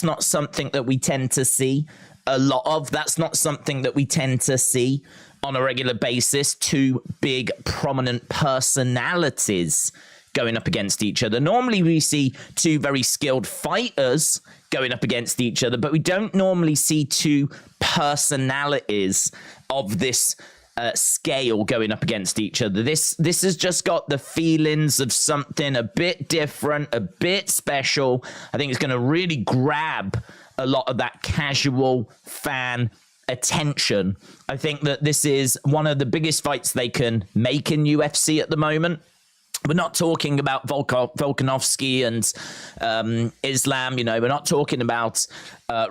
not something that we tend to see a lot of. That's not something that we tend to see on a regular basis. Two big prominent personalities going up against each other. Normally we see two very skilled fighters going up against each other, but we don't normally see two personalities of this scale going up against each other. This has just got the feelings of something a bit different, a bit special. I think it's going to really grab a lot of that casual fan attention. I think that this is one of the biggest fights they can make in UFC at the moment. We're not talking about Volkanovski and Islam, you know, we're not talking about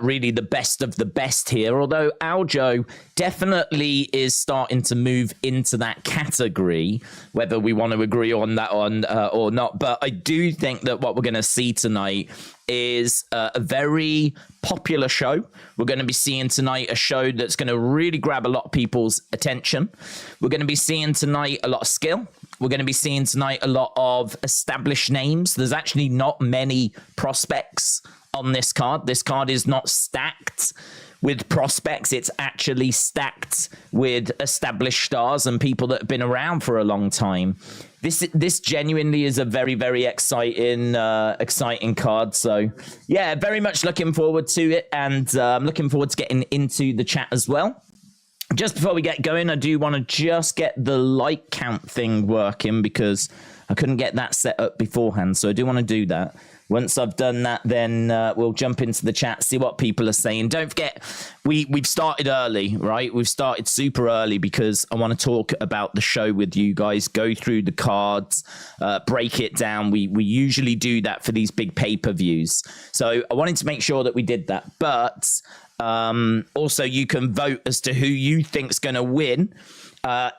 really the best of the best here, although Aljo definitely is starting to move into that category, whether we want to agree on that one or not. But I do think that what we're going to see tonight is a very popular show. We're going to be seeing tonight a show that's going to really grab a lot of people's attention. We're going to be seeing tonight a lot of skill. We're going to be seeing tonight a lot of established names. There's actually not many prospects on this card. This card is not stacked with prospects. It's actually stacked with established stars and people that have been around for a long time. This genuinely is a very, very exciting card. So, yeah, very much looking forward to it. And I'm looking forward to getting into the chat as well. Just before we get going, I do want to just get the like count thing working because I couldn't get that set up beforehand. So I do want to do that. Once I've done that, then we'll jump into the chat, see what people are saying. Don't forget, we've started early, right? We've started super early because I want to talk about the show with you guys, go through the cards, break it down. We usually do that for these big pay-per-views. So I wanted to make sure that we did that. But also, you can vote as to who you think's going to win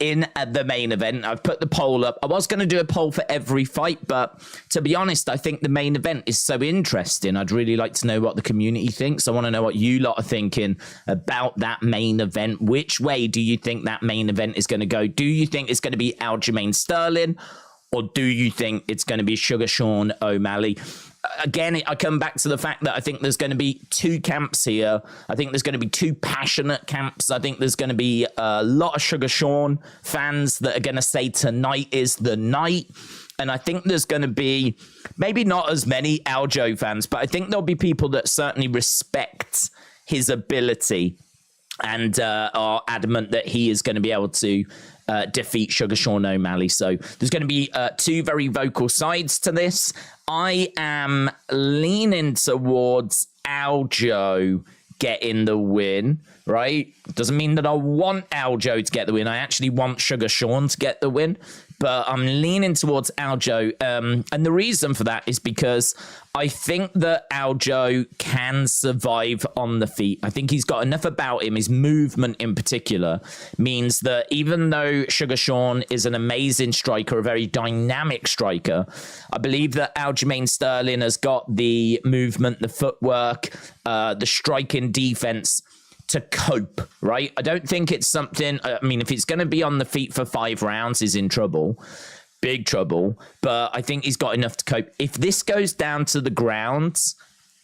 in the main event. I've put the poll up. I was going to do a poll for every fight, but to be honest, I think the main event is so interesting. I'd really like to know what the community thinks. I want to know what you lot are thinking about that main event. Which way do you think that main event is going to go? Do you think it's going to be Aljamain Sterling, or do you think it's going to be Sugar Sean O'Malley? Again, I come back to the fact that I think there's going to be two camps here. I think there's going to be two passionate camps. I think there's going to be a lot of Sugar Sean fans that are going to say tonight is the night. And I think there's going to be maybe not as many Aljo fans, but I think there'll be people that certainly respect his ability and are adamant that he is going to be able to defeat Sugar Sean O'Malley. So there's going to be two very vocal sides to this. I am leaning towards Aljo getting the win, right? Doesn't mean that I want Aljo to get the win. I actually want Sugar Sean to get the win, but I'm leaning towards Aljo. And the reason for that is because I think that Aljo can survive on the feet. I think he's got enough about him. His movement in particular means that even though Sugar Sean is an amazing striker, a very dynamic striker, I believe that Aljamain Sterling has got the movement, the footwork, the striking defense to cope, right? I don't think it's something, I mean, if it's going to be on the feet for 5 rounds, he's in trouble, big trouble, but I think he's got enough to cope. If this goes down to the ground,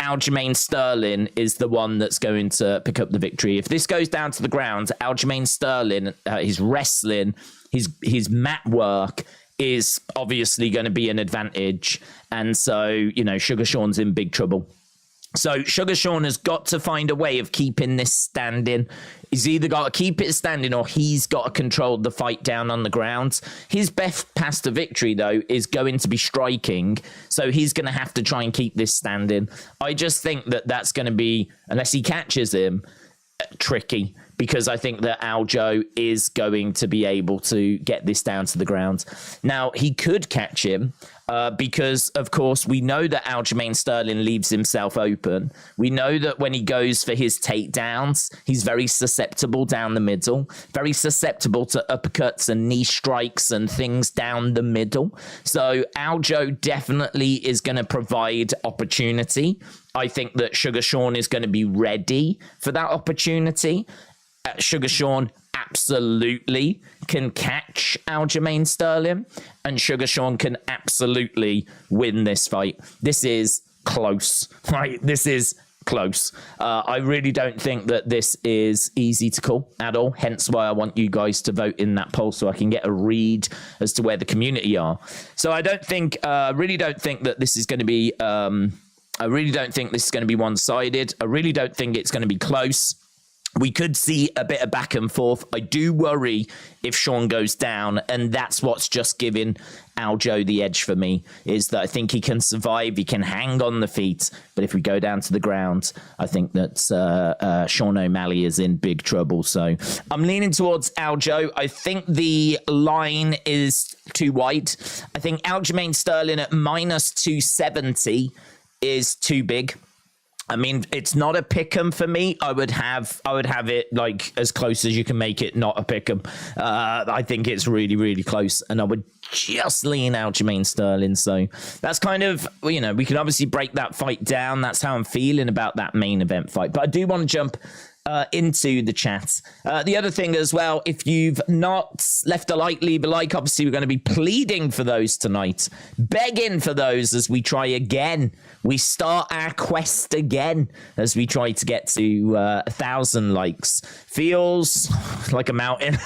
Aljamain Sterling is the one that's going to pick up the victory. If this goes down to the ground, Aljamain Sterling, his wrestling, his mat work is obviously going to be an advantage. And so, you know, Sugar Sean's in big trouble. So Sugar Sean has got to find a way of keeping this standing. He's either got to keep it standing or he's got to control the fight down on the ground. His best path to victory, though, is going to be striking. So he's going to have to try and keep this standing. I just think that that's going to be, unless he catches him, tricky. Because I think that Aljo is going to be able to get this down to the ground. Now, he could catch him because, of course, we know that Aljamain Sterling leaves himself open. We know that when he goes for his takedowns, he's very susceptible down the middle, very susceptible to uppercuts and knee strikes and things down the middle. So Aljo definitely is going to provide opportunity. I think that Sugar Sean is going to be ready for that opportunity. Sugar Sean absolutely can catch Aljamain Sterling, and Sugar Sean can absolutely win this fight. This is close, right? This is close. I really don't think that this is easy to call at all. Hence why I want you guys to vote in that poll so I can get a read as to where the community are. So I don't think, really don't think that this is going to be, I really don't think this is going to be one-sided. I really don't think it's going to be close. We could see a bit of back and forth. I do worry if Sean goes down, and that's what's just giving Aljo the edge for me, is that I think he can survive, he can hang on the feet, but if we go down to the ground, I think that Sean O'Malley is in big trouble. So I'm leaning towards Aljo. I think the line is too wide. I think Aljamain Sterling at minus 270 is too big. I mean, it's not a pick'em for me. I would have it like as close as you can make it, not a pick'em. I think it's really, really close, and I would just lean Aljamain Sterling. So that's kind of, you know, we can obviously break that fight down. That's how I'm feeling about that main event fight. But I do want to jump into the chat. The other thing as well, if you've not left a like, leave a like. Obviously, we're going to be pleading for those tonight, begging for those as we try again. We start our quest again as we try to get to 1,000 likes. Feels like a mountain,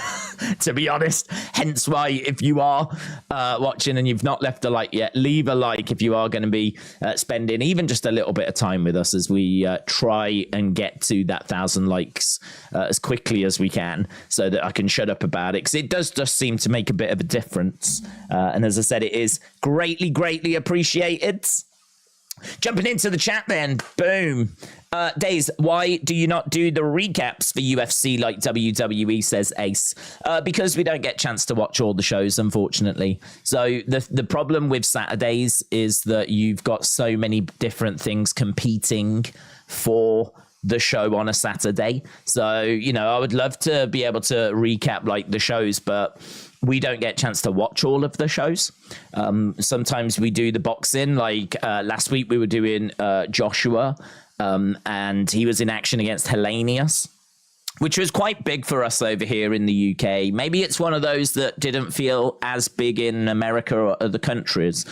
to be honest. Hence why, if you are watching and you've not left a like yet, leave a like if you are going to be spending even just a little bit of time with us as we try and get to that 1,000 likes as quickly as we can, so that I can shut up about it, because it does just seem to make a bit of a difference. And as I said, it is greatly, greatly appreciated. Jumping into the chat then, boom. Days, why do you not do the recaps for UFC like WWE, says Ace? Because we don't get a chance to watch all the shows, unfortunately. So the problem with Saturdays is that you've got so many different things competing for the show on a Saturday. So, you know, I would love to be able to recap like the shows, but we don't get a chance to watch all of the shows. Sometimes we do the boxing, like last week we were doing Joshua, and he was in action against Hellenius, which was quite big for us over here in the UK. Maybe it's one of those that didn't feel as big in America or other countries.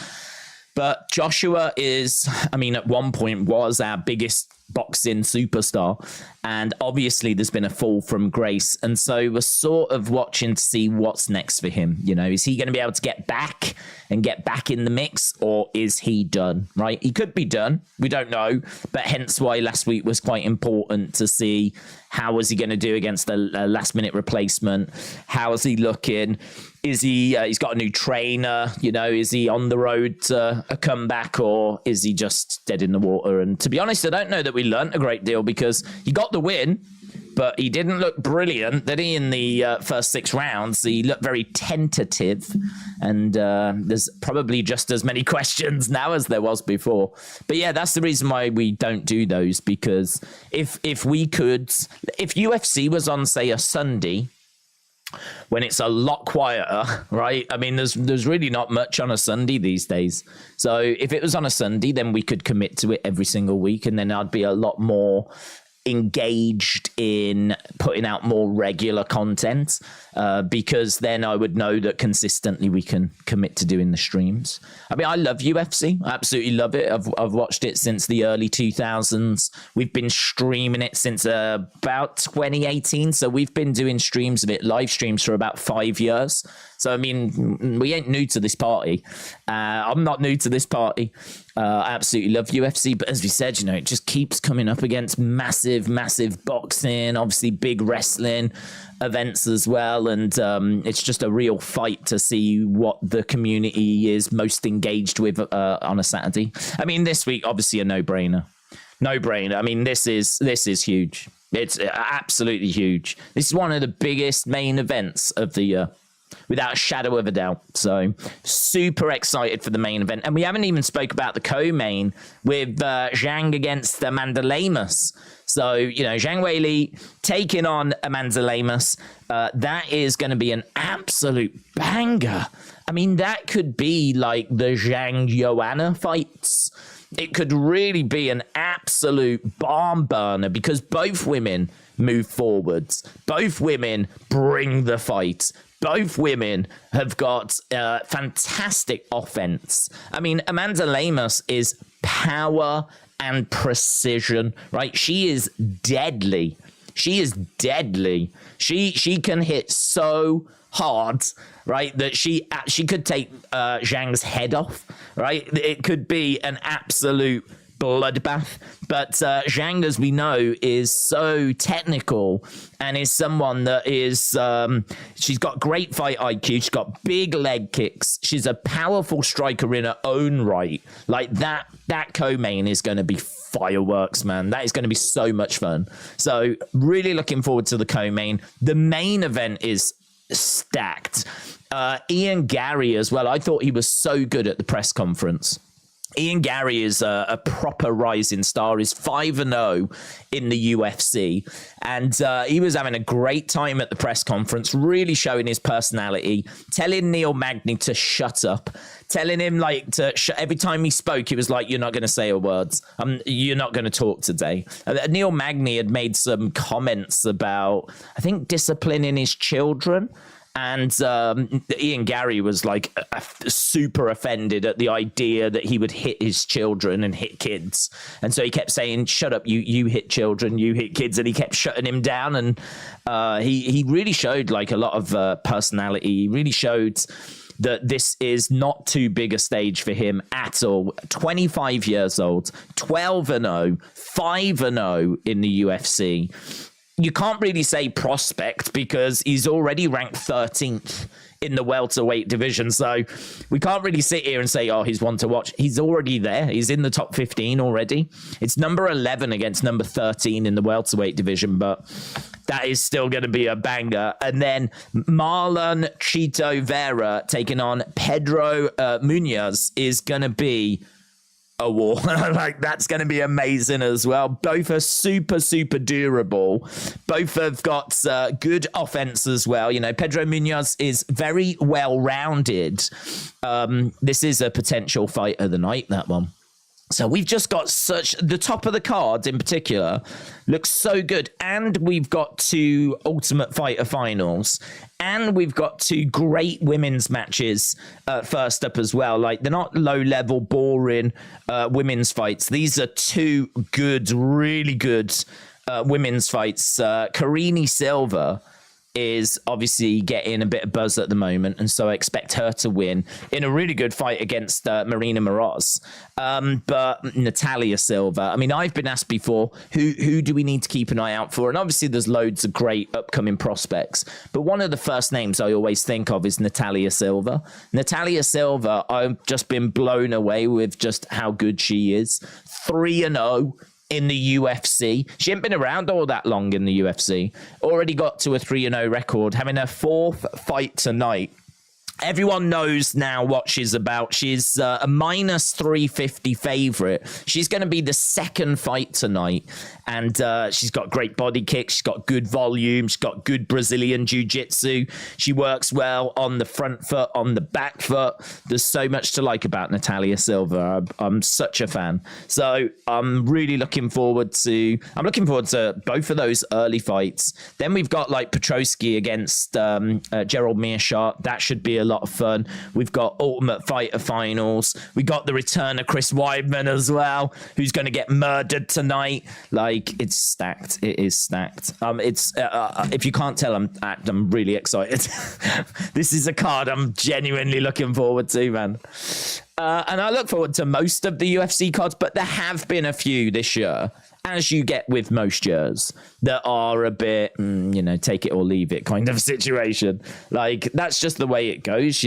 But Joshua is, I mean, at one point was our biggest boxing superstar, and obviously there's been a fall from grace, and so we're sort of watching to see what's next for him. You know, is he going to be able to get back in the mix, or is he done? Right, he could be done, we don't know, but hence why last week was quite important to see how was he going to do against the last minute replacement. How is he looking? Is he he's got a new trainer, you know, is he on the road to a comeback, or is he just dead in the water? And to be honest, I don't know that we learnt a great deal, because he got the win, but he didn't look brilliant, did he, in the first 6 rounds? He looked very tentative, and there's probably just as many questions now as there was before. But yeah, that's the reason why we don't do those, because if UFC was on, say, a Sunday, when it's a lot quieter, right? I mean, there's really not much on a Sunday these days. So if it was on a Sunday, then we could commit to it every single week, and then I'd be a lot more engaged in putting out more regular content, because then I would know that consistently we can commit to doing the streams. I mean, I love UFC. I absolutely love it. I've watched it since the early 2000s. We've been streaming it since about 2018. So we've been doing streams of it, live streams, for about 5 years. So, I mean, we ain't new to this party. I'm not new to this party. I absolutely love UFC. But as we said, you know, it just keeps coming up against massive, massive boxing, obviously big wrestling events as well. And it's just a real fight to see what the community is most engaged with on a Saturday. I mean, this week, obviously a no-brainer. No-brainer. I mean, this is huge. It's absolutely huge. This is one of the biggest main events of the year, without a shadow of a doubt. So super excited for the main event. And we haven't even spoke about the co-main with Zhang against Amanda Lemos. So, you know, Zhang Weili taking on Amanda Lemos. That is going to be an absolute banger. I mean, that could be like the Zhang Joanna fights. It could really be an absolute barn burner, because both women move forwards. Both women bring the fight. Both women have got fantastic offense. I mean, Amanda Lemos is power and precision, right? She is deadly. She is deadly. She can hit so hard, right, that she could take Zhang's head off, right? It could be an absolute bloodbath. But Zhang, as we know, is so technical and is someone that is, she's got great fight IQ. She's got big leg kicks. She's a powerful striker in her own right. Like that co-main is going to be fireworks, man. That is going to be so much fun. So really looking forward to the co-main. The main event is stacked. Ian Gary as well. I thought he was so good at the press conference. Ian Gary is a proper rising star. He's 5-0 in the UFC. And he was having a great time at the press conference, really showing his personality, telling Neil Magny to shut up, telling him like to every time he spoke, he was like, you're not going to say a word. You're not going to talk today. Neil Magny had made some comments about, I think, disciplining his children. And Ian Gary was like super offended at the idea that he would hit his children and hit kids. And so he kept saying, shut up, you hit children, you hit kids. And he kept shutting him down. And he really showed like a lot of personality. He really showed that this is not too big a stage for him at all. 25 years old, 12-0, 5-0 in the UFC. You can't really say prospect because he's already ranked 13th in the welterweight division. So we can't really sit here and say, oh, he's one to watch. He's already there. He's in the top 15 already. It's number 11 against number 13 in the welterweight division, but that is still going to be a banger. And then Marlon Chito Vera taking on Pedro Munoz is going to be a war. Like, that's going to be amazing as well. Both are super, super durable. Both have got good offense as well. You know, Pedro Munoz is very well-rounded. This is a potential fight of the night, that one. So we've just got the top of the card in particular looks so good. And we've got 2 Ultimate Fighter finals. And we've got 2 great women's matches first up as well. Like, they're not low-level, boring women's fights. These are 2 good, really good women's fights. Karine Silva is obviously getting a bit of buzz at the moment, and so I expect her to win in a really good fight against Marina Moroz. But Natalia Silva, I mean, I've been asked before, who do we need to keep an eye out for? And obviously there's loads of great upcoming prospects, but one of the first names I always think of is Natalia Silva. Natalia Silva, I've just been blown away with just how good she is. 3-0 in the UFC. She ain't been around all that long in the UFC. Already got to a 3-0 record, having her 4th fight tonight. Everyone knows now what she's about. She's a minus 350 favorite. She's going to be the 2nd fight tonight. And she's got great body kicks. She's got good volume. She's got good Brazilian jiu-jitsu. She works well on the front foot, on the back foot. There's so much to like about Natalia Silva. I'm such a fan. So I'm really looking forward to both of those early fights. Then we've got like Petrosky against Gerald Meerschaert. That should be a lot of fun. We've got Ultimate Fighter finals. We got the return of Chris Weidman as well, who's going to get murdered tonight. Like, it's stacked. It is stacked. It's if you can't tell, I'm really excited. This is a card I'm genuinely looking forward to, man. And I look forward to most of the UFC cards, but there have been a few this year, as you get with most years, that are a bit, take it or leave it kind of situation. Like, that's just the way it goes,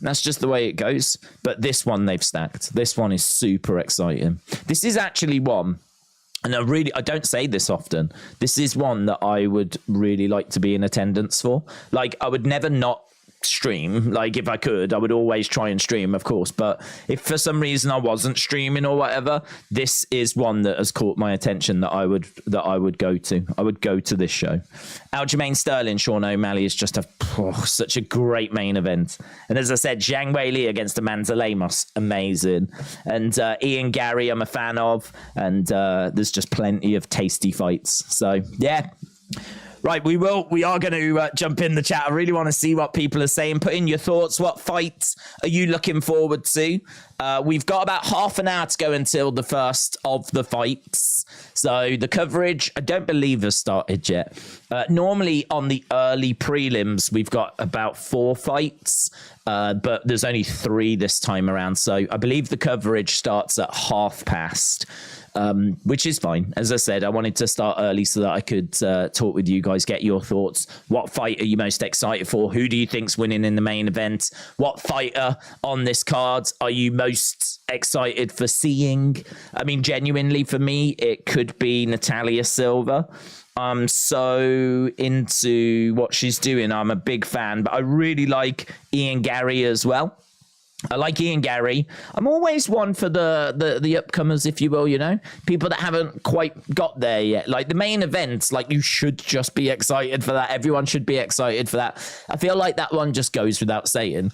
That's just the way it goes. But this one they've stacked. This one is super exciting. This is actually one, and I don't say this often, this is one that I would really like to be in attendance for. Like, I would never not stream. Like, if I could, I would always try and stream, of course, but if for some reason I wasn't streaming or whatever, this is one that has caught my attention that I would go to. I would go to this show. Aljamain Sterling, Sean O'Malley is just such a great main event. And as I said, Zhang Weili against Amanda Lemos, amazing. And Ian Gary, I'm a fan of, and there's just plenty of tasty fights. So yeah, Right, we are going to jump in the chat. I really want to see what people are saying. Put in your thoughts. What fights are you looking forward to? We've got about half an hour to go until the first of the fights. So the coverage, I don't believe, has started yet. Normally on the early prelims, we've got about 4 fights, but there's only 3 this time around. So I believe the coverage starts at past. Which is fine. As I said, I wanted to start early so that I could talk with you guys, get your thoughts. What fight are you most excited for? Who do you think's winning in the main event? What fighter on this card are you most excited for seeing? I mean, genuinely for me, it could be Natalia Silva. I'm so into what she's doing. I'm a big fan, but I really like Ian Gary as well. I like Ian Gary. I'm always one for the upcomers, if you will, you know, people that haven't quite got there yet. Like the main events, like you should just be excited for that. Everyone should be excited for that. I feel like that one just goes without saying.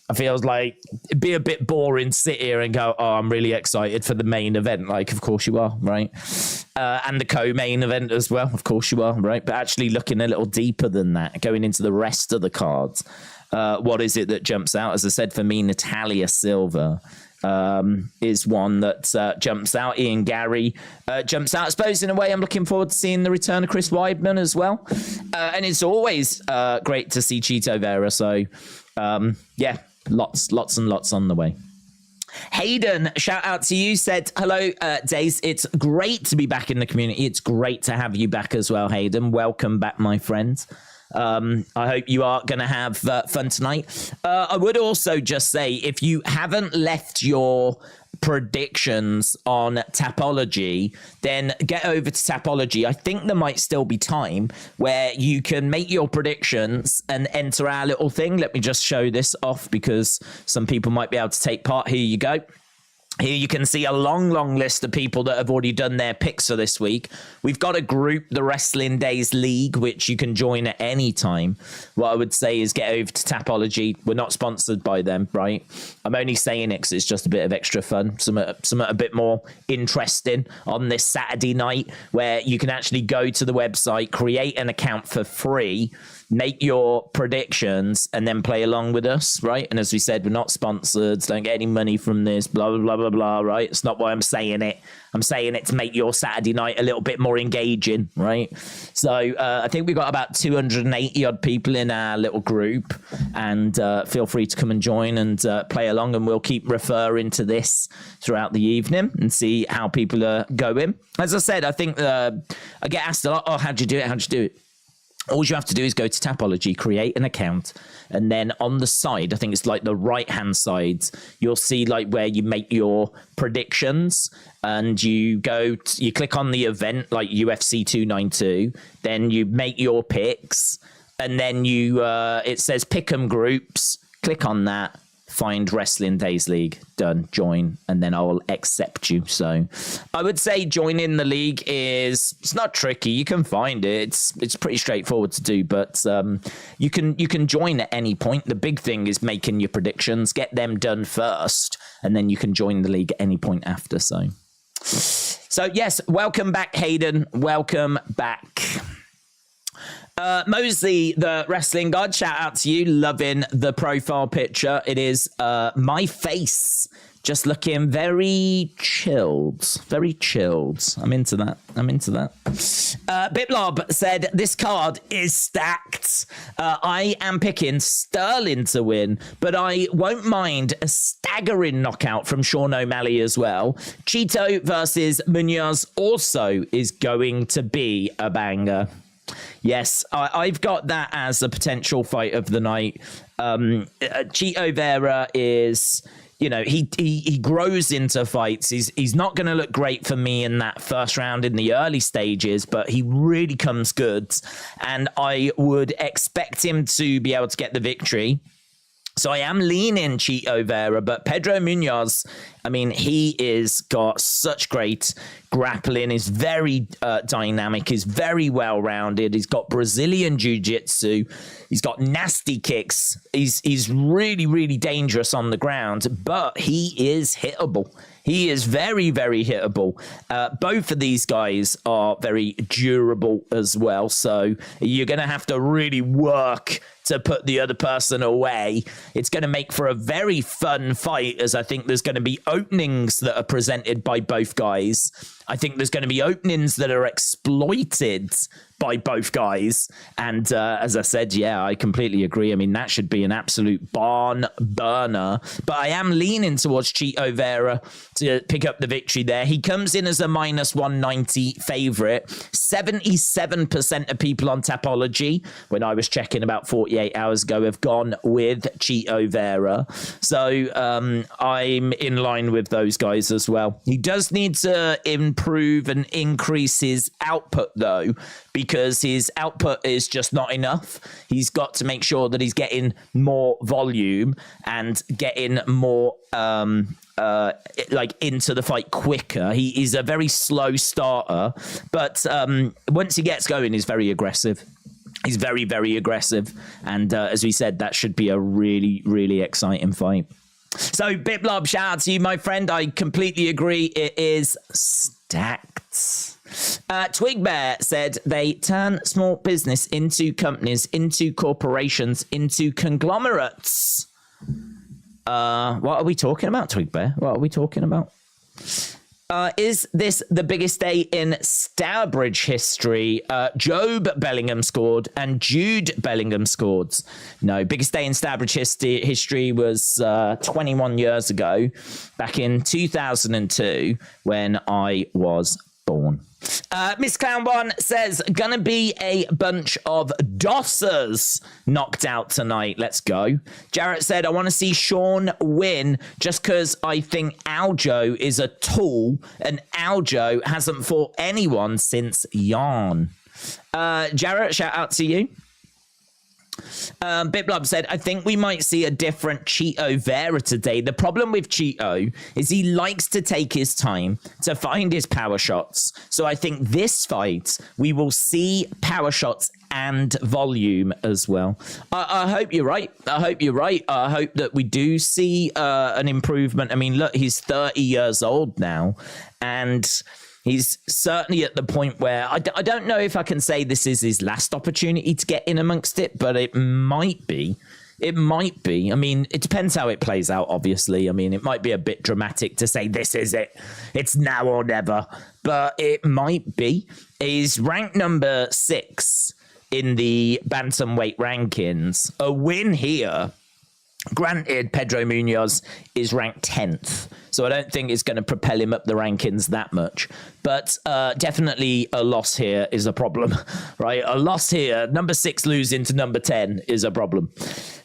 I feel like it'd be a bit boring to sit here and go, oh, I'm really excited for the main event. Like, of course you are, right? And the co-main event as well. Of course you are, right? But actually looking a little deeper than that, going into the rest of the cards. What is it that jumps out? As I said, for me, Natalia Silva is one that jumps out. Ian Gary jumps out. I suppose in a way I'm looking forward to seeing the return of Chris Weidman as well. And it's always great to see Chito Vera. So, yeah, lots and lots on the way. Hayden, shout out to you, said, hello, Days. It's great to be back in the community. It's great to have you back as well, Hayden. Welcome back, my friend. I hope you are going to have fun tonight. I would also just say, if you haven't left your predictions on Tapology, then get over to Tapology. I think there might still be time where you can make your predictions and enter our little thing. Let me just show this off because some people might be able to take part. Here you go. Here you can see a long list of people that have already done their picks for this week. We've got a group, the Wrestling Days League, which you can join at any time. What I would say is get over to Tapology. We're not sponsored by them, right? I'm only saying it because it's just a bit of extra fun, some a bit more interesting on this Saturday night, where you can actually go to the website, create an account for free, make your predictions, and then play along with us, right? And as we said, we're not sponsored, don't get any money from this, blah, blah, blah, blah, blah, right? It's not why I'm saying it. I'm saying it to make your Saturday night a little bit more engaging, right? So I think we've got about 280 odd people in our little group, and feel free to come and join and play along, and we'll keep referring to this throughout the evening and see how people are going. As I said, I think I get asked a lot, oh, how'd you do it? How'd you do it? All you have to do is go to Tapology, create an account, and then on the side, I think it's like the right-hand side, you'll see like where you make your predictions, and you click on the event like UFC 292, then you make your picks, and then it says Pick'em Groups, click on that, find Wrestling Days League, done, join, and then I'll accept you. So I would say joining the league it's not tricky. You can find it. It's pretty straightforward to do, but you can join at any point. The big thing is making your predictions, get them done first, and then you can join the league at any point after. So yes, welcome back, Hayden. Welcome back. Mosley, the wrestling god, shout out to you. Loving the profile picture. It is my face, just looking very chilled. Very chilled. I'm into that. Biplob said, this card is stacked. I am picking Sterling to win, but I won't mind a staggering knockout from Sean O'Malley as well. Chito versus Munoz also is going to be a banger. Yes, I've got that as a potential fight of the night. Chito Vera is, you know, he grows into fights. He's not going to look great for me in that first round in the early stages, but he really comes good. And I would expect him to be able to get the victory. So I am leaning Chito Vera, but Pedro Munoz, I mean, he is got such great grappling, is very dynamic, is very well-rounded. He's got Brazilian jiu-jitsu. He's got nasty kicks. He's really, really dangerous on the ground, but he is hittable. He is very, very hittable. Both of these guys are very durable as well. So you're going to have to really work to put the other person away. It's going to make for a very fun fight, as I think there's going to be openings that are presented by both guys. I think there's going to be openings that are exploited by both guys. And as I said, yeah, I completely agree. I mean, that should be an absolute barn burner. But I am leaning towards Chito Vera to pick up the victory there. He comes in as a minus 190 favorite. 77% of people on Tapology, when I was checking about 48 hours ago, have gone with Chito Vera. So I'm in line with those guys as well. He does need to improve and increase his output, though, because his output is just not enough. He's got to make sure that he's getting more volume and getting more like into the fight quicker. He is a very slow starter, but once he gets going, he's very aggressive. He's very, very aggressive. And as we said, that should be a really, really exciting fight. So, Biplob, shout out to you, my friend. I completely agree. It is stacked. Twig Bear said they turn small business into companies, into corporations, into conglomerates. What are we talking about, Twig Bear? What are we talking about? Is this the biggest day in Stourbridge history? Job Bellingham scored and Jude Bellingham scored. No, biggest day in Stourbridge history was 21 years ago, back in 2002, when I was born. Miss Clown One says, gonna be a bunch of dossers knocked out tonight. Let's go. Jarrett said, I want to see Sean win just because I think Aljo is a tool and Aljo hasn't fought anyone since Yarn. Jarrett, shout out to you. Biplub said, I think we might see a different Chito Vera today. The problem with Chito is he likes to take his time to find his power shots. So I think this fight, we will see power shots and volume as well. I hope you're right. I hope you're right. I hope that we do see an improvement. I mean, look, he's 30 years old now, and he's certainly at the point where I don't know if I can say this is his last opportunity to get in amongst it, but it might be. It might be. I mean, it depends how it plays out, obviously. I mean, it might be a bit dramatic to say this is it. It's now or never. But it might be. He's ranked number 6 in the Bantamweight rankings. A win here. Granted, Pedro Munoz is ranked 10th, so I don't think it's going to propel him up the rankings that much. But definitely a loss here is a problem, right? A loss here, number 6 losing to number 10 is a problem.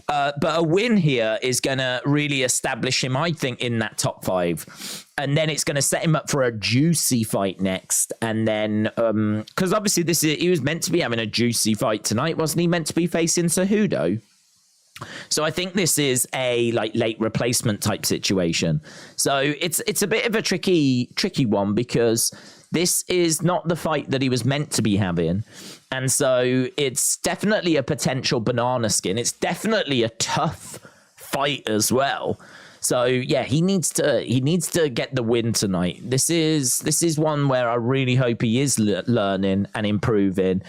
But a win here is going to really establish him, I think, in that top 5. And then it's going to set him up for a juicy fight next. And then, because obviously he was meant to be having a juicy fight tonight, wasn't he? Meant to be facing Cejudo. So I think this is a late replacement type situation. So it's a bit of a tricky one, because this is not the fight that he was meant to be having. And so it's definitely a potential banana skin. It's definitely a tough fight as well. So yeah, he needs to get the win tonight. This is one where I really hope he is learning and improving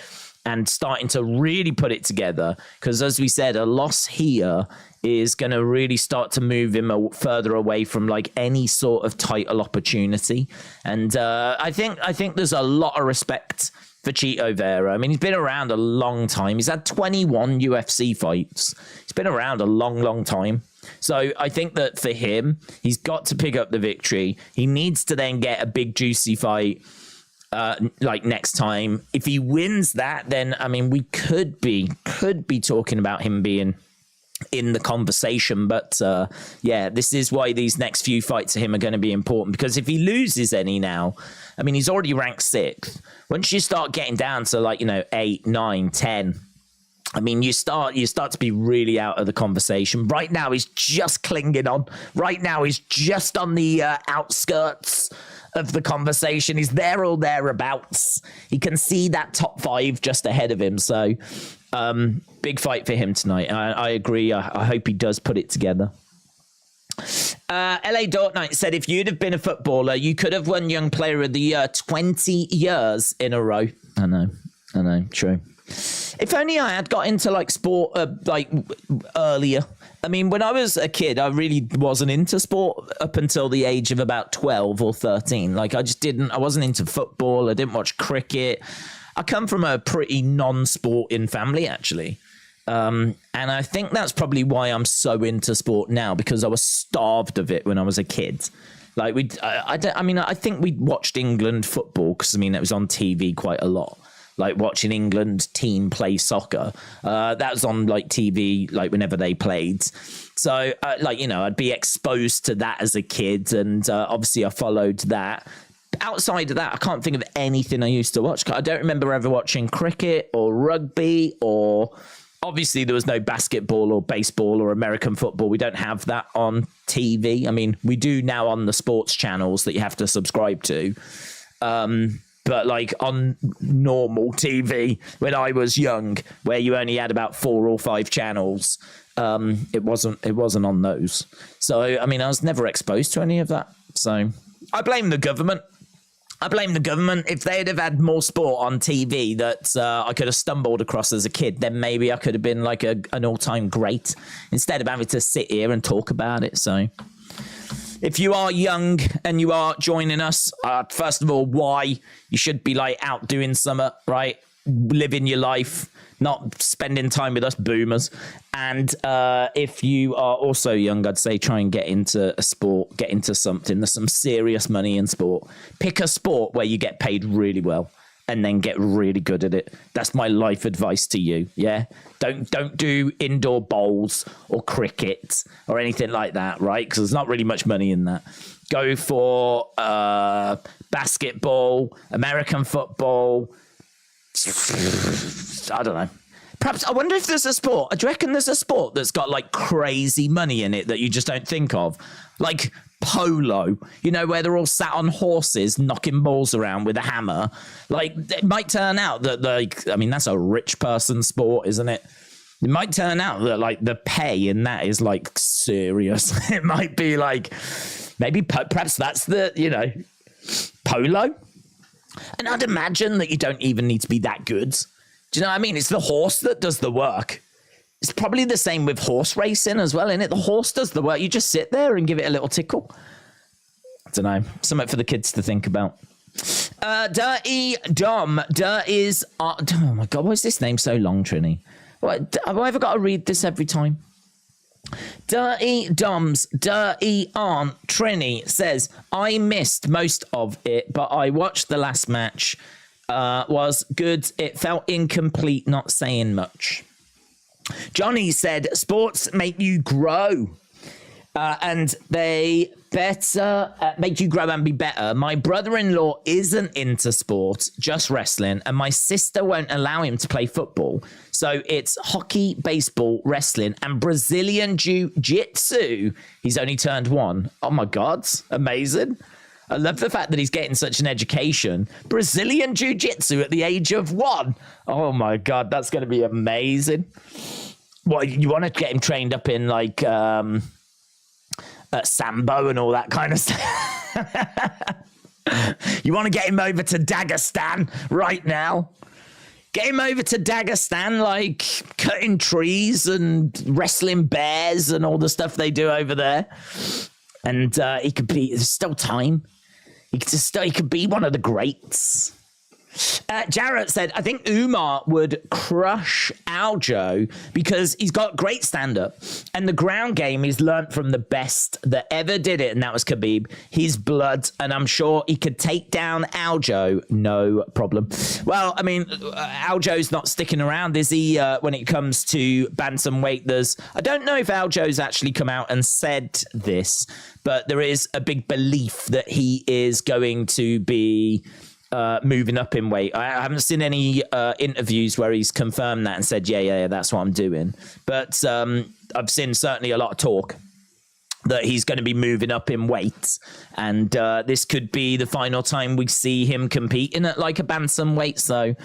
and starting to really put it together. Because as we said, a loss here is going to really start to move him further away from any sort of title opportunity. And I think there's a lot of respect for Chito Vera. I mean, he's been around a long time. He's had 21 UFC fights. He's been around a long, long time. So I think that for him, he's got to pick up the victory. He needs to then get a big, juicy fight next time. If he wins that, then I mean, we could be talking about him being in the conversation. But yeah, this is why these next few fights to him are going to be important, because if he loses any now, I mean, he's already ranked 6th. Once you start getting down to 8, 9, 10, I mean, you start to be really out of the conversation. Right now, he's just clinging on. Right now, he's just on the outskirts of the conversation. He's there or thereabouts. He can see that top 5 just ahead of him. So, big fight for him tonight. I agree. I hope he does put it together. LA Dark Knight said, if you'd have been a footballer, you could have won Young Player of the Year 20 years in a row. I know, true. If only I had got into like sport like earlier. I mean, when I was a kid, I really wasn't into sport up until the age of about 12 or 13. Like I wasn't into football. I didn't watch cricket. I come from a pretty non-sporting family, actually. And I think that's probably why I'm so into sport now, because I was starved of it when I was a kid. Like I think we watched England football because it was on TV quite a lot. Like watching England team play soccer. That was on like TV, like whenever they played. So I'd be exposed to that as a kid. And obviously I followed that. Outside of that, I can't think of anything I used to watch. I don't remember ever watching cricket or rugby, or obviously there was no basketball or baseball or American football. We don't have that on TV. I mean, we do now on the sports channels that you have to subscribe to. But like on normal TV, when I was young, where you only had about 4 or 5 channels, it wasn't on those. So, I mean, I was never exposed to any of that. So I blame the government. If they'd have had more sport on TV that I could have stumbled across as a kid, then maybe I could have been like an all-time great instead of having to sit here and talk about it. So if you are young and you are joining us, first of all, why? You should be like out doing something, right? Living your life, not spending time with us boomers. And if you are also young, I'd say try and get into a sport, get into something. There's some serious money in sport. Pick a sport where you get paid really well and then get really good at it. That's my life advice to you. Yeah. Don't do indoor bowls or cricket or anything like that, right? Because there's not really much money in that. Go for basketball, American football. I don't know. Perhaps, I wonder if there's a sport. Do you reckon there's a sport that's got like crazy money in it that you just don't think of? Like polo, where they're all sat on horses knocking balls around with a hammer. Like it might turn out that that's a rich person sport, isn't it? It might turn out that like the pay in that is like serious. It might be like maybe perhaps that's the, polo. And I'd imagine that you don't even need to be that good. Do you know what I mean? It's the horse that does the work. It's probably the same with horse racing as well, isn't it? The horse does the work. You just sit there and give it a little tickle. I don't know. Something for the kids to think about. Dirty Dom. Oh my God, why is this name so long, Trini? Have I ever got to read this every time? Dirty Dom's Dirty Aunt Trini says, I missed most of it, but I watched the last match. Was good. It felt incomplete, not saying much. Johnny said, sports make you grow. And they better make you grow and be better. My brother-in-law isn't into sport, just wrestling, and my sister won't allow him to play football. So it's hockey, baseball, wrestling, and Brazilian jiu-jitsu. He's only turned 1. Oh my God, amazing. I love the fact that he's getting such an education. Brazilian jiu-jitsu at the age of 1. Oh my God, that's going to be amazing. What, you want to get him trained up in like Sambo and all that kind of stuff? You want to get him over to Dagestan right now? Get him over to Dagestan, like cutting trees and wrestling bears and all the stuff they do over there. And he could be, there's still time. He could be one of the greats. Jarrett said, I think Umar would crush Aljo because he's got great stand-up and the ground game he's learnt from the best that ever did it, and that was Khabib. He's blood, and I'm sure he could take down Aljo, no problem. Well, I mean, Aljo's not sticking around, is he, when it comes to bantamweight? I don't know if Aljo's actually come out and said this, but there is a big belief that he is going to be moving up in weight. I haven't seen any interviews where he's confirmed that and said, yeah, that's what I'm doing. But I've seen certainly a lot of talk that he's going to be moving up in weight. And this could be the final time we see him competing at like a bantamweight. So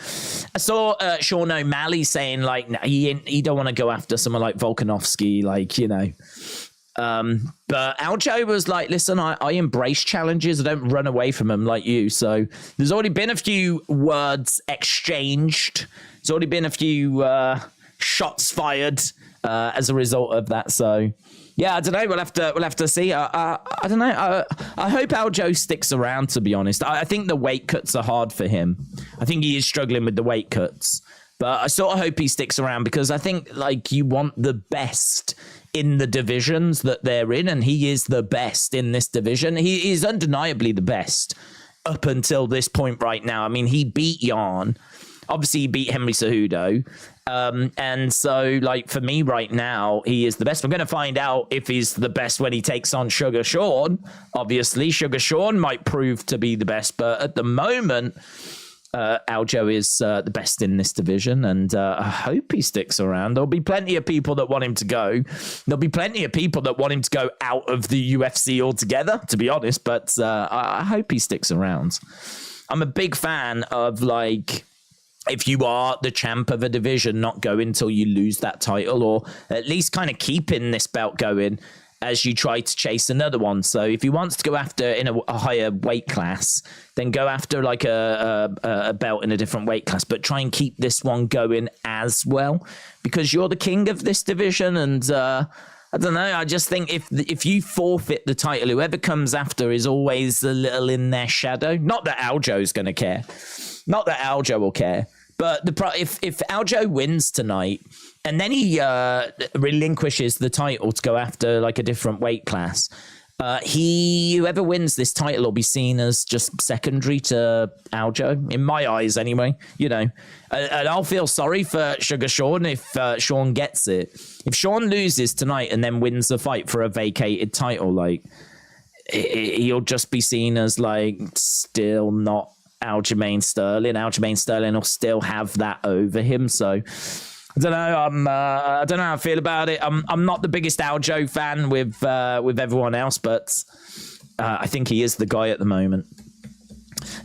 I saw Sean O'Malley saying like, he don't want to go after someone like Volkanovski, like, But Aljo was like, listen, I embrace challenges. I don't run away from them like you. So there's already been a few words exchanged. There's already been a few shots fired as a result of that. So yeah, I don't know. We'll have to see. I don't know. I hope Aljo sticks around, to be honest. I think the weight cuts are hard for him. I think he is struggling with the weight cuts. But I sort of hope he sticks around, because I think like you want the best in the divisions that they're in, and he is the best in this division. He is undeniably the best up until this point right now. I mean, he beat Jan. Obviously, he beat Henry Cejudo. And so, like, for me right now, he is the best. I'm going to find out if he's the best when he takes on Sugar Sean. Obviously, Sugar Sean might prove to be the best, but at the moment, Aljo is the best in this division, and I hope he sticks around. There'll be plenty of people that want him to go. There'll be plenty of people that want him to go out of the UFC altogether, to be honest, but I hope he sticks around. I'm a big fan of, like, if you are the champ of a division, not go until you lose that title, or at least kind of keeping this belt going as you try to chase another one. So if he wants to go after in a higher weight class, then go after like a belt in a different weight class, but try and keep this one going as well, because you're the king of this division. And I don't know, I just think if you forfeit the title, whoever comes after is always a little in their shadow. Not that Aljo's going to care. Not that Aljo will care. But if Aljo wins tonight, and then he relinquishes the title to go after like a different weight class, whoever wins this title will be seen as just secondary to Aljo, in my eyes anyway, you know. And I'll feel sorry for Sugar Sean if Sean gets it. If Sean loses tonight and then wins the fight for a vacated title, like, he'll just be seen as like still not Aljamain Sterling. Aljamain Sterling will still have that over him. So I don't know. I don't know how I feel about it. I'm not the biggest Aljo fan with everyone else, but I think he is the guy at the moment.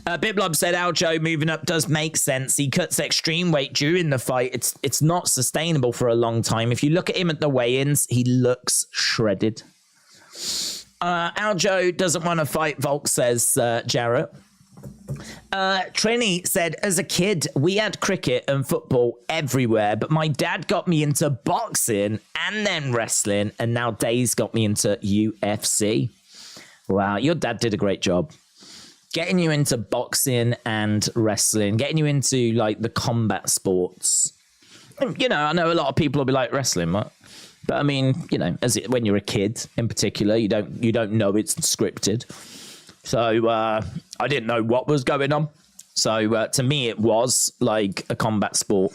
Biblub said Aljo moving up does make sense. He cuts extreme weight during the fight. It's not sustainable for a long time. If you look at him at the weigh-ins, he looks shredded. Aljo doesn't want to fight, Volk says Jarrett. Trini said, as a kid, we had cricket and football everywhere, but my dad got me into boxing and then wrestling, and now Dave's got me into UFC. Wow, your dad did a great job. Getting you into boxing and wrestling, getting you into, like, the combat sports. You know, I know a lot of people will be like, wrestling, what? But, I mean, you know, when you're a kid in particular, you don't know it's scripted. So I didn't know what was going on. So to me, it was like a combat sport.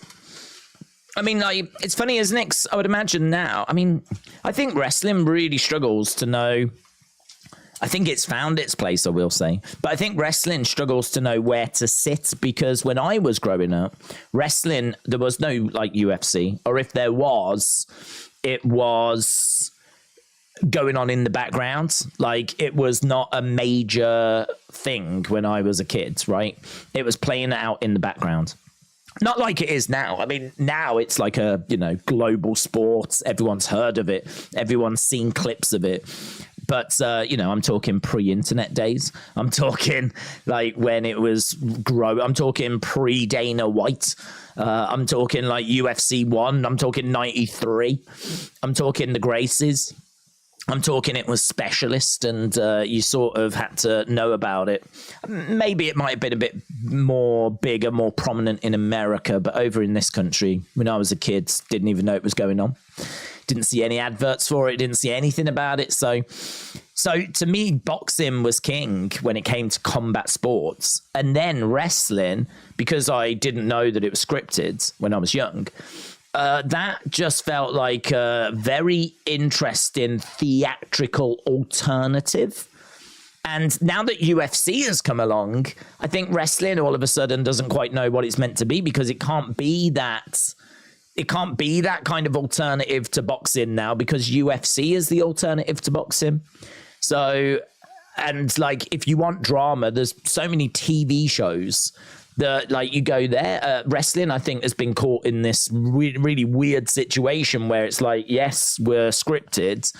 I mean, like, it's funny, isn't it? I would imagine now. I mean, I think wrestling really struggles to know. I think it's found its place, I will say. But I think wrestling struggles to know where to sit, because when I was growing up, wrestling, there was no like UFC. Or if there was, it was going on in the background. Like, it was not a major thing when I was a kid, right? It was playing out in the background. Not like it is now. I mean, now it's like a, you know, global sport. Everyone's heard of it. Everyone's seen clips of it. But, you know, I'm talking pre-internet days. I'm talking like when it was I'm talking pre-Dana White. I'm talking like UFC 1. I'm talking 93. I'm talking the Gracies. I'm talking it was specialist, and you sort of had to know about it. Maybe it might have been a bit more bigger, more prominent in America, but over in this country, when I was a kid, didn't even know it was going on. Didn't see any adverts for it, didn't see anything about it. So to me, boxing was king when it came to combat sports. And then wrestling, because I didn't know that it was scripted when I was young, that just felt like a very interesting theatrical alternative. And now that UFC has come along, I think wrestling all of a sudden doesn't quite know what it's meant to be, because it can't be that kind of alternative to boxing now, because UFC is the alternative to boxing. So, and like, if you want drama, there's so many TV shows that, like, you go there. Wrestling, I think, has been caught in this really weird situation where it's like, yes, we're scripted,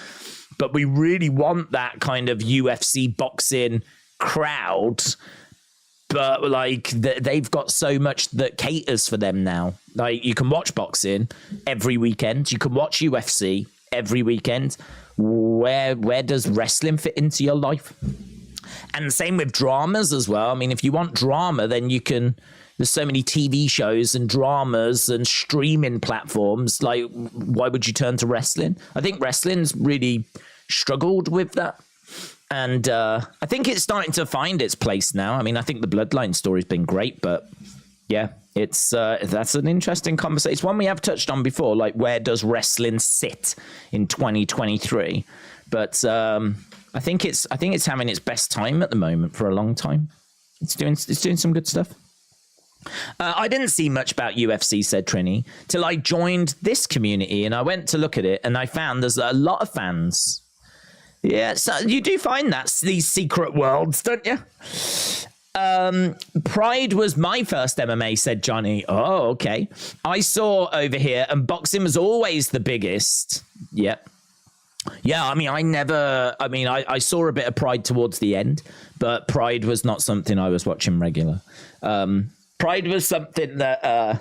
but we really want that kind of UFC boxing crowd. But like they've got so much that caters for them now. Like you can watch boxing every weekend. You can watch UFC every weekend. Where does wrestling fit into your life? And the same with dramas as well. I mean, if you want drama, then you can. There's so many TV shows and dramas and streaming platforms. Like, why would you turn to wrestling? I think wrestling's really struggled with that. And I think it's starting to find its place now. I mean, I think the Bloodline story's been great, but yeah, it's that's an interesting conversation. It's one we have touched on before, like where does wrestling sit in 2023? But I think it's having its best time at the moment for a long time. It's doing some good stuff. I didn't see much about UFC, said Trini, till I joined this community and I went to look at it and I found there's a lot of fans. Yeah, so you do find that, these secret worlds, don't you? Pride was my first MMA, said Johnny. Oh, okay. I saw over here, and boxing was always the biggest. Yep. Yeah, I mean, I saw a bit of Pride towards the end, but Pride was not something I was watching regular. Pride was something that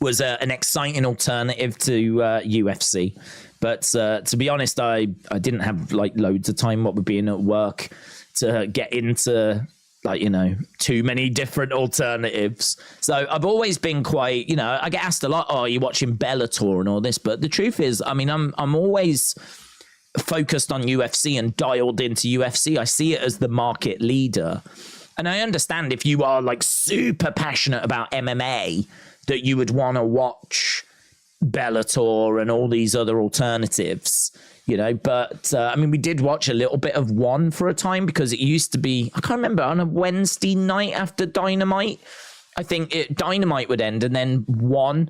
was an exciting alternative to UFC. But to be honest, I didn't have like loads of time, what with being at work, to get into like, you know, too many different alternatives. So I've always been quite, you know, I get asked a lot, oh, are you watching Bellator and all this? But the truth is, I mean, I'm always focused on UFC and dialed into UFC. I see it as the market leader. And I understand if you are like super passionate about MMA that you would want to watch Bellator and all these other alternatives, you know, but I mean, we did watch a little bit of one for a time because it used to be, I can't remember, on a Wednesday night after Dynamite. I think Dynamite would end and then one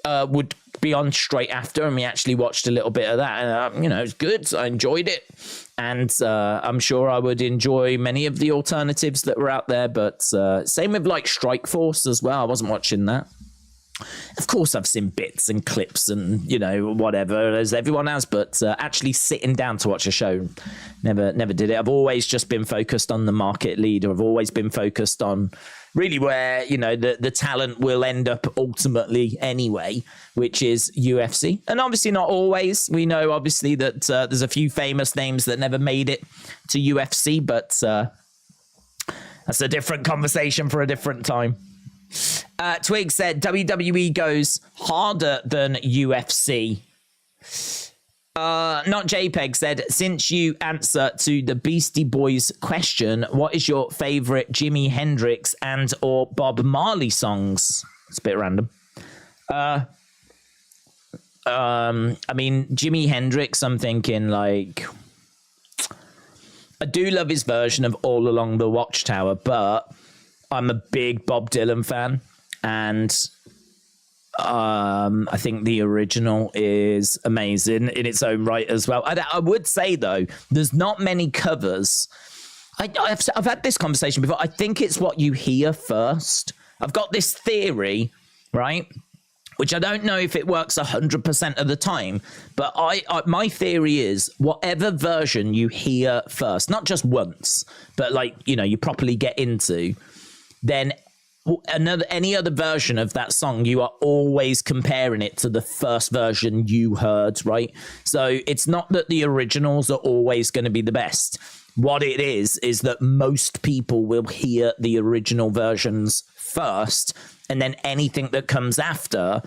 would be on straight after, and we actually watched a little bit of that, and you know, it was good. I enjoyed it, and I'm sure I would enjoy many of the alternatives that were out there, but same with like Strikeforce as well. I wasn't watching that. Of course, I've seen bits and clips and, you know, whatever, as everyone has, but actually sitting down to watch a show, never did it. I've always just been focused on the market leader. I've always been focused on really where, you know, the talent will end up ultimately anyway, which is UFC. And obviously not always. We know, obviously, that there's a few famous names that never made it to UFC, but that's a different conversation for a different time. Twig said WWE goes harder than UFC. Not JPEG said, since you answer to the Beastie Boys question, what is your favorite Jimi Hendrix and or Bob Marley songs? It's a bit random. I mean, Jimi Hendrix, I'm thinking like, I do love his version of All Along the Watchtower, but I'm a big Bob Dylan fan, and I think the original is amazing in its own right as well. I would say, though, there's not many covers. I've had this conversation before. I think it's what you hear first. I've got this theory, right, which I don't know if it works 100% of the time, but my theory is whatever version you hear first, not just once, but like, you know, you properly get into, then any other version of that song, you are always comparing it to the first version you heard, right? So it's not that the originals are always going to be the best. What it is that most people will hear the original versions first, and then anything that comes after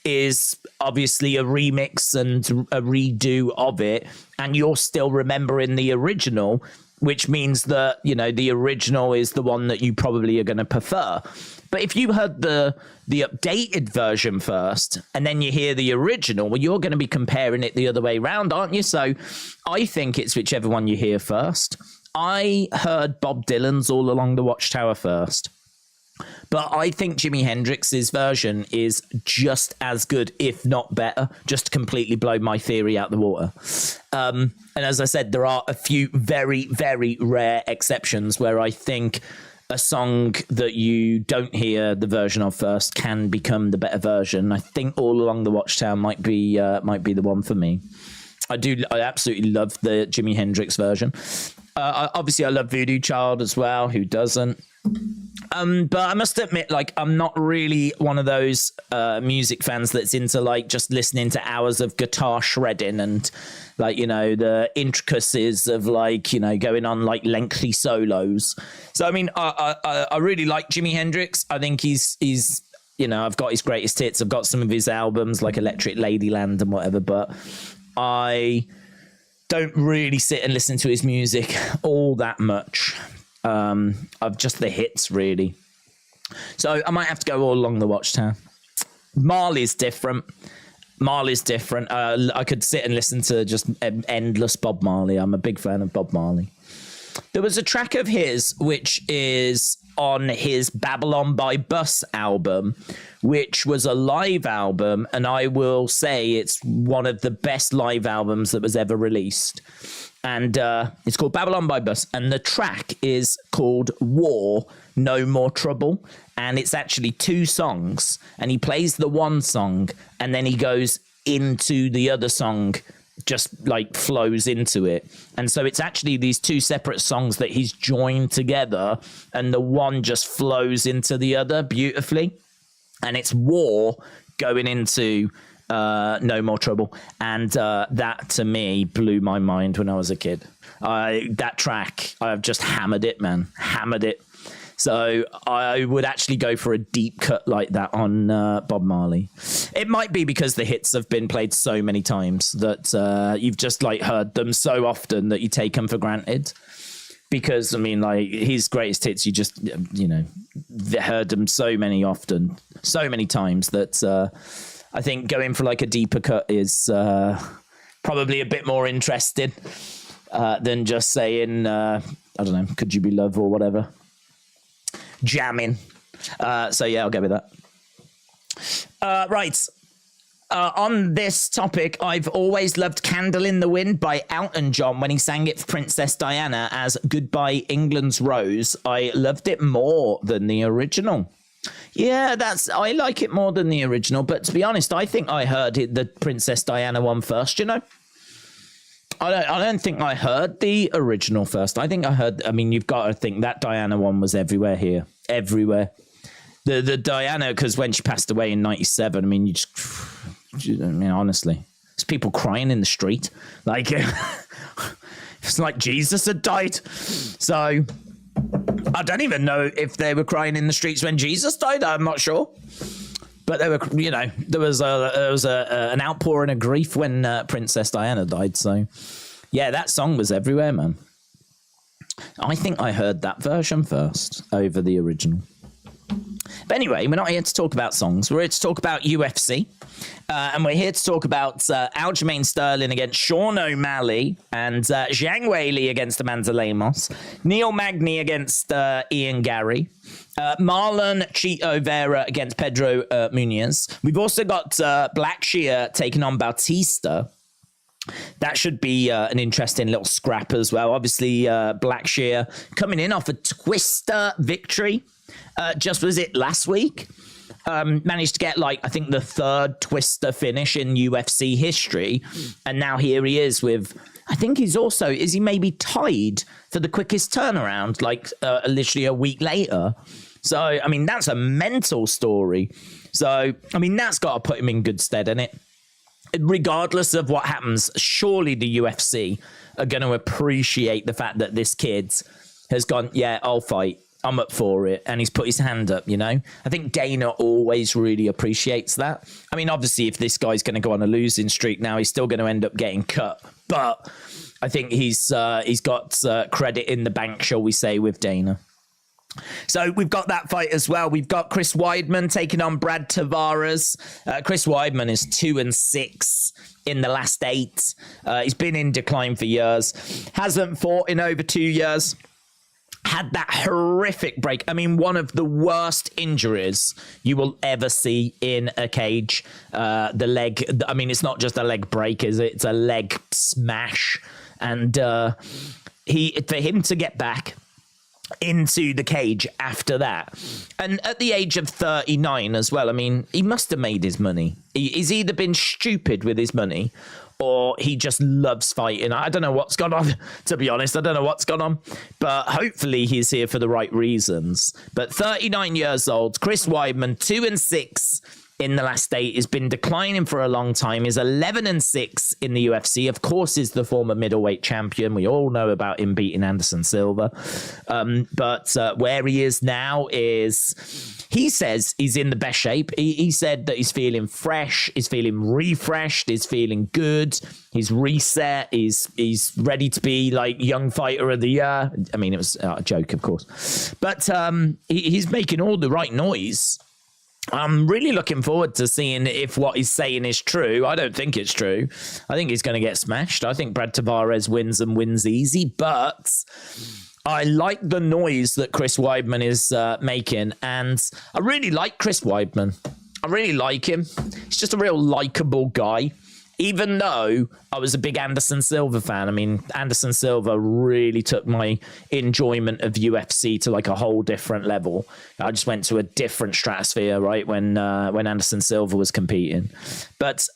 is obviously a remix and a redo of it, and you're still remembering the original, which means that, you know, the original is the one that you probably are going to prefer. But if you heard the updated version first and then you hear the original, well, you're going to be comparing it the other way around, aren't you? So I think it's whichever one you hear first. I heard Bob Dylan's All Along the Watchtower first, but I think Jimi Hendrix's version is just as good, if not better, just to completely blow my theory out the water. And as I said, there are a few very, very rare exceptions where I think a song that you don't hear the version of first can become the better version. I think All Along the Watchtower might be the one for me. I absolutely love the Jimi Hendrix version. Obviously, I love Voodoo Child as well. Who doesn't? But I must admit, like, I'm not really one of those music fans that's into like just listening to hours of guitar shredding and like, you know, the intricacies of like, you know, going on like lengthy solos. So I mean, I really like Jimi Hendrix. I think he's you know, I've got his greatest hits. I've got some of his albums like Electric Ladyland and whatever, but I don't really sit and listen to his music all that much. Of just the hits, really. So I might have to go all along the Watchtower. Marley's different. I could sit and listen to just endless Bob Marley. I'm a big fan of Bob Marley. There was a track of his which is on his Babylon by Bus album, which was a live album, and I will say it's one of the best live albums that was ever released. And it's called Babylon by Bus, and the track is called War, No More Trouble, and it's actually 2 songs, and he plays the one song, and then he goes into the other song, just like flows into it. And so it's actually these 2 separate songs that he's joined together, and the one just flows into the other beautifully. And it's War going into No More Trouble, and that to me blew my mind when I was a kid. That track, I've just hammered it, man, hammered it. So I would actually go for a deep cut like that on Bob Marley. It might be because the hits have been played so many times that you've just like heard them so often that you take them for granted. Because I mean, like his greatest hits, you just, you know, heard them so many times that I think going for like a deeper cut is probably a bit more interesting than just saying, I don't know, Could You Be Love or whatever. Jamming. So yeah, I'll go with that. Right. On this topic, I've always loved Candle in the Wind by Elton John when he sang it for Princess Diana as Goodbye England's Rose. I loved it more than the original. Yeah, I like it more than the original, but to be honest, I think I heard the Princess Diana one first, you know? I don't think I heard the original first. I mean, you've got to think that Diana one was everywhere here. Everywhere. The Diana, because when she passed away in 97, I mean, honestly, there's people crying in the street. Like, it's like Jesus had died. So I don't even know if they were crying in the streets when Jesus died. I'm not sure. But there were, you know, there was an outpouring of grief when Princess Diana died. So, yeah, that song was everywhere, man. I think I heard that version first over the original. But anyway, we're not here to talk about songs. We're here to talk about UFC. And we're here to talk about Aljamain Sterling against Sean O'Malley and Zhang Weili against Amanda Lemos. Neil Magny against Ian Gary. Marlon Chito Vera against Pedro Munez. We've also got Black Shia taking on Bautista. That should be an interesting little scrap as well. Obviously, Black Shia coming in off a Twister victory. Just was it last week? Managed to get, like, I think the 3rd Twister finish in UFC history. And now here he is with, I think he's also, is he maybe tied for the quickest turnaround, like literally a week later? So, I mean, that's a mental story. So, I mean, that's got to put him in good stead, innit? Regardless of what happens, surely the UFC are going to appreciate the fact that this kid has gone, yeah, I'll fight. I'm up for it. And he's put his hand up, you know? I think Dana always really appreciates that. I mean, obviously, if this guy's going to go on a losing streak now, he's still going to end up getting cut. But I think he's got credit in the bank, shall we say, with Dana. So we've got that fight as well. We've got Chris Weidman taking on Brad Tavares. Chris Weidman is 2-6 in the last 8. He's been in decline for years. Hasn't fought in over 2 years. Had that horrific break. I mean, one of the worst injuries you will ever see in a cage. The leg, I mean, it's not just a leg break, is it? It's a leg smash. And for him to get back into the cage after that, and at the age of 39 as well, I mean, he must have made his money. He's either been stupid with his money, or he just loves fighting. I don't know what's gone on, to be honest. I don't know what's gone on, but hopefully he's here for the right reasons. But 39 years old, Chris Weidman, 2-6 in the last 8. He's been declining for a long time. He's 11-6 in the UFC. Of course, he's the former middleweight champion. We all know about him beating Anderson Silva. But where he is now is, he says he's in the best shape. He said that he's feeling fresh, he's feeling refreshed, he's feeling good, he's reset, he's ready to be like young fighter of the year. I mean, it was a joke, of course. But he's making all the right noise. I'm really looking forward to seeing if what he's saying is true. I don't think it's true. I think he's going to get smashed. I think Brad Tavares wins and wins easy, but I like the noise that Chris Weidman is making, and I really like Chris Weidman. I really like him. He's just a real likable guy. Even though I was a big Anderson Silva fan. I mean, Anderson Silva really took my enjoyment of UFC to like a whole different level. I just went to a different stratosphere, right, when Anderson Silva was competing. But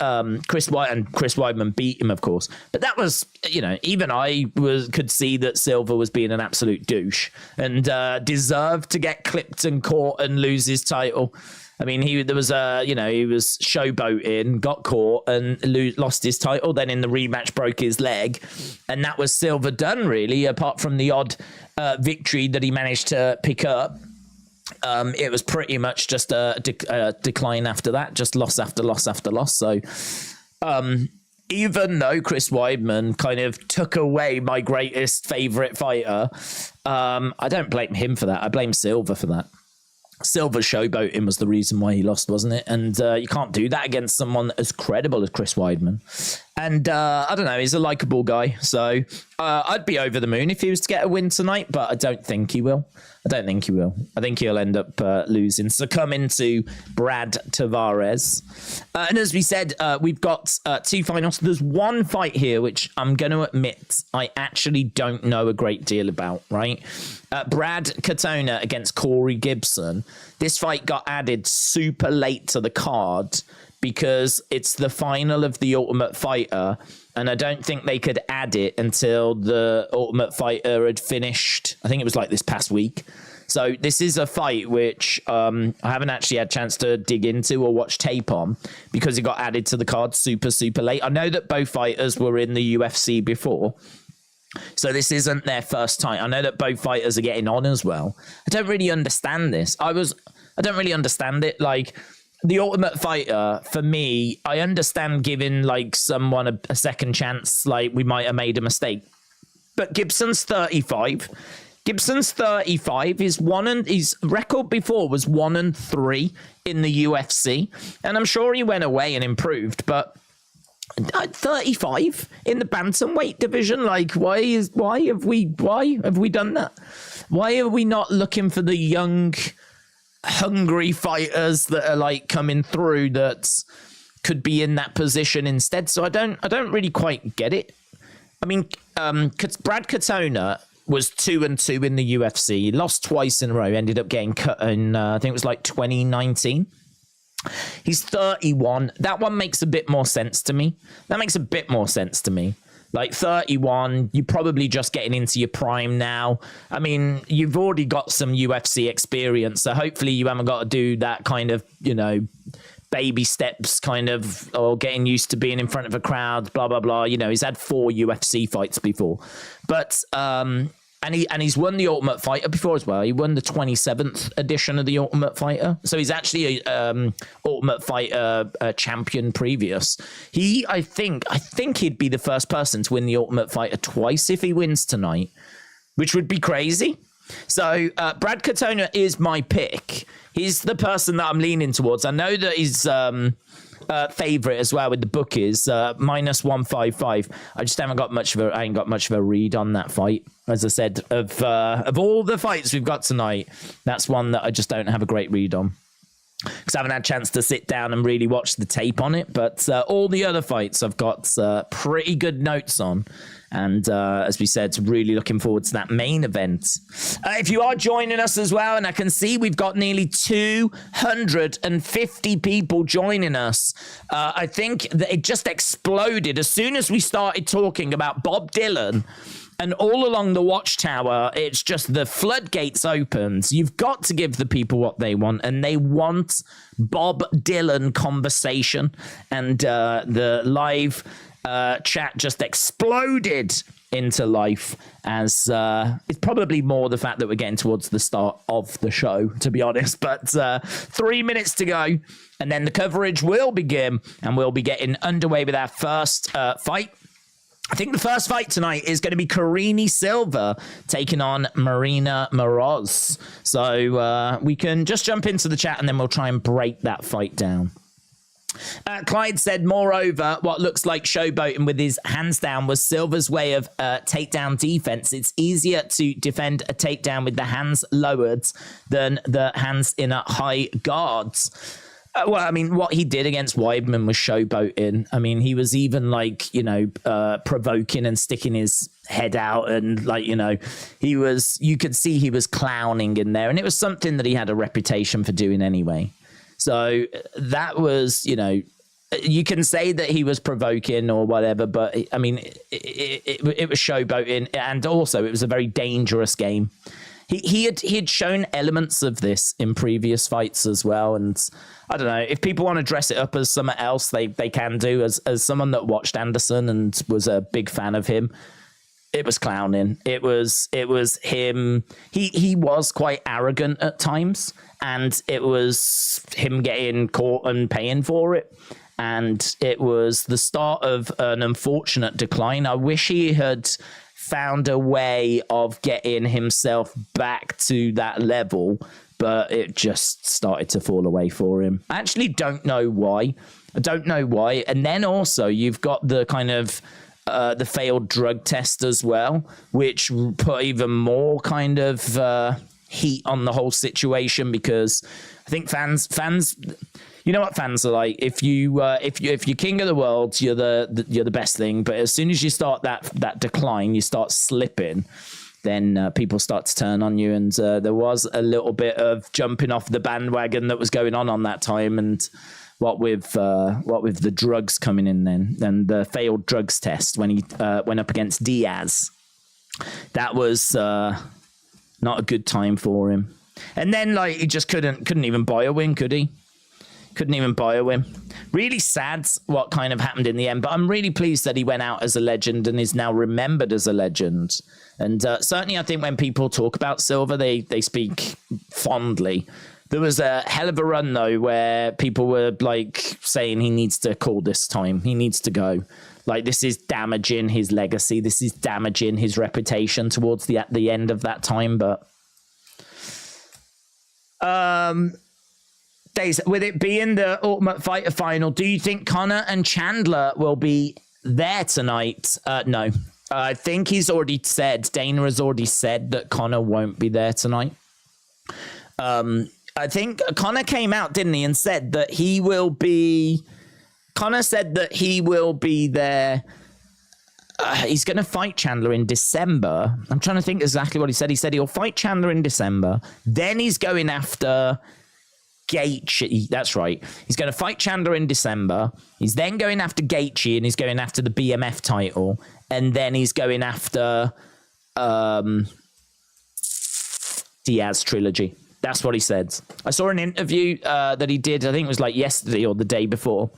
Chris Weidman beat him, of course. But that was, even I could see that Silva was being an absolute douche and deserved to get clipped and caught and lose his title. I mean, he was showboating, got caught and lost his title. Then in the rematch, broke his leg. And that was Silva done, really, apart from the odd victory that he managed to pick up. It was pretty much just a decline after that, just loss after loss after loss. So even though Chris Weidman kind of took away my greatest favorite fighter, I don't blame him for that. I blame Silva for that. Silva's showboating was the reason why he lost, wasn't it? And you can't do that against someone as credible as Chris Weidman. And I don't know, he's a likable guy. So I'd be over the moon if he was to get a win tonight, but I don't think he will. I think he'll end up losing, succumbing to Brad Tavares. And as we said, we've got 2 finals. There's one fight here which I'm going to admit I actually don't know a great deal about, right? Brad Katona against Corey Gibson. This fight got added super late to the card because it's the final of The Ultimate Fighter, and I don't think they could add it until the Ultimate Fighter had finished. I think it was like this past week. So this is a fight which I haven't actually had a chance to dig into or watch tape on because it got added to the card super, super late. I know that both fighters were in the UFC before, so this isn't their first time. I know that both fighters are getting on as well. I don't really understand this. I don't really understand it. Like, The Ultimate Fighter, for me, I understand giving like someone a second chance, like we might have made a mistake. But Gibson's 35. His record before was 1-3 in the UFC. And I'm sure he went away and improved, but 35 in the bantamweight division, like why have we done that? Why are we not looking for the young, hungry fighters that are like coming through that could be in that position instead? So I don't really quite get it. I mean, Brad Katona was 2-2 in the UFC. He lost twice in a row, ended up getting cut in I think it was like 2019. He's 31. That one makes a bit more sense to me. Like 31, you're probably just getting into your prime now. I mean, you've already got some UFC experience, so hopefully you haven't got to do that kind of, baby steps kind of, or getting used to being in front of a crowd, blah, blah, blah. He's had 4 UFC fights before. But, and he's won the Ultimate Fighter before as well. He won the 27th edition of the Ultimate Fighter. So he's actually a Ultimate Fighter champion previous. I think he'd be the first person to win the Ultimate Fighter twice if he wins tonight, which would be crazy. So Brad Katona is my pick. He's the person that I'm leaning towards. I know that he's favorite as well with the bookies, -155. I just haven't got much of a read on that fight. As I said, of all the fights we've got tonight, that's one that I just don't have a great read on. because I haven't had a chance to sit down and really watch the tape on it. But all the other fights I've got pretty good notes on. And as we said, really looking forward to that main event. If you are joining us as well, and I can see we've got nearly 250 people joining us. I think that it just exploded as soon as we started talking about Bob Dylan. And all along the Watchtower, it's just the floodgates opens. You've got to give the people what they want, and they want Bob Dylan conversation. And the live chat just exploded into life, as it's probably more the fact that we're getting towards the start of the show, to be honest. But 3 minutes to go, and then the coverage will begin, and we'll be getting underway with our first fight. I think the first fight tonight is going to be Karine Silva taking on Marina Moroz. So we can just jump into the chat, and then we'll try and break that fight down. Clyde said, moreover, what looks like showboating with his hands down was Silva's way of takedown defense. It's easier to defend a takedown with the hands lowered than the hands in a high guards. Well, I mean, what he did against Weidman was showboating. I mean, he was even like, you know, provoking and sticking his head out, and like, you know, you could see he was clowning in there, and it was something that he had a reputation for doing anyway. So that was, you know, you can say that he was provoking or whatever, but I mean, it was showboating, and also it was a very dangerous game. He had shown elements of this in previous fights as well, and I don't know, if people want to dress it up as something else, they can do. As someone that watched Anderson and was a big fan of him, it was clowning. It was him. He was quite arrogant at times, and it was him getting caught and paying for it. And it was the start of an unfortunate decline. I wish he had found a way of getting himself back to that level, but it just started to fall away for him. I actually don't know why. And then also you've got the kind of the failed drug test as well, which put even more kind of heat on the whole situation, because I think fans, you know what fans are like. If you're king of the world, you're the best thing. But as soon as you start that decline, you start slipping, then people start to turn on you. And there was a little bit of jumping off the bandwagon that was going on that time. And what with the drugs coming in then, and the failed drugs test when he went up against Diaz, that was not a good time for him. And then like he just couldn't even buy a win, could he? Couldn't even buy a win. Really sad what kind of happened in the end, but I'm really pleased that he went out as a legend and is now remembered as a legend. And certainly I think when people talk about Silva, they speak fondly. There was a hell of a run, though, where people were like saying he needs to call this time. He needs to go. Like, this is damaging his legacy. This is damaging his reputation towards the end of that time. But with it being the Ultimate Fighter final, do you think Conor and Chandler will be there tonight? No. I think Dana has already said that Conor won't be there tonight. I think Conor came out, didn't he, and said that he will be... Conor said that he will be there. He's going to fight Chandler in December. I'm trying to think exactly what he said. He said he'll fight Chandler in December. Then he's going after Gaethje. That's right. He's going to fight Chandler in December. He's then going after Gaethje, and he's going after the BMF title. And then he's going after Diaz trilogy. That's what he said. I saw an interview that he did, I think it was like yesterday or the day before.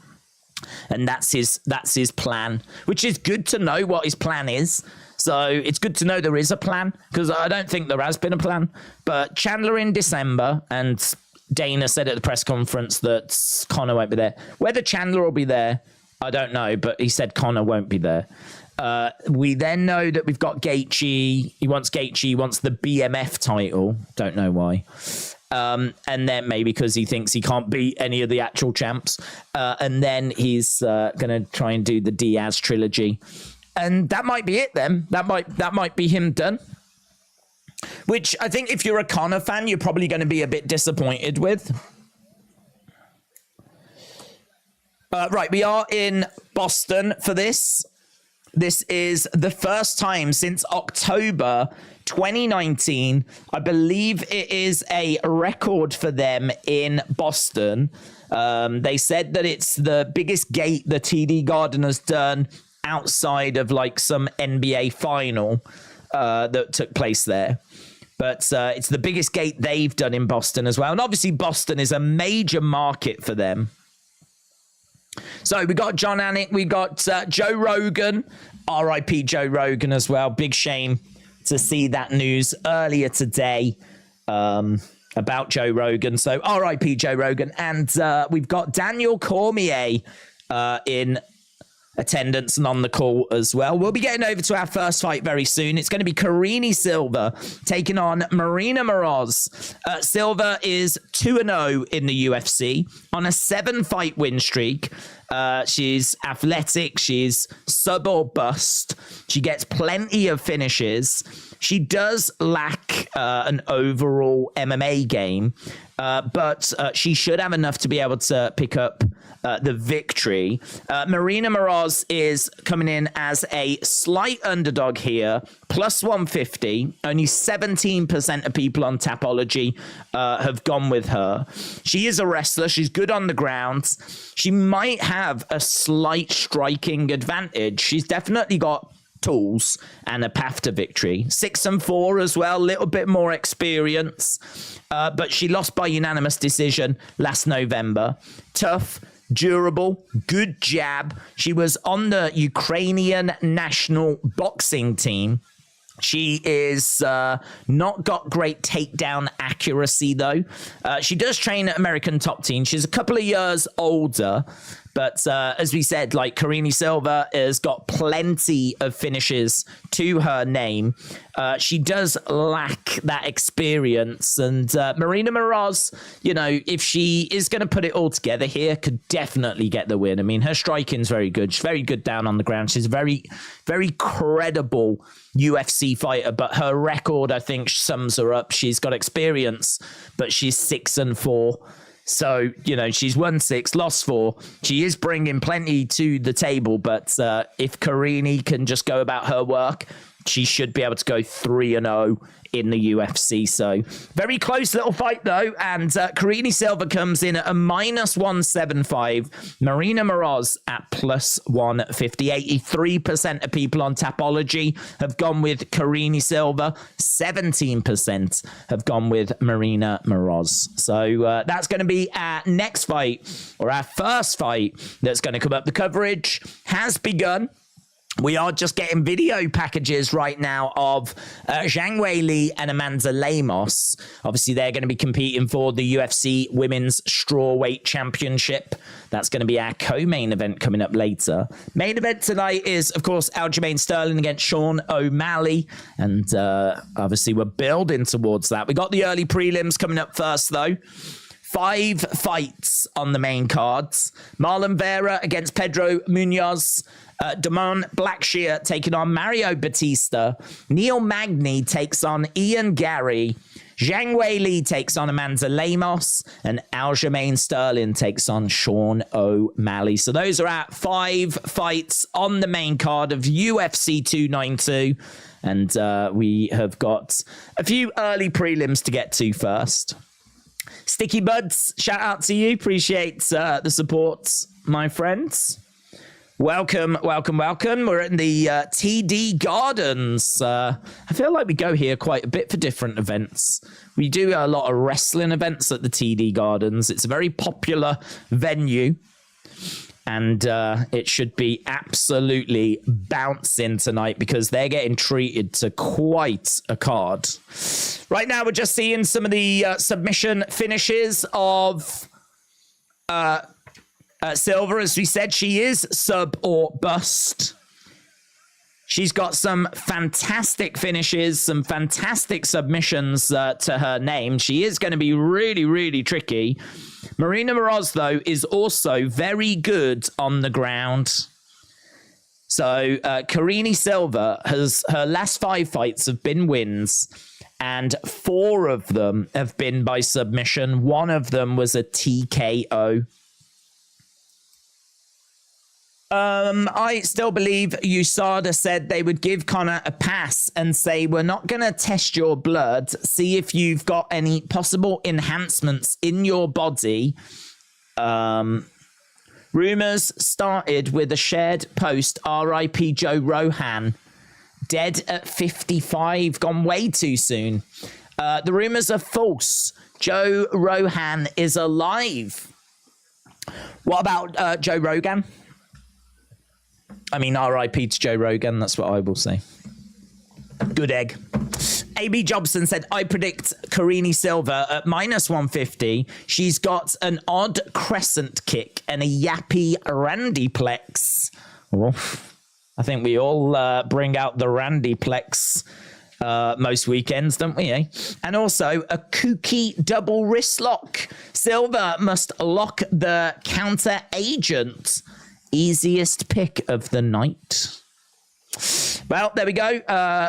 And that's his plan, which is good to know what his plan is. So it's good to know there is a plan, because I don't think there has been a plan. But Chandler in December, and Dana said at the press conference that Conor won't be there. Whether Chandler will be there, I don't know, but he said Conor won't be there. We then know that we've got Gaethje. He wants the BMF title. Don't know why. And then maybe because he thinks he can't beat any of the actual champs. And then he's going to try and do the Diaz trilogy. And that might be it then. That might be him done. Which I think if you're a Conor fan, you're probably going to be a bit disappointed with. Right, we are in Boston for this. This is the first time since October 2019. I believe it is a record for them in Boston. They said that it's the biggest gate the TD Garden has done outside of like some NBA final that took place there. But it's the biggest gate they've done in Boston as well. And obviously Boston is a major market for them. So we got John Anik, we got Joe Rogan, RIP Joe Rogan as well. Big shame to see that news earlier today about Joe Rogan. So RIP Joe Rogan. And we've got Daniel Cormier in attendance and on the call as well. We'll be getting over to our first fight very soon. It's going to be Karine Silva taking on Marina Moroz. Silva is 2-0 in the UFC on a 7-fight win streak. She's athletic. She's sub or bust. She gets plenty of finishes. She does lack an overall MMA game, but she should have enough to be able to pick up the victory. Marina Moroz is coming in as a slight underdog here, plus 150. Only 17% of people on Tapology have gone with her. She is a wrestler. She's good on the ground. She might have a slight striking advantage. She's definitely got tools and a path to victory. 6-4 as well, a little bit more experience, but she lost by unanimous decision last November. Tough, durable, good jab. She was on the Ukrainian national boxing team. She is not got great takedown accuracy, though. She does train at American Top Team. She's a couple of years older. But as we said, like Karine Silva has got plenty of finishes to her name. She does lack that experience. And Marina Moroz, you know, if she is going to put it all together here, could definitely get the win. I mean, her striking's very good. She's very good down on the ground. She's a very, very credible UFC fighter. But her record, I think, sums her up. She's got experience, but she's 6-4. So, you know, she's won 6, lost 4. She is bringing plenty to the table, but if Karine can just go about her work, she should be able to go 3-0 in the UFC. So very close little fight, though. And Karine Silva comes in at a minus 175. Marina Moroz at plus 150. 83% of people on Tapology have gone with Karine Silva. 17% have gone with Marina Moroz. So that's going to be our next fight, or our first fight that's going to come up. The coverage has begun. We are just getting video packages right now of Zhang Weili and Amanda Lemos. Obviously, they're going to be competing for the UFC Women's Strawweight Championship. That's going to be our co-main event coming up later. Main event tonight is, of course, Aljamain Sterling against Sean O'Malley. And obviously, we're building towards that. We got the early prelims coming up first, though. 5 fights on the main cards. Marlon Vera against Pedro Munoz. Damon Blackshear taking on Mario Batista. Neil Magny takes on Ian Gary. Zhang Weili takes on Amanda Lemos. And Aljamain Sterling takes on Sean O'Malley. So those are our 5 fights on the main card of UFC 292. And we have got a few early prelims to get to first. Sticky Buds, shout out to you. Appreciate the support, my friends. Welcome, welcome, welcome. We're in the TD Gardens. I feel like we go here quite a bit for different events. We do a lot of wrestling events at the TD Gardens. It's a very popular venue. And it should be absolutely bouncing tonight because they're getting treated to quite a card. Right now, we're just seeing some of the submission finishes of Silva. As we said, she is sub or bust. She's got some fantastic finishes, some fantastic submissions to her name. She is going to be really, really tricky. Marina Moroz, though, is also very good on the ground. So Karine Silva her last 5 fights have been wins, and 4 of them have been by submission. 1 of them was a TKO. I still believe USADA said they would give Conor a pass and say, we're not going to test your blood, see if you've got any possible enhancements in your body. Rumors started with a shared post, RIP Joe Rogan, dead at 55, gone way too soon. The rumors are false. Joe Rogan is alive. What about Joe Rogan? I mean, RIP to Joe Rogan. That's what I will say. Good egg. AB Jobson said, I predict Karine Silva at -150. She's got an odd crescent kick and a yappy Randyplex. Oh, I think we all bring out the Randyplex most weekends, don't we, eh? And also a kooky double wrist lock. Silva must lock the counter agent. Easiest pick of the night. Well, there we go.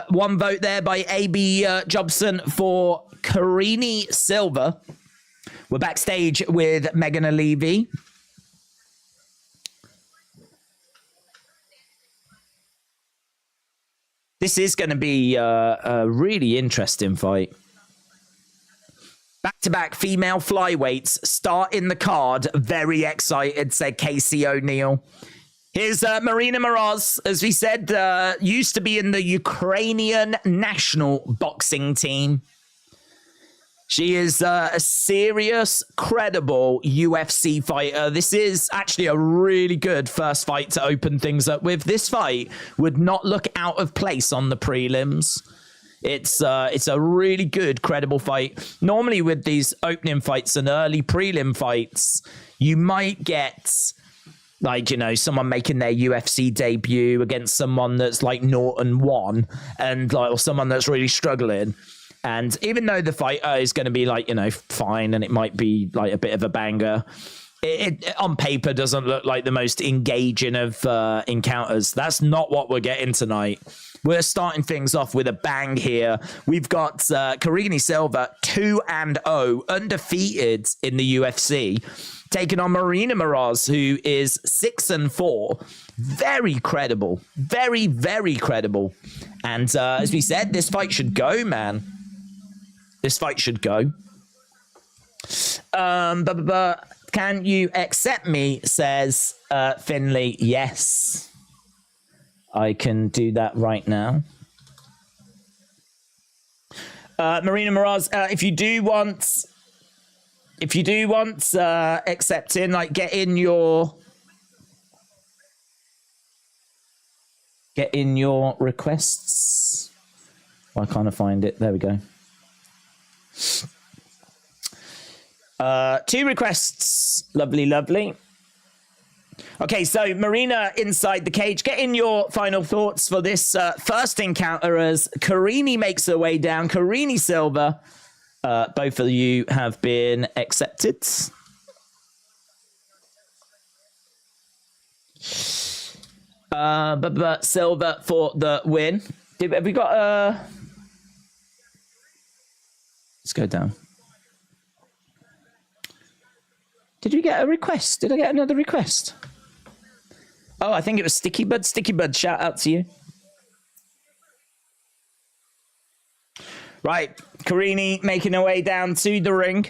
One vote there by AB Jobson for Karine Silva. We're backstage with Megan Levy. This is going to be a really interesting fight. Back-to-back female flyweights start in the card. Very excited, said Casey O'Neill. Here's Marina Moroz, as we said, used to be in the Ukrainian national boxing team. She is a serious, credible UFC fighter. This is actually a really good first fight to open things up with. This fight would not look out of place on the prelims. It's a really good, credible fight. Normally with these opening fights and early prelim fights, you might get, like, you know, someone making their UFC debut against someone that's like 0-1 and like, or someone that's really struggling. And even though the fighter is going to be like, you know, fine, and it might be like a bit of a banger, it on paper doesn't look like the most engaging of encounters. That's not what we're getting tonight. We're starting things off with a bang here. We've got Karine Silva, 2-0, undefeated in the UFC, taking on Marina Moroz, who is 6-4. Very credible. Very, very credible. And as we said, this fight should go, man. This fight should go. Can you accept me, says Finley. Yes. I can do that right now. Marina Moroz, if you do want accepting, like get in your requests. Why can't I find it? There we go. 2 requests. Lovely, lovely. Okay, so Marina inside the cage. Get in your final thoughts for this first encounter as Karine makes her way down. Karine Silva, both of you have been accepted. But Silva for the win. Have we got a... Let's go down. Did we get a request? Did I get another request? Oh, I think it was Sticky Bud. Sticky Bud, shout out to you. Right, Karine making her way down to the ring.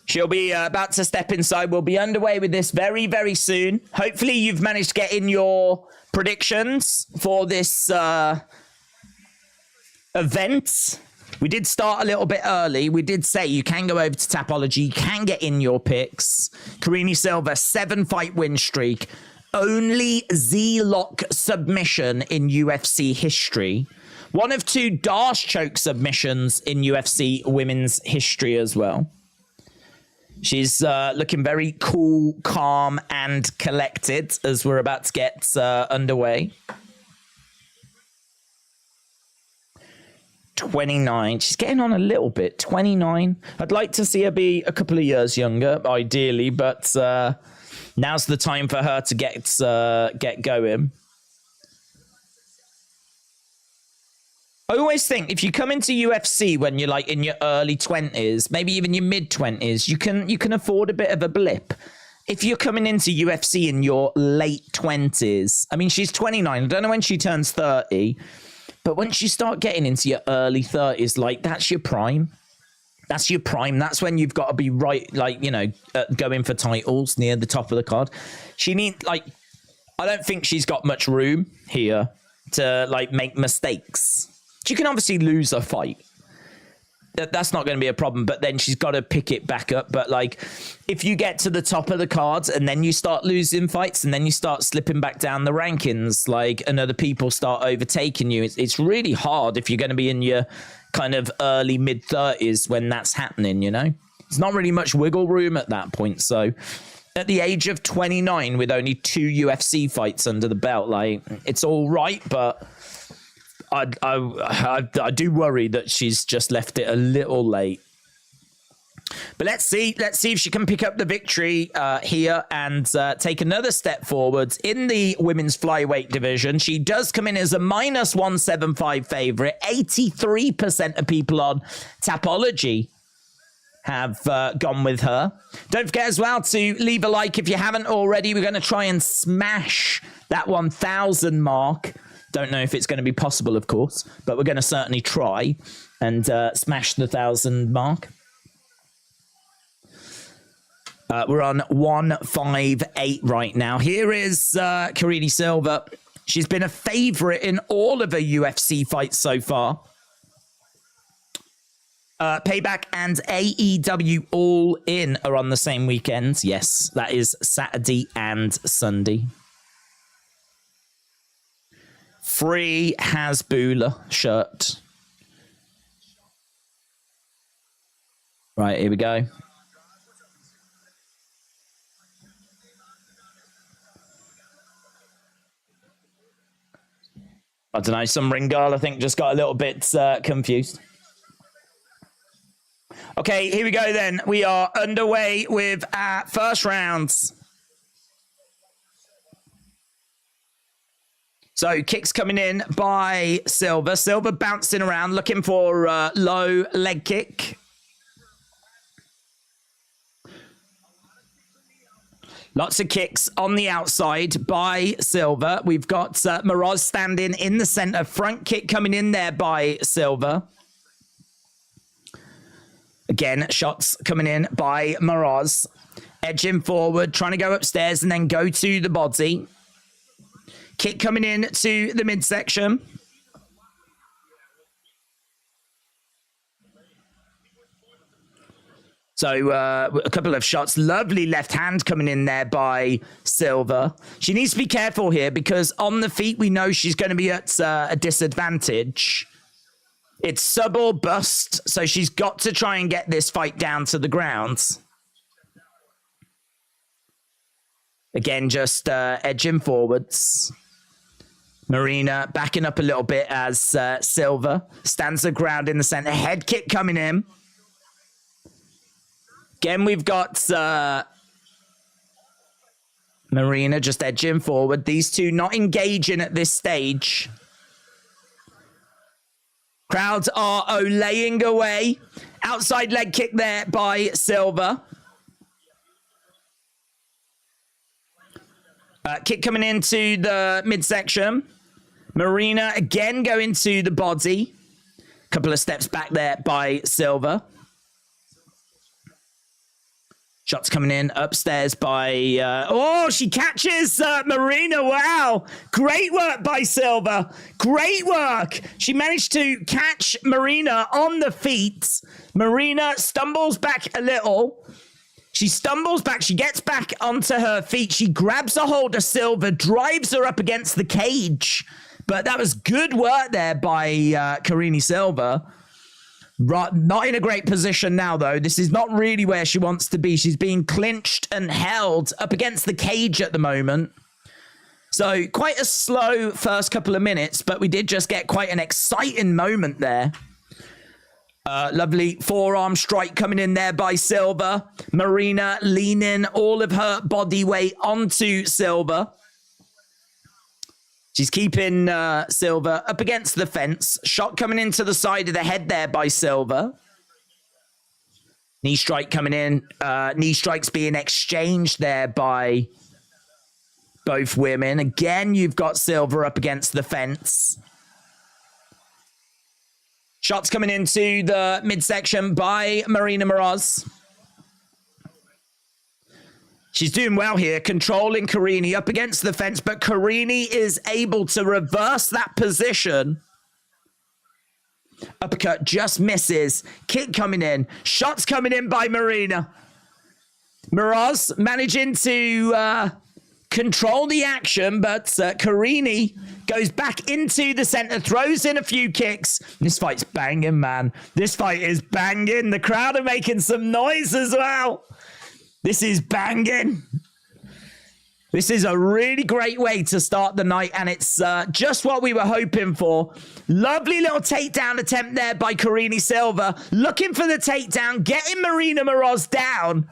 She'll be about to step inside. We'll be underway with this very, very soon. Hopefully you've managed to get in your predictions for this event. We did start a little bit early. We did say you can go over to Tapology, you can get in your picks. Karine Silva, 7-fight win streak. Only Z-lock submission in UFC history. One of 2 Darce choke submissions in UFC women's history as well. She's looking very cool, calm, and collected as we're about to get underway. 29. She's getting on a little bit. 29. I'd like to see her be a couple of years younger, ideally, but now's the time for her to get going. I always think if you come into UFC when you're like in your early 20s, maybe even your mid 20s, you can afford a bit of a blip if you're coming into UFC in your late 20s, I mean, she's 29. I don't know when she turns 30, but once you start getting into your early 30s, like, that's your prime. That's your prime. That's when you've got to be right, like, you know, going for titles near the top of the card. She needs, like, I don't think she's got much room here to, like, make mistakes. She can obviously lose a fight. That's not going to be a problem, but then she's got to pick it back up. But, like, if you get to the top of the cards and then you start losing fights and then you start slipping back down the rankings, like, and other people start overtaking you, it's really hard if you're going to be in your kind of early mid-30s when that's happening, you know? There's not really much wiggle room at that point. So at the age of 29 with only 2 UFC fights under the belt, like, it's all right, but I do worry that she's just left it a little late. But let's see if she can pick up the victory here and take another step forwards in the women's flyweight division. She does come in as a -175 favorite. 83% of people on Tapology have gone with her. Don't forget as well to leave a like if you haven't already. We're going to try and smash that 1,000 mark. Don't know if it's going to be possible, of course, but we're going to certainly try and smash the 1,000 mark. We're on 158 right now. Here is Karine Silva. She's been a favorite in all of her UFC fights so far. Payback and AEW All In are on the same weekend. Yes, that is Saturday and Sunday. Free Hasbulla shirt. Right, here we go. I don't know, some ring girl, I think, just got a little bit confused. Okay, here we go then. We are underway with our first rounds. So kicks coming in by Silva. Silva bouncing around, looking for a low leg kick. Lots of kicks on the outside by Silva. We've got Moroz standing in the center. Front kick coming in there by Silva. Again, shots coming in by Moroz. Edging forward, trying to go upstairs and then go to the body. Kick coming in to the midsection. So a couple of shots. Lovely left hand coming in there by Silva. She needs to be careful here because on the feet, we know she's going to be at a disadvantage. It's sub or bust, so she's got to try and get this fight down to the ground. Again, just edging forwards. Marina backing up a little bit as Silva stands the ground in the center. Head kick coming in. Again, we've got Marina just edging forward. These two not engaging at this stage. Crowds are olaying away. Outside leg kick there by Silva. Kick coming into the midsection. Marina again going to the body. Couple of steps back there by Silva. Shots coming in upstairs by... oh, she catches Marina. Wow. Great work by Silva. Great work. She managed to catch Marina on the feet. Marina stumbles back a little. She stumbles back. She gets back onto her feet. She grabs a hold of Silva, drives her up against the cage. But that was good work there by Karine Silva. Not in a great position now, though. This is not really where she wants to be. She's being clinched and held up against the cage at the moment. So quite a slow first couple of minutes, but we did just get quite an exciting moment there. Lovely forearm strike coming in there by Silva. Marina leaning all of her body weight onto Silva. She's keeping Silva up against the fence. Shot coming into the side of the head there by Silva. Knee strike coming in. Knee strikes being exchanged there by both women. Again, you've got Silva up against the fence. Shots coming into the midsection by Marina Moroz. She's doing well here, controlling Carini up against the fence, but Carini is able to reverse that position. Uppercut just misses. Kick coming in. Shots coming in by Marina. Moroz managing to control the action, but Carini goes back into the center, throws in a few kicks. This fight's banging, man. This fight is banging. The crowd are making some noise as well. This is banging. This is a really great way to start the night, and it's just what we were hoping for. Lovely little takedown attempt there by Carini Silva. Looking for the takedown, getting Marina Moroz down.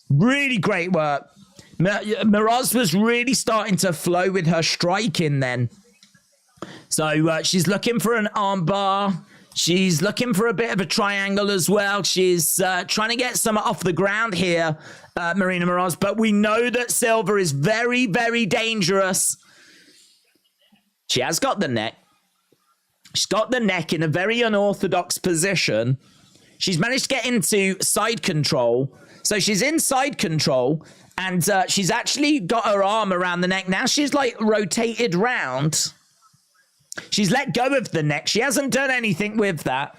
Really great work. Moroz was really starting to flow with her striking then. So she's looking for an armbar. She's looking for a bit of a triangle as well. She's trying to get some off the ground here, Marina Moroz. But we know that Silva is very, very dangerous. She has got the neck. She's got the neck in a very unorthodox position. She's managed to get into side control. So she's in side control. And she's actually got her arm around the neck. Now she's like rotated round. She's let go of the neck. She hasn't done anything with that.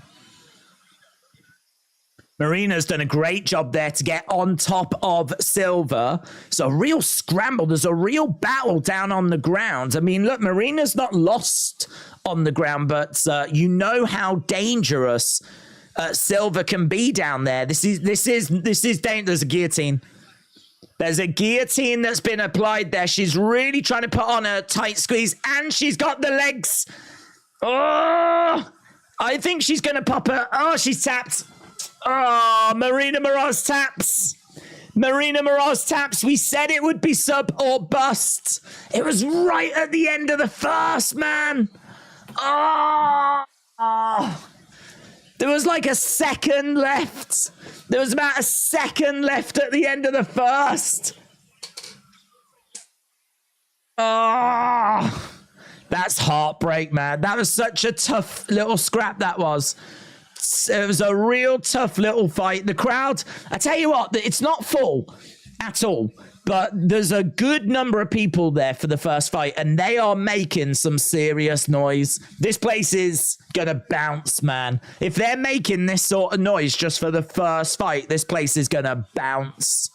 Marina's done a great job there to get on top of Silva. It's a real scramble. There's a real battle down on the ground. I mean, look, Marina's not lost on the ground, but you know how dangerous Silva can be down there. This is dangerous. There's a guillotine. There's a guillotine that's been applied there. She's really trying to put on a tight squeeze, and she's got the legs. Oh, I think she's going to pop her. Oh, she's tapped. Oh, Marina Moroz taps. Marina Moroz taps. We said it would be sub or bust. It was right at the end of the first, man. Oh. There was like a second left. There was about a second left at the end of the first. Oh, that's heartbreak, man. That was such a tough little scrap, that was. It was a real tough little fight. The crowd, I tell you what, it's not full at all. But there's a good number of people there for the first fight, and they are making some serious noise. This place is going to bounce, man. If they're making this sort of noise just for the first fight, this place is going to bounce.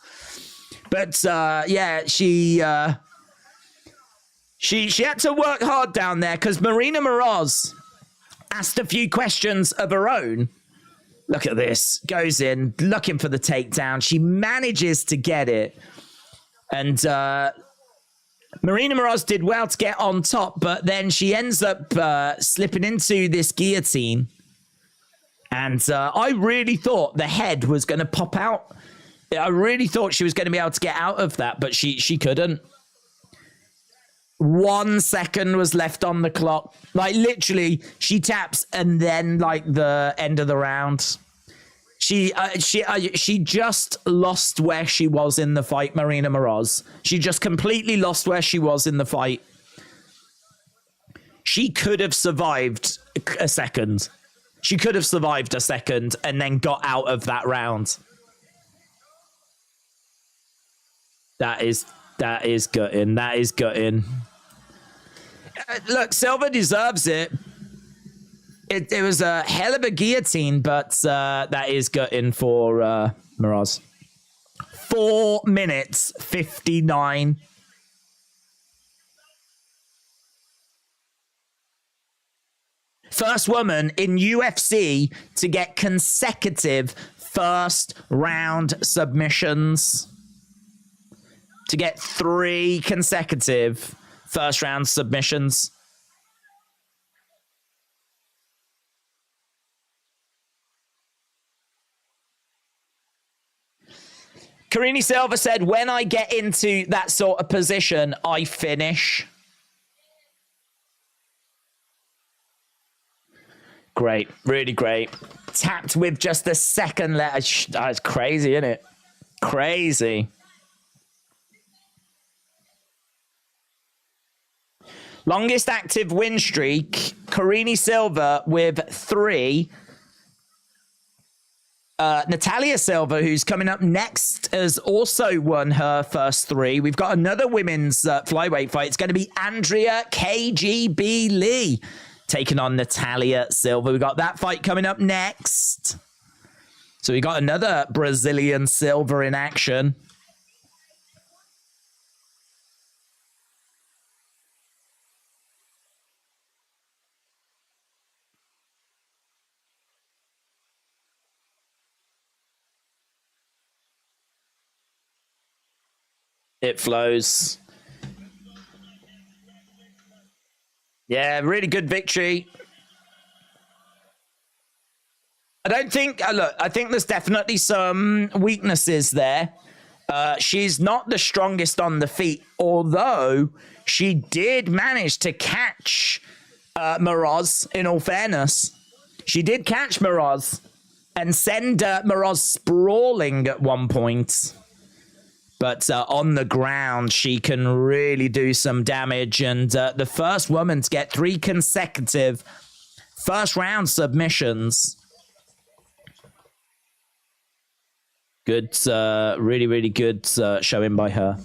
But, yeah, she had to work hard down there because Marina Moroz asked a few questions of her own. Look at this. Goes in, looking for the takedown. She manages to get it. And Marina Moroz did well to get on top, but then she ends up slipping into this guillotine. And I really thought the head was going to pop out. I really thought she was going to be able to get out of that, but she couldn't. 1 second was left on the clock. Like, literally, she taps and then, like, the end of the round. She just lost where she was in the fight, Marina Moroz. She just completely lost where she was in the fight. She could have survived a second. She could have survived a second and then got out of that round. That is gutting. That is gutting. Look, Silva deserves it. It was a hell of a guillotine, but that is gutting for Moroz. 4 minutes 59. First woman in UFC to get consecutive first round submissions. To get 3 consecutive first round submissions. Carini Silva said, when I get into that sort of position, I finish. great. Really great. Tapped with just the second letter. That's crazy, isn't it? Crazy. Longest active win streak, Karine Silva with 3. Natalia Silva, who's coming up next, has also won her first 3. We've got another women's flyweight fight. It's going to be Andrea KGB Lee taking on Natalia Silva. We've got that fight coming up next. So we got another Brazilian Silva in action. It flows. Yeah, really good victory. I don't think, look, I think there's definitely some weaknesses there. She's not the strongest on the feet, although she did manage to catch Moroz, in all fairness. She did catch Moroz and send Moroz sprawling at one point. But on the ground, she can really do some damage. And the first woman to get 3 consecutive first-round submissions. Good, really, really good showing by her.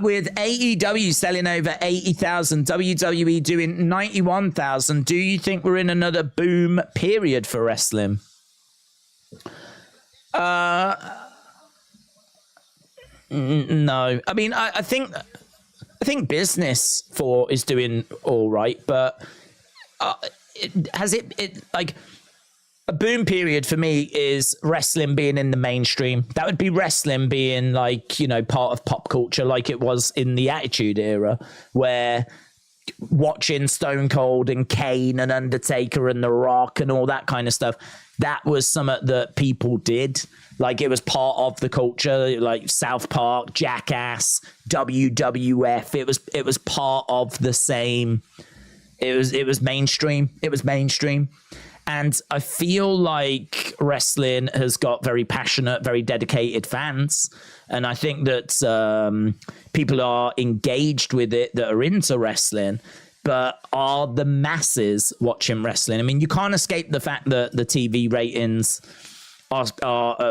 With AEW selling over 80,000, WWE doing 91,000, do you think we're in another boom period for wrestling? No, I mean, I think business is doing all right, but like a boom period for me is wrestling being in the mainstream. That would be wrestling being like, you know, part of pop culture, like it was in the Attitude Era, where watching Stone Cold and Kane and Undertaker and The Rock and all that kind of stuff, that was something that people did. Like it was part of the culture, like South Park, Jackass, WWF. It was part of the same. It was mainstream. It was mainstream. And I feel like wrestling has got very passionate, very dedicated fans. And I think that people are engaged with it that are into wrestling. But are the masses watching wrestling? I mean, you can't escape the fact that the TV ratings are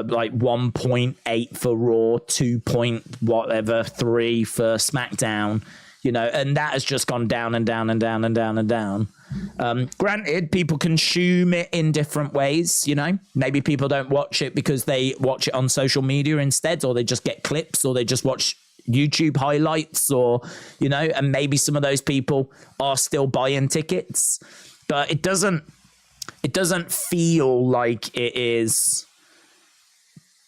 like 1.8 for Raw, 2.3 for SmackDown, you know, and that has just gone down and down and down and down and down. Granted, people consume it in different ways, you know. Maybe people don't watch it because they watch it on social media instead, or they just get clips, or they just watch YouTube highlights, or, you know, and maybe some of those people are still buying tickets, but it doesn't feel like it is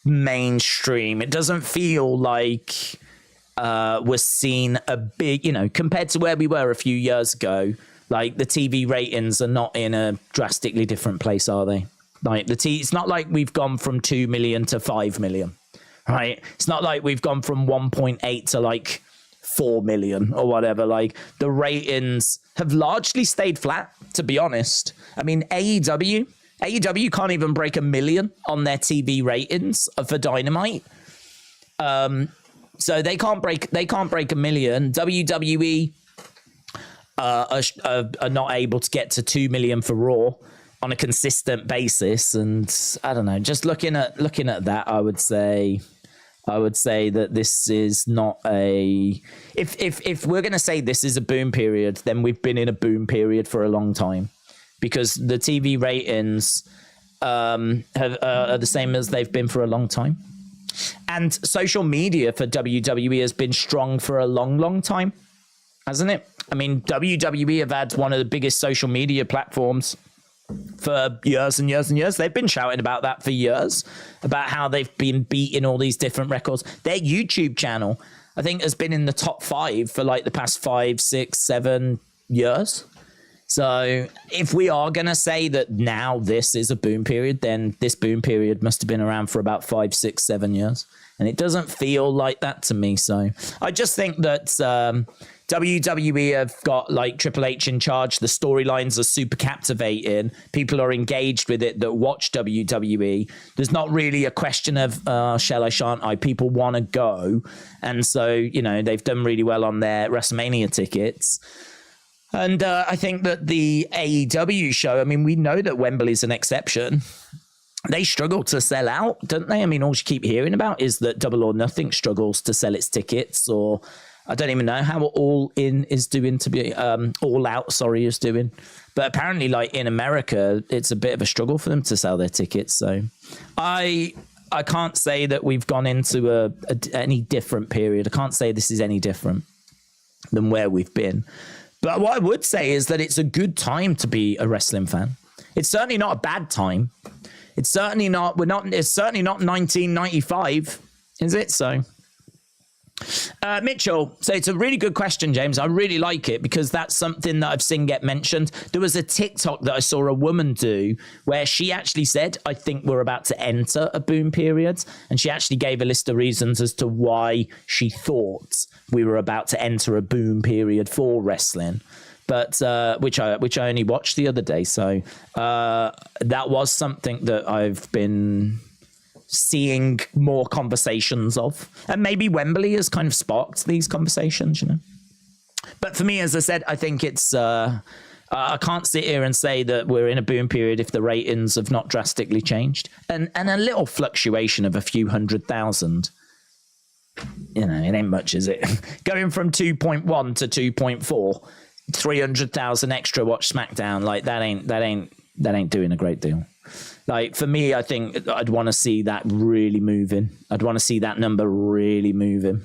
mainstream. It doesn't feel like we're seeing a big, you know, compared to where we were a few years ago, like the TV ratings are not in a drastically different place, are they? Like it's not like we've gone from 2 million to 5 million, right? It's not like we've gone from 1.8 to like 4 million or whatever. Like the ratings have largely stayed flat, to be honest. I mean, AEW can't even break 1 million on their TV ratings for Dynamite. So they can't break 1 million. WWE are not able to get to 2 million for Raw on a consistent basis. And I don't know, just looking at that, I would say that this is not a, if we're going to say this is a boom period, then we've been in a boom period for a long time, because the TV ratings are the same as they've been for a long time. And social media for WWE has been strong for a long, long time, hasn't it? I mean, WWE have had one of the biggest social media platforms for years and years and years. They've been shouting about that for years, about how they've been beating all these different records. Their YouTube channel, I think, has been in the top 5 for like the past 5, 6, 7 years. So if we are going to say that now this is a boom period, then this boom period must have been around for about 5, 6, 7 years. And it doesn't feel like that to me. So I just think that WWE have got like Triple H in charge. The storylines are super captivating. People are engaged with it that watch WWE. There's not really a question of shall I, shan't I? People want to go. And so, you know, they've done really well on their WrestleMania tickets. And I think that the AEW show, I mean, we know that Wembley's an exception. They struggle to sell out, don't they? I mean, all you keep hearing about is that Double or Nothing struggles to sell its tickets, or I don't even know how All In is doing to be All Out, sorry, is doing. But apparently, like in America, it's a bit of a struggle for them to sell their tickets. So I can't say that we've gone into any different period. I can't say this is any different than where we've been. But what I would say is that it's a good time to be a wrestling fan. It's certainly not a bad time. It's certainly not. It's certainly not 1995, is it? So, Mitchell. So it's a really good question, James. I really like it because that's something that I've seen get mentioned. There was a TikTok that I saw a woman do where she actually said, "I think we're about to enter a boom period," and she actually gave a list of reasons as to why she thought we were about to enter a boom period for wrestling. But which I only watched the other day. So that was something that I've been seeing more conversations of. And maybe Wembley has kind of sparked these conversations, you know. But for me, as I said, I think it's... I can't sit here and say that we're in a boom period if the ratings have not drastically changed. And a little fluctuation of a few 100,000. You know, it ain't much, is it? Going from 2.1 to 2.4... 300,000 extra watch SmackDown, like that ain't doing a great deal. Like for me, I think I'd want to see that really moving. I'd want to see that number really moving.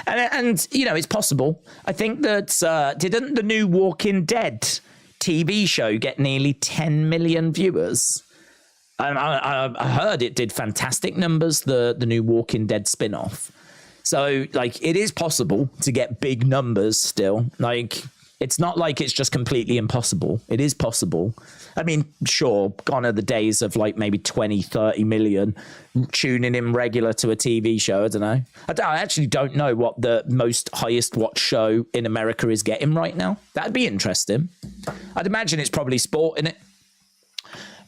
And you know, it's possible. I think that didn't the new Walking Dead TV show get nearly 10 million viewers? I heard it did fantastic numbers, the new Walking Dead spin-off. So like it is possible to get big numbers still. Like it's not like it's just completely impossible. It is possible. I mean, sure, gone are the days of like maybe 20, 30 million tuning in regular to a TV show. I don't know. I actually don't know what the most highest watched show in America is getting right now. That'd be interesting. I'd imagine it's probably sport in it.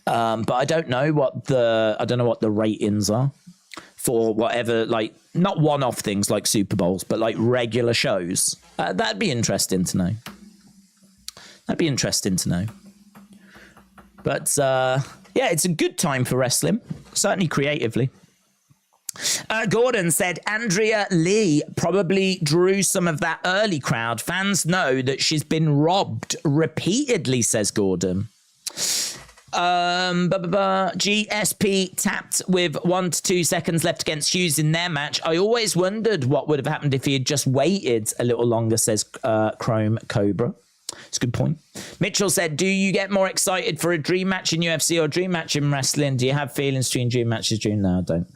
But I don't know what the ratings are for whatever, like not one-off things like Super Bowls, but like regular shows. That'd be interesting to know. That'd be interesting to know. But yeah, it's a good time for wrestling, certainly creatively. Gordon said Andrea Lee probably drew some of that early crowd. Fans know that she's been robbed repeatedly, says Gordon. GSP tapped with 1 to 2 seconds left against Hughes in their match. I always wondered what would have happened if he had just waited a little longer, says Chrome Cobra. It's a good point. Mitchell said, do you get more excited for a dream match in UFC or a dream match in wrestling? Do you have feelings between dream matches? No, I don't.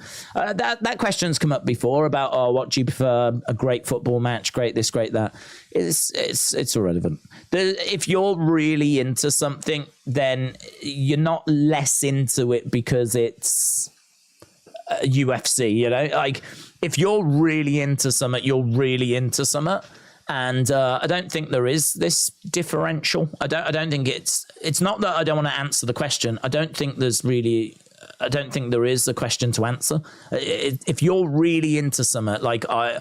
That question's come up before about, what do you prefer? A great football match, great this, great that. It's irrelevant. If you're really into something, then you're not less into it because it's UFC, you know? Like, if you're really into something, you're really into something. And I don't think there is this differential. I don't think it's not that I don't want to answer the question. I don't think there is a question to answer. If you're really into something, like I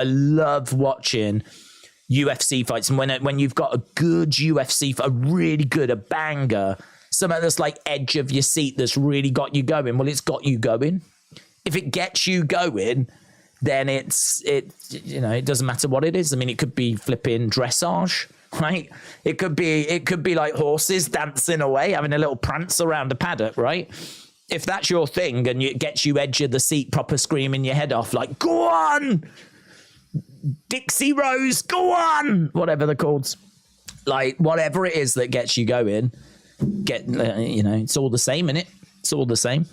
love watching UFC fights, and when you've got a good UFC fight, a banger, something that's like edge of your seat that's really got you going. Well, it's got you going. If it gets you going, then it doesn't matter what it is. I mean, it could be flipping dressage, right? It could be like horses dancing away, having a little prance around a paddock, right? If that's your thing and it gets you edge of the seat, proper screaming your head off, like, go on, Dixie Rose, go on, whatever they're called. Like, whatever it is that gets you going, it's all the same, innit? It's all the same.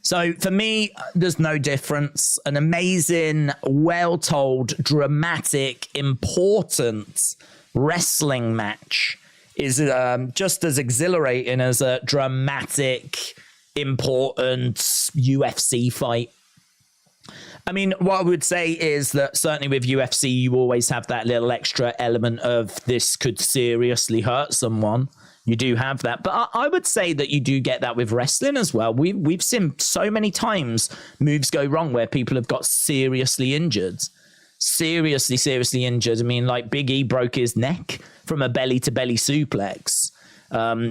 So for me, there's no difference. An amazing, well-told, dramatic, important wrestling match is just as exhilarating as a dramatic, important UFC fight. I mean, what I would say is that certainly with UFC, you always have that little extra element of this could seriously hurt someone. You do have that. But I would say that you do get that with wrestling as well. We've seen so many times moves go wrong where people have got seriously injured. Seriously injured. I mean, like Big E broke his neck from a belly-to-belly suplex.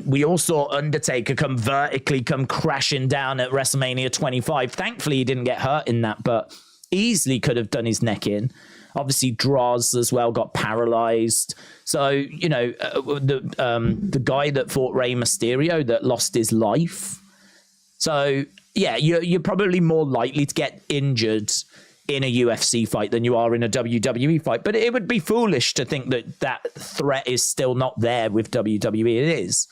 We all saw Undertaker come crashing down at WrestleMania 25. Thankfully, he didn't get hurt in that, but easily could have done his neck in. Obviously, Droz as well got paralyzed. So, you know, the guy that fought Rey Mysterio that lost his life. So, yeah, you're probably more likely to get injured in a UFC fight than you are in a WWE fight. But it would be foolish to think that that threat is still not there with WWE. It is.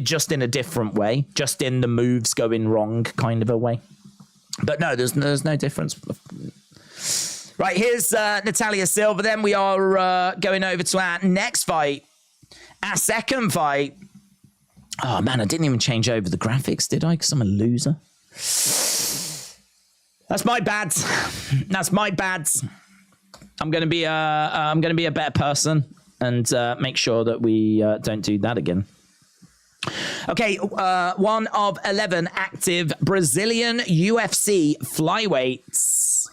Just in a different way. Just in the moves going wrong kind of a way. But no, there's no difference. Right, here's Natalia Silva. Then we are going over to our next fight. Our second fight. Oh, man, I didn't even change over the graphics, did I? Because I'm a loser. That's my bad. That's my bad. I'm gonna be a better person and make sure that we don't do that again. Okay, one of 11 active Brazilian UFC flyweights.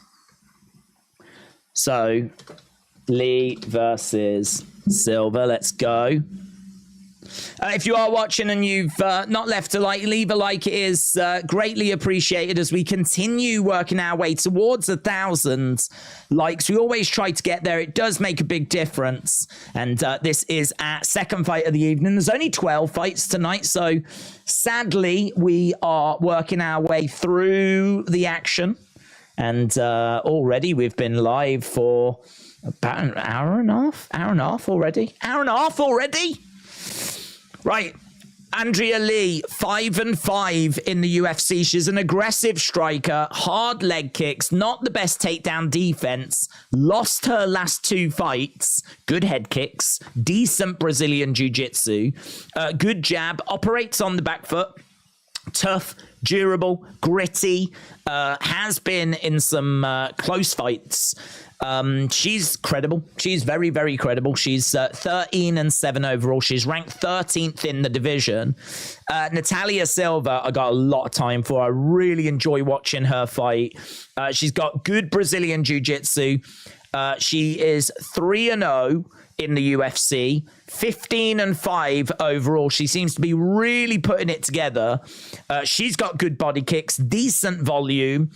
So, Lee versus Silva. Let's go. If you are watching and you've not left a like, leave a like. It is greatly appreciated as we continue working our way towards 1,000 likes. We always try to get there. It does make a big difference. And this is our second fight of the evening. There's only 12 fights tonight. So sadly, we are working our way through the action. And already we've been live for about an hour and a half already. Right, Andrea Lee, 5-5 in the UFC. She's an aggressive striker, hard leg kicks, not the best takedown defense. Lost her last 2 fights. Good head kicks, decent Brazilian jiu-jitsu, good jab, operates on the back foot. Tough, durable, gritty, has been in some close fights. She's credible. She's very, very credible. She's 13-7 overall. She's ranked 13th in the division. Natalia Silva, I got a lot of time for. I really enjoy watching her fight. She's got good Brazilian jiu-jitsu. She is 3-0 in the UFC, 15-5 overall. She seems to be really putting it together. She's got good body kicks, decent volume.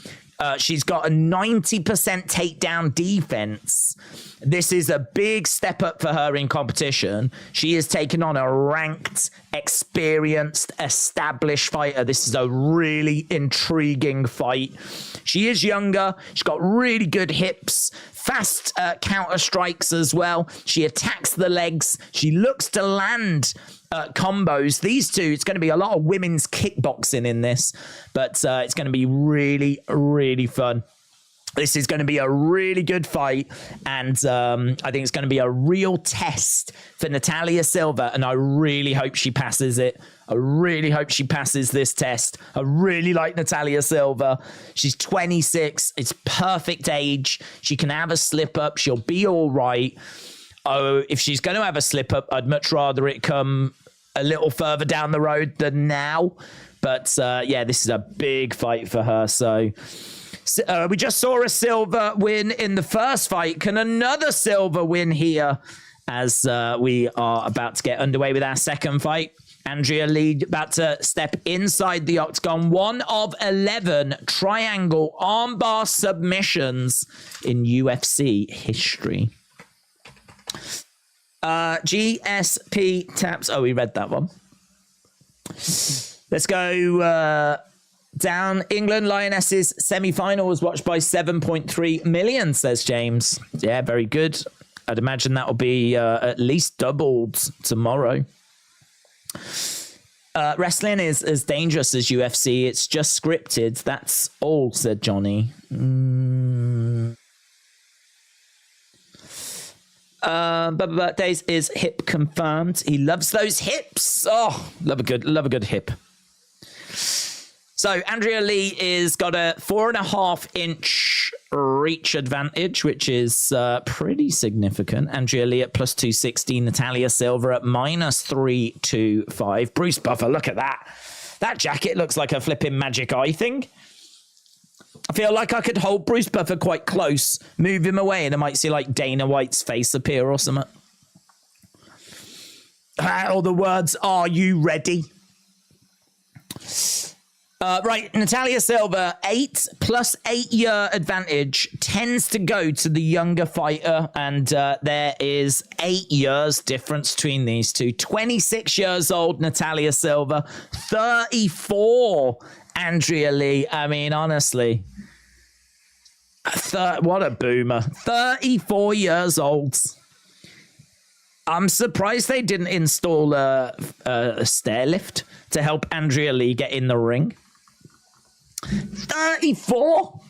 She's got a 90% takedown defense. This is a big step up for her in competition. She is taking on a ranked, experienced, established fighter. This is a really intriguing fight. She is younger. She's got really good hips, fast counter strikes as well. She attacks the legs. She looks to land combos. These two, it's going to be a lot of women's kickboxing in this, but it's going to be really, really fun. This is going to be a really good fight, and I think it's going to be a real test for Natalia Silva, and I really hope she passes it. I really hope she passes this test. I really like Natalia Silva. She's 26. It's perfect age. She can have a slip-up. She'll be all right. Oh, if she's going to have a slip-up, I'd much rather it come a little further down the road than now. But, yeah, this is a big fight for her, so... we just saw a Silva win in the first fight. Can another Silva win here as we are about to get underway with our second fight? Andrea Lee about to step inside the octagon. One of 11 triangle armbar submissions in UFC history. GSP taps. Oh, we read that one. Let's go... down. England Lionesses semi-final was watched by 7.3 million, says James. Yeah, very good. I'd imagine that will be at least doubled tomorrow. Wrestling is as dangerous as UFC. It's just scripted. That's all, said Johnny. Birthdays is hip confirmed. He loves those hips. Oh, love a good hip. So Andrea Lee is got a 4.5-inch reach advantage, which is pretty significant. Andrea Lee at plus 260, Natalia Silva at minus 325. Bruce Buffer, look at that. That jacket looks like a flipping magic eye thing. I feel like I could hold Bruce Buffer quite close, move him away, and I might see like Dana White's face appear or something. Or the words, "Are you ready?" Right, Natalia Silva, 8 plus 8-year advantage tends to go to the younger fighter, and there is 8 years difference between these two. 26 years old, Natalia Silva, 34, Andrea Lee. I mean, honestly, what a boomer. 34 years old. I'm surprised they didn't install a stair lift to help Andrea Lee get in the ring. 34.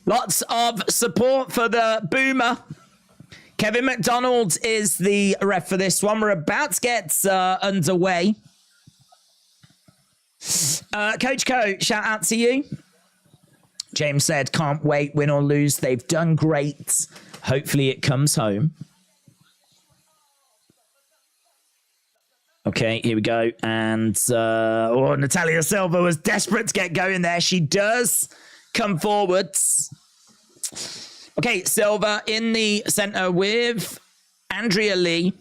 Lots of support for the boomer. Kevin McDonald is the ref for this one. We're about to get underway. Coach Co, shout out to you. James said, can't wait, win or lose. They've done great. Hopefully it comes home. Okay, here we go. And Natalia Silva was desperate to get going there. She does come forwards. Okay, Silva in the center with Andrea Lee.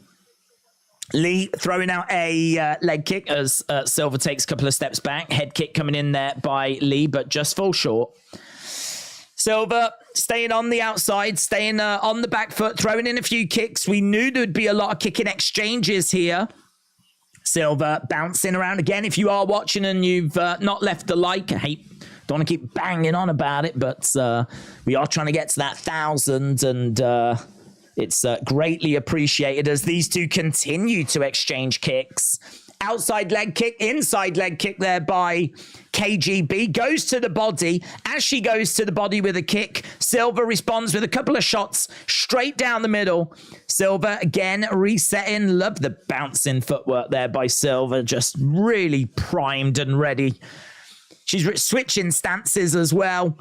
Lee throwing out a leg kick as Silva takes a couple of steps back. Head kick coming in there by Lee, but just falls short. Silva staying on the outside, staying on the back foot, throwing in a few kicks. We knew there'd be a lot of kicking exchanges here. Silva bouncing around again. If you are watching and you've not left the like, don't want to keep banging on about it, but we are trying to get to that 1,000, and it's greatly appreciated as these two continue to exchange kicks. Outside leg kick, inside leg kick there by KGB. Goes to the body. As she goes to the body with a kick, Silva responds with a couple of shots straight down the middle. Silva again resetting. Love the bouncing footwork there by Silva. Just really primed and ready. She's switching stances as well.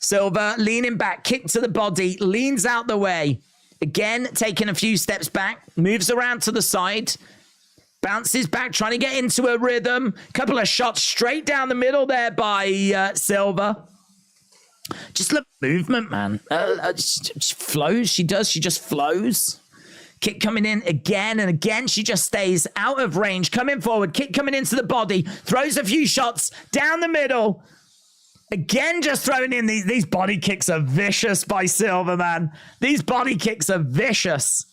Silva leaning back, kick to the body, leans out the way. Again, taking a few steps back, moves around to the side. Bounces back, trying to get into a rhythm. Couple of shots straight down the middle there by Silva. Just look, movement, man. She flows. She does. She just flows. Kick coming in again and again. She just stays out of range. Coming forward. Kick coming into the body. Throws a few shots down the middle. Again, just throwing in these body kicks are vicious by Silva, man. These body kicks are vicious.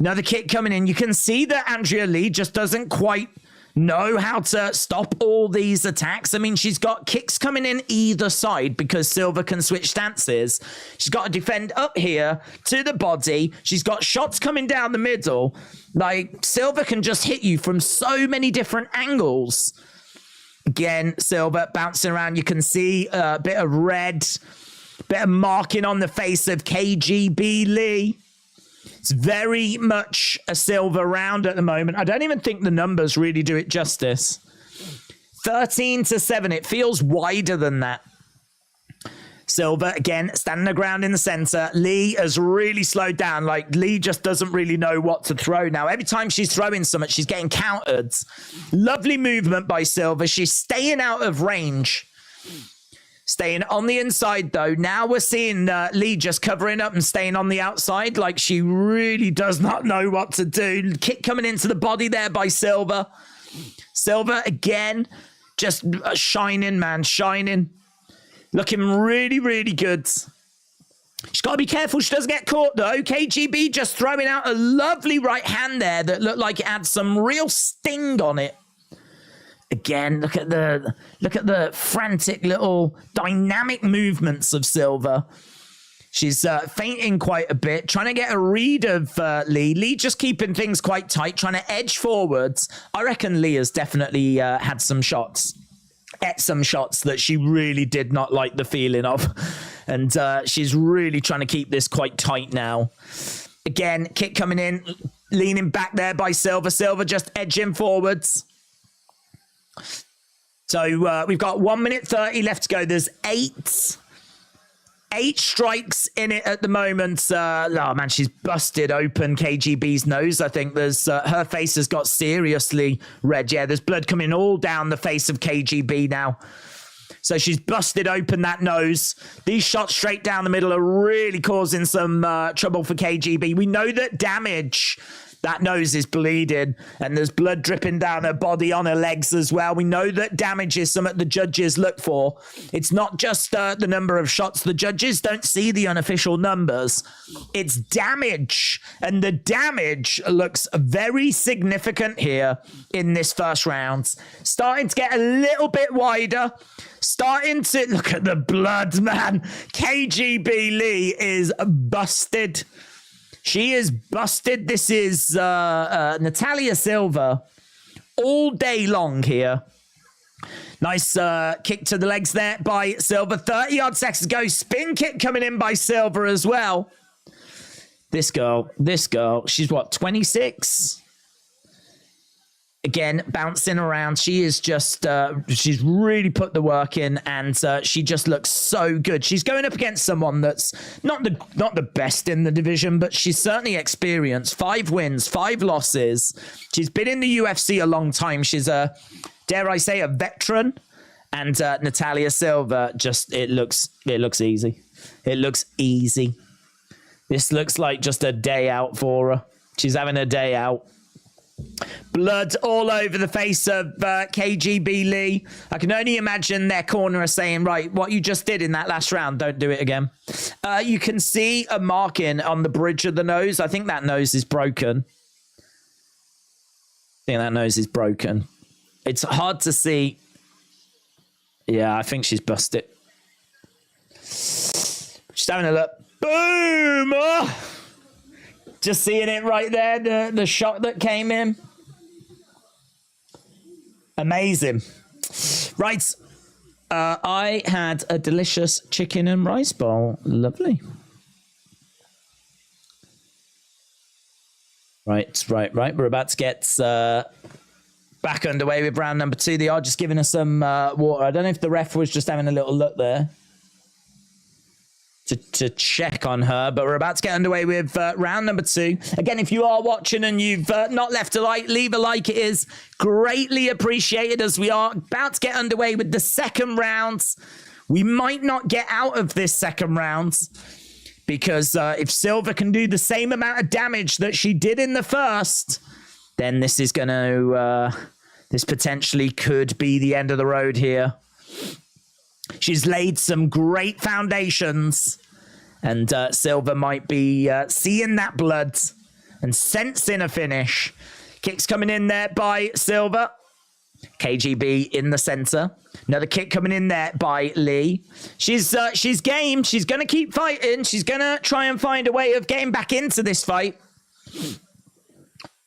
Another kick coming in. You can see that Andrea Lee just doesn't quite know how to stop all these attacks. I mean, she's got kicks coming in either side because Silva can switch stances. She's got to defend up here to the body. She's got shots coming down the middle. Like, Silva can just hit you from so many different angles. Again, Silva bouncing around. You can see a bit of red, bit of marking on the face of KGB Lee. It's very much a Silva round at the moment. I don't even think the numbers really do it justice. 13-7. It feels wider than that. Silva, again, standing the ground in the center. Lee has really slowed down. Like, Lee just doesn't really know what to throw now. Every time she's throwing something, she's getting countered. Lovely movement by Silva. She's staying out of range. Staying on the inside, though. Now we're seeing Lee just covering up and staying on the outside. Like, she really does not know what to do. Kick coming into the body there by Silva. Silva, again, just shining, man, shining. Looking really, really good. She's got to be careful she doesn't get caught, though. KGB just throwing out a lovely right hand there that looked like it had some real sting on it. Again, look at the frantic little dynamic movements of Silva. She's feinting quite a bit, trying to get a read of Lee. Lee just keeping things quite tight, trying to edge forwards. I reckon Lee has definitely had some shots that she really did not like the feeling of. And she's really trying to keep this quite tight now. Again, kick coming in, leaning back there by Silva. Silva just edging forwards. So we've got 1 minute 30 left to go. There's eight strikes in it at the moment. Oh man, she's busted open KGB's nose. I think there's her face has got seriously red. Yeah, there's blood coming all down the face of KGB now. So she's busted open that nose. These shots straight down the middle are really causing some trouble for KGB. We know that damage. That nose is bleeding and there's blood dripping down her body, on her legs as well. We know that damage is something the judges look for. It's not just the number of shots. The judges don't see the unofficial numbers. It's damage. And the damage looks very significant here in this first round. Starting to get a little bit wider. Starting to look at the blood, man. KGB Lee is busted. She is busted. This is Natalia Silva all day long here. Nice kick to the legs there by Silva. 30-odd seconds to go. Spin kick coming in by Silva as well. This girl, she's what, 26? Again, bouncing around. She is just, she's really put the work in, and she just looks so good. She's going up against someone that's not the best in the division, but she's certainly experienced. 5 wins, 5 losses. She's been in the UFC a long time. She's a, dare I say, a veteran. And Natalia Silva, just, it looks easy. It looks easy. This looks like just a day out for her. She's having a day out. Blood all over the face of KGB Lee. I can only imagine their corner are saying, right, what you just did in that last round, don't do it again. You can see a marking on the bridge of the nose. I think that nose is broken. It's hard to see. Yeah, I think she's busted. Just having a look. Boom! Oh! Just seeing it right there, the shot that came in. Amazing. Right. I had a delicious chicken and rice bowl. Lovely. Right. We're about to get back underway with round number 2. They are just giving us some water. I don't know if the ref was just having a little look there to check on her, but we're about to get underway with round number 2. Again, if you are watching and you've not left a like, leave a like. It is greatly appreciated as we are about to get underway with the second round. We might not get out of this second round because if Silva can do the same amount of damage that she did in the first, then this is going to, this potentially could be the end of the road here. She's laid some great foundations, and Silva might be seeing that blood and sensing a finish. Kicks coming in there by Silva. KGB in the center. Another kick coming in there by Lee. She's game. She's going to keep fighting. She's going to try and find a way of getting back into this fight.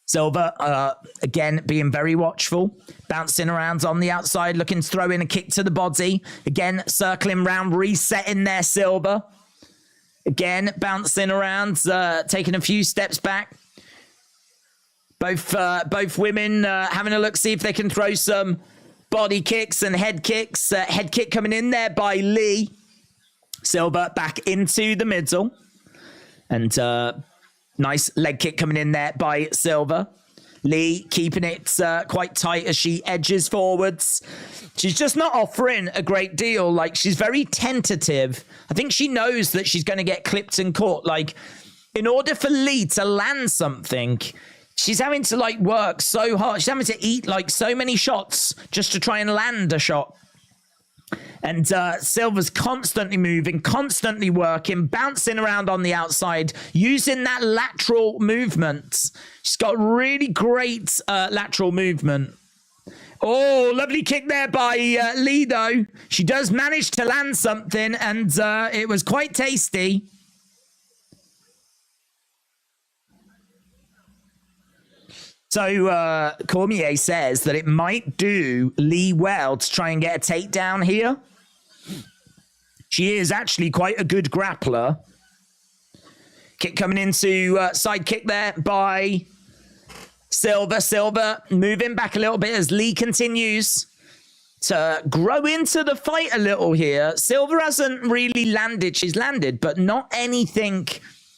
Silva, again, being very watchful, bouncing around on the outside, looking to throw in a kick to the body. Again, circling round, resetting there, Silva. Again, bouncing around, taking a few steps back. Both women having a look, see if they can throw some body kicks and head kicks. Head kick coming in there by Lee. Silva back into the middle. And nice leg kick coming in there by Silva. Lee keeping it quite tight as she edges forwards. She's just not offering a great deal. Like, she's very tentative. I think she knows that she's going to get clipped and caught. Like, in order for Lee to land something, she's having to, like, work so hard. She's having to eat, like, so many shots just to try and land a shot. And Silva's constantly moving, constantly working, bouncing around on the outside, using that lateral movement. She's got really great lateral movement. Oh, lovely kick there by Lee, though. She does manage to land something, and it was quite tasty. So Cormier says that it might do Lee well to try and get a takedown here. She is actually quite a good grappler. Kick coming into side kick there by Silva. Silva moving back a little bit as Lee continues. to grow into the fight a little here. Silva hasn't really landed. She's landed, but not anything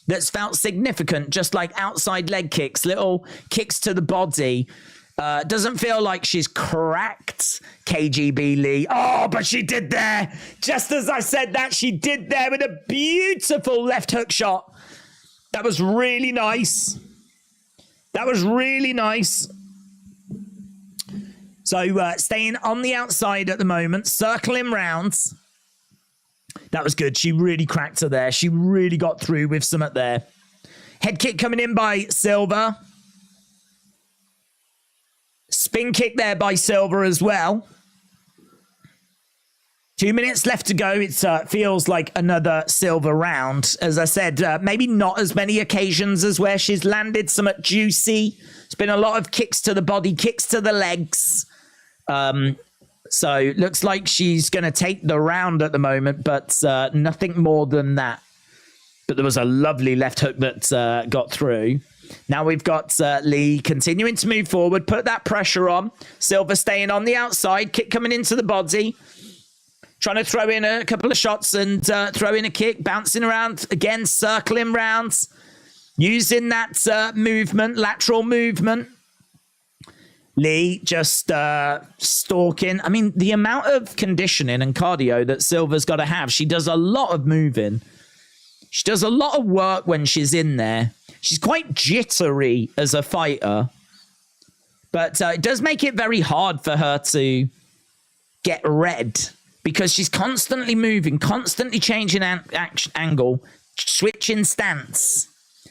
that's felt significant, just like outside leg kicks, little kicks to the body. Doesn't feel like she's cracked KGB Lee. Oh, but she did there. Just as I said that, she did there with a beautiful left hook shot. That was really nice. That was really nice. So staying on the outside at the moment, circling rounds. That was good. She really cracked her there. She really got through with some at there. Head kick coming in by Silva. Spin kick there by Silva as well. 2 minutes left to go. It feels like another Silva round. As I said, maybe not as many occasions as where she's landed some at juicy. It's been a lot of kicks to the body, kicks to the legs. So looks like she's going to take the round at the moment, but nothing more than that. But there was a lovely left hook that got through. Now we've got Lee continuing to move forward, put that pressure on. Silva staying on the outside, kick coming into the body. Trying to throw in a couple of shots and throw in a kick, bouncing around again, circling rounds. Using that movement, lateral movement. Lee just stalking. I mean, the amount of conditioning and cardio that Silva's got to have. She does a lot of moving. She does a lot of work when she's in there. She's quite jittery as a fighter. But it does make it very hard for her to get red. Because she's constantly moving, constantly changing angle, switching stance.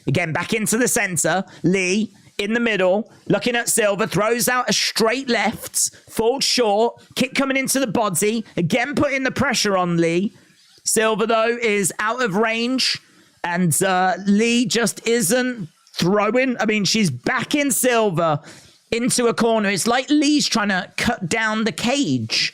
Again, back into the center. Lee in the middle, looking at Silva, throws out a straight left, falls short, kick coming into the body. Again, putting the pressure on Lee. Silva, though, is out of range. And Lee just isn't throwing. I mean, she's backing Silva into a corner. It's like Lee's trying to cut down the cage.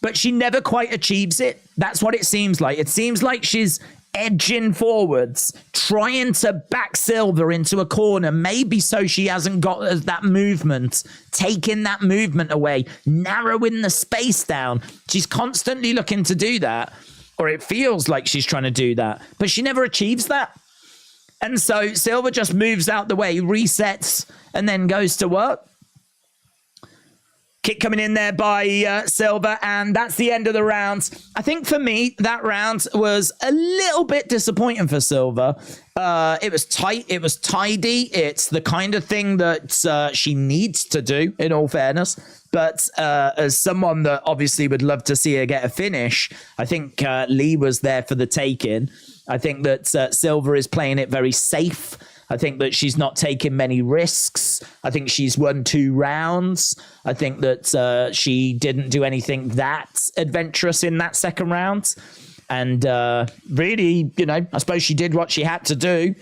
But she never quite achieves it. That's what it seems like. It seems like she's edging forwards, trying to back Silva into a corner, maybe so she hasn't got that movement, taking that movement away, narrowing the space down. She's constantly looking to do that, or it feels like she's trying to do that, but she never achieves that. And so Silva just moves out the way, resets, and then goes to work. Kick coming in there by Silva, and that's the end of the round. I think for me, that round was a little bit disappointing for Silva. It was tight. It was tidy. It's the kind of thing that she needs to do, in all fairness. But as someone that obviously would love to see her get a finish, I think Lee was there for the taking. I think that Silva is playing it very safe. I think that she's not taking many risks. I think she's won 2 rounds. I think that she didn't do anything that adventurous in that second round. And really, you know, I suppose she did what she had to do.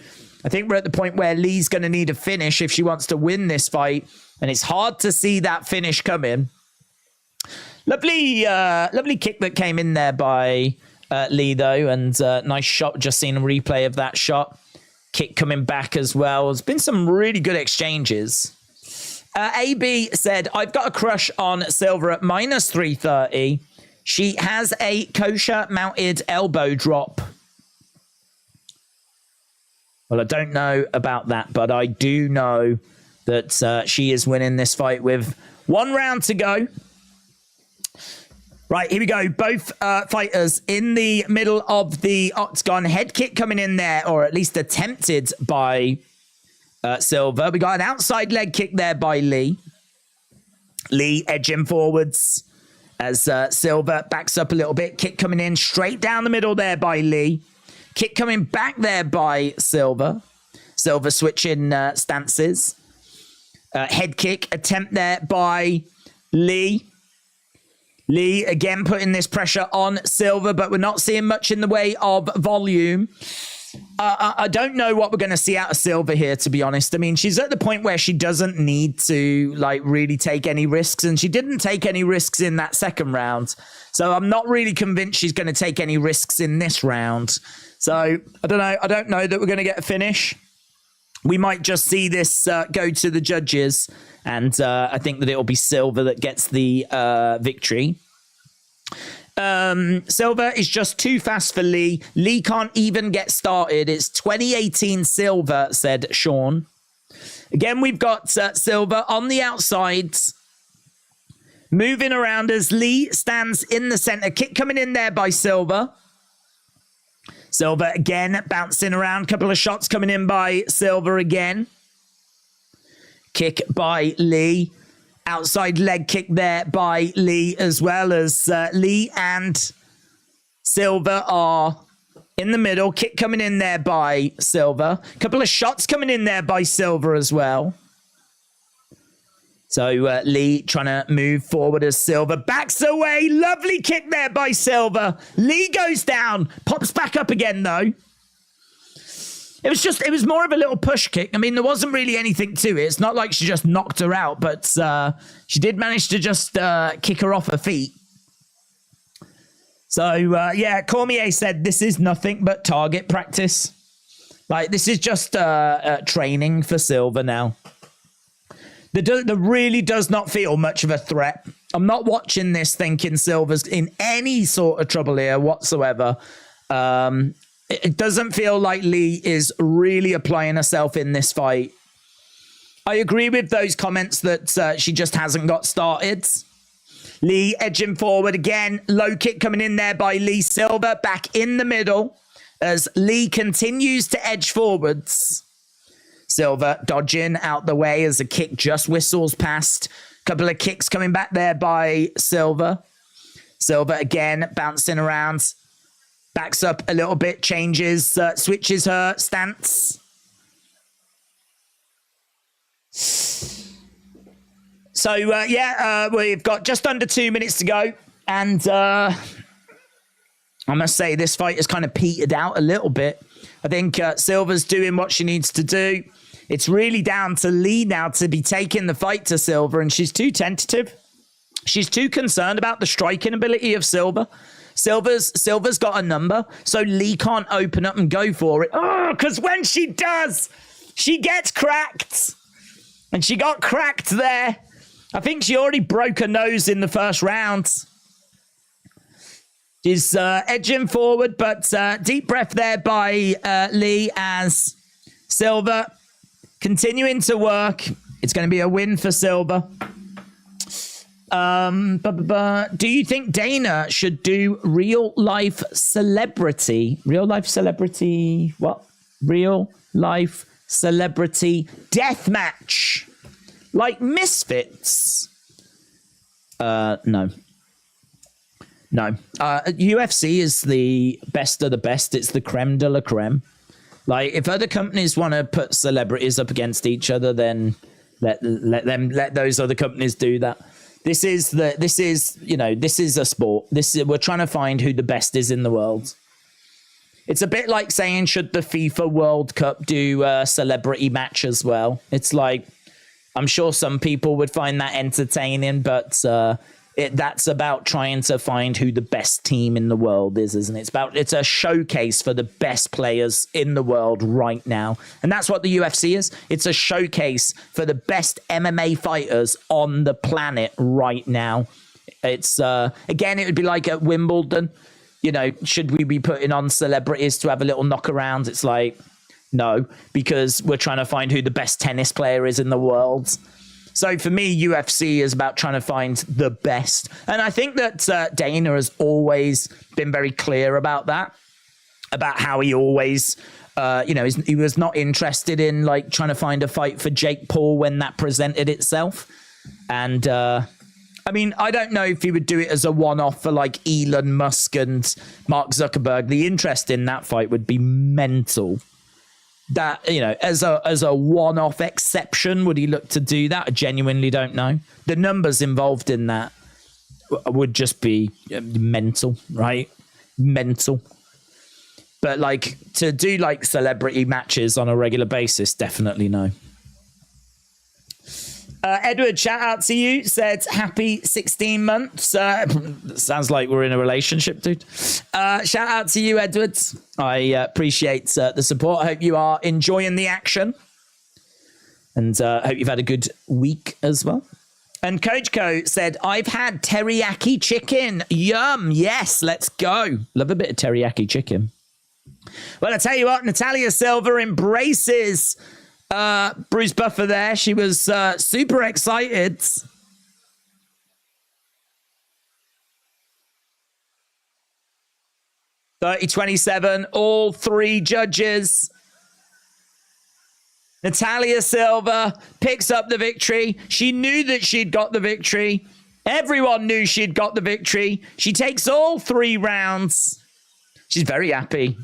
I think we're at the point where Lee's going to need a finish if she wants to win this fight. And it's hard to see that finish coming. Lovely kick that came in there by Lee, though. And nice shot. Just seen a replay of that shot. Kick coming back as well. There's been some really good exchanges. AB said, I've got a crush on Silva at minus 330. She has a kosher mounted elbow drop. Well, I don't know about that, but I do know that she is winning this fight with 1 round to go. Right, here we go. Both fighters in the middle of the octagon. Head kick coming in there, or at least attempted by Silva. We got an outside leg kick there by Lee. Lee edging forwards as Silva backs up a little bit. Kick coming in straight down the middle there by Lee. Kick coming back there by Silva. Silva switching stances. Head kick attempt there by Lee. Lee again putting this pressure on Silva, but we're not seeing much in the way of volume. I don't know what we're going to see out of Silva here, to be honest. I mean, she's at the point where she doesn't need to like really take any risks, and she didn't take any risks in that second round. So I'm not really convinced she's going to take any risks in this round. So I don't know. I don't know that we're going to get a finish. we might just see this go to the judges, and I think that it'll be Silva that gets the victory. Silva is just too fast for Lee. Lee can't even get started. It's 2018 Silva, said Sean. Again, we've got Silva on the outside, moving around as Lee stands in the center. Kick coming in there by Silva. Silva again bouncing around. Couple of shots coming in by Silva again. Kick by Lee. Outside leg kick there by Lee, as well as Lee and Silva are in the middle. Kick coming in there by Silva. Couple of shots coming in there by Silva as well. So Lee trying to move forward as Silva backs away. Lovely kick there by Silva. Lee goes down. Pops back up again, though. It was more of a little push kick. I mean, there wasn't really anything to it. It's not like she just knocked her out, but she did manage to just kick her off her feet. So, yeah, Cormier said this is nothing but target practice. Like, this is just training for Silva now. There really does not feel much of a threat. I'm not watching this thinking Silva's in any sort of trouble here whatsoever. It doesn't feel like Lee is really applying herself in this fight. I agree with those comments that she just hasn't got started. Lee edging forward again. Low kick coming in there by Lee. Silva back in the middle as Lee continues to edge forwards. Silva dodging out the way as the kick just whistles past. Couple of kicks coming back there by Silva. Silva again bouncing around. Backs up a little bit, changes, switches her stance. So, we've got just under 2 minutes to go. And I must say, this fight has kind of petered out a little bit. I think Silva's doing what she needs to do. It's really down to Lee now to be taking the fight to Silva, and she's too tentative. She's too concerned about the striking ability of Silva. Silva's got a number, so Lee can't open up and go for it. Oh, because when she does, she gets cracked. And she got cracked there. I think she already broke her nose in the first round. She's edging forward, but deep breath there by Lee as Silva continuing to work. It's going to be a win for Silva. Do you think Dana should do real life celebrity what? Real life celebrity deathmatch like Misfits? No. UFC is the best of the best. It's the creme de la creme. Like, if other companies want to put celebrities up against each other, then let those other companies do that. This is a sport. We're trying to find who the best is in the world. It's a bit like saying, should the FIFA World Cup do a celebrity match as well? It's like, I'm sure some people would find that entertaining, but that's about trying to find who the best team in the world is, isn't it? It's a showcase for the best players in the world right now. And that's what the UFC is. It's a showcase for the best MMA fighters on the planet right now. It's, again, it would be like at Wimbledon. You know, should we be putting on celebrities to have a little knock around? It's like, no, because we're trying to find who the best tennis player is in the world. So for me, UFC is about trying to find the best. And I think that Dana has always been very clear about that, about how he always, he was not interested in like trying to find a fight for Jake Paul when that presented itself. And I mean, I don't know if he would do it as a one-off for like Elon Musk and Mark Zuckerberg. The interest in that fight would be mental. That, you know, as a one-off exception, would he look to do that? I genuinely don't know. The numbers involved in that would just be mental, right? Mental. But like to do like celebrity matches on a regular basis, definitely no. Edward, shout out to you. Said happy 16 months. Sounds like we're in a relationship, dude. Shout out to you, Edward. I appreciate the support. I hope you are enjoying the action. And hope you've had a good week as well. And Coach Co said, I've had teriyaki chicken. Yum. Yes, let's go. Love a bit of teriyaki chicken. Well, I tell you what, Natalia Silva embraces Bruce Buffer there. She was super excited. $30-27, all three judges. Natalia Silva picks up the victory. She knew that she'd got the victory. Everyone knew she'd got the victory. She takes all 3 rounds. She's very happy.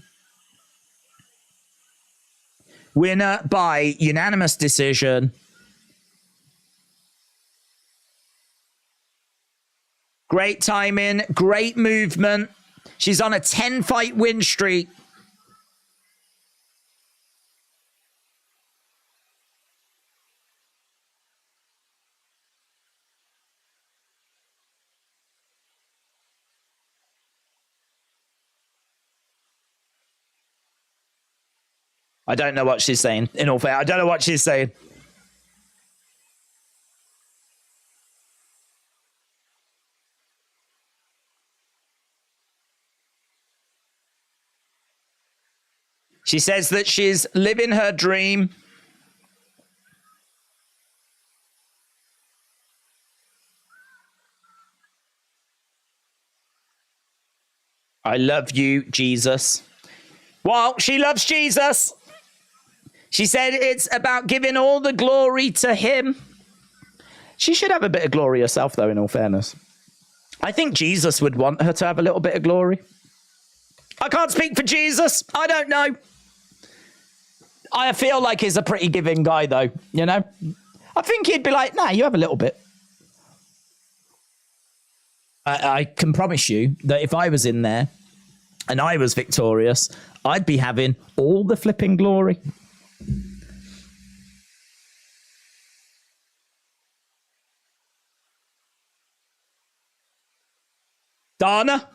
Winner by unanimous decision. Great timing, great movement. She's on a 10-fight win streak. I don't know what she's saying. In all fair, I don't know what she's saying. She says that she's living her dream. I love you, Jesus. Well, she loves Jesus. She said it's about giving all the glory to him. She should have a bit of glory herself, though, in all fairness. I think Jesus would want her to have a little bit of glory. I can't speak for Jesus. I don't know. I feel like he's a pretty giving guy, though, you know? I think he'd be like, nah, you have a little bit. I can promise you that if I was in there and I was victorious, I'd be having all the flipping glory. Dana?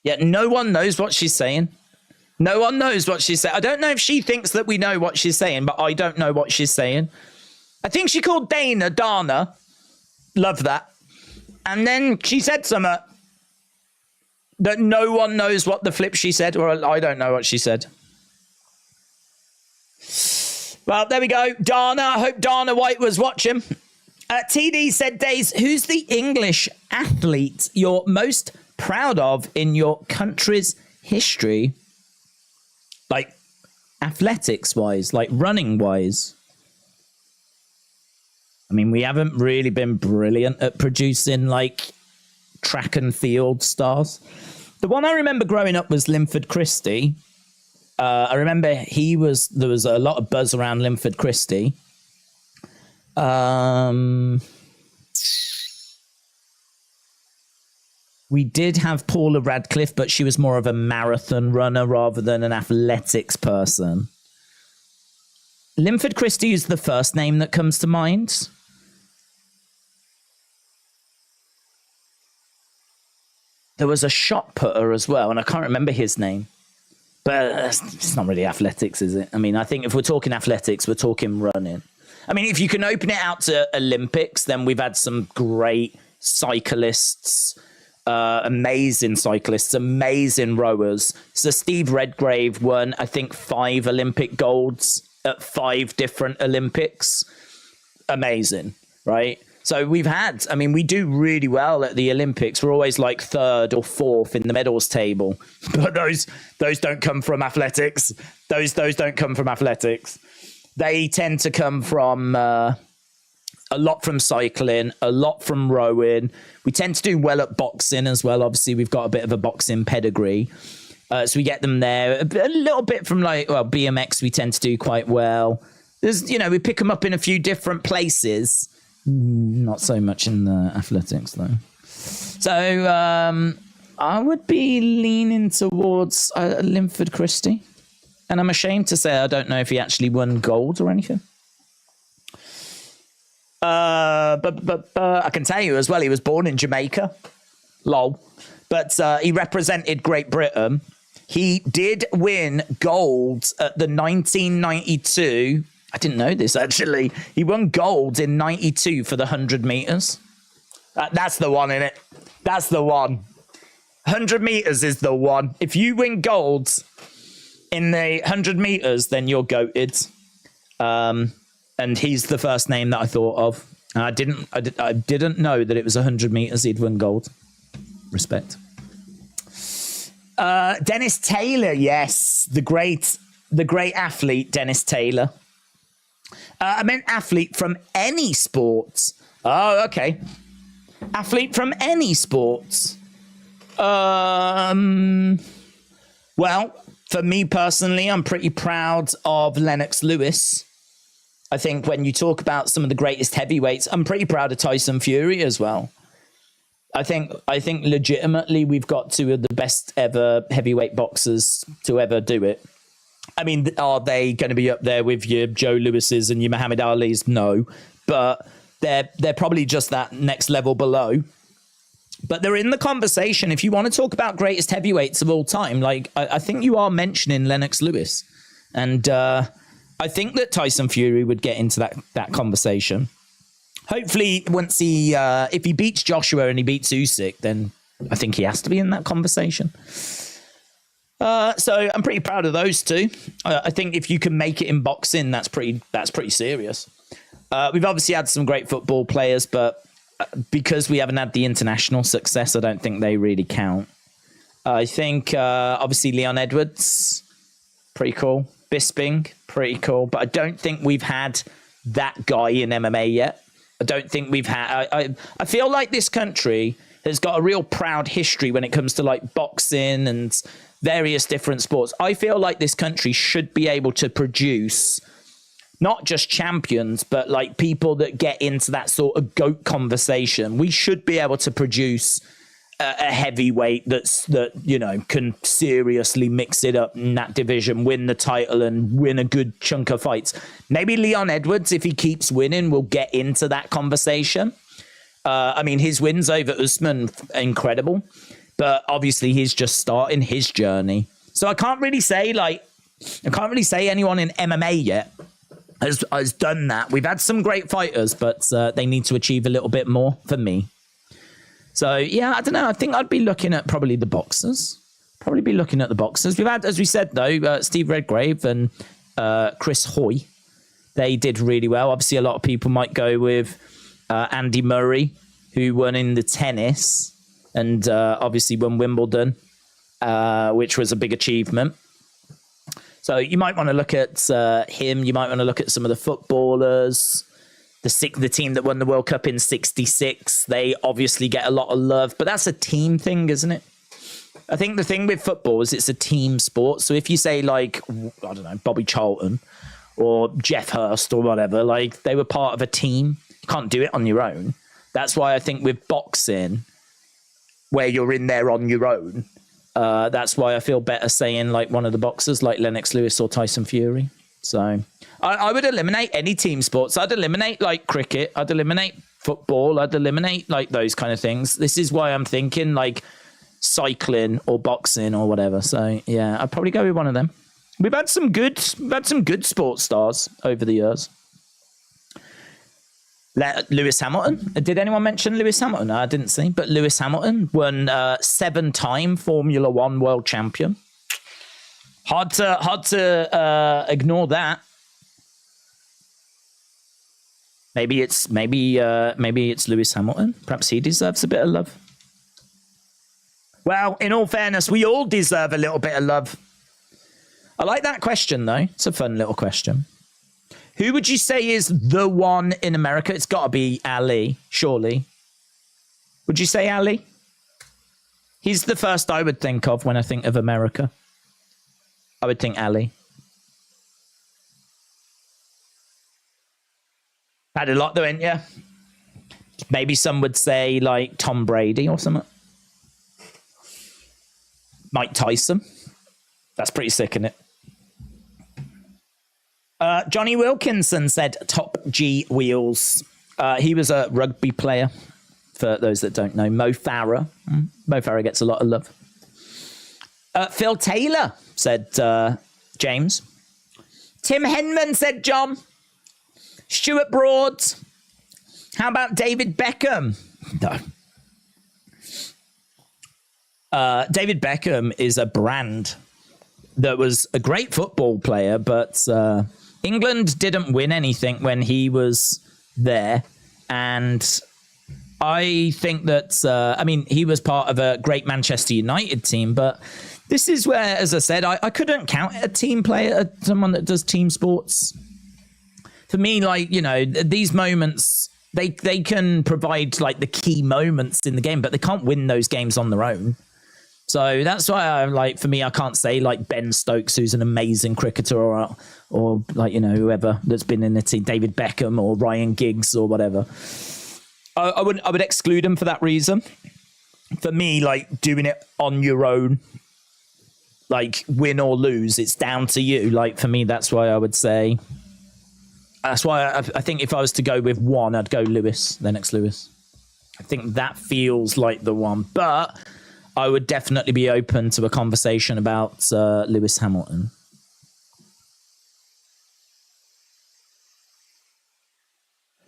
Yeah, no one knows what she's saying. No one knows what she's saying. I don't know if she thinks that we know what she's saying, but I don't know what she's saying. I think she called Dana. Love that. And then she said something that no one knows what the flip she said, or I don't know what she said. Well, there we go. Dana. I hope Dana White was watching. TD said, Days, who's the English athlete you're most proud of in your country's history? Like athletics-wise, like running-wise. I mean, we haven't really been brilliant at producing like track and field stars. The one I remember growing up was Linford Christie. I remember there was a lot of buzz around Linford Christie. We did have Paula Radcliffe, but she was more of a marathon runner rather than an athletics person. Linford Christie is the first name that comes to mind. There was a shot putter as well, and I can't remember his name. But it's not really athletics, is it? I mean, I think if we're talking athletics, we're talking running. I mean, if you can open it out to Olympics, then we've had some great cyclists, amazing cyclists, amazing rowers. So Steve Redgrave won, I think, 5 Olympic golds at 5 different Olympics. Amazing, right? So we do really well at the Olympics. We're always like 3rd or 4th in the medals table. But those don't come from athletics. Those don't come from athletics. They tend to come from a lot from cycling, a lot from rowing. We tend to do well at boxing as well. Obviously, we've got a bit of a boxing pedigree. So we get them there. A little bit from BMX we tend to do quite well. There's, we pick them up in a few different places. Not so much in the athletics, though. So I would be leaning towards Linford Christie. And I'm ashamed to say I don't know if he actually won gold or anything. But I can tell you as well, he was born in Jamaica. lol. But he represented Great Britain. He did win gold at the 1992. I didn't know this, actually. He won gold in 92 for the 100 meters. That's the one, innit? That's the one. 100 meters is the one. If you win gold in the 100 meters, then you're goated. And he's the first name that I thought of. I didn't know that it was 100 meters he'd won gold. Respect. Dennis Taylor, yes, the great athlete Dennis Taylor. I meant athlete from any sport. Oh, okay. Athlete from any sport. Well, for me personally, I'm pretty proud of Lennox Lewis. I think when you talk about some of the greatest heavyweights, I'm pretty proud of Tyson Fury as well. I think legitimately we've got two of the best ever heavyweight boxers to ever do it. I mean, are they going to be up there with your Joe Lewis's and your Muhammad Ali's? No, but they're probably just that next level below. But they're in the conversation. If you want to talk about greatest heavyweights of all time, like I think you are mentioning Lennox Lewis, and I think that Tyson Fury would get into that conversation. Hopefully, once if he beats Joshua and he beats Usyk, then I think he has to be in that conversation. So I'm pretty proud of those two. I think if you can make it in boxing, that's pretty serious. We've obviously had some great football players, but because we haven't had the international success, I don't think they really count. I think obviously Leon Edwards, pretty cool. Bisping, pretty cool. But I don't think we've had that guy in MMA yet. I don't think we've had... I feel like this country has got a real proud history when it comes to like boxing and various different sports. I feel like this country should be able to produce not just champions, but like people that get into that sort of GOAT conversation. We should be able to produce a heavyweight that you know can seriously mix it up in that division, win the title and win a good chunk of fights. Maybe Leon Edwards, if he keeps winning, will get into that conversation. I mean, his wins over Usman, incredible, but obviously he's just starting his journey. So I can't really say anyone in MMA yet has done that. We've had some great fighters, but they need to achieve a little bit more for me. So, yeah, I don't know. I think I'd be looking at probably the boxers. We've had, as we said, though, Steve Redgrave and Chris Hoy. They did really well. Obviously, a lot of people might go with Andy Murray, who won in the tennis and obviously won Wimbledon, which was a big achievement. So you might want to look at him. You might want to look at some of the footballers. The team that won the World Cup in '66, they obviously get a lot of love, but that's a team thing, isn't it? I think the thing with football is it's a team sport. So if you say like, I don't know, Bobby Charlton or Jeff Hurst or whatever, like they were part of a team. You can't do it on your own. That's why I think with boxing, where you're in there on your own, that's why I feel better saying like one of the boxers like Lennox Lewis or Tyson Fury. So I would eliminate any team sports. I'd eliminate like cricket. I'd eliminate football. I'd eliminate like those kind of things. This is why I'm thinking like cycling or boxing or whatever. So yeah, I'd probably go with one of them. We've had some good sports stars over the years. Lewis Hamilton. Did anyone mention Lewis Hamilton? No, I didn't see. But Lewis Hamilton won 7-time Formula One world champion. Hard to ignore that. Maybe it's Lewis Hamilton. Perhaps he deserves a bit of love. Well, in all fairness, we all deserve a little bit of love. I like that question, though. It's a fun little question. Who would you say is the one in America? It's got to be Ali, surely. Would you say Ali? He's the first I would think of when I think of America. I would think Ali. Had a lot though, ain't you? Maybe some would say like Tom Brady or something. Mike Tyson. That's pretty sick, isn't it? Johnny Wilkinson said Top G Wheels. He was a rugby player for those that don't know. Mo Farah. Mo Farah gets a lot of love. Phil Taylor, said James. Tim Henman, said John. Stuart Broad. How about David Beckham? No. David Beckham is a brand that was a great football player, but England didn't win anything when he was there. And I think that, he was part of a great Manchester United team, but this is where, as I said, I couldn't count a team player, someone that does team sports. For me, these moments, they can provide the key moments in the game, but they can't win those games on their own. So that's why for me, I can't say Ben Stokes, who's an amazing cricketer, or whoever that's been in the team, David Beckham or Ryan Giggs or whatever. I would exclude them for that reason. For me, doing it on your own, win or lose, it's down to you. For me, that's why I would say. That's why I think if I was to go with one, I'd go Lewis, Lennox Lewis. I think that feels like the one, but I would definitely be open to a conversation about Lewis Hamilton.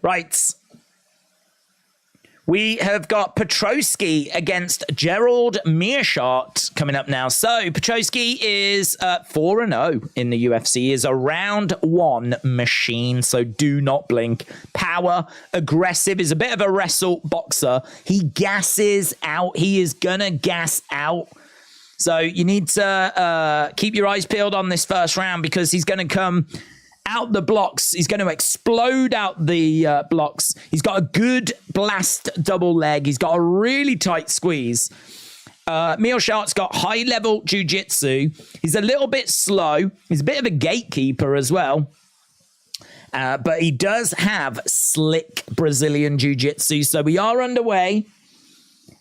Right. We have got Petrosky against Gerald Meerschaert coming up now. So Petrosky is 4-0 in the UFC. He is a round one machine, so do not blink. Power, aggressive, is a bit of a wrestle boxer. He gasses out. He is gonna gas out. So you need to keep your eyes peeled on this first round, because he's going to come out the blocks. He's going to explode out the blocks. He's got a good blast double leg. He's got a really tight squeeze. Meerschaert's got high-level jiu-jitsu. He's a little bit slow. He's a bit of a gatekeeper as well. But he does have slick Brazilian jiu-jitsu. So we are underway.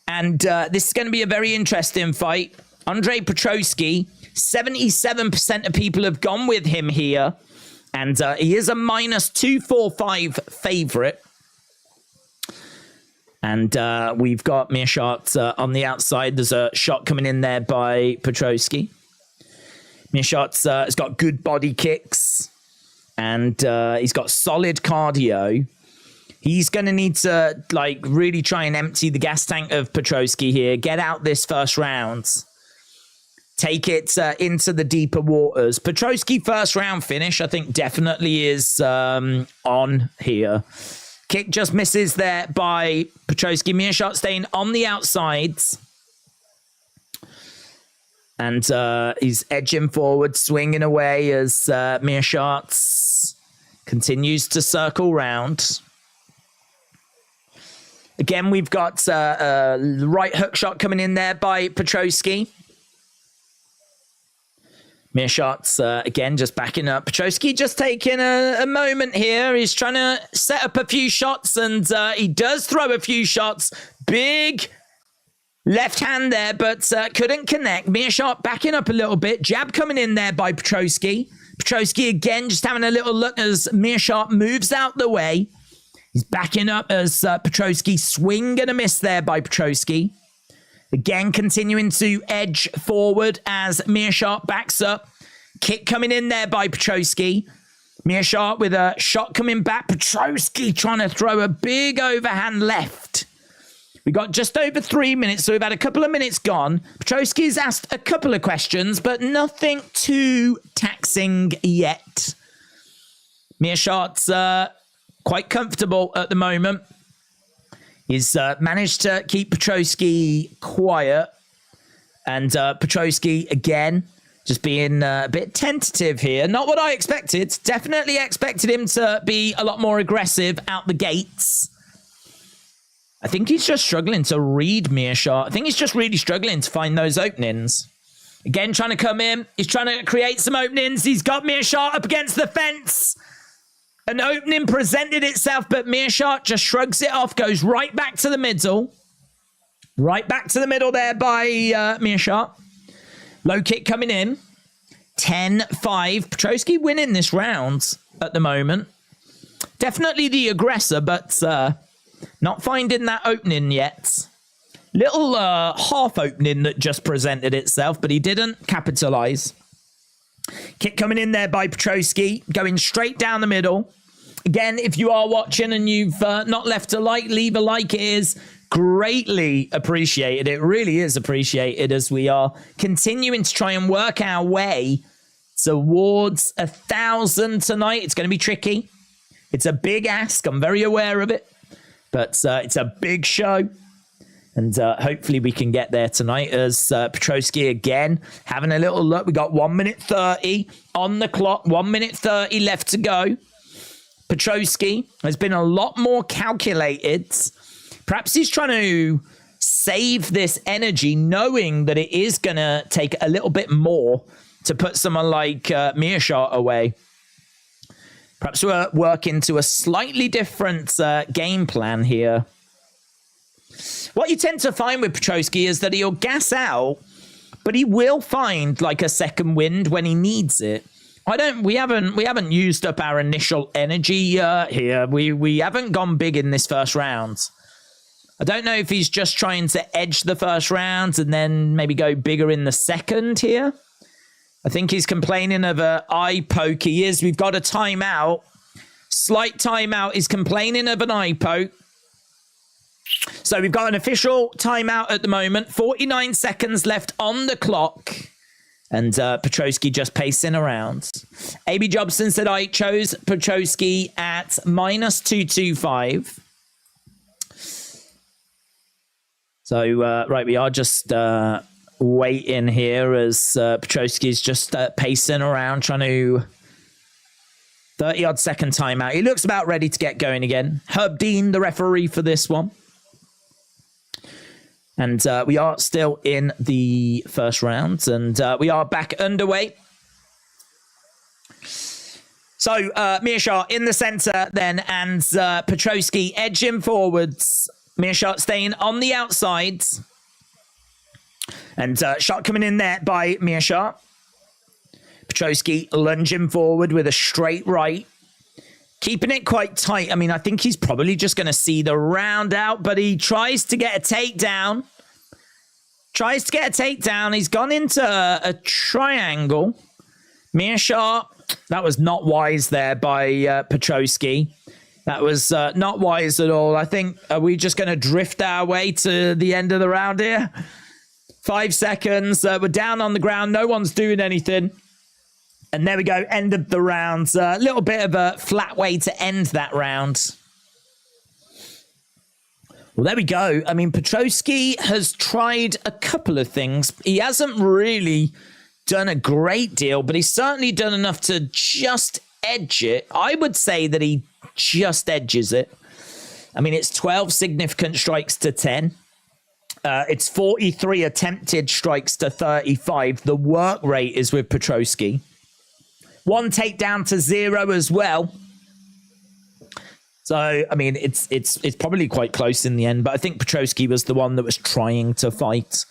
And this is going to be a very interesting fight. Andre Petrosky, 77% of people have gone with him here. And he is a -245 favorite. And we've got Meerschaert on the outside. There's a shot coming in there by Petrosky. Meerschaert has got good body kicks. And he's got solid cardio. He's going to need to really try and empty the gas tank of Petrosky here. Get out this first round. Take it into the deeper waters. Petrosky first round finish, I think, definitely is on here. Kick just misses there by Petrosky. Meerschaert staying on the outsides. And he's edging forward, swinging away as Meerschaert continues to circle round. Again, we've got a right hook shot coming in there by Petrosky. Meerschaert, again, just backing up. Petrosky just taking a moment here. He's trying to set up a few shots, and he does throw a few shots. Big left hand there, but couldn't connect. Meerschaert backing up a little bit. Jab coming in there by Petrosky. Petrosky, again, just having a little look as Meerschaert moves out the way. He's backing up as Petrosky, swing and a miss there by Petrosky. Again, continuing to edge forward as Meerschaert backs up. Kick coming in there by Petrosky. Meerschaert with a shot coming back. Petrosky trying to throw a big overhand left. We got just over 3 minutes, so we've had a couple of minutes gone. Petrosky's asked a couple of questions, but nothing too taxing yet. Meerschaert's quite comfortable at the moment. He's managed to keep Petrosky quiet. And Petrosky, again, just being a bit tentative here. Not what I expected. Definitely expected him to be a lot more aggressive out the gates. I think he's just struggling to read Meerschaert. I think he's just really struggling to find those openings. Again, trying to come in. He's trying to create some openings. He's got Meerschaert up against the fence. An opening presented itself, but Meerschaert just shrugs it off, goes right back to the middle. Right back to the middle there by Meerschaert. Low kick coming in. 10-5. Petrosky winning this round at the moment. Definitely the aggressor, but Not finding that opening yet. Little half opening that just presented itself, but he didn't capitalize. Kick coming in there by Petroski, going straight down the middle. Again, if you are watching and you've not left a like, leave a like. It is greatly appreciated. It really is appreciated as we are continuing to try and work our way towards 1,000 tonight. It's going to be tricky. It's a big ask. I'm very aware of it, but it's a big show. And hopefully we can get there tonight as Petroski again having a little look. We got 1 minute 30 on the clock. 1 minute 30 left to go. Petroski has been a lot more calculated. Perhaps he's trying to save this energy, knowing that it is going to take a little bit more to put someone like Mearshart away. Perhaps we're working to a slightly different game plan here. What you tend to find with Petroski is that he'll gas out, but he will find like a second wind when he needs it. We haven't used up our initial energy here. We haven't gone big in this first round. I don't know if he's just trying to edge the first round and then maybe go bigger in the second here. I think he's complaining of an eye poke. He is. We've got a timeout. Slight timeout. He's complaining of an eye poke. So we've got an official timeout at the moment. 49 seconds left on the clock. And Petroski just pacing around. AB Jobson said I chose Petroski at -225. So, right, we are just waiting here as Petroski's just pacing around, trying to 30-odd second timeout. He looks about ready to get going again. Herb Dean, the referee for this one. And we are still in the first round, and we are back underway. So, Mearshart in the center then, and Petroski edging forwards. Mearshart staying on the outside. And shot coming in there by Mearshart. Petroski lunging forward with a straight right. Keeping it quite tight. I mean, I think he's probably just going to see the round out, but he tries to get a takedown. He's gone into a triangle. Mearshart, that was not wise there by Petroski. That was not wise at all. I think, are we just going to drift our way to the end of the round here? 5 seconds. We're down on the ground. No one's doing anything. And there we go, end of the round. A little bit of a flat way to end that round. Well, there we go. I mean, Petroski has tried a couple of things. He hasn't really done a great deal, but he's certainly done enough to just edge it. I would say that he just edges it. I mean, it's 12 significant strikes to 10. It's 43 attempted strikes to 35. The work rate is with Petroski. 1 takedown to 0 as well. So, I mean, it's probably quite close in the end, but I think Petroski was the one that was trying to fight.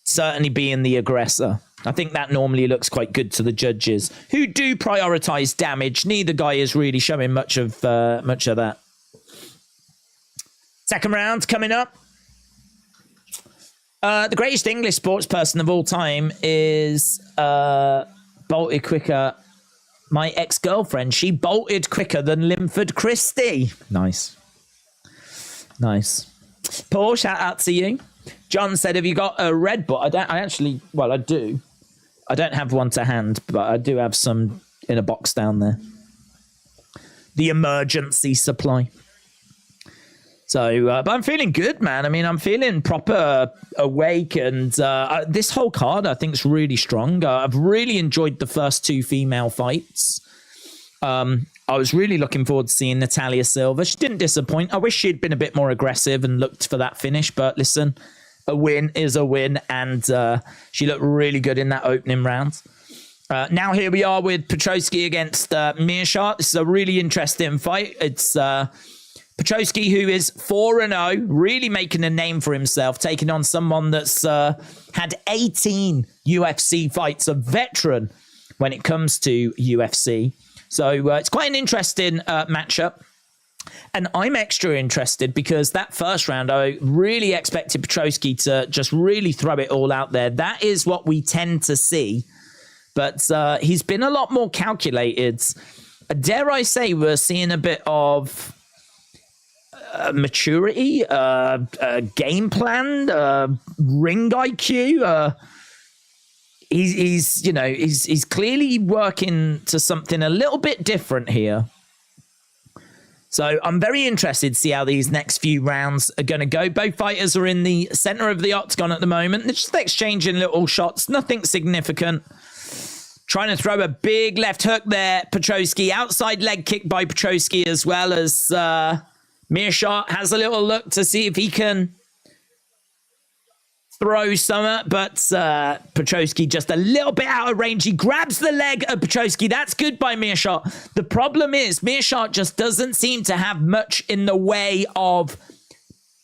Certainly being the aggressor. I think that normally looks quite good to the judges, who do prioritize damage. Neither guy is really showing much of that. Second round coming up. The greatest English sports person of all time is bolted quicker. My ex-girlfriend, she bolted quicker than Linford Christie. Nice. Paul, shout out to you. John said, have you got a Red Bull? I do. I don't have one to hand, but I do have some in a box down there. The emergency supply. So, but I'm feeling good, man. I mean, I'm feeling proper awake, and this whole card I think is really strong. I've really enjoyed the first 2 female fights. I was really looking forward to seeing Natalia Silva. She didn't disappoint. I wish she'd been a bit more aggressive and looked for that finish, but listen, a win is a win, and she looked really good in that opening round. Now here we are with Petroski against Mearshart. This is a really interesting fight. It's Petroski, who is 4-0, really making a name for himself, taking on someone that's had 18 UFC fights, a veteran when it comes to UFC. So it's quite an interesting matchup. And I'm extra interested because that first round, I really expected Petroski to just really throw it all out there. That is what we tend to see. But he's been a lot more calculated. Dare I say we're seeing a bit of maturity, game plan, ring IQ. He's clearly working to something a little bit different here. So I'm very interested to see how these next few rounds are going to go. Both fighters are in the center of the octagon at the moment. They're just exchanging little shots, nothing significant. Trying to throw a big left hook there, Petroski. Outside leg kick by Petroski, as well as Meerschaert has a little look to see if he can throw some, but Petroski just a little bit out of range. He grabs the leg of Petroski. That's good by Meerschaert. The problem is Meerschaert just doesn't seem to have much in the way of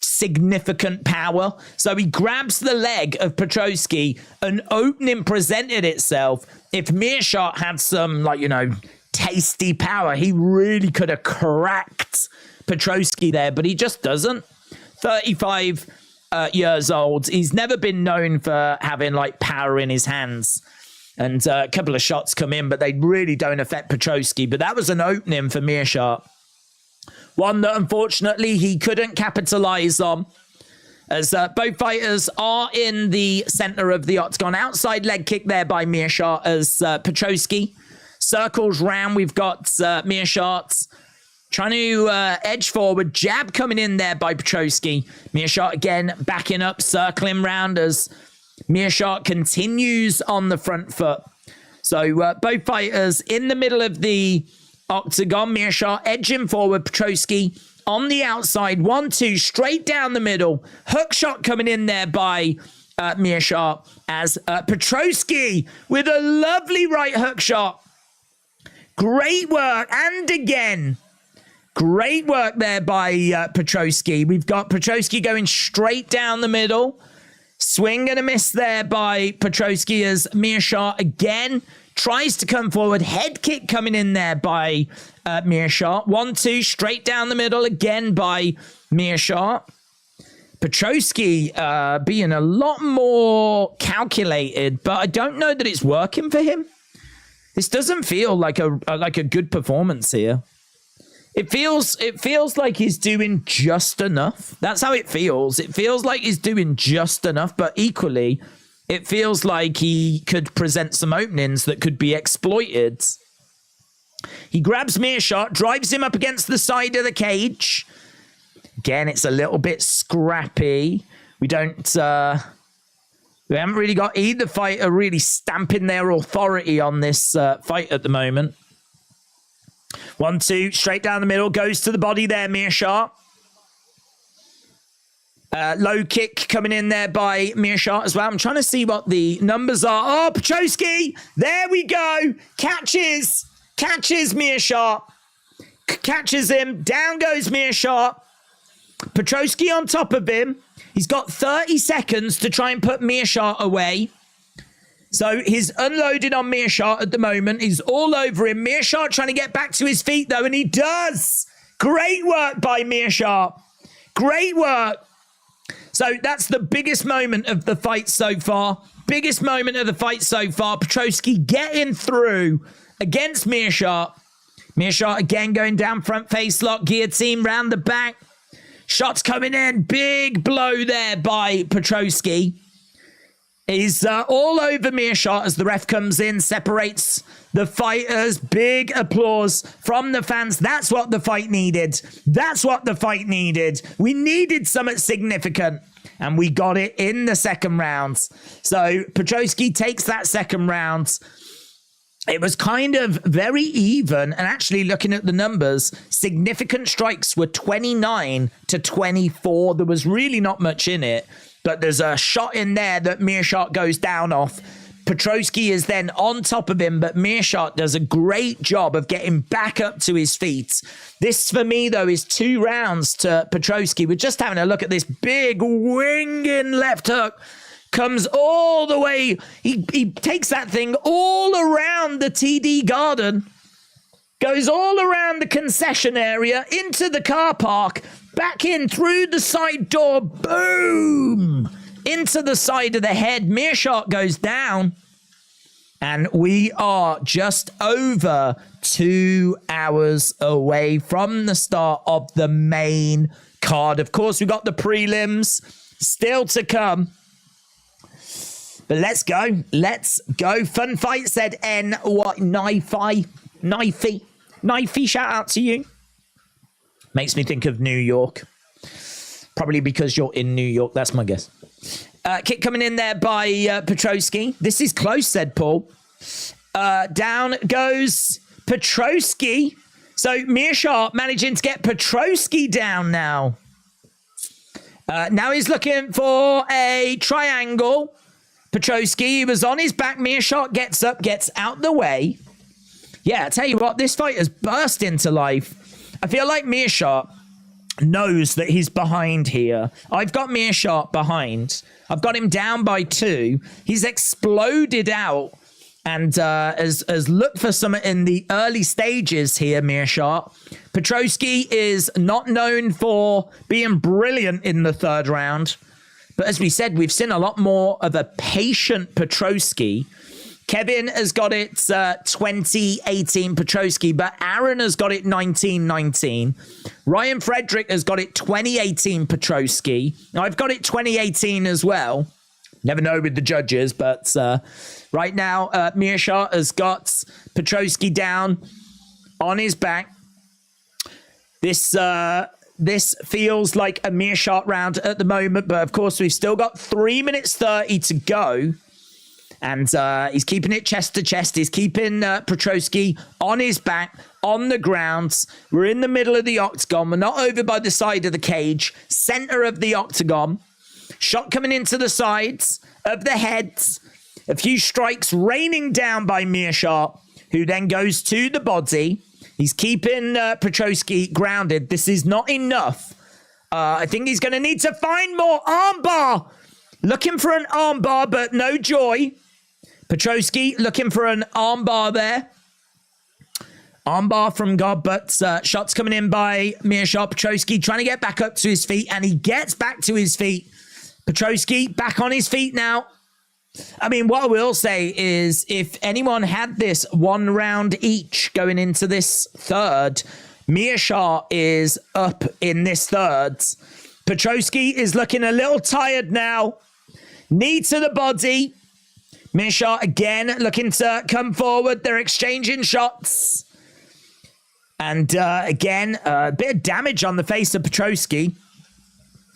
significant power. So he grabs the leg of Petroski. An opening presented itself. If Meerschaert had some, tasty power, he really could have cracked Petroski there, but he just doesn't. 35 years old. He's never been known for having power in his hands. And a couple of shots come in, but they really don't affect Petroski. But that was an opening for Meerschaert. One that unfortunately he couldn't capitalize on. As both fighters are in the center of the octagon. Outside leg kick there by Meerschaert as Petroski circles round. We've got Meerschaert trying to edge forward. Jab coming in there by Petroski. Meerschaert again backing up, circling round as Meerschaert continues on the front foot. So both fighters in the middle of the octagon. Meerschaert edging forward. Petroski on the outside. 1-2 straight down the middle. Hook shot coming in there by Meerschaert as Petroski with a lovely right hook shot. Great work. And again, great work there by Petroski. We've got Petroski going straight down the middle. Swing and a miss there by Petroski as Meerschaert again tries to come forward. Head kick coming in there by Meerschaert. 1-2 straight down the middle again by Meerschaert. Petroski being a lot more calculated, but I don't know that it's working for him. This doesn't feel like a good performance here. It feels like he's doing just enough. That's how it feels. It feels like he's doing just enough, but equally, it feels like he could present some openings that could be exploited. He grabs Meerschaert, drives him up against the side of the cage. Again, it's a little bit scrappy. We haven't really got either fighter really stamping their authority on this fight at the moment. 1-2 straight down the middle, goes to the body there, Meerschaert. Low kick coming in there by Meerschaert as well. I'm trying to see what the numbers are. Oh, Petroski, there we go. Catches Meerschaert. Catches him. Down goes Meerschaert. Petroski on top of him. He's got 30 seconds to try and put Meerschaert away. So he's unloaded on Meerschaert at the moment. He's all over him. Meerschaert trying to get back to his feet, though, and he does. Great work by Meerschaert. Great work. So that's the biggest moment of the fight so far. Biggest moment of the fight so far. Petroski getting through against Meerschaert. Meerschaert again going down front face lock. Guillotine round the back. Shots coming in. Big blow there by Petroski. He's all over Meerschaert as the ref comes in, separates the fighters. Big applause from the fans. That's what the fight needed. That's what the fight needed. We needed something significant, and we got it in the second round. So Petroski takes that second round. It was kind of very even, and actually looking at the numbers, significant strikes were 29-24. There was really not much in it. But there's a shot in there that Meerschaert goes down off. Petroski is then on top of him, but Meerschaert does a great job of getting back up to his feet. This, for me, though, is 2 rounds to Petroski. We're just having a look at this big winging left hook. Comes all the way. He takes that thing all around the TD Garden. Goes all around the concession area, into the car park, back in through the side door, boom! Into the side of the head. Meerschaert goes down. And we are just over 2 hours away from the start of the main card. Of course, we've got the prelims still to come. But let's go. Let's go. Fun Fight said N. What? Knifey. Shout out to you. Makes me think of New York. Probably because you're in New York. That's my guess. Kick coming in there by Petrosky. This is close, said Paul. Down goes Petrosky. So Meerschaert managing to get Petrosky down now. Now he's looking for a triangle. Petrosky, he was on his back. Meerschaert gets up, gets out the way. Yeah, I tell you what, this fight has burst into life. I feel like Meerschaert knows that he's behind here. I've got Meerschaert behind. I've got him down by 2. He's exploded out and has looked for something in the early stages here, Meerschaert. Petrosky is not known for being brilliant in the 3rd round. But as we said, we've seen a lot more of a patient Petrosky. Kevin has got it 20-18 Petrosky, but Aaron has got it 19-19. Ryan Frederick has got it 20-18 Petrosky. I've got it 20-18 as well. Never know with the judges, but right now, Meerschaert has got Petrosky down on his back. This feels like a Meerschaert round at the moment, but of course, we've still got 3 minutes 30 to go. And he's keeping it chest to chest. He's keeping Petrosky on his back, on the ground. We're in the middle of the octagon. We're not over by the side of the cage. Center of the octagon. Shot coming into the sides of the heads. A few strikes raining down by Meerschaert, who then goes to the body. He's keeping Petrosky grounded. This is not enough. I think he's going to need to find more armbar. Looking for an armbar, but no joy. Petrosky looking for an armbar there. Armbar from God, but shots coming in by Meerschaert. Petrosky trying to get back up to his feet, and he gets back to his feet. Petrosky back on his feet now. I mean, what I will say is if anyone had this 1 round each going into this 3rd, Meerschaert is up in this 3rd. Petrosky is looking a little tired now. Knee to the body. Meerschaert again looking to come forward. They're exchanging shots. And again, a bit of damage on the face of Petrosky.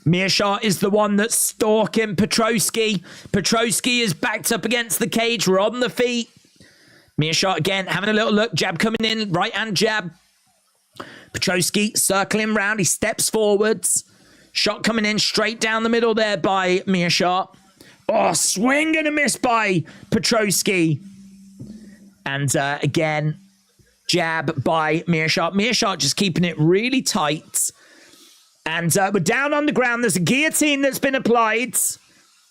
Meerschaert is the one that's stalking Petrosky. Petrosky is backed up against the cage. We're on the feet. Meerschaert again having a little look. Jab coming in. Right hand jab. Petrosky circling round. He steps forwards. Shot coming in straight down the middle there by Meerschaert. Oh, swing and a miss by Petrosky. And again, jab by Meerschaert. Meerschaert just keeping it really tight. And we're down on the ground. There's a guillotine that's been applied.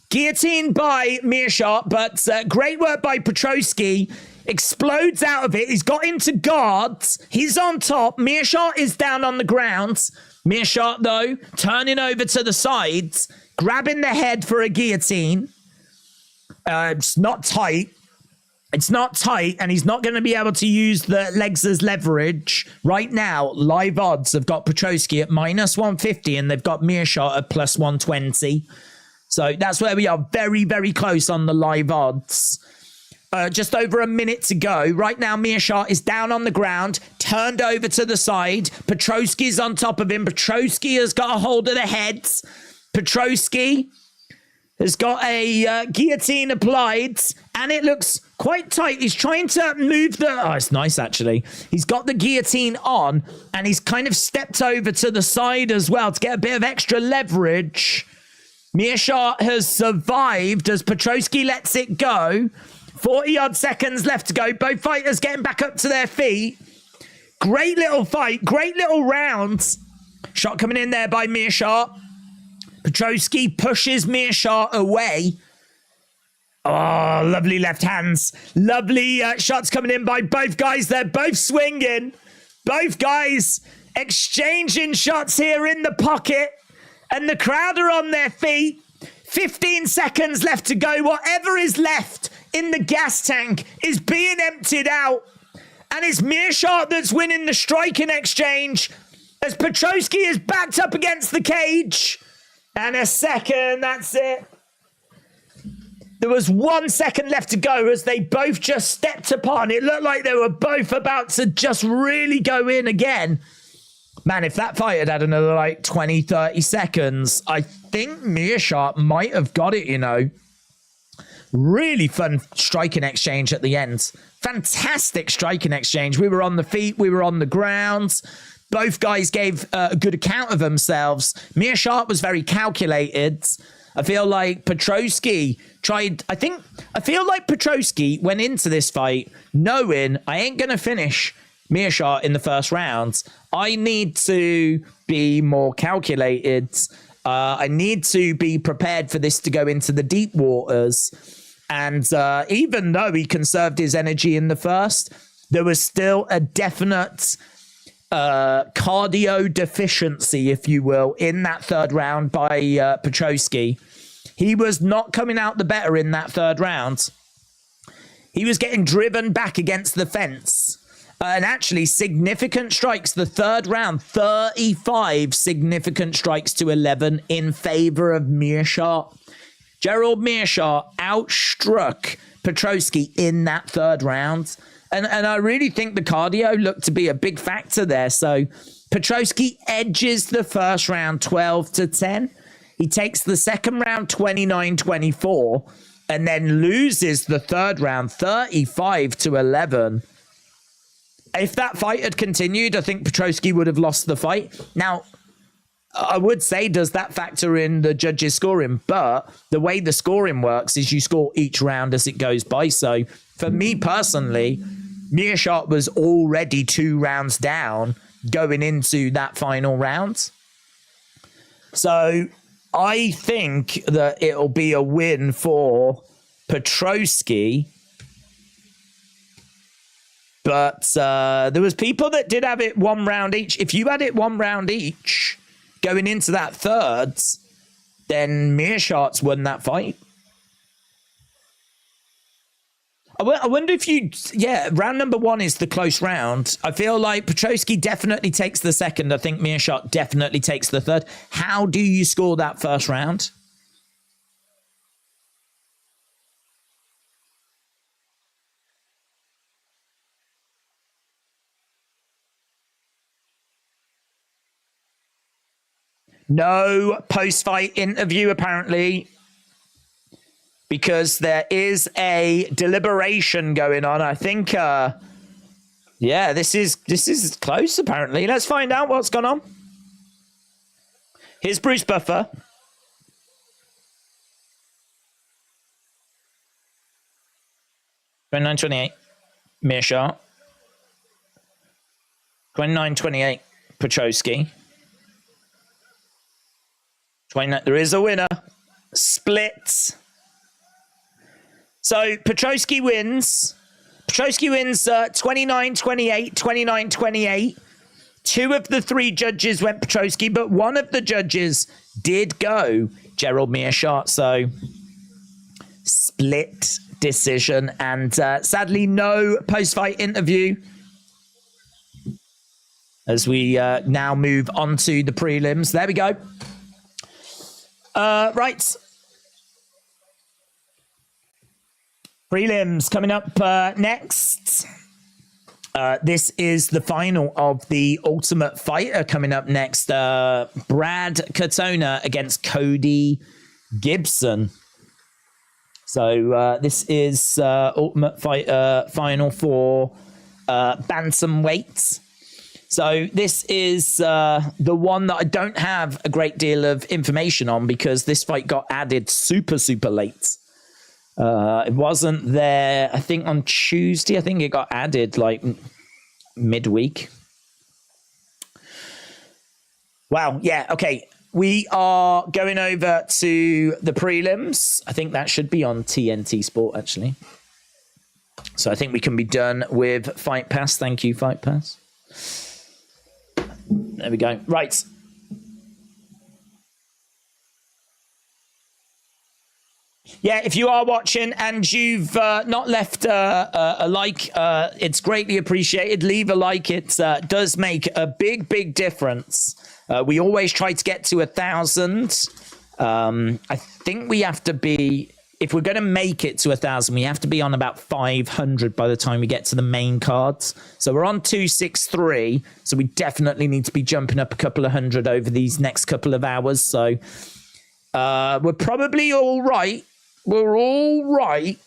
Guillotine by Meerschaert, but great work by Petrosky. Explodes out of it. He's got into guards. He's on top. Meerschaert is down on the ground. Meerschaert, though, turning over to the sides, grabbing the head for a guillotine. It's not tight. It's not tight, and he's not going to be able to use the legs as leverage. Right now, live odds have got Petrosky at -150, and they've got Meerschaert at +120. So that's where we are, very, very close on the live odds. Just over a minute to go. Right now, Meerschaert is down on the ground, turned over to the side. Petrosky's on top of him. Petrosky has got a hold of the heads. Petrosky has got a guillotine applied, and it looks quite tight. He's trying to move the... Oh, it's nice, actually. He's got the guillotine on, and he's kind of stepped over to the side as well to get a bit of extra leverage. Meerschaert has survived as Petrosky lets it go. 40-odd seconds left to go. Both fighters getting back up to their feet. Great little fight. Great little round. Shot coming in there by Meerschaert. Petrosky pushes Meerschaert away. Oh, lovely left hands. Lovely shots coming in by both guys. They're both swinging. Both guys exchanging shots here in the pocket, and the crowd are on their feet. 15 seconds left to go. Whatever is left in the gas tank is being emptied out. And it's Meerschaert that's winning the striking exchange as Petroski is backed up against the cage. And a second, that's it. There was 1 second left to go as they both just stepped upon. It looked like they were both about to just really go in again. Man, if that fight had another like 20, 30 seconds, I think Meerschaert might have got it, you know. Really fun striking exchange at the end. Fantastic striking exchange. We were on the feet. We were on the ground. Both guys gave a good account of themselves. Meerschaert was very calculated. I feel like Petroski tried... I feel like Petroski went into this fight knowing I ain't going to finish Meerschaert in the first round. I need to be more calculated. I need to be prepared for this to go into the deep waters. And even though he conserved his energy in the first, there was still a definite cardio deficiency, if you will, in that third round by Petroski. He was not coming out the better in that third round. He was getting driven back against the fence. And actually, significant strikes. The third round, 35 significant strikes to 11 in favor of Meerschaert. Gerald Meerschaert outstruck Petroski in that third round. And I really think the cardio looked to be a big factor there. So Petroski edges the first round 12-10. He takes the second round 29-24 and then loses the third round 35-11. If that fight had continued, I think Petroski would have lost the fight. Now, I would say, does that factor in the judges' scoring? But the way the scoring works is you score each round as it goes by. So for me personally, Meerschaert was already 2 rounds down going into that final round. So I think that it'll be a win for Petroski. But there was people that did have it 1 round each. If you had it 1 round each going into that third, then Meerschaert's won that fight. I wonder if you... Yeah, round number 1 is the close round. I feel like Petroski definitely takes the second. I think Meerschaert definitely takes the third. How do you score that first round? No post-fight interview, apparently, because there is a deliberation going on. I think, yeah, this is close, apparently. Let's find out what's gone on. Here's Bruce Buffer. $29.28, Meerschaert. $29.28, Petroski. 29, there is a winner. Split. So Petroski wins. Petroski wins 29-28, 29-28. 2 of the 3 judges went Petroski, but 1 of the judges did go Gerald Meerschaert. So split decision, and sadly no post-fight interview as we now move on to the prelims. There we go. Right. Prelims coming up next. This is the final of the Ultimate Fighter coming up next. Brad Katona against Cody Gibson. So this is Ultimate Fighter final for Bantamweight. So this is the one that I don't have a great deal of information on because this fight got added super late. It wasn't there, I think, on Tuesday. I think it got added like midweek. Wow. Yeah. Okay. We are going over to the prelims. I think that should be on TNT Sport, actually. So I think we can be done with Fight Pass. Thank you, Fight Pass. There we go. Right. Yeah, if you are watching and you've not left a like, it's greatly appreciated. Leave a like. It does make a big, big difference. We always try to get to 1,000. I think we have to be, if we're going to make it to 1,000, we have to be on about 500 by the time we get to the main cards. So we're on 263. So we definitely need to be jumping up a couple of hundred over these next couple of hours. So we're probably all right. We're all right.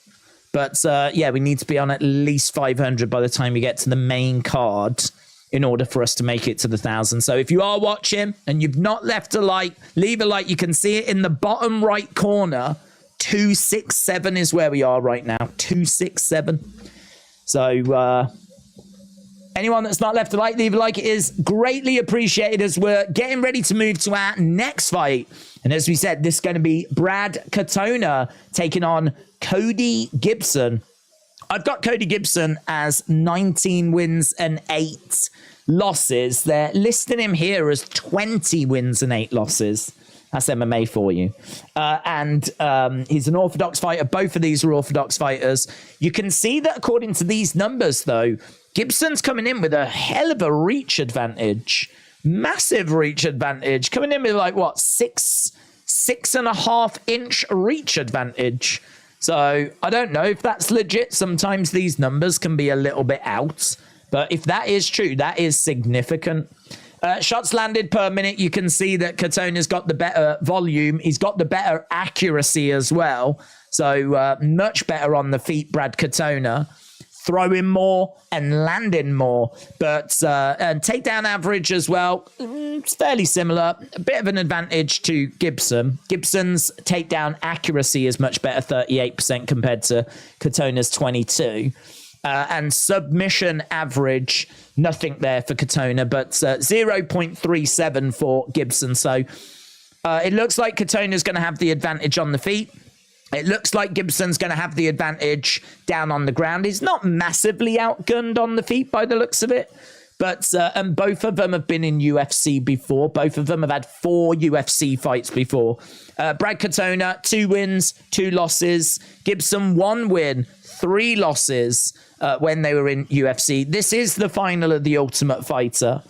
But yeah, we need to be on at least 500 by the time we get to the main card in order for us to make it to the 1,000. So if you are watching and you've not left a like, leave a like. You can see it in the bottom right corner. 267 is where we are right now. 267. So anyone that's not left a like, leave a like. It is greatly appreciated as we're getting ready to move to our next fight. And as we said, this is going to be Brad Katona taking on Cody Gibson. I've got Cody Gibson as 19 wins and 8 losses. They're listing him here as 20 wins and 8 losses. That's MMA for you. And he's an orthodox fighter. Both of these are orthodox fighters. You can see that according to these numbers, though, Gibson's coming in with a hell of a reach advantage. Massive reach advantage. Coming in with like, what, 6.5 inch reach advantage. So I don't know if that's legit. Sometimes these numbers can be a little bit out. But if that is true, that is significant. Shots landed per minute, you can see that Katona's got the better volume. He's got the better accuracy as well. So much better on the feet, Brad Katona. Throwing more and landing more. But and takedown average as well, it's fairly similar. A bit of an advantage to Gibson. Gibson's takedown accuracy is much better, 38% compared to Katona's 22%. And submission average, nothing there for Katona, but 0.37 for Gibson. So it looks like Katona's going to have the advantage on the feet. It looks like Gibson's going to have the advantage down on the ground. He's not massively outgunned on the feet by the looks of it. But and both of them have been in UFC before. Both of them have had 4 UFC fights before. Brad Katona, 2 wins, 2 losses. Gibson, 1 win, 3 losses when they were in UFC. This is the final of The Ultimate Fighter.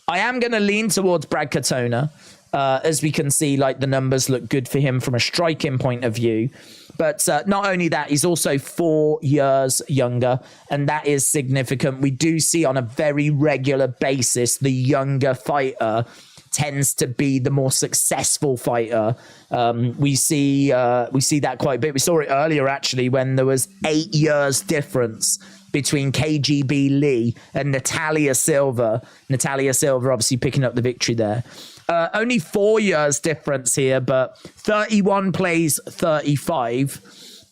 I am going to lean towards Brad Katona. As we can see, like the numbers look good for him from a striking point of view. But not only that, he's also 4 years younger, and that is significant. We do see on a very regular basis the younger fighter tends to be the more successful fighter. We see that quite a bit. We saw it earlier, actually, when there was 8 years difference between KGB Lee and Natalia Silva. Natalia Silva obviously picking up the victory there. Only 4 years difference here, but 31 plays 35.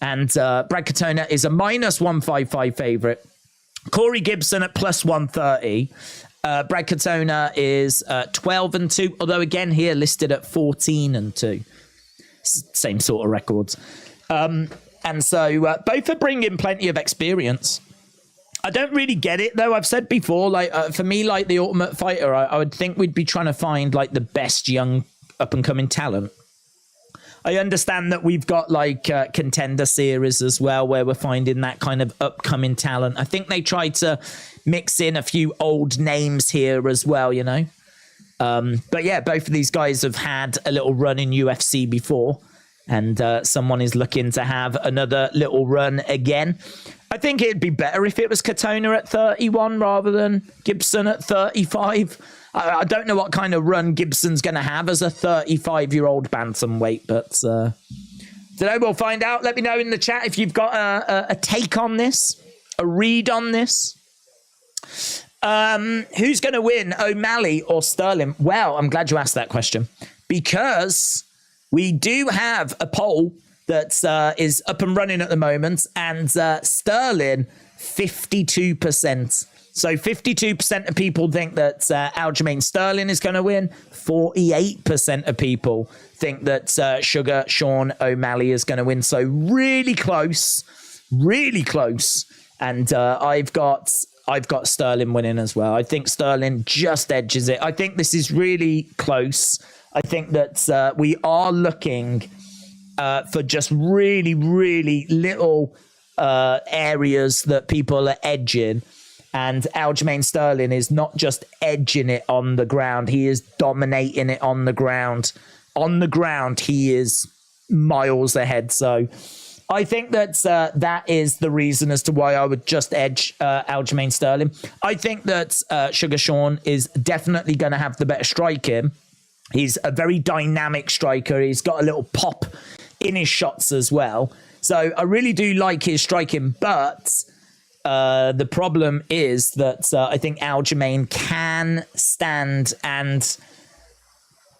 And Brad Katona is a minus 155 favorite. Corey Gibson at plus 130. Brad Katona is 12-2, although again here listed at 14-2. Same sort of records. And so both are bringing plenty of experience. I don't really get it, though. I've said before, like for me, like the Ultimate Fighter, I would think we'd be trying to find like the best young up-and-coming talent. I understand that we've got like Contender Series as well, where we're finding that kind of upcoming talent. I think they tried to mix in a few old names here as well, you know. But yeah, both of these guys have had a little run in UFC before, and someone is looking to have another little run again. I think it'd be better if it was Katona at 31 rather than Gibson at 35. I don't know what kind of run Gibson's going to have as a 35-year-old bantamweight, but today we'll find out. Let me know in the chat if you've got a take on this, a read on this. Who's going to win, O'Malley or Sterling? Well, I'm glad you asked that question, because we do have a poll that is up and running at the moment, and Sterling, 52%. So 52% of people think that Aljamain Sterling is going to win. 48% of people think that Sugar Sean O'Malley is going to win. So really close, really close. And I've got I've got Sterling winning as well. I think Sterling just edges it. I think this is really close. I think that we are looking for just really, really little areas that people are edging. And Aljamain Sterling is not just edging it on the ground. He is dominating it on the ground. On the ground, he is miles ahead. So I think that that is the reason as to why I would just edge Aljamain Sterling. I think that Sugar Sean is definitely going to have the better striking. He's a very dynamic striker. He's got a little pop in his shots as well. So I really do like his striking, but the problem is that I think Aljamain can stand and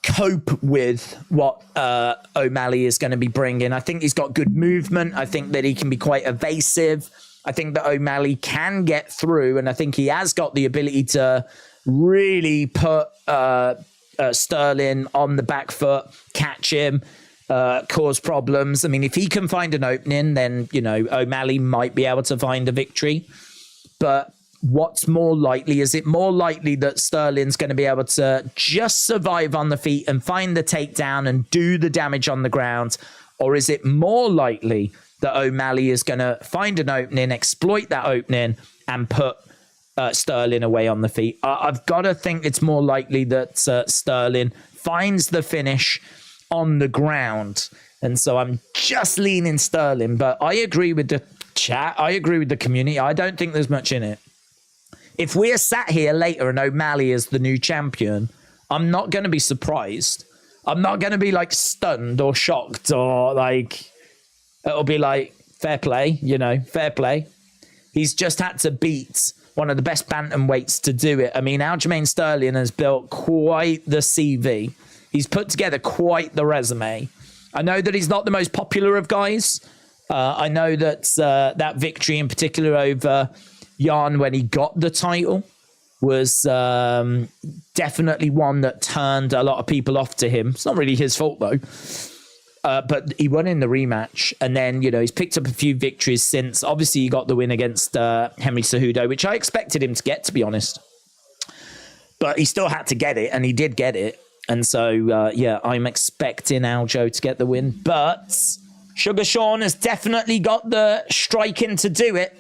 cope with what O'Malley is going to be bringing. I think he's got good movement. I think that he can be quite evasive. I think that O'Malley can get through, and I think he has got the ability to really put Sterling on the back foot, catch him, cause problems. I mean, if he can find an opening, then, you know, O'Malley might be able to find a victory. But what's more likely? Is it more likely that Sterling's going to be able to just survive on the feet and find the takedown and do the damage on the ground? Or is it more likely that O'Malley is going to find an opening, exploit that opening, and put Sterling away on the feet? I've got to think it's more likely that Sterling finds the finish on the ground. And so I'm just leaning Sterling, but I agree with the chat. I agree with the community. I don't think there's much in it. If we're sat here later and O'Malley is the new champion, I'm not going to be surprised. I'm not going to be like stunned or shocked, or like, it'll be like, fair play, you know, fair play. He's just had to beat one of the best bantamweights to do it. I mean, Aljamain Sterling has built quite the CV. He's put together quite the resume. I know that he's not the most popular of guys. I know that that victory in particular over Jan when he got the title was definitely one that turned a lot of people off to him. It's not really his fault, though. But he won in the rematch. And then, you know, he's picked up a few victories since. Obviously, he got the win against Henry Cejudo, which I expected him to get, to be honest. But he still had to get it, and he did get it. And so, yeah, I'm expecting Aljo to get the win. But Sugar Sean has definitely got the striking to do it.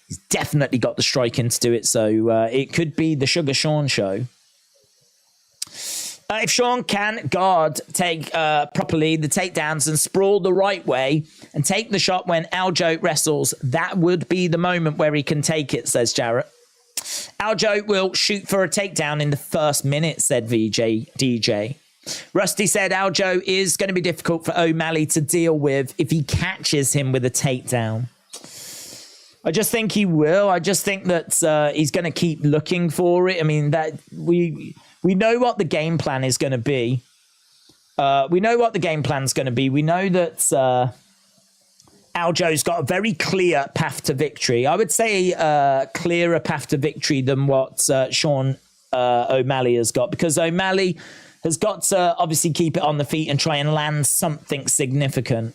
He's definitely got the striking to do it. So it could be the Sugar Sean show. If Sean can guard, take properly the takedowns and sprawl the right way and take the shot when Aljo wrestles, that would be the moment where he can take it, says Jarrett. Aljo will shoot for a takedown in the first minute, said DJ. Rusty said Aljo is going to be difficult for O'Malley to deal with if he catches him with a takedown. I just think he will. I just think that he's going to keep looking for it. I mean, that we know what the game plan is going to be. We know what the game plan is going to be. We know that Aljo's got a very clear path to victory. I would say clearer path to victory than what Sean O'Malley has got, because O'Malley has got to obviously keep it on the feet and try and land something significant.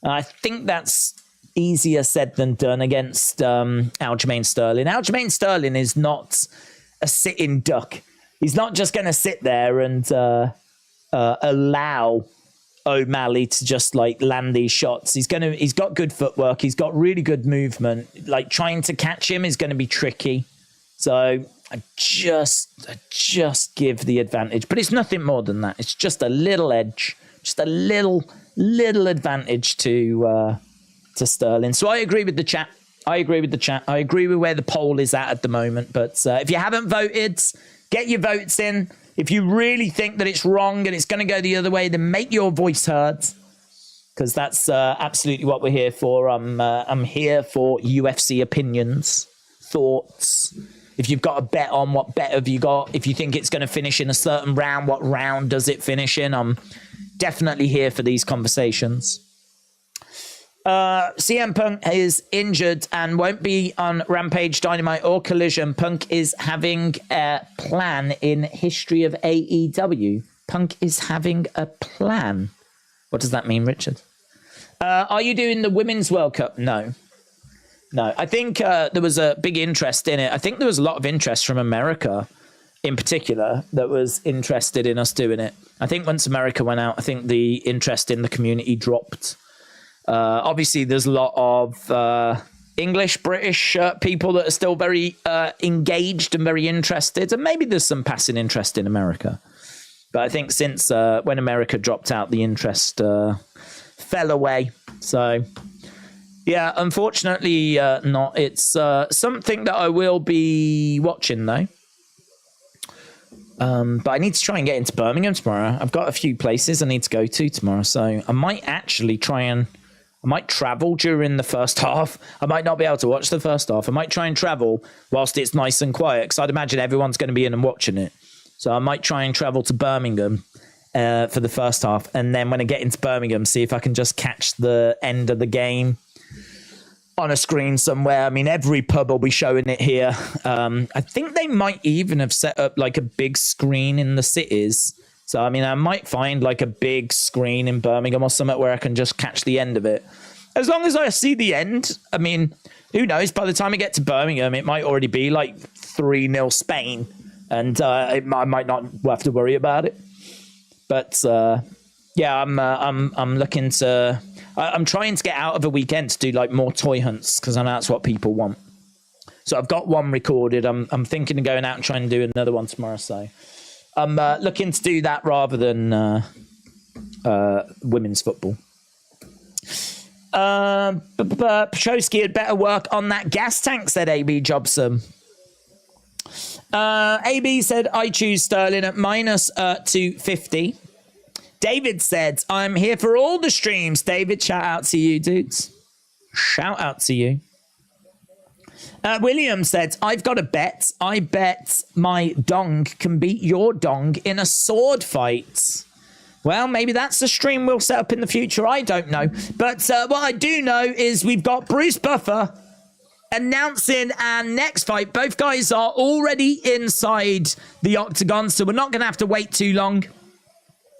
I think that's easier said than done against Aljamain Sterling. Aljamain Sterling is not a sitting duck. He's not just going to sit there and allow O'Malley to just like land these shots. He's got good footwork. He's got really good movement. Like trying to catch him is going to be tricky. So I just give the advantage, but it's nothing more than that. It's just a little edge, just a little advantage to Sterling. So I agree with the chat. I agree with where the poll is at the moment. But if you haven't voted, get your votes in. If you really think that it's wrong and it's going to go the other way, then make your voice heard, because that's absolutely what we're here for. I'm here for UFC opinions, thoughts. If you've got a bet on, what bet have you got? If you think it's going to finish in a certain round, what round does it finish in? I'm definitely here for these conversations. CM Punk is injured and won't be on Rampage, Dynamite or Collision. Punk is having a plan in history of AEW. Punk is having a plan. What does that mean, Richard? Are you doing the Women's World Cup? No. No, I think there was a big interest in it. I think there was a lot of interest from America in particular that was interested in us doing it. I think once America went out, I think the interest in the community dropped. Obviously, there's a lot of English, British people that are still very engaged and very interested. And maybe there's some passing interest in America. But I think since when America dropped out, the interest fell away. So... yeah, unfortunately not. It's something that I will be watching, though. But I need to try and get into Birmingham tomorrow. I've got a few places I need to go to tomorrow. So I might actually I might travel during the first half. I might not be able to watch the first half. I might try and travel whilst it's nice and quiet, because I'd imagine everyone's going to be in and watching it. So I might try and travel to Birmingham for the first half. And then when I get into Birmingham, see if I can just catch the end of the game on a screen somewhere. I mean, every pub will be showing it here. I think they might even have set up like a big screen in the cities. So, I mean, I might find like a big screen in Birmingham or something where I can just catch the end of it. As long as I see the end, I mean, who knows? By the time I get to Birmingham, it might already be like 3-0 Spain. And I might not have to worry about it. But yeah, I'm looking to... I'm trying to get out of a weekend to do like more toy hunts, because I know that's what people want. So I've got one recorded. I'm thinking of going out and trying to do another one tomorrow. So I'm looking to do that rather than women's football. Petrosky had better work on that gas tank, said AB Jobson. AB said, I choose Sterling at minus 250. David said, I'm here for all the streams. David, shout out to you, dudes. Shout out to you. William said, I've got a bet. I bet my dong can beat your dong in a sword fight. Well, maybe that's a stream we'll set up in the future. I don't know. But what I do know is we've got Bruce Buffer announcing our next fight. Both guys are already inside the octagon, so we're not going to have to wait too long.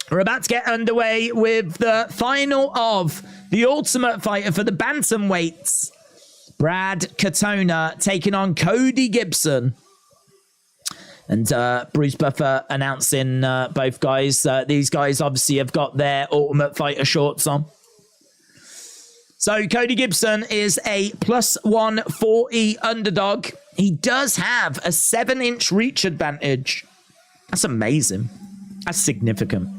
We're about to get underway with the final of the Ultimate Fighter for the Bantamweights. Brad Katona taking on Cody Gibson. And Bruce Buffer announcing both guys. These guys obviously have got their Ultimate Fighter shorts on. So Cody Gibson is a plus 140 underdog. He does have a 7-inch reach advantage. That's amazing. That's significant.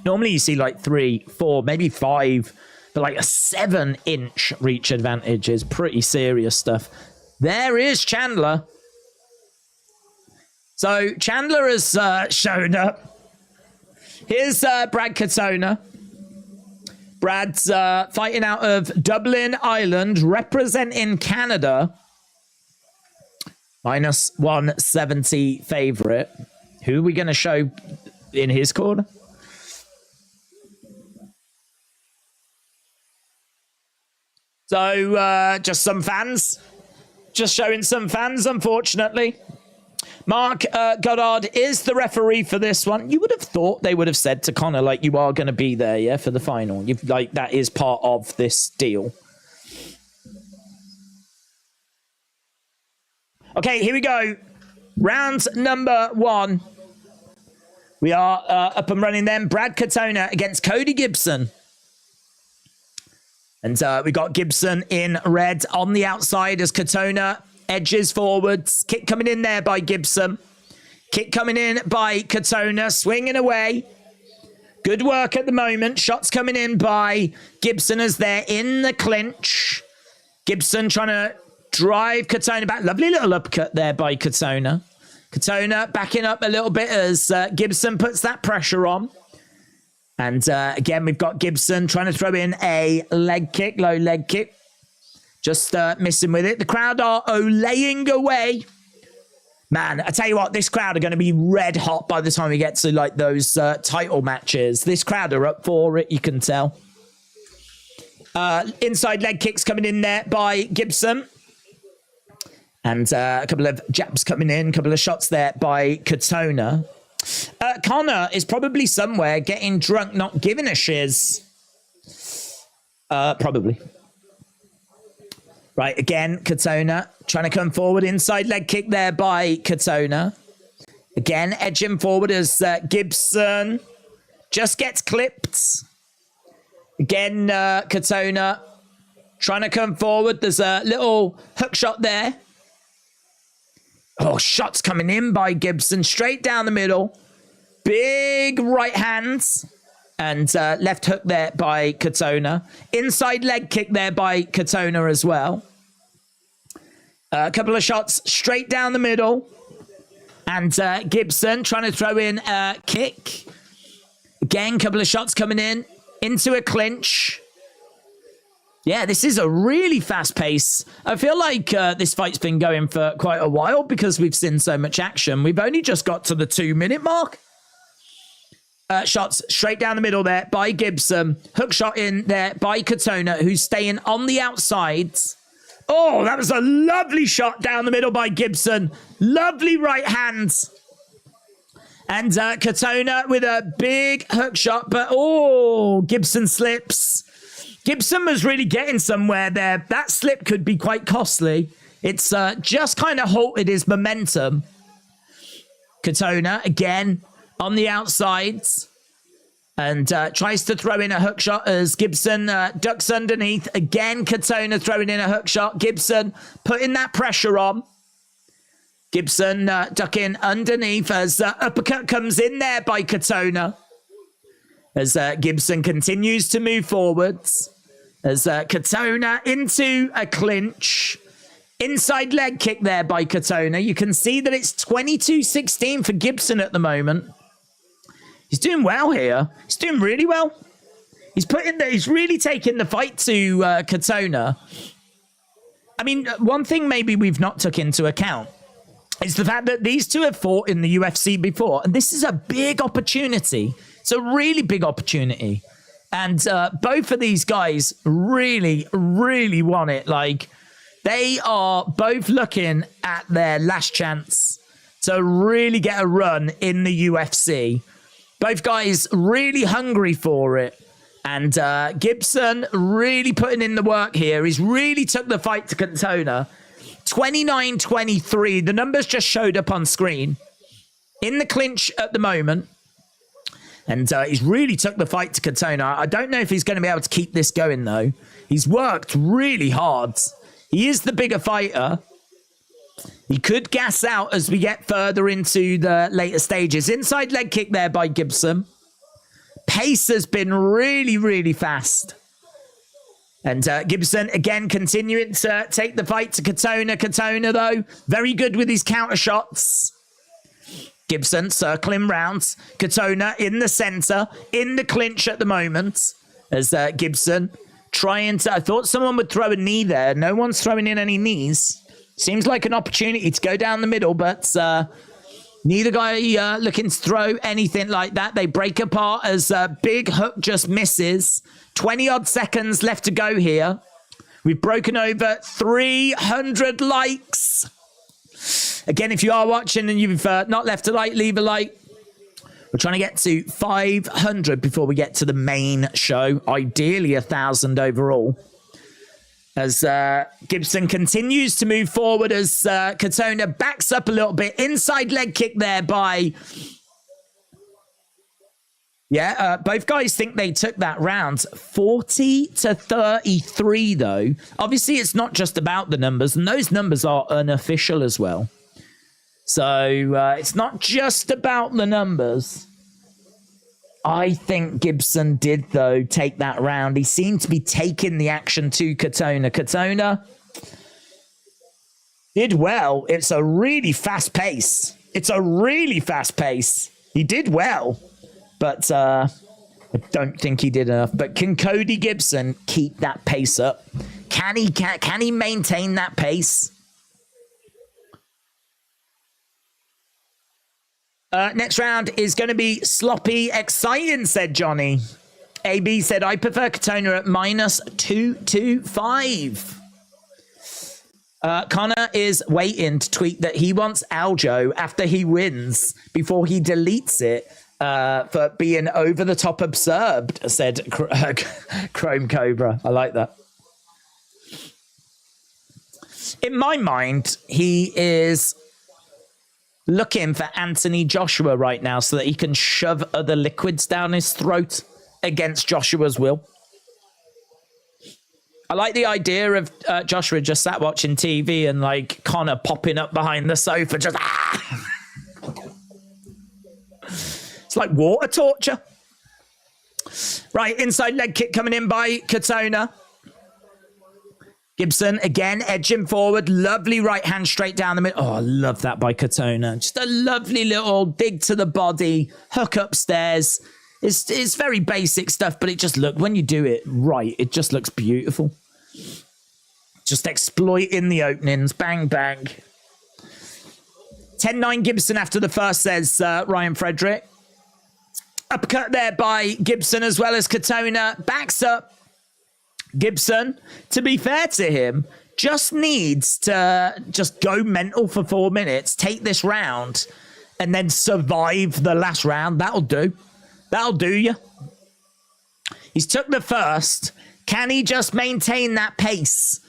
Normally you see like 3, 4, maybe 5, but like a 7-inch reach advantage is pretty serious stuff. There is Chandler. So Chandler has shown up. Here's Brad Katona. Brad's fighting out of Dublin, Ireland, representing Canada. Minus 170 favorite. Who are we going to show in his corner? So, just some fans. Just showing some fans, unfortunately. Mark Goddard is the referee for this one. You would have thought they would have said to Connor, like, you are going to be there, yeah, for the final. Like, that is part of this deal. Okay, here we go. Round number 1. We are up and running then. Brad Katona against Cody Gibson. And we got Gibson in red on the outside as Katona edges forwards. Kick coming in there by Gibson. Kick coming in by Katona. Swinging away. Good work at the moment. Shots coming in by Gibson as they're in the clinch. Gibson trying to drive Katona back. Lovely little uppercut there by Katona. Katona backing up a little bit as Gibson puts that pressure on. And again, we've got Gibson trying to throw in a leg kick, low leg kick. Just missing with it. The crowd are olaying away. Man, I tell you what, this crowd are going to be red hot by the time we get to like those title matches. This crowd are up for it, you can tell. Inside leg kicks coming in there by Gibson. And a couple of jabs coming in, a couple of shots there by Katona. Connor is probably somewhere getting drunk, not giving a shiz. Probably. Right, again, Katona trying to come forward. Inside leg kick there by Katona. Again, edging forward as Gibson just gets clipped. Again, Katona trying to come forward. There's a little hook shot there. Oh, shots coming in by Gibson. Straight down the middle. Big right hands. And left hook there by Katona. Inside leg kick there by Katona as well. A couple of shots straight down the middle. And Gibson trying to throw in a kick. Again, couple of shots coming in. Into a clinch. Yeah, this is a really fast pace. I feel like this fight's been going for quite a while because we've seen so much action. We've only just got to the 2-minute mark. Shots straight down the middle there by Gibson. Hook shot in there by Katona, who's staying on the outside. Oh, that was a lovely shot down the middle by Gibson. Lovely right hands. And Katona with a big hook shot, but oh, Gibson slips. Gibson was really getting somewhere there. That slip could be quite costly. It's just kind of halted his momentum. Katona, again, on the outsides. And tries to throw in a hook shot as Gibson ducks underneath. Again, Katona throwing in a hook shot. Gibson putting that pressure on. Gibson ducking underneath as uppercut comes in there by Katona. As Gibson continues to move forwards. As Katona into a clinch. Inside leg kick there by Katona. You can see that it's 22-16 for Gibson at the moment. He's doing well here. He's doing really well. He's really taking the fight to Katona. I mean, one thing maybe we've not took into account is the fact that these two have fought in the UFC before. And this is a big opportunity. It's a really big opportunity. And both of these guys really, really want it. Like, they are both looking at their last chance to really get a run in the UFC. Both guys really hungry for it. And Gibson really putting in the work here. He's really took the fight to Katona. 29-23. The numbers just showed up on screen. In the clinch at the moment. And he's really took the fight to Katona. I don't know if he's going to be able to keep this going, though. He's worked really hard. He is the bigger fighter. He could gas out as we get further into the later stages. Inside leg kick there by Gibson. Pace has been really, really fast. And Gibson, again, continuing to take the fight to Katona. Katona, though, very good with his counter shots. Gibson circling round. Katona in the center, in the clinch at the moment. As Gibson trying to... I thought someone would throw a knee there. No one's throwing in any knees. Seems like an opportunity to go down the middle, but neither guy looking to throw anything like that. They break apart as big hook just misses. 20-odd seconds left to go here. We've broken over 300 likes. Again, if you are watching and you've not left a like, leave a like. We're trying to get to 500 before we get to the main show. Ideally, 1,000 overall. As Gibson continues to move forward as Katona backs up a little bit. Inside leg kick there by... Yeah, both guys think they took that round. 40-33, though. Obviously, it's not just about the numbers, and those numbers are unofficial as well. So it's not just about the numbers. I think Gibson did, though, take that round. He seemed to be taking the action to Katona. Katona did well. It's a really fast pace. It's a really fast pace. He did well, but I don't think he did enough. But can Cody Gibson keep that pace up? Can he maintain that pace? Next round is going to be sloppy exciting, said Johnny. AB said, I prefer Katona at -225. Connor is waiting to tweet that he wants Aljo after he wins before he deletes it for being over the top absurd, said Chrome Cobra. I like that. In my mind, he is looking for Anthony Joshua right now so that he can shove other liquids down his throat against Joshua's will. I like the idea of Joshua just sat watching TV and like Connor popping up behind the sofa, just It's like water torture. Right, inside leg kick coming in by Katona. Gibson again edging forward. Lovely right hand straight down the middle. Oh, I love that by Katona. Just a lovely little dig to the body, hook upstairs. It's very basic stuff, but it just look when you do it right, it just looks beautiful. Just exploiting the openings. Bang, bang. 10-9 Gibson after the first, says Ryan Frederick. Uppercut there by Gibson as well as Katona. Backs up. Gibson, to be fair to him, just needs to just go mental for 4 minutes, take this round, and then survive the last round. That'll do. That'll do you. He's took the first. Can he just maintain that pace?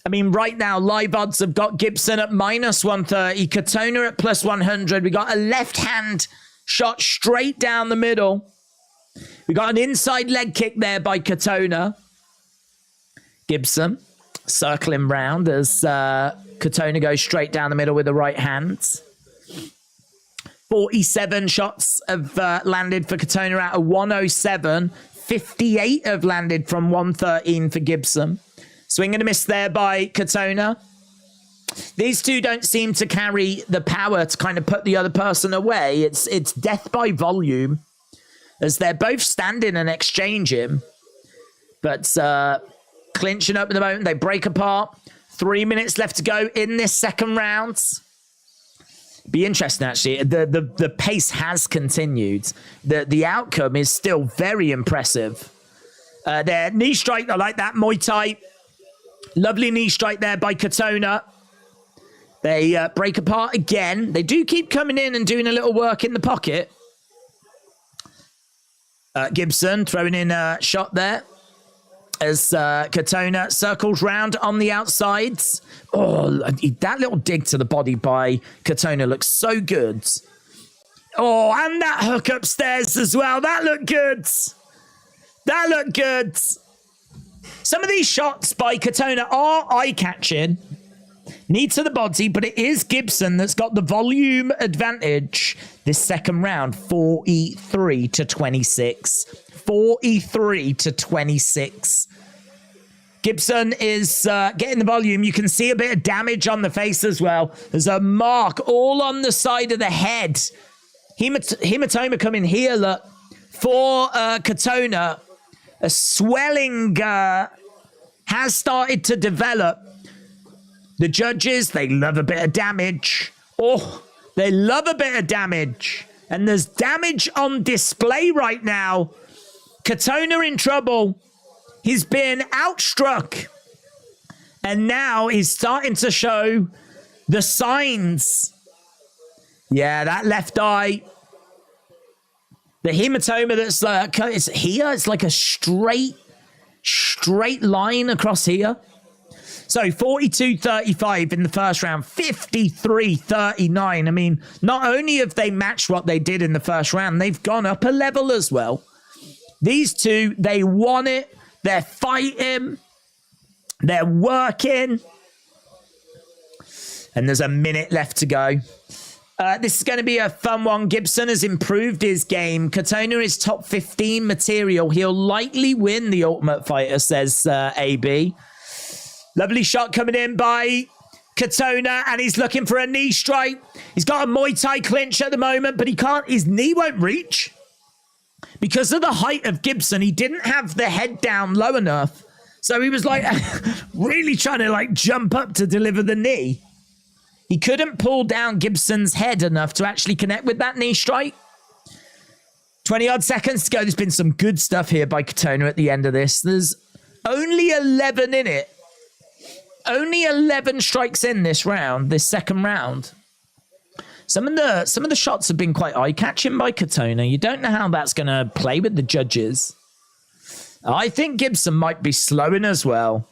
I mean, right now, live odds have got Gibson at -130, Katona at +100. We got a left hand shot straight down the middle. We got an inside leg kick there by Katona. Gibson circling round as Katona goes straight down the middle with the right hand. 47 shots have landed for Katona out of 107. 58 have landed from 113 for Gibson. Swing and a miss there by Katona. These two don't seem to carry the power to kind of put the other person away. It's death by volume as they're both standing and exchanging. But clinching up at the moment. They break apart. 3 minutes left to go in this second round. Be interesting, actually. The pace has continued. The outcome is still very impressive. Their knee strike, I like that. Muay Thai. Lovely knee strike there by Katona. They break apart again. They do keep coming in and doing a little work in the pocket. Gibson throwing in a shot there as Katona circles round on the outsides. Oh, that little dig to the body by Katona looks so good. Oh, and that hook upstairs as well. That looked good. That looked good. Some of these shots by Katona are eye-catching. Knee to the body, but it is Gibson that's got the volume advantage this second round. 43-26. 43-26. Gibson is getting the volume. You can see a bit of damage on the face as well. There's a mark all on the side of the head. Hematoma coming here, look. For Katona, a swelling has started to develop. The judges, they love a bit of damage. Oh, they love a bit of damage. And there's damage on display right now. Katona in trouble. He's been outstruck. And now he's starting to show the signs. Yeah, that left eye. The hematoma that's it's here. It's like a straight line across here. So 42-35 in the first round, 53-39. I mean, not only have they matched what they did in the first round, they've gone up a level as well. These two, they won it. They're fighting. They're working. And there's a minute left to go. This is going to be a fun one. Gibson has improved his game. Katona is top 15 material. He'll likely win the Ultimate Fighter, says AB. Lovely shot coming in by Katona, and he's looking for a knee strike. He's got a Muay Thai clinch at the moment, but he can't. His knee won't reach. Because of the height of Gibson, he didn't have the head down low enough. So he was like really trying to like jump up to deliver the knee. He couldn't pull down Gibson's head enough to actually connect with that knee strike. 20-odd seconds to go. There's been some good stuff here by Katona at the end of this. There's only 11 in it. Only 11 strikes in this round, this second round. Some of the shots have been quite eye-catching by Katona. You don't know how that's going to play with the judges. I think Gibson might be slowing as well.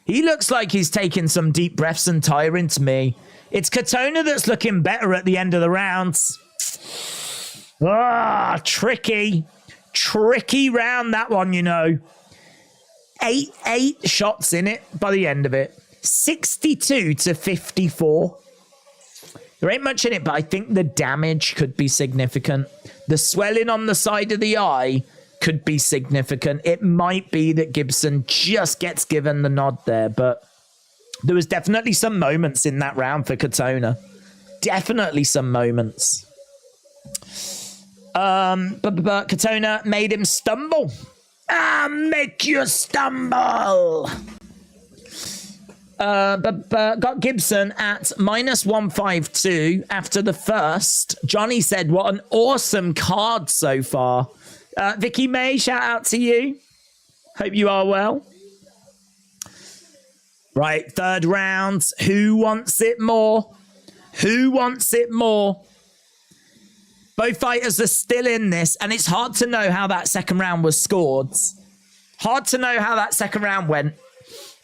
He looks like he's taking some deep breaths and tiring to me. It's Katona that's looking better at the end of the rounds. Ah, tricky. Tricky round, that one, you know. Eight shots in it by the end of it. 62 to 54. There ain't much in it, but I think the damage could be significant. The swelling on the side of the eye could be significant. It might be that Gibson just gets given the nod there, but there was definitely some moments in that round for Katona. Definitely some moments. But Katona made him stumble. Make you stumble. But got Gibson at -152 after the first. Johnny said, what an awesome card so far. Vicky May, shout out to you. Hope you are well. Right, third round. Who wants it more? Who wants it more? Both fighters are still in this, and it's hard to know how that second round was scored. Hard to know how that second round went.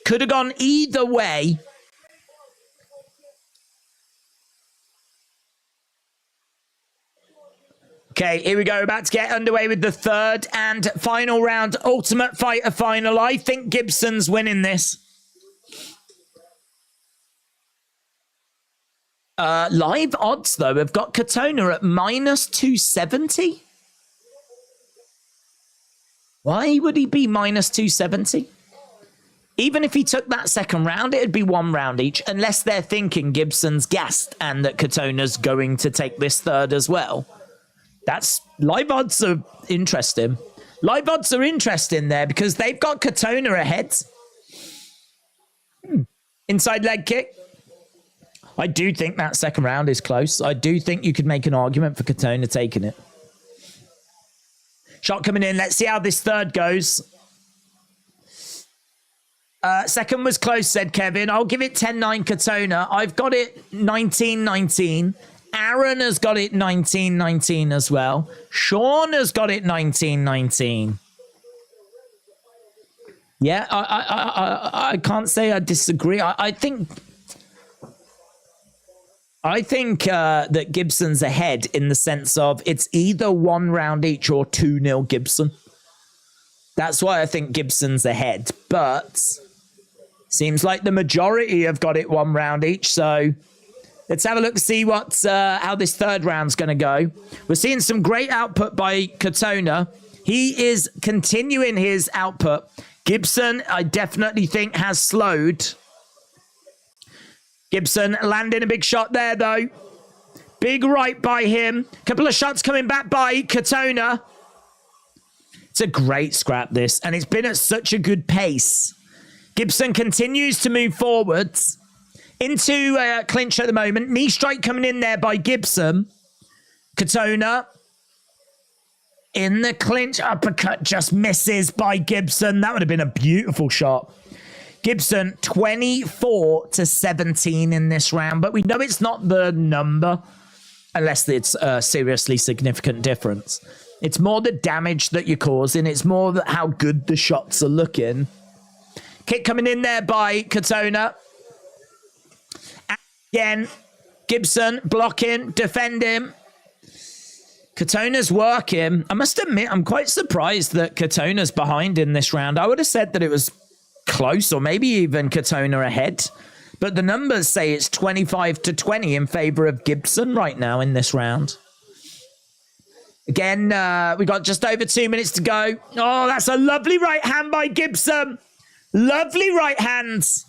Could have gone either way. Okay, here we go. About to get underway with the third and final round. Ultimate Fighter final. I think Gibson's winning this. Live odds, though, have got Katona at -270. Why would he be -270? Even if he took that second round, it'd be one round each, unless they're thinking Gibson's gassed and that Katona's going to take this third as well. That's live odds are interesting. Live odds are interesting there because they've got Katona ahead. Inside leg kick. I do think that second round is close. I do think you could make an argument for Katona taking it. Shot coming in. Let's see how this third goes. Second was close, said Kevin. I'll give it 10-9 Katona. I've got it 19-19. Aaron has got it 19-19 as well. Sean has got it 19-19. Yeah, I can't say I disagree. I think that Gibson's ahead in the sense of it's either one round each or 2-0 Gibson. That's why I think Gibson's ahead. But seems like the majority have got it one round each. So let's have a look, see what how this third round's going to go. We're seeing some great output by Katona. He is continuing his output. Gibson, I definitely think, has slowed. Gibson landing a big shot there, though. Big right by him. Couple of shots coming back by Katona. It's a great scrap, this, and it's been at such a good pace. Gibson continues to move forwards into clinch at the moment. Knee strike coming in there by Gibson. Katona in the clinch. Uppercut just misses by Gibson. That would have been a beautiful shot. Gibson 24-17 in this round, but we know it's not the number unless it's a seriously significant difference. It's more the damage that you're causing. It's more that how good the shots are looking. Kick coming in there by Katona. Again, Gibson blocking, defending. Katona's working. I must admit, I'm quite surprised that Katona's behind in this round. I would have said that it was close or maybe even Katona ahead. But the numbers say it's 25-20 in favor of Gibson right now in this round. Again, we got just over 2 minutes to go. Oh, that's a lovely right hand by Gibson. Lovely right hands.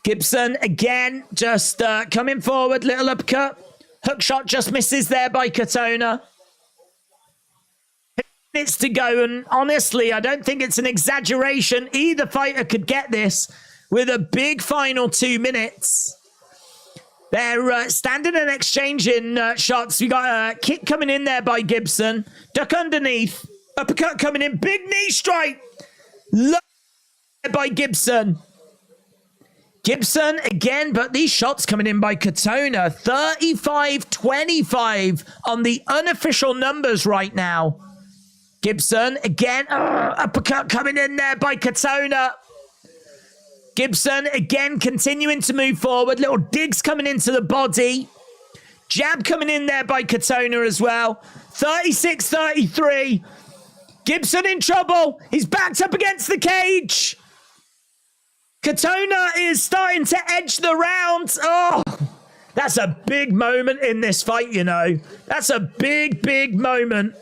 Gibson, again, just coming forward. Little uppercut. Hook shot just misses there by Katona. Minutes to go, and honestly, I don't think it's an exaggeration. Either fighter could get this with a big final 2 minutes. They're standing and exchanging shots. We got a kick coming in there by Gibson. Duck underneath. Uppercut coming in. Big knee strike. Love by Gibson. Gibson again, but these shots coming in by Katona. 35-25 on the unofficial numbers right now. Gibson again. Uppercut coming in there by Katona. Gibson, again, continuing to move forward. Little digs coming into the body. Jab coming in there by Katona as well. 36-33. Gibson in trouble. He's backed up against the cage. Katona is starting to edge the round. Oh, that's a big moment in this fight, you know. That's a big, big moment.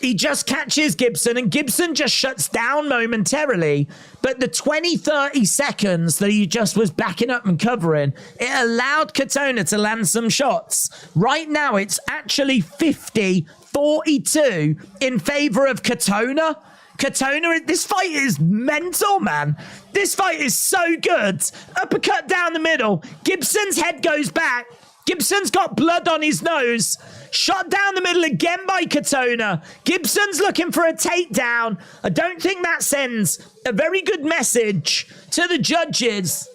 He just catches Gibson, and Gibson just shuts down momentarily. But the 20-30 seconds that he just was backing up and covering, it allowed Katona to land some shots. Right now, it's actually 50-42 in favor of Katona. Katona, this fight is mental, man. This fight is so good. Uppercut down the middle. Gibson's head goes back. Gibson's got blood on his nose. Shot down the middle again by Katona. Gibson's looking for a takedown. I don't think that sends a very good message to the judges.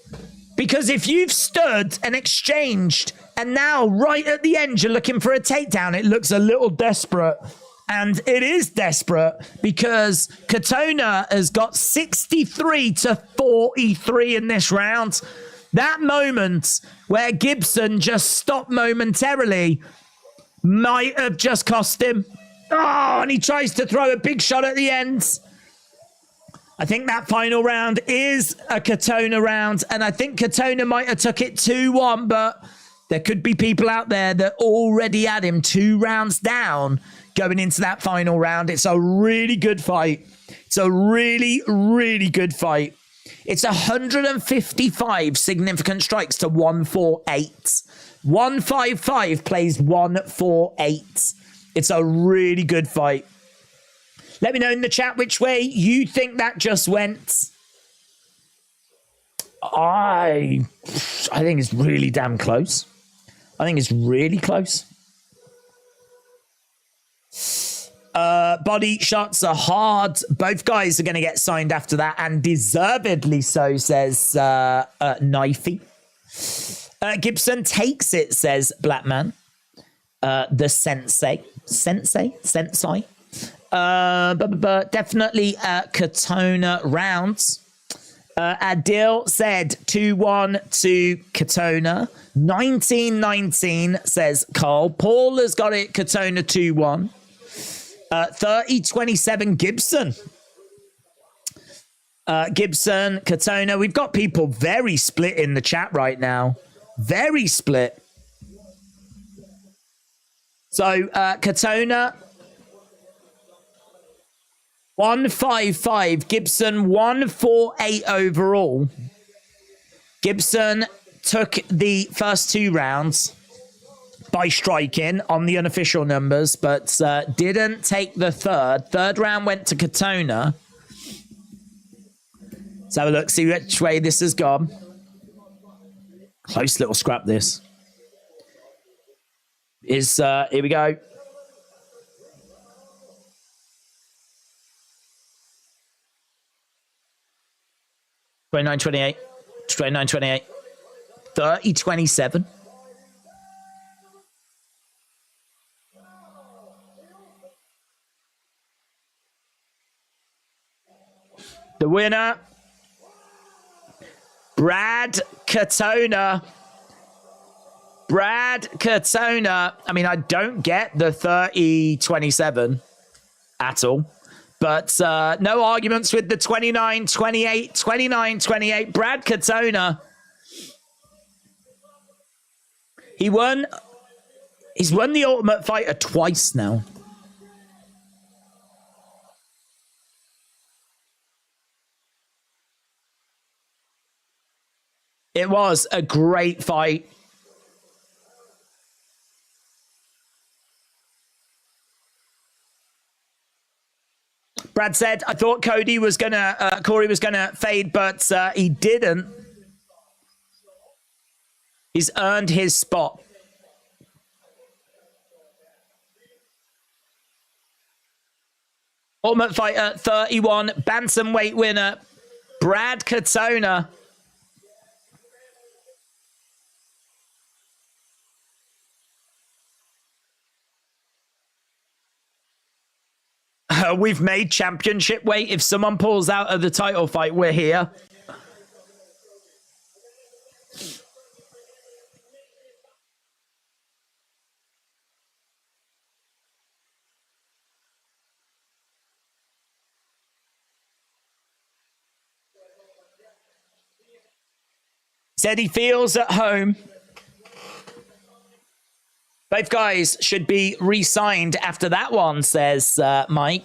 Because if you've stood and exchanged, and now right at the end you're looking for a takedown, it looks a little desperate. And it is desperate because Katona has got 63-43 in this round. That moment where Gibson just stopped momentarily might have just cost him. Oh, and he tries to throw a big shot at the end. I think that final round is a Katona round, and I think Katona might have took it 2-1, but there could be people out there that already had him 2 rounds down going into that final round. It's a really good fight. It's a really, really good fight. It's 155 significant strikes to 148. 155 plays 148. It's a really good fight. Let me know in the chat which way you think that just went. I think it's really damn close. I think it's really close. Body shots are hard. Both guys are going to get signed after that, and deservedly so, says Knifey. Gibson takes it, says Blackman. The Sensei. Definitely Katona rounds. Adil said 2-1 to Katona. 19-19, says Carl. Paul has got it, Katona 2-1. 30-27 Gibson. Gibson, Katona. We've got people very split in the chat right now. Very split. So, Katona, 155. Gibson, 148 overall. Gibson took the first 2 rounds by striking on the unofficial numbers, but didn't take the third. Third round went to Katona. Let's have a look, see which way this has gone. Close little scrap, this. Here we go. $29.28. $29.28. $30.27. The winner, Brad Katona. Brad Katona. I mean, I don't get the 30-27 at all. But no arguments with the 29-28. 29-28. Brad Katona. He's won the Ultimate Fighter twice now. It was a great fight. Brad said, I thought Corey was gonna fade, but he didn't. He's earned his spot. Ultimate Fighter 31, Bantamweight winner, Brad Katona. We've made championship weight. If someone pulls out of the title fight, we're here. Said he feels at home. Both guys should be re-signed after that one, says Mike.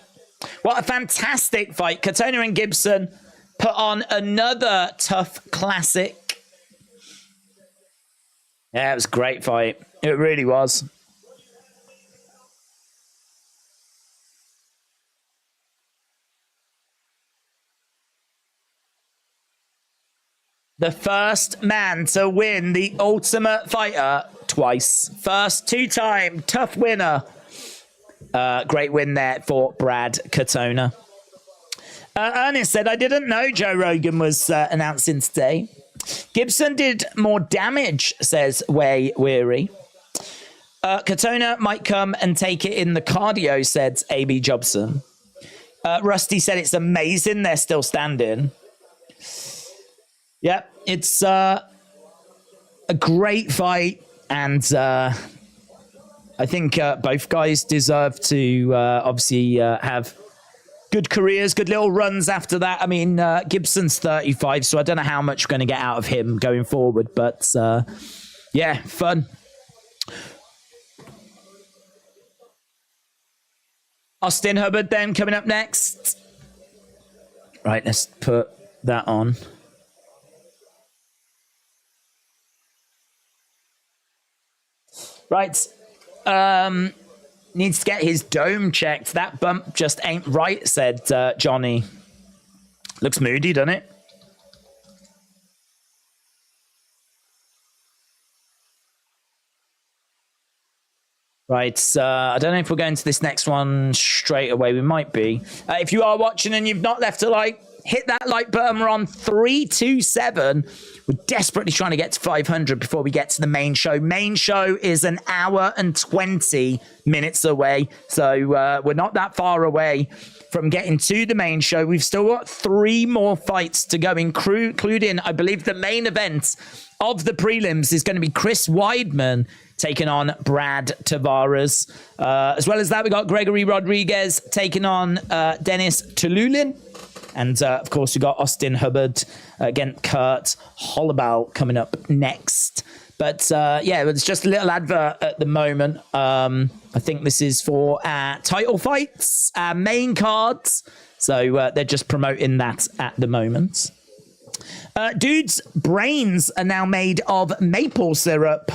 What a fantastic fight. Katona and Gibson put on another tough classic. Yeah, it was a great fight. It really was. The first man to win the Ultimate Fighter twice. First two-time tough winner. Great win there for Brad Katona. Ernest said, I didn't know Joe Rogan was announcing today. Gibson did more damage, says Way Weary. Katona might come and take it in the cardio, said A.B. Jobson. Rusty said it's amazing they're still standing. Yep, it's a great fight, and I think both guys deserve to obviously have good careers, good little runs after that. I mean, Gibson's 35, so I don't know how much we're going to get out of him going forward, but yeah, fun. Austin Hubbard then coming up next. Right, let's put that on. Right. Needs to get his dome checked. That bump just ain't right, said Johnny. Looks moody, doesn't it? Right, I don't know if we're going to this next one straight away. We might be. If you are watching and you've not left a like, hit that like button. We're on 327. We're desperately trying to get to 500 before we get to the main show. Main show is an hour and 20 minutes away. So we're not that far away from getting to the main show. We've still got 3 more fights to go, including, I believe, the main event of the prelims is going to be Chris Weidman taking on Brad Tavares. As well as that, we got Gregory Rodriguez taking on Dennis Tululin. And, of course, we got Austin Hubbard against Kurt Holloway coming up next. But, yeah, it's just a little advert at the moment. I think this is for our title fights, our main cards. So they're just promoting that at the moment. Dude's brains are now made of maple syrup.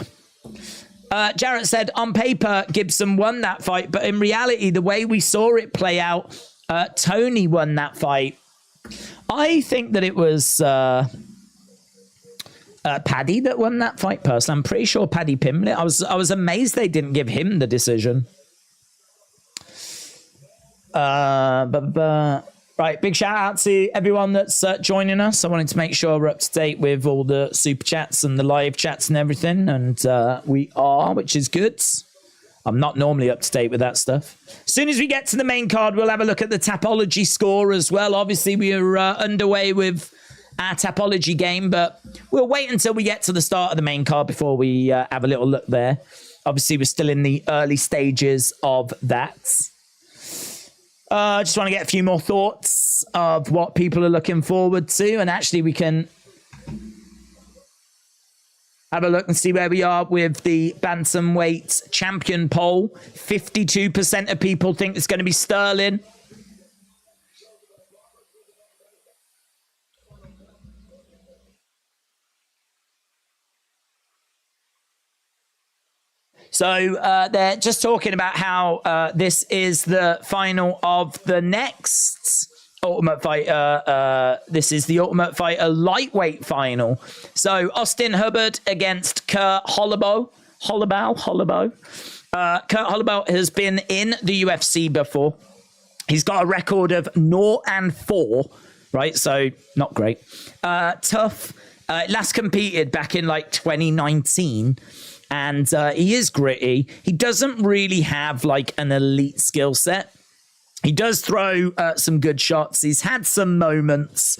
Jarrett said, on paper, Gibson won that fight. But in reality, the way we saw it play out, Tony won that fight. I think that it was Paddy that won that fight, personally. I'm pretty sure Paddy pinned it. I was amazed they didn't give him the decision. Right, big shout out to everyone that's joining us. I wanted to make sure we're up to date with all the super chats and the live chats and everything, and we are, which is good. I'm not normally up to date with that stuff. As soon as we get to the main card, we'll have a look at the Tapology score as well. Obviously, we are underway with our Tapology game, but we'll wait until we get to the start of the main card before we have a little look there. Obviously, we're still in the early stages of that. Just want to get a few more thoughts of what people are looking forward to. And actually, we can have a look and see where we are with the Bantamweight Champion poll. 52% of people think it's going to be Sterling. So they're just talking about how this is the final of the next Ultimate Fighter. This is the Ultimate Fighter lightweight final. So Austin Hubbard against Kurt Holloway. Kurt Holloway has been in the UFC before. He's got a record of 0-4, right? So not great. Tough. Last competed back in like 2019. And he is gritty. He doesn't really have like an elite skill set. He does throw some good shots. He's had some moments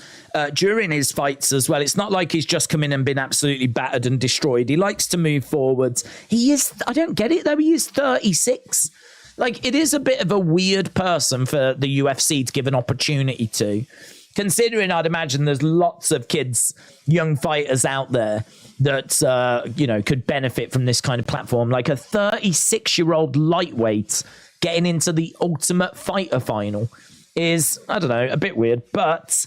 during his fights as well. It's not like he's just come in and been absolutely battered and destroyed. He likes to move forwards. He is, I don't get it though, he is 36. Like, it is a bit of a weird person for the UFC to give an opportunity to. considering I'd imagine there's lots of kids, young fighters out there that, you know, could benefit from this kind of platform. Like a 36-year-old lightweight getting into the Ultimate Fighter final is, I don't know, a bit weird, but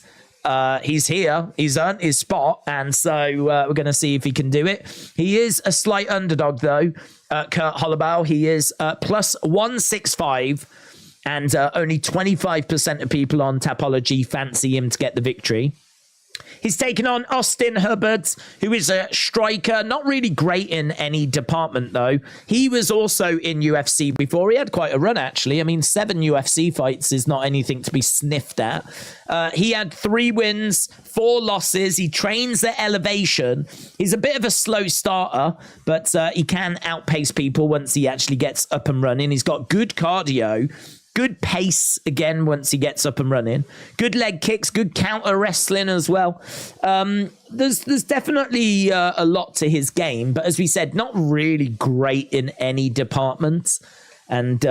he's here. He's earned his spot, and so we're going to see if he can do it. He is a slight underdog, though, Kurt Holloway. He is plus 165, and only 25% of people on Tapology fancy him to get the victory. He's taken on Austin Hubbard, who is a striker, not really great in any department, though. He was also in UFC before. He had quite a run, actually. I mean, 7 UFC fights is not anything to be sniffed at. He had 3 wins, 4 losses. He trains at elevation. He's a bit of a slow starter, but he can outpace people once he actually gets up and running. He's got good cardio. Good pace, again, once he gets up and running. Good leg kicks, good counter wrestling as well. There's definitely a lot to his game, but as we said, not really great in any department. And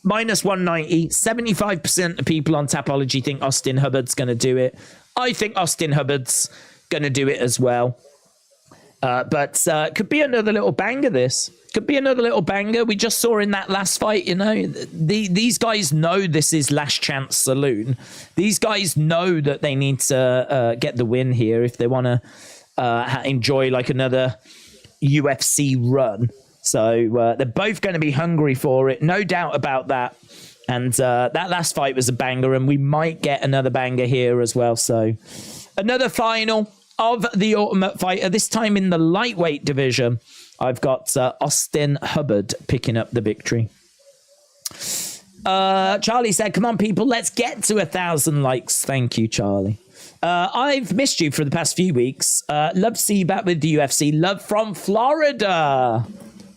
minus 190, 75% of people on Tapology think Austin Hubbard's going to do it. I think Austin Hubbard's going to do it as well. But could be another little banger, this. Could be another little banger. We just saw in that last fight, you know, these guys know this is last chance saloon. These guys know that they need to get the win here if they want to enjoy like another UFC run. So they're both going to be hungry for it. No doubt about that. And that last fight was a banger, and we might get another banger here as well. So another final of the Ultimate Fighter, this time in the lightweight division. I've got Austin Hubbard picking up the victory. Charlie said, come on, people, let's get to 1,000 likes. Thank you, Charlie. I've missed you for the past few weeks. Love to see you back with the UFC. Love from Florida.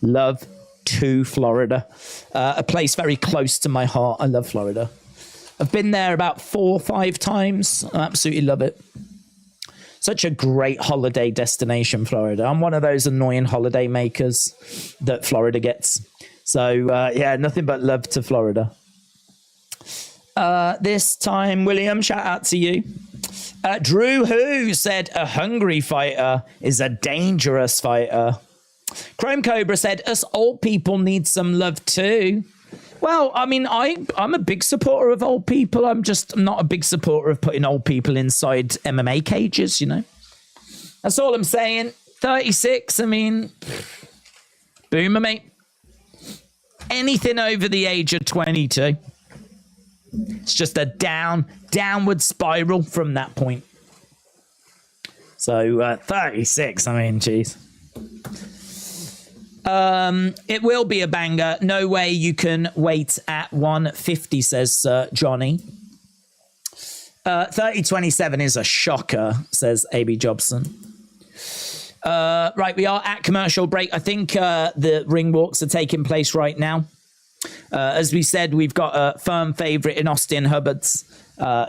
Love to Florida. A place very close to my heart. I love Florida. I've been there about 4 or 5 times. I absolutely love it. Such a great holiday destination, Florida. I'm one of those annoying holiday makers that Florida gets. So, yeah, nothing but love to Florida. This time, William, shout out to you. Drew Who said, a hungry fighter is a dangerous fighter. Chrome Cobra said, us old people need some love too. Well, I mean, I'm a big supporter of old people. I'm not a big supporter of putting old people inside MMA cages, you know. That's all I'm saying. 36, I mean, boomer, mate. Anything over the age of 22. It's just a downward spiral from that point. So, 36, I mean, geez. It will be a banger. No way you can wait at 150, says Johnny. 30-27 is a shocker, says AB Jobson. Right, we are at commercial break. I think the ring walks are taking place right now. As we said, we've got a firm favourite in Austin Hubbards,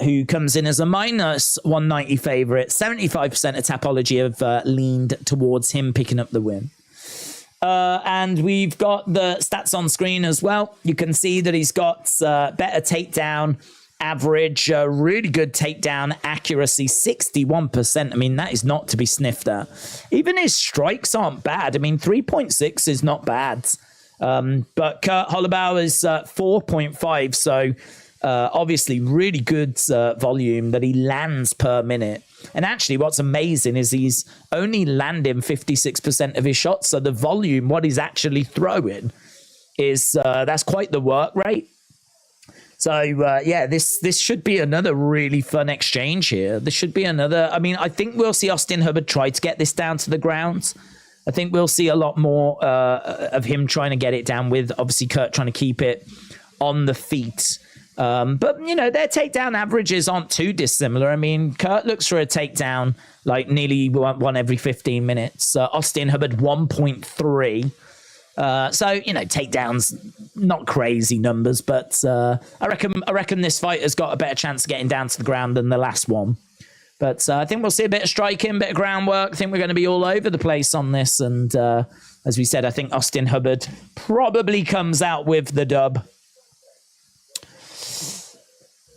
who comes in as a minus 190 favourite. 75% of Tapology have leaned towards him picking up the win. And we've got the stats on screen as well. You can see that he's got better takedown average, really good takedown accuracy, 61%. I mean, that is not to be sniffed at. Even his strikes aren't bad. I mean, 3.6 is not bad. But Kurt Holloway is 4.5. So obviously really good volume that he lands per minute. And actually what's amazing is he's only landing 56% of his shots. So the volume, what he's actually throwing is, that's quite the work rate. So yeah, this should be another really fun exchange here. This should be another, I mean, I think we'll see Austin Hubbard try to get this down to the ground. I think we'll see a lot more of him trying to get it down, with obviously Kurt trying to keep it on the feet. But, you know, their takedown averages aren't too dissimilar. I mean, Kurt looks for a takedown like nearly one every 15 minutes. Austin Hubbard, 1.3. So, you know, takedowns, not crazy numbers, but I reckon this fighter's got a better chance of getting down to the ground than the last one. But I think we'll see a bit of striking, a bit of groundwork. I think we're going to be all over the place on this. And as we said, I think Austin Hubbard probably comes out with the dub.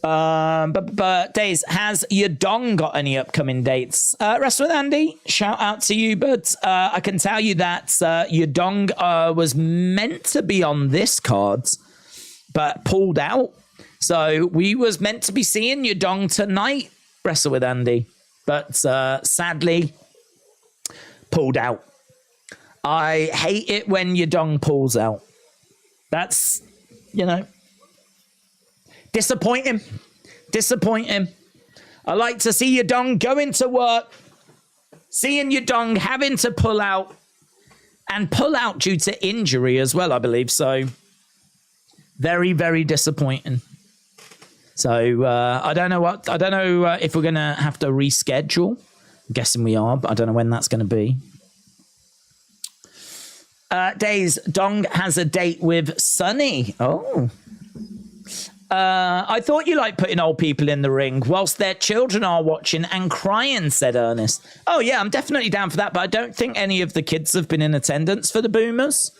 But Days, has your dong got any upcoming dates? Wrestle with Andy, shout out to you, but I can tell you that your dong was meant to be on this card, but pulled out. So we was meant to be seeing your dong tonight, Wrestle with Andy, but sadly pulled out. I hate it when your dong pulls out. That's, you know, disappointing. I like to see your dong going to work, seeing your dong having to pull out, and pull out due to injury as well, I believe. So very, very disappointing. So I don't know if we're going to have to reschedule. I'm guessing we are, but I don't know when that's going to be. Days, Dong has a date with Sunny. Oh. I thought you liked putting old people in the ring whilst their children are watching and crying, said Ernest. Oh, yeah, I'm definitely down for that, but I don't think any of the kids have been in attendance for the Boomers.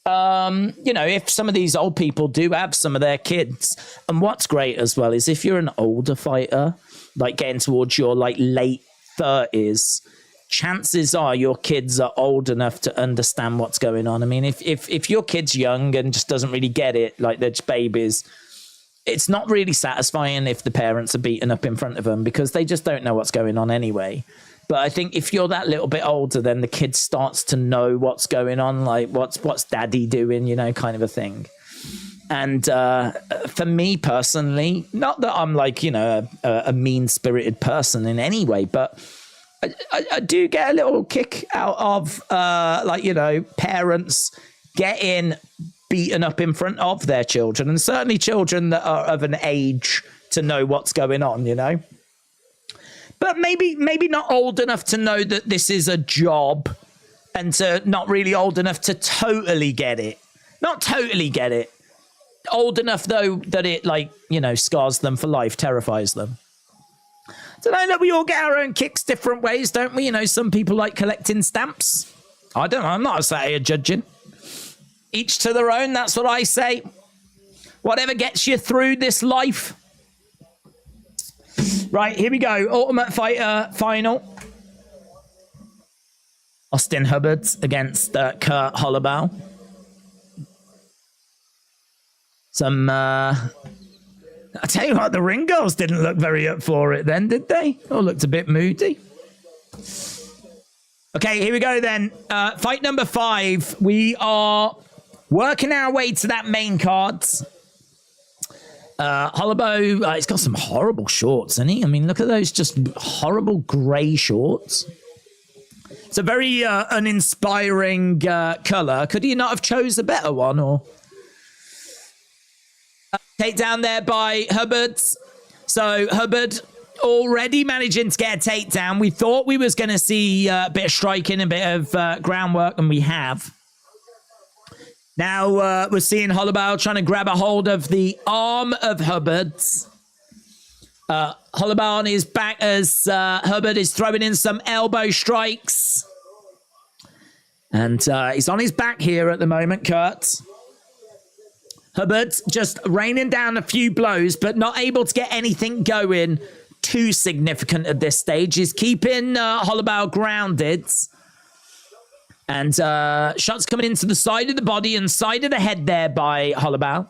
You know, if some of these old people do have some of their kids, and what's great as well is if you're an older fighter, like getting towards your like late 30s, chances are your kids are old enough to understand what's going on. I mean, if your kid's young and just doesn't really get it, like they're just babies, it's not really satisfying if the parents are beaten up in front of them because they just don't know what's going on anyway. But I think if you're that little bit older, then the kid starts to know what's going on, like what's daddy doing, you know, kind of a thing. And for me personally, not that I'm like, you know, a mean-spirited person in any way, but I do get a little kick out of, like, you know, parents getting beaten up in front of their children, and certainly children that are of an age to know what's going on, you know. But maybe not old enough to know that this is a job, and to not really old enough to totally get it. Not totally get it. Old enough, though, that it, like, you know, scars them for life, terrifies them. So I know that we all get our own kicks different ways, don't we? You know, some people like collecting stamps. I don't know. I'm not sat here judging. Each to their own, that's what I say. Whatever gets you through this life. Right, here we go. Ultimate Fighter final. Austin Hubbard against Kurt Holloway. I tell you what, the ring girls didn't look very up for it then, did they? All looked a bit moody. Okay, here we go then. Fight number 5. We are working our way to that main card. Holloway, he's got some horrible shorts, hasn't he? I mean, look at those just horrible grey shorts. It's a very uninspiring colour. Could he not have chose a better one? Or takedown there by Hubbard. So Hubbard already managing to get a takedown. We thought we was going to see a bit of striking, a bit of groundwork, and we have. Now we're seeing Holloway trying to grab a hold of the arm of Hubbard. Holloway on his back as Hubbard is throwing in some elbow strikes. And he's on his back here at the moment, Kurt. Hubbard just raining down a few blows, but not able to get anything going too significant at this stage. He's keeping Holloway grounded. And shots coming into the side of the body and side of the head there by Holloway.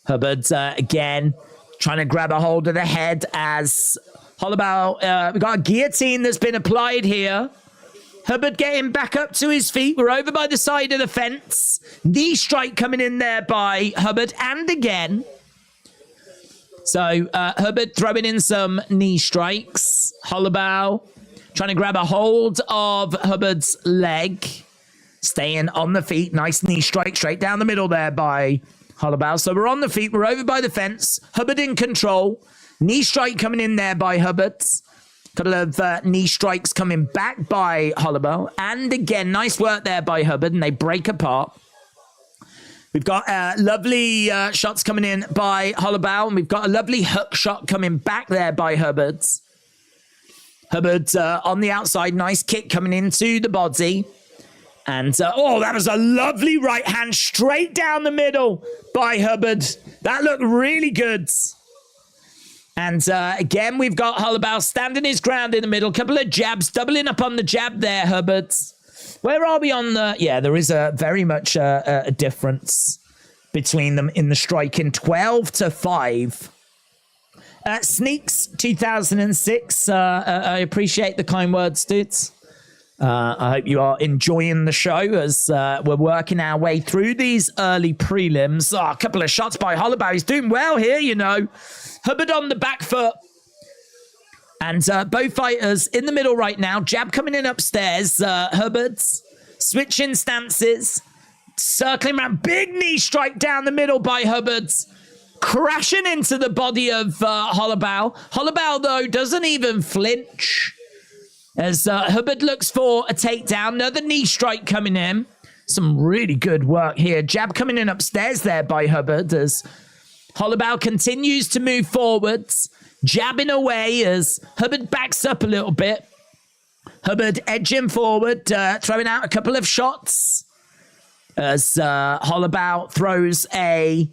Hubbard, again, trying to grab a hold of the head as Holloway, we've got a guillotine that's been applied here. Hubbard getting back up to his feet. We're over by the side of the fence. Knee strike coming in there by Hubbard, and again. So Hubbard throwing in some knee strikes. Holloway trying to grab a hold of Hubbard's leg. Staying on the feet. Nice knee strike straight down the middle there by Holloway. So we're on the feet. We're over by the fence. Hubbard in control. Knee strike coming in there by Hubbard. Couple of knee strikes coming back by Holloway. And again, nice work there by Hubbard. And they break apart. We've got lovely shots coming in by Holloway. And we've got a lovely hook shot coming back there by Hubbard. Hubbard on the outside. Nice kick coming into the body. And, oh, that was a lovely right hand straight down the middle by Hubbard. That looked really good. And again, we've got Holloway standing his ground in the middle. Couple of jabs, doubling up on the jab there, Hubbard. Where are we on the... Yeah, there is a very much a difference between them in the striking. 12-5. Sneaks 2006. I appreciate the kind words, dudes. I hope you are enjoying the show as we're working our way through these early prelims. Oh, a couple of shots by Holloway. He's doing well here, you know. Hubbard on the back foot. And both fighters in the middle right now. Jab coming in upstairs. Hubbard's switching stances. Circling around. Big knee strike down the middle by Hubbard's. Crashing into the body of Holloway. Holloway, though, doesn't even flinch. As Hubbard looks for a takedown. Another knee strike coming in. Some really good work here. Jab coming in upstairs there by Hubbard as Holloway continues to move forwards. Jabbing away as Hubbard backs up a little bit. Hubbard edging forward, throwing out a couple of shots. As Holloway throws a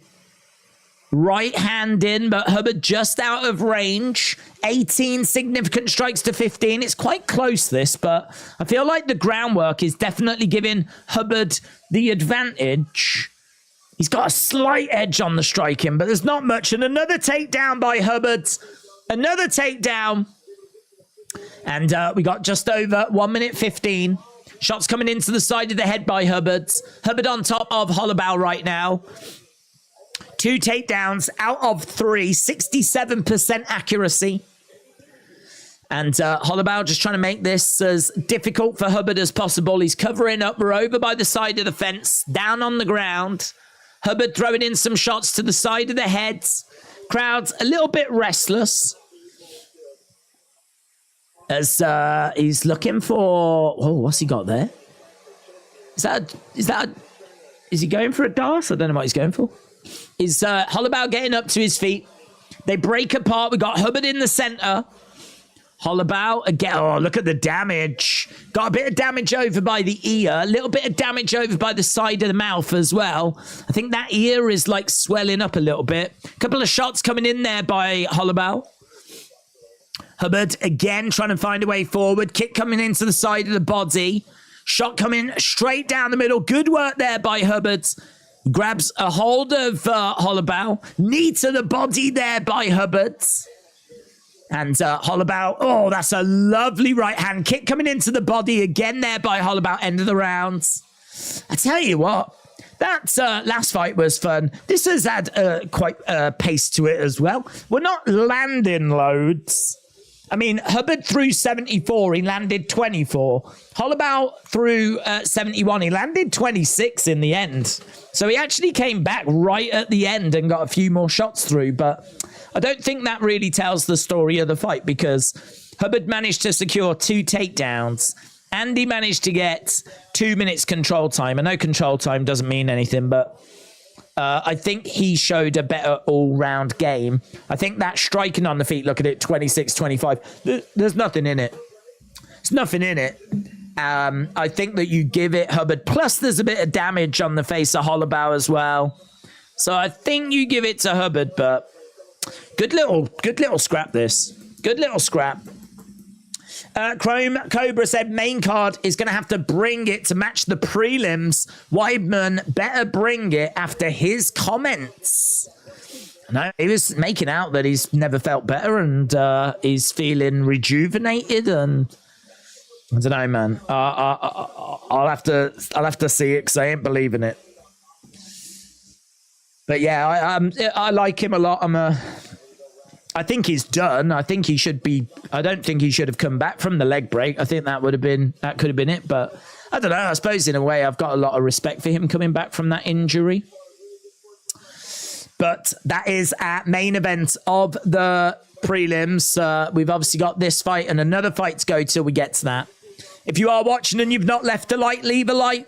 right hand in, but Hubbard just out of range. 18 significant strikes to 15. It's quite close, this, but I feel like the groundwork is definitely giving Hubbard the advantage. He's got a slight edge on the striking, but there's not much. And another takedown by Hubbard. Another takedown. And we got just over 1 minute 15. Shots coming into the side of the head by Hubbard. Hubbard on top of Holloway right now. 2 takedowns out of 3. 67% accuracy. And Holloway just trying to make this as difficult for Hubbard as possible. He's covering up. We're over by the side of the fence. Down on the ground. Hubbard throwing in some shots to the side of the head. Crowd's a little bit restless. As he's looking for... Oh, what's he got there? Is he going for a dart? I don't know what he's going for. Is Holloway getting up to his feet? They break apart. We got Hubbard in the center. Holloway again. Oh, look at the damage. Got a bit of damage over by the ear. A little bit of damage over by the side of the mouth as well. I think that ear is like swelling up a little bit. A couple of shots coming in there by Holloway. Hubbard again trying to find a way forward. Kick coming into the side of the body. Shot coming straight down the middle. Good work there by Hubbard. Grabs a hold of Holloway. Knee to the body there by Hubbard. And Holloway, oh, that's a lovely right hand kick coming into the body again there by Holloway. End of the round. I tell you what, that last fight was fun. This has had quite pace to it as well. We're not landing loads. I mean, Hubbard threw 74. He landed 24. Holloway threw 71. He landed 26 in the end. So he actually came back right at the end and got a few more shots through. But I don't think that really tells the story of the fight because Hubbard managed to secure 2 takedowns and he managed to get 2 minutes control time. I know control time doesn't mean anything, but I think he showed a better all-round game. I think that striking on the feet, look at it, 26-25. There's nothing in it. There's nothing in it. I think that you give it Hubbard. Plus, there's a bit of damage on the face of Holloway as well. So I think you give it to Hubbard, but good little scrap this. Good little scrap. Chrome Cobra said main card is going to have to bring it to match the prelims. Weidman better bring it after his comments. No, he was making out that he's never felt better and he's feeling rejuvenated. And I don't know, man. I'll have to see it because I ain't believing it. But yeah, I like him a lot. I think he's done. I think he should be. I don't think he should have come back from the leg break. I think that could have been it. But I don't know. I suppose in a way I've got a lot of respect for him coming back from that injury. But that is our main event of the prelims. We've obviously got this fight and another fight to go till we get to that. If you are watching and you've not left a like, leave a like.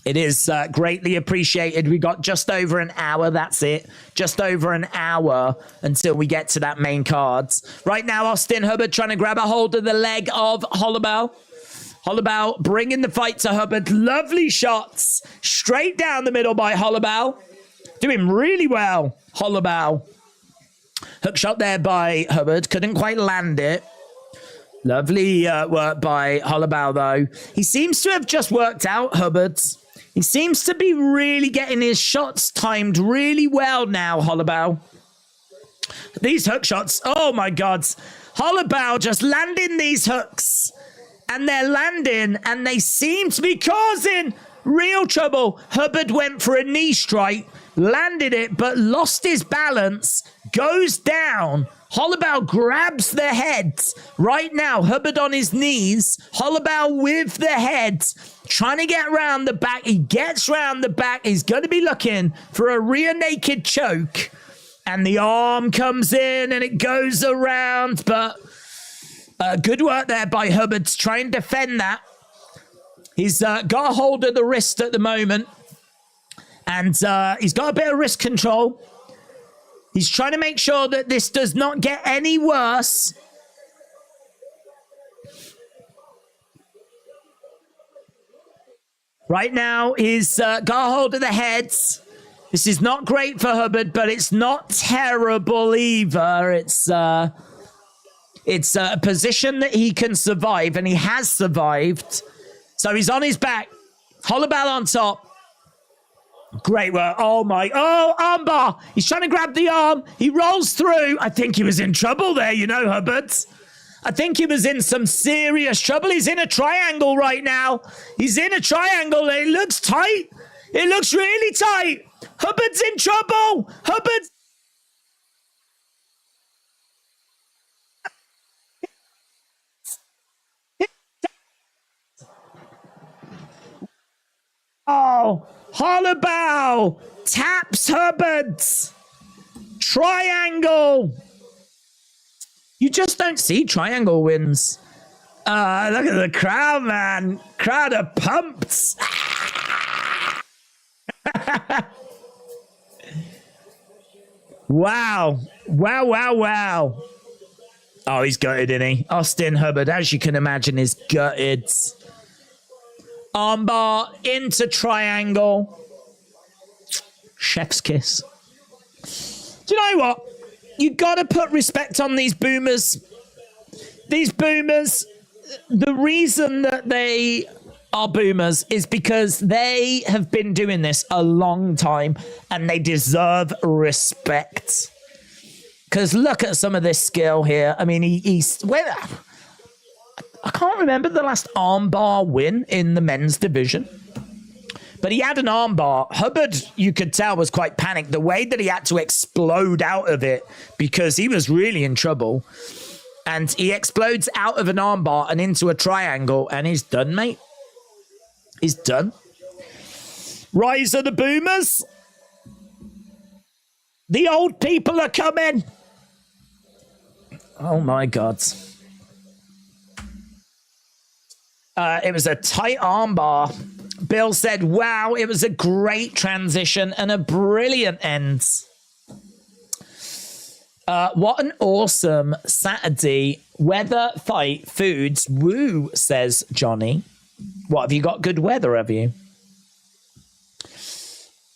It is greatly appreciated. We got just over an hour. That's it. Just over an hour until we get to that main cards. Right now, Austin Hubbard trying to grab a hold of the leg of Holloway. Holloway bringing the fight to Hubbard. Lovely shots. Straight down the middle by Holloway. Doing really well, Holloway. Hook shot there by Hubbard. Couldn't quite land it. Lovely work by Holloway, though. He seems to have just worked out, Hubbard. He seems to be really getting his shots timed really well now, Holloway. These hook shots, oh my God. Holloway just landing these hooks. And they're landing, and they seem to be causing real trouble. Hubbard went for a knee strike, landed it, but lost his balance, goes down. Holloway grabs the head. Right now, Hubbard on his knees. Holloway with the head, trying to get round the back. He gets round the back. He's going to be looking for a rear naked choke. And the arm comes in, and it goes around, but good work there by Hubbard to try and defend that. He's got a hold of the wrist at the moment. And he's got a bit of wrist control. He's trying to make sure that this does not get any worse. Right now, he's got a hold of the heads. This is not great for Hubbard, but it's not terrible either. It's a position that he can survive, and he has survived. So he's on his back. Holloway on top. Great work. Oh, armbar. He's trying to grab the arm. He rolls through. I think he was in trouble there, you know, Hubbard. I think he was in some serious trouble. He's in a triangle right now. He's in a triangle. It looks tight. It looks really tight. Hubbard's in trouble. Hubbard's... Oh, Holloway taps Hubbard. Triangle. You just don't see triangle wins. Look at the crowd, man. Crowd are pumped. Wow. Wow. Oh, he's gutted, isn't he? Austin Hubbard, as you can imagine, is gutted. Armbar into triangle. Chef's kiss. Do you know what? You got to put respect on these boomers. These boomers, the reason that they are boomers is because they have been doing this a long time, and they deserve respect. Because look at some of this skill here. I mean, I can't remember the last armbar win in the men's division. But he had an armbar. Hubbard, you could tell, was quite panicked. The way that he had to explode out of it, because he was really in trouble. And he explodes out of an armbar and into a triangle, and he's done, mate. He's done. Rise of the boomers. The old people are coming. Oh, my God. It was a tight armbar. Bill said, wow, it was a great transition and a brilliant end. What an awesome Saturday. Weather, fight, foods, woo, says Johnny. What, have you got good weather, have you?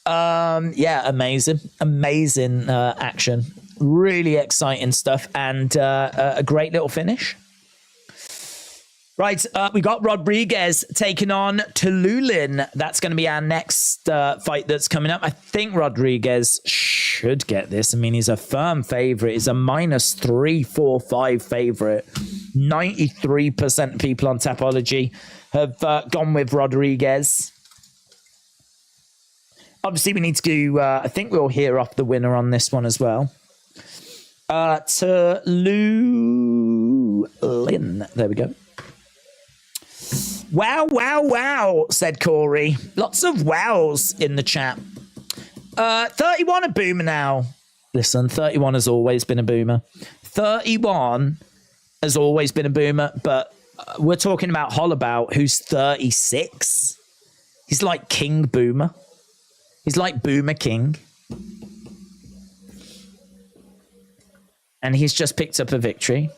Yeah, amazing. Amazing action. Really exciting stuff, and a great little finish. Right, we got Rodriguez taking on Tululin. That's going to be our next fight that's coming up. I think Rodriguez should get this. I mean, he's a firm favorite. He's a -345 favorite. 93% of people on Tapology have gone with Rodriguez. Obviously, we need to do... I think we'll hear off the winner on this one as well. Tululin. There we go. Wow, said Corey. Lots of wows in the chat. 31 a boomer now. Listen, 31 has always been a boomer. 31 has always been a boomer, but we're talking about Holloway, who's 36. He's like King Boomer. He's like Boomer King. And he's just picked up a victory.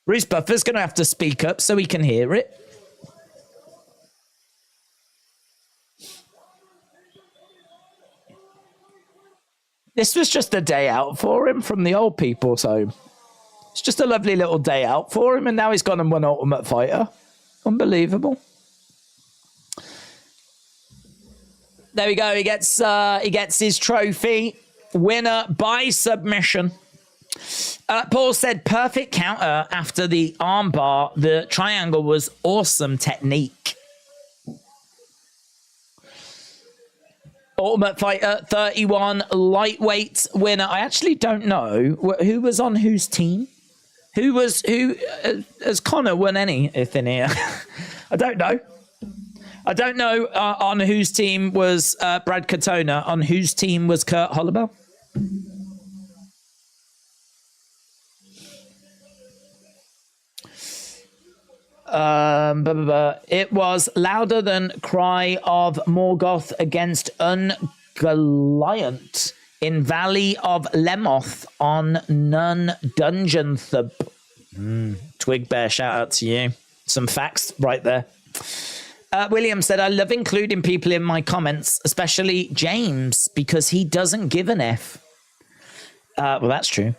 Bruce Buffer's going to have to speak up so he can hear it. This was just a day out for him from the old people's home. It's just a lovely little day out for him, and now he's gone and won Ultimate Fighter. Unbelievable. There we go. He gets his trophy. Winner by submission. Paul said, perfect counter after the armbar. The triangle was awesome technique. Ultimate Fighter 31 lightweight winner. I actually don't know who was on whose team. Who has Connor won anything here? I don't know. I don't know on whose team was Brad Katona. On whose team was Kurt Hollowell? It was louder than cry of Morgoth against Ungoliant in Valley of Lemoth on Nun Dungeon Thub. Twig Bear, shout out to you. Some facts right there. William said, I love including people in my comments, especially James, because he doesn't give an F. Well, that's true.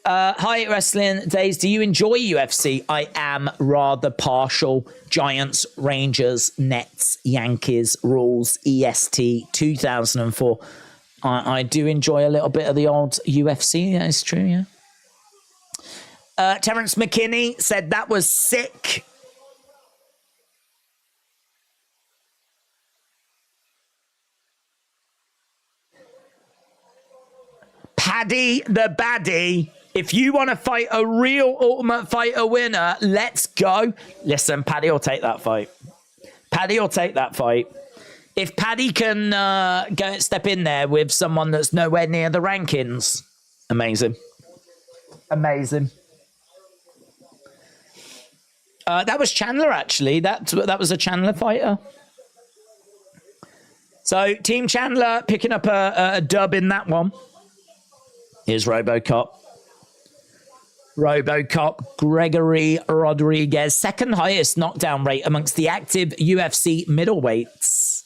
Hi, Wrestling Days. Do you enjoy UFC? I am rather partial. Giants, Rangers, Nets, Yankees, Rules, EST, 2004. I do enjoy a little bit of the old UFC. That is true, yeah. Terence McKinney said that was sick. Paddy the Baddie. If you want to fight a real Ultimate Fighter winner, let's go. Listen, Paddy will take that fight. Paddy will take that fight. If Paddy can go step in there with someone that's nowhere near the rankings, amazing. Amazing. That was Chandler, actually. That was a Chandler fighter. So, Team Chandler picking up a dub in that one. Here's RoboCop. RoboCop, Gregory Rodriguez, second highest knockdown rate amongst the active UFC middleweights.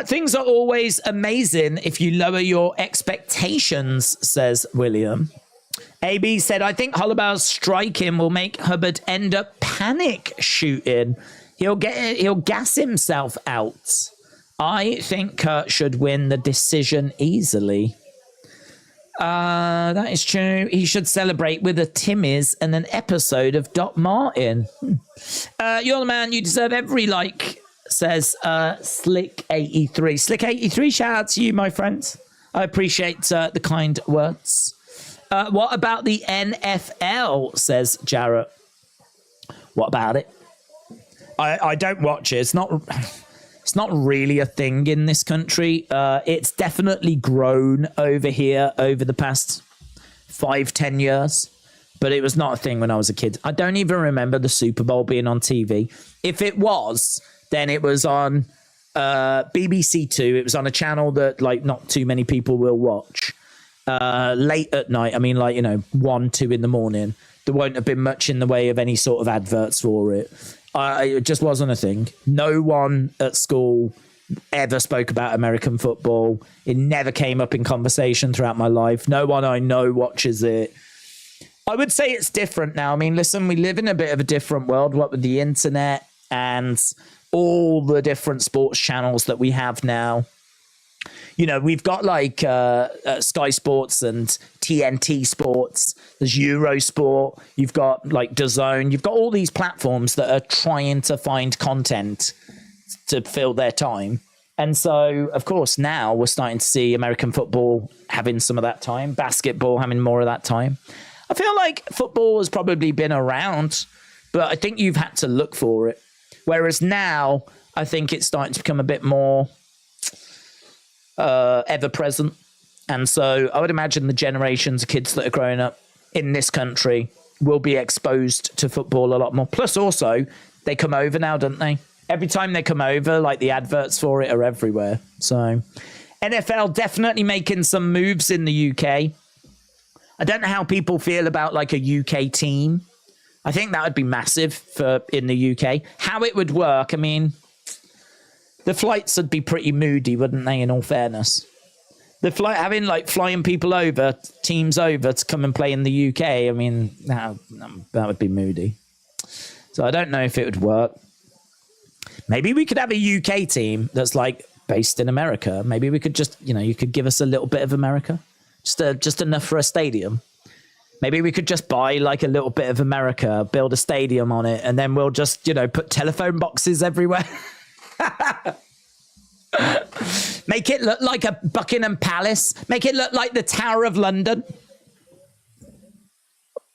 Things are always amazing if you lower your expectations, says William. AB said, I think Hollowell's striking will make Hubbard end up panic shooting. He'll gas himself out. I think Kurt should win the decision easily. That is true. He should celebrate with a Timmy's and an episode of Doc Martin. You're the man. You deserve every like, says Slick83. Slick83, shout out to you, my friend. I appreciate the kind words. What about the NFL, says Jarrett. What about it? I don't watch it. It's not really a thing in this country. It's definitely grown over here over the past 5-10 years, but it was not a thing when I was a kid. I don't even remember the Super Bowl being on TV. If it was, then it was on BBC Two. It was on a channel that like not too many people will watch. Late at night, I mean, like, 1, 2 in the morning. There won't have been much in the way of any sort of adverts for it. It just wasn't a thing. No one at school ever spoke about American football. It never came up in conversation throughout my life. No one I know watches it. I would say it's different now. I mean, listen, we live in a bit of a different world, what with the internet and all the different sports channels that we have now. We've got like Sky Sports and TNT Sports. There's Eurosport. You've got like DAZN. You've got all these platforms that are trying to find content to fill their time. And so, of course, now we're starting to see American football having some of that time, basketball having more of that time. I feel like football has probably been around, but I think you've had to look for it. Whereas now, I think it's starting to become a bit more ever present. And so I would imagine the generations of kids that are growing up in this country will be exposed to football a lot more. Plus also they come over now, don't they? Every time they come over, like the adverts for it are everywhere. So NFL definitely making some moves in the UK. I don't know how people feel about like a UK team. I think that would be massive for in the UK. How it would work, I mean, the flights would be pretty moody, wouldn't they, in all fairness? Having like flying people over, teams over to come and play in the UK. I mean, that would be moody. So I don't know if it would work. Maybe we could have a UK team that's like based in America. Maybe we could just, you could give us a little bit of America, just enough for a stadium. Maybe we could just buy like a little bit of America, build a stadium on it, and then we'll just, put telephone boxes everywhere. Make it look like a Buckingham Palace. Make it look like the Tower of London.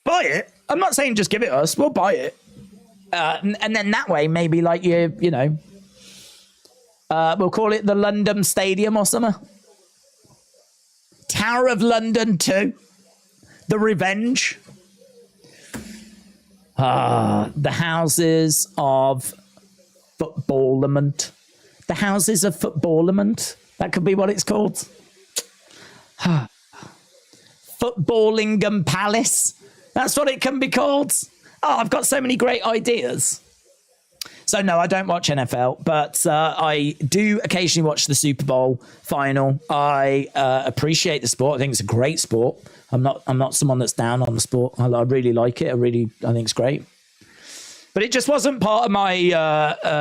Buy it. I'm not saying just give it us. We'll buy it. And then that way, maybe like we'll call it the London Stadium or something. Tower of London 2. The Revenge. The Houses of Footballerment. The Houses of Footballerment. That could be what it's called. Footballingham Palace. That's what it can be called. Oh, I've got so many great ideas. So no, I don't watch NFL, but I do occasionally watch the Super Bowl final. I appreciate the sport. I think it's a great sport. I'm not someone that's down on the sport. I really like it. I think it's great. But it just wasn't part of my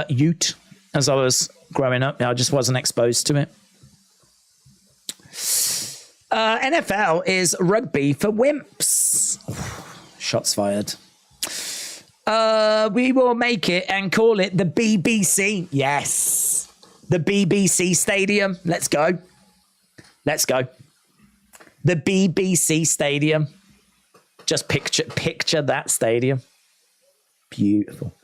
youth as I was growing up. I just wasn't exposed to it. NFL is rugby for wimps. Shots fired. We will make it and call it the BBC. Yes. The BBC Stadium. Let's go. Let's go. The BBC Stadium. Just picture that stadium. Beautiful.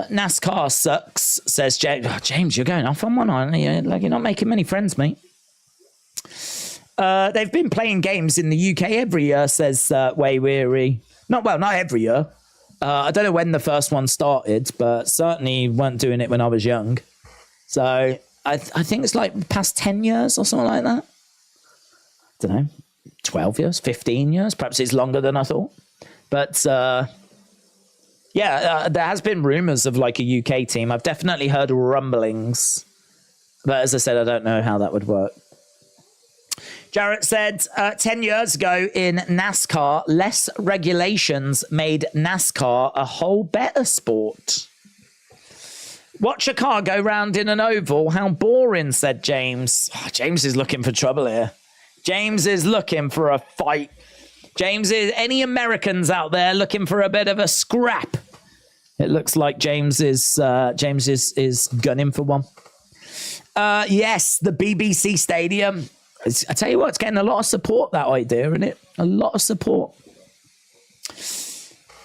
NASCAR sucks, says James. Oh, James, you're going off on one, aren't you? Like, you're not making many friends, mate. They've been playing games in the UK every year, says Way Weary. Not every year. I don't know when the first one started, but certainly weren't doing it when I was young. So I think it's like past 10 years or something like that. I don't know, 12 years, 15 years. Perhaps it's longer than I thought. But there has been rumours of like a UK team. I've definitely heard rumblings. But as I said, I don't know how that would work. Jarrett said, 10 years ago in NASCAR, less regulations made NASCAR a whole better sport. Watch a car go round in an oval. How boring, said James. Oh, James is looking for trouble here. James is looking for a fight. Any Americans out there looking for a bit of a scrap? It looks like James is gunning for one. Yes, the BBC Stadium. I tell you what, it's getting a lot of support, that idea, isn't it? A lot of support.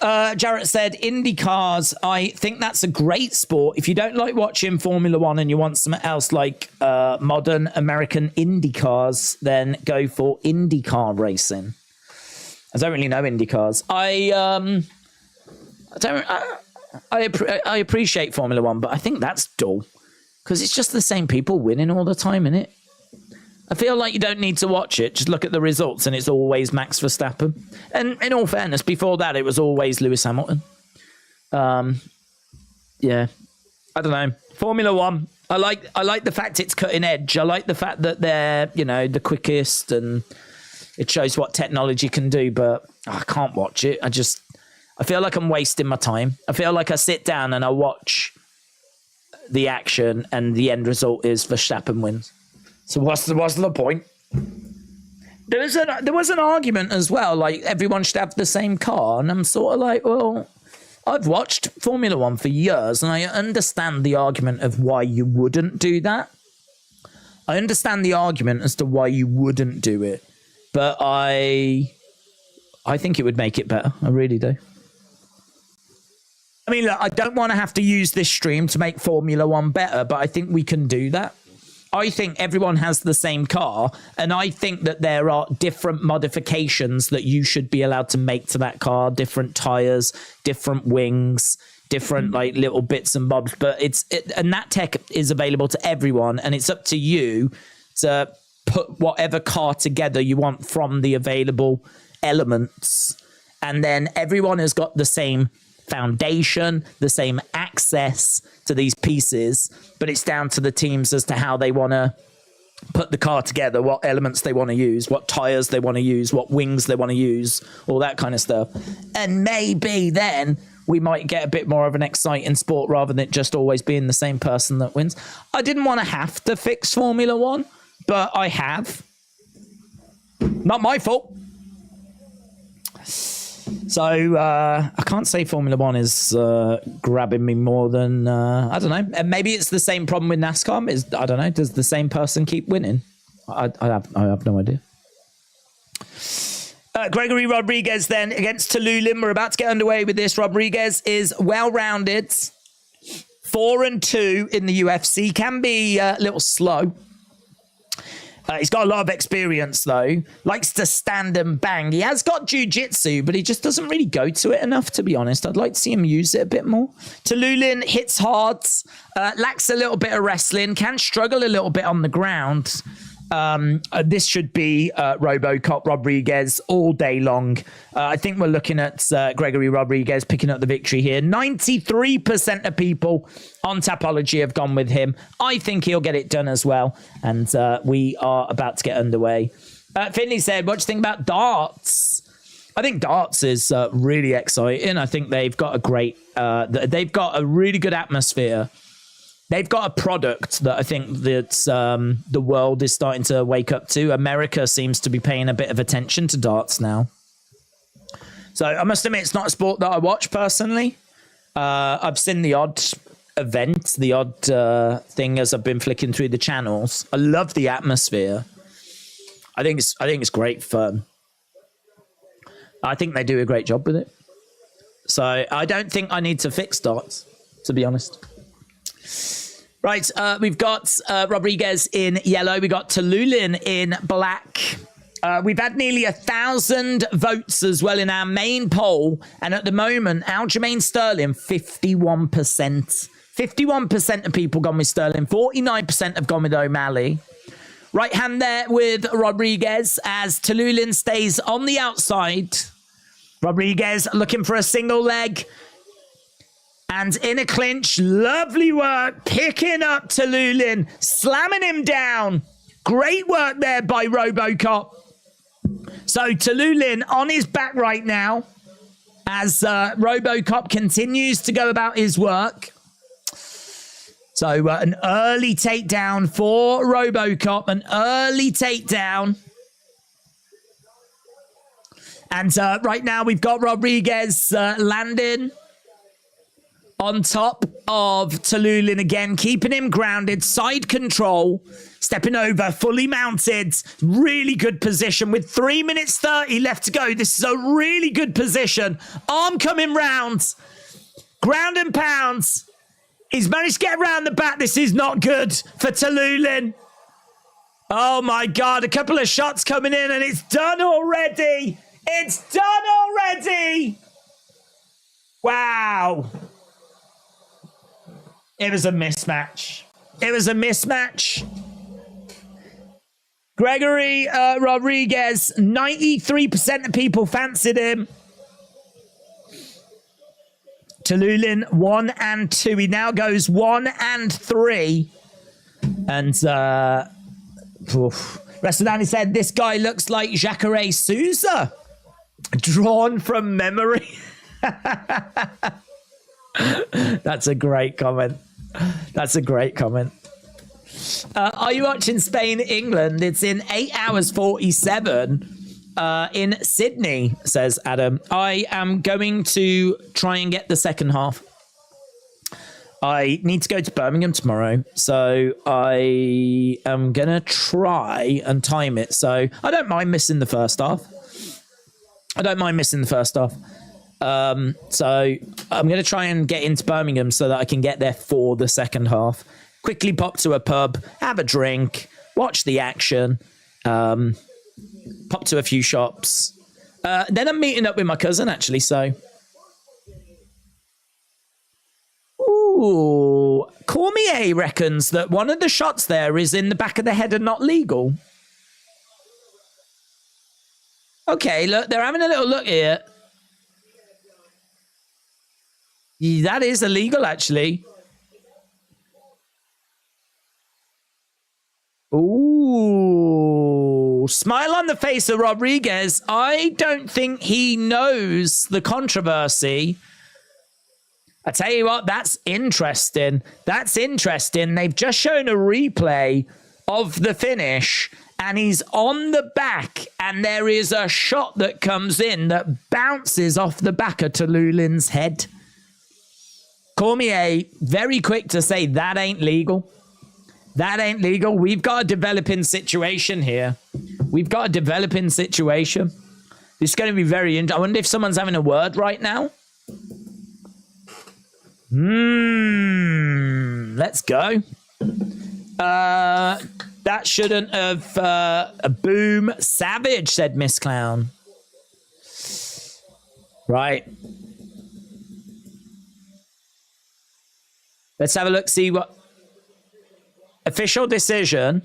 Jarrett said, Indy cars, I think that's a great sport. If you don't like watching Formula One and you want something else like modern American Indy cars, then go for IndyCar racing. I don't really know Indy cars. I appreciate Formula One, but I think that's dull because it's just the same people winning all the time, innit? I feel like you don't need to watch it. Just look at the results and it's always Max Verstappen. And in all fairness, before that, it was always Lewis Hamilton. Yeah, I don't know. Formula One. I like the fact it's cutting edge. I like the fact that they're, the quickest and it shows what technology can do, but I can't watch it. I feel like I'm wasting my time. I feel like I sit down and I watch the action and the end result is Verstappen wins. So what's the point? There was an argument as well, like everyone should have the same car, and I'm sort of like, well, I've watched Formula One for years, and I understand the argument of why you wouldn't do that. I understand the argument as to why you wouldn't do it, but I think it would make it better. I really do. I mean, look, I don't want to have to use this stream to make Formula One better, but I think we can do that. I think everyone has the same car, and I think that there are different modifications that you should be allowed to make to that car, different tires, different wings, different like little bits and bobs, but and that tech is available to everyone, and it's up to you to put whatever car together you want from the available elements, and then everyone has got the same foundation, the same access to these pieces, but it's down to the teams as to how they want to put the car together, what elements they want to use, what tires they want to use, what wings they want to use, all that kind of stuff. And maybe then we might get a bit more of an exciting sport rather than it just always being the same person that wins. I didn't want to have to fix Formula One, but I have. Not my fault. So I can't say Formula One is grabbing me more than, I don't know. And maybe it's the same problem with NASCAR. I don't know. Does the same person keep winning? I have no idea. Gregory Rodriguez then against Tallulah. We're about to get underway with this. Rodriguez is well-rounded. 4-2 in the UFC. Can be a little slow. He's got a lot of experience, though. Likes to stand and bang. He has got jiu-jitsu, but he just doesn't really go to it enough, to be honest. I'd like to see him use it a bit more. Tallulah hits hard. Lacks a little bit of wrestling. Can struggle a little bit on the ground. This should be RoboCop Rodriguez all day long. I think we're looking at Gregory Rodriguez picking up the victory here. 93% of people on Tapology have gone with him. I think he'll get it done as well. And we are about to get underway. Finley said, what do you think about darts? I think darts is really exciting. I think they've got they've got a really good atmosphere. They've got a product that I think that the world is starting to wake up to. America seems to be paying a bit of attention to darts now. So I must admit, it's not a sport that I watch personally. I've seen the odd event, the odd thing as I've been flicking through the channels. I love the atmosphere. I think it's great fun. I think they do a great job with it. So I don't think I need to fix darts, to be honest. Right, we've got Rodriguez in yellow. We got Tallulah in black. We've had nearly 1,000 votes as well in our main poll. And at the moment, Aljamain Sterling, 51%. 51% of people gone with Sterling. 49% have gone with O'Malley. Right hand there with Rodriguez as Tallulah stays on the outside. Rodriguez looking for a single leg. And in a clinch, lovely work, picking up Tallulah, slamming him down. Great work there by RoboCop. So Tallulah on his back right now as RoboCop continues to go about his work. So an early takedown for RoboCop, an early takedown. And right now we've got Rodriguez landing on top of Tallulah again, keeping him grounded, side control, stepping over, fully mounted, really good position with 3 minutes 30 left to go. This is a really good position. Arm coming round, ground and pounds. He's managed to get around the back. This is not good for Tallulah. Oh my God, a couple of shots coming in and it's done already. It's done already. Wow. It was a mismatch. It was a mismatch. Gregory Rodriguez, 93% of people fancied him. Tallulah 1 and 2. He now goes 1 and 3. And Restadani said, this guy looks like Jacare Souza. Drawn from memory. That's a great comment. That's a great comment. Are you watching Spain, England? It's in 8 hours 47 in Sydney, says Adam. I am going to try and get the second half. I need to go to Birmingham tomorrow, so I am going to try and time it. So I don't mind missing the first half. So I'm going to try and get into Birmingham so that I can get there for the second half. Quickly pop to a pub, have a drink, watch the action, pop to a few shops. Then I'm meeting up with my cousin, actually, so. Ooh, Cormier reckons that one of the shots there is in the back of the head and not legal. Okay, look, they're having a little look here. That is illegal, actually. Ooh. Smile on the face of Rodriguez. I don't think he knows the controversy. I tell you what, that's interesting. That's interesting. They've just shown a replay of the finish, and he's on the back, and there is a shot that comes in that bounces off the back of Talulin's head. Cormier, very quick to say that ain't legal. That ain't legal. We've got a developing situation here. We've got a developing situation. It's going to be very interesting. I wonder if someone's having a word right now. Let's go. That shouldn't have... a boom. Savage, said Miss Clown. Right. Let's have a look, see what... Official decision.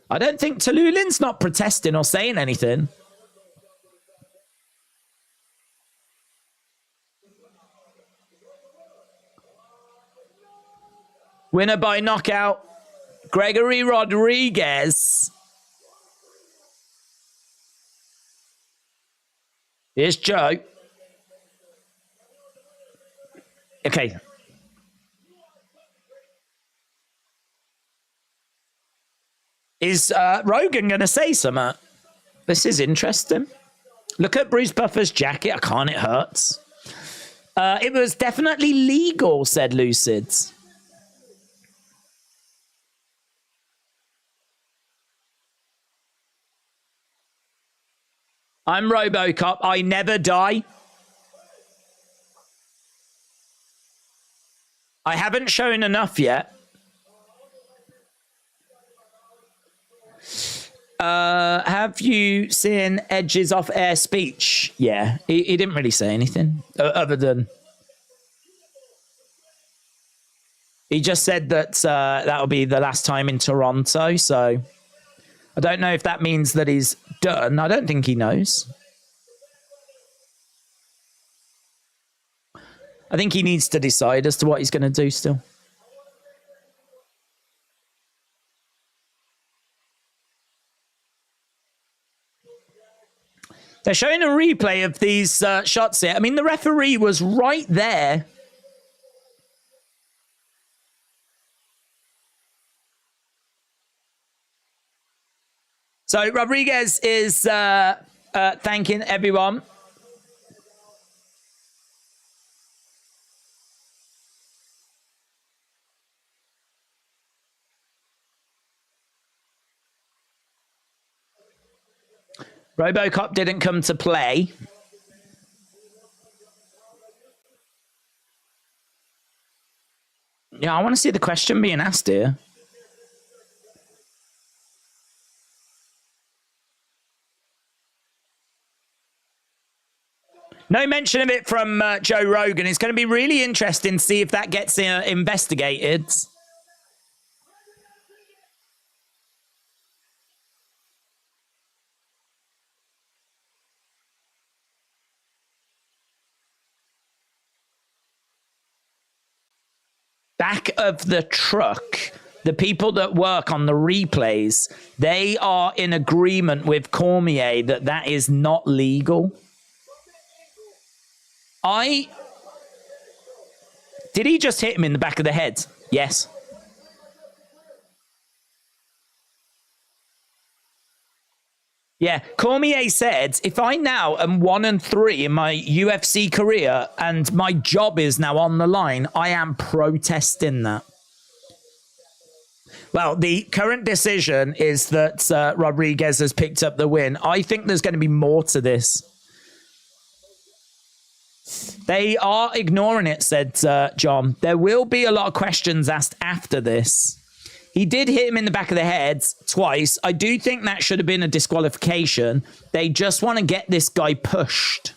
I don't think Talulin's not protesting or saying anything. Winner by knockout, Gregory Rodriguez. Here's Joe. Okay. Is Rogan going to say something? This is interesting. Look at Bruce Buffer's jacket. I can't, it hurts. It was definitely legal, said Lucid. I'm RoboCop. I never die. I haven't shown enough yet. Have you seen Edge's off-air speech? Yeah, he didn't really say anything other than he just said that that'll be the last time in Toronto. So I don't know if that means that he's done. I don't think he knows. I think he needs to decide as to what he's going to do still. They're showing a replay of these shots here. I mean, the referee was right there. So Rodriguez is thanking everyone. RoboCop didn't come to play. Yeah, I want to see the question being asked here. No mention of it from Joe Rogan. It's going to be really interesting to see if that gets investigated. Back of the truck, the people that work on the replays, they are in agreement with Cormier that that is not legal. Did he just hit him in the back of the head? Yes. Yeah, Cormier said, if I now am 1-3 in my UFC career and my job is now on the line, I am protesting that. Well, the current decision is that Rodriguez has picked up the win. I think there's going to be more to this. They are ignoring it, said John. There will be a lot of questions asked after this. He did hit him in the back of the head twice. I do think that should have been a disqualification. They just want to get this guy pushed.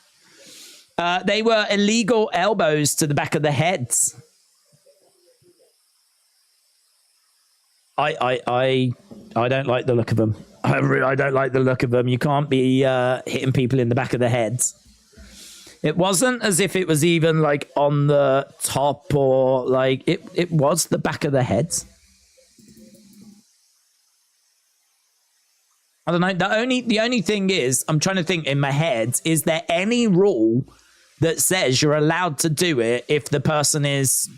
They were illegal elbows to the back of the heads. I don't like the look of them. I don't like the look of them. You can't be hitting people in the back of the heads. It wasn't as if it was even like on the top or like it was the back of the head. I don't know. The only thing is, I'm trying to think in my head, is there any rule that says you're allowed to do it if the person is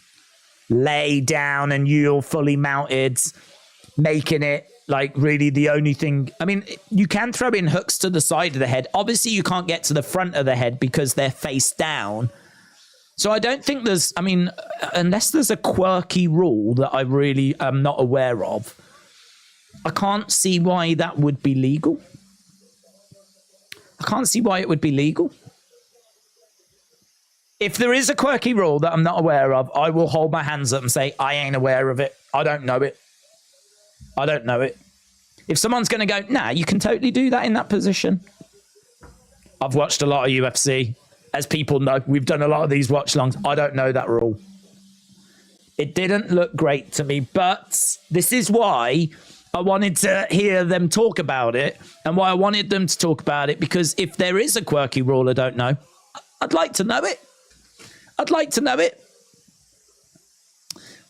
lay down and you're fully mounted, making it like really the only thing? I mean, you can throw in hooks to the side of the head. Obviously, you can't get to the front of the head because they're face down. So I don't think there's, I mean, unless there's a quirky rule that I really am not aware of, I can't see why that would be legal. I can't see why it would be legal. If there is a quirky rule that I'm not aware of, I will hold my hands up and say, I ain't aware of it. I don't know it. I don't know it. If someone's going to go, nah, you can totally do that in that position. I've watched a lot of UFC. As people know, we've done a lot of these watch-alongs. I don't know that rule. It didn't look great to me, but this is why I wanted to hear them talk about it, and why I wanted them to talk about it, because if there is a quirky rule I don't know, I'd like to know it. I'd like to know it.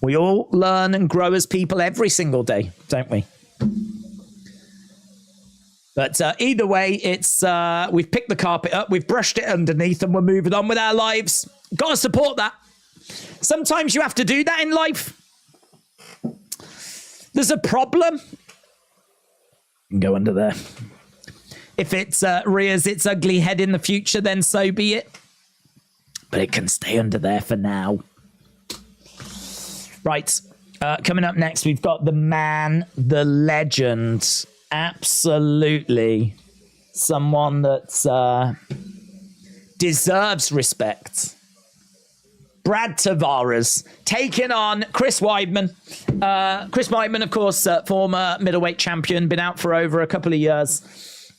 We all learn and grow as people every single day, don't we? But either way, it's we've picked the carpet up, we've brushed it underneath, and we're moving on with our lives. Got to support that. Sometimes you have to do that in life. There's a problem. You can go under there. If it rears its ugly head in the future, then so be it. But it can stay under there for now. Right. Coming up next, we've got the man, the legend. Absolutely. Someone that deserves respect. Brad Tavares taking on Chris Weidman. Chris Weidman, of course, former middleweight champion, been out for over a couple of years.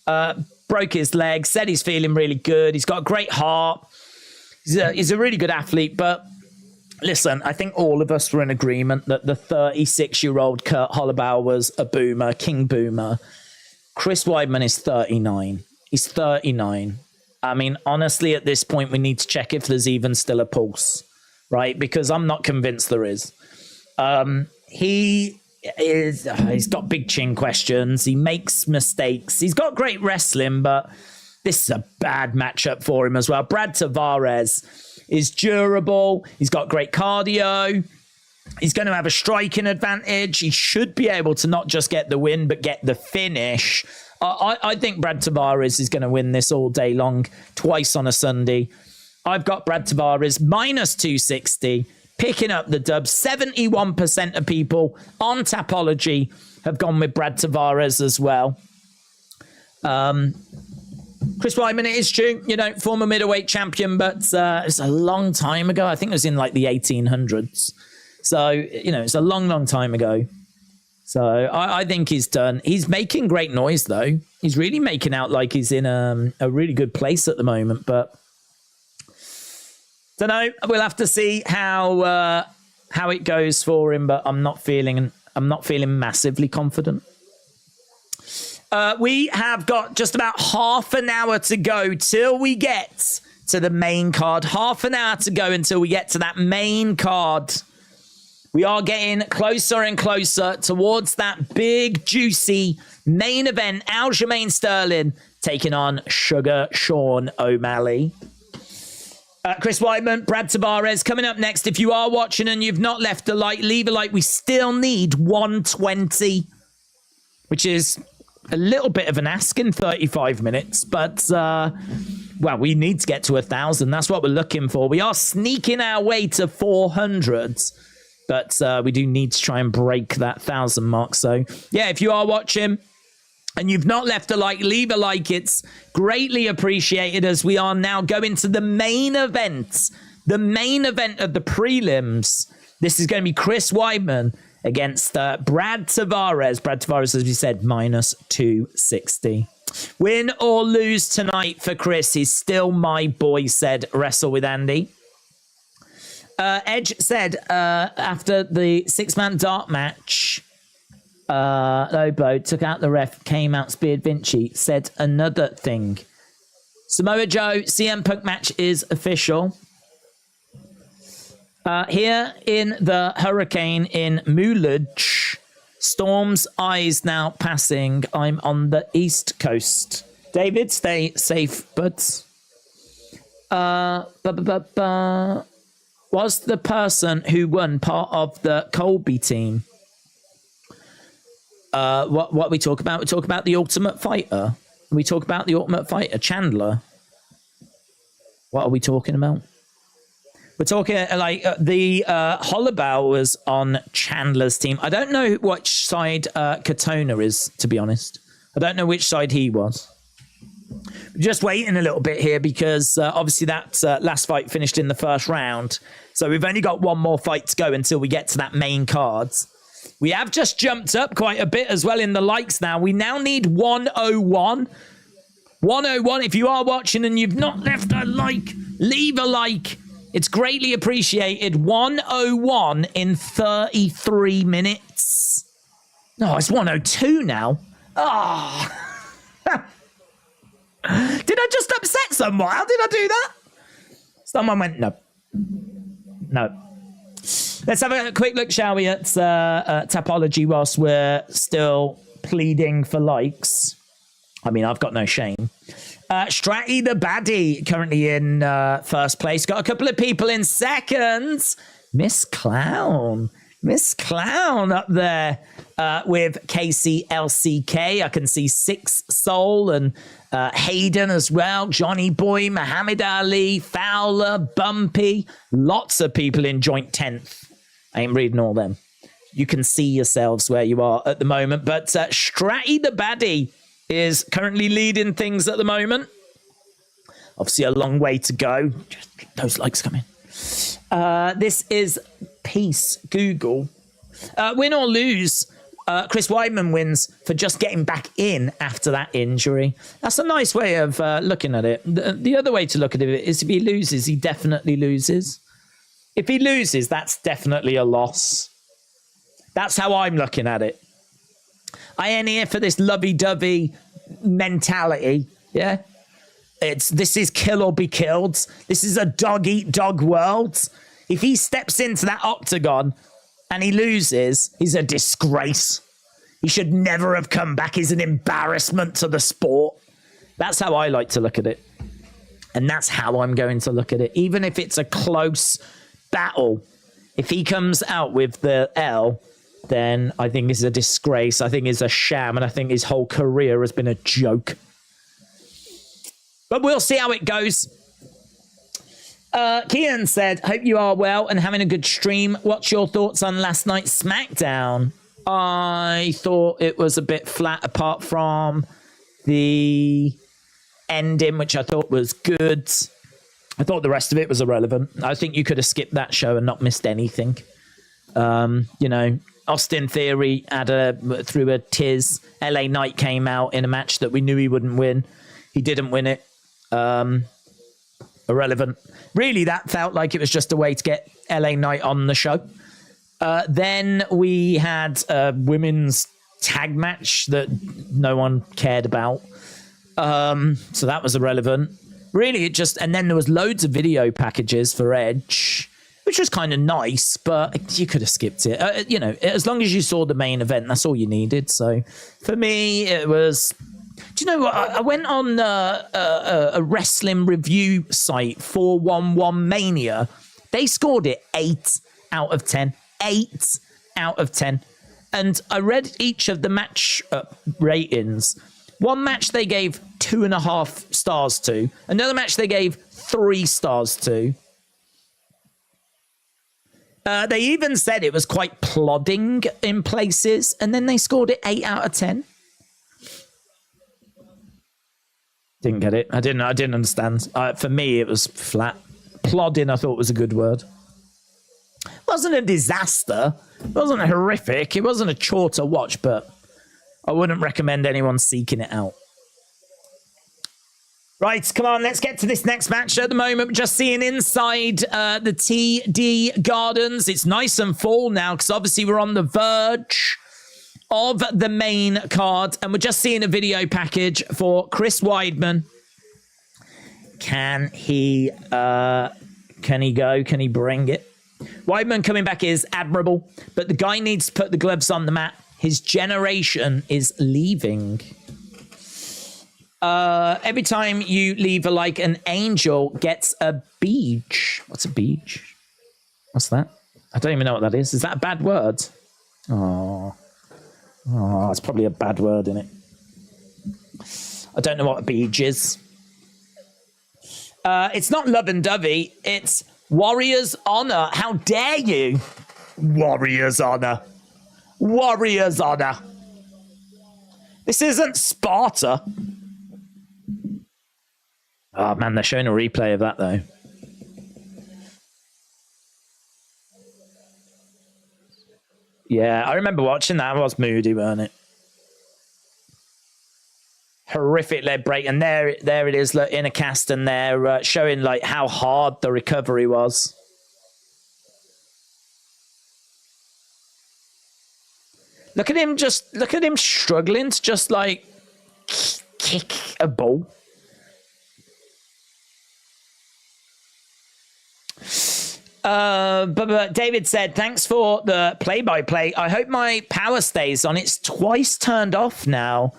Broke his leg, said he's feeling really good. He's got a great heart. He's a really good athlete. But listen, I think all of us were in agreement that the 36-year-old Kurt Holloway was a boomer, king boomer. Chris Weidman is 39. He's 39. I mean, honestly, at this point, we need to check if there's even still a pulse. Right, because I'm not convinced there is. He's got big chin questions. He makes mistakes. He's got great wrestling, but this is a bad matchup for him as well. Brad Tavares is durable. He's got great cardio. He's going to have a striking advantage. He should be able to not just get the win, but get the finish. I think Brad Tavares is going to win this all day long, twice on a Sunday. I've got Brad Tavares minus 260, picking up the dub. 71% of people on Tapology have gone with Brad Tavares as well. Chris Weidman, it is true, you know, former middleweight champion, but it's a long time ago. I think it was in like the 1800s. So, you know, it's a long, long time ago. So I think he's done. He's making great noise, though. He's really making out like he's in a really good place at the moment, but don't know. We'll have to see how it goes for him, but I'm not feeling massively confident. We have got just about half an hour to go till we get to the main card. Half an hour to go until we get to that main card. We are getting closer and closer towards that big, juicy main event. Aljamain Sterling taking on Sugar Sean O'Malley. Chris Weidman, Brad Tavares coming up next. If you are watching and you've not left a like, leave a like. We still need 120, which is a little bit of an ask in 35 minutes. But, well, we need to get to 1,000. That's what we're looking for. We are sneaking our way to 400. But we do need to try and break that 1,000 mark. So, yeah, if you are watching and you've not left a like, leave a like. It's greatly appreciated as we are now going to the main event. The main event of the prelims. This is going to be Chris Weidman against Brad Tavares. Brad Tavares, as we said, minus 260. Win or lose tonight for Chris. He's still my boy, said Wrestle with Andy. Edge said after the 6-man dart match, Lobo took out the ref, came out, speared Vinci, said another thing. Samoa Joe CM Punk match is official. Here in the hurricane in Moolage, storm's eyes now passing. I'm on the East Coast. David, stay safe, buds. Was the person who won part of the Colby team? What we talk about? We talk about the Ultimate Fighter. We talk about the Ultimate Fighter, Chandler. What are we talking about? We're talking like the Holloway was on Chandler's team. I don't know which side Katona is, to be honest. I don't know which side he was. Just waiting a little bit here because obviously that last fight finished in the first round. So we've only got one more fight to go until we get to that main card. We have just jumped up quite a bit as well in the likes now. We now need 101. 101. If you are watching and you've not left a like, leave a like. It's greatly appreciated. 101 in 33 minutes. No, it's 102 now. Ah. Oh. Did I just upset someone? How did I do that? Someone went, no. No. Let's have a quick look, shall we, at Tapology whilst we're still pleading for likes. I mean, I've got no shame. Stratty the Baddie currently in first place. Got a couple of people in second. Miss Clown. Miss Clown up there with KCLCK. I can see Six Soul and Hayden as well. Johnny Boy, Muhammad Ali, Fowler, Bumpy. Lots of people in joint 10th. I ain't reading all them. You can see yourselves where you are at the moment. But Stratty the Baddie is currently leading things at the moment. Obviously a long way to go. Just get those likes coming. This is Peace Google. Win or lose, Chris Weidman wins for just getting back in after that injury. That's a nice way of looking at it. The other way to look at it is if he loses, he definitely loses. If he loses, that's definitely a loss. That's how I'm looking at it. I ain't here for this lovey-dovey mentality, yeah? This is kill or be killed. This is a dog-eat-dog world. If he steps into that octagon and he loses, he's a disgrace. He should never have come back. He's an embarrassment to the sport. That's how I like to look at it. And that's how I'm going to look at it. Even if it's a close battle, if he comes out with the L, then I think it's a disgrace. I think it's a sham. And I think his whole career has been a joke. But we'll see how it goes. Kian said, hope you are well and having a good stream. What's your thoughts on last night's SmackDown? I thought it was a bit flat apart from the ending, which I thought was good. I thought the rest of it was irrelevant. I think you could have skipped that show and not missed anything. You know, Austin Theory had through a tiz. LA Knight came out in a match that we knew he wouldn't win. He didn't win it. Irrelevant. Really, that felt like it was just a way to get LA Knight on the show. Then we had a women's tag match that no one cared about. So that was irrelevant. Really, it just... And then there was loads of video packages for Edge, which was kind of nice, but you could have skipped it. You know, as long as you saw the main event, that's all you needed. So for me, it was... Do you know what? I went on a wrestling review site, 411 Mania. They scored it 8 out of 10. 8 out of 10. And I read each of the match ratings. One match they gave 2.5 stars to. Another match they gave 3 stars to. They even said it was quite plodding in places. And then they scored it 8 out of 10. Didn't get it. I didn't understand. For me, it was flat. Plodding, I thought was a good word. It wasn't a disaster. It wasn't horrific. It wasn't a chore to watch, but I wouldn't recommend anyone seeking it out. Right, come on, let's get to this next match. At the moment, we're just seeing inside the TD Gardens. It's nice and full now, because obviously we're on the verge of the main card, and we're just seeing a video package for Chris Weidman Can he go? Can he bring it? Weidman coming back is admirable, but the guy needs to put the gloves on the mat. His generation is leaving. Every time you leave like an angel gets a beach. What's a beach? What's that? I don't even know what that is. Is that a bad word? Oh, it's probably a bad word, isn't it? I don't know what a beach is. It's not love and dovey. It's Warriors Honor. How dare you? Warriors Honor. Warriors Honor. This isn't Sparta. Oh, man, they're showing a replay of that, though. Yeah, I remember watching that. It was moody, wasn't it? Horrific leg break. And there it is, look, in a cast, and they're showing like how hard the recovery was. Look at him struggling to just like kick a ball. But David said, thanks for the play-by-play. I hope my power stays on. It's twice turned off now.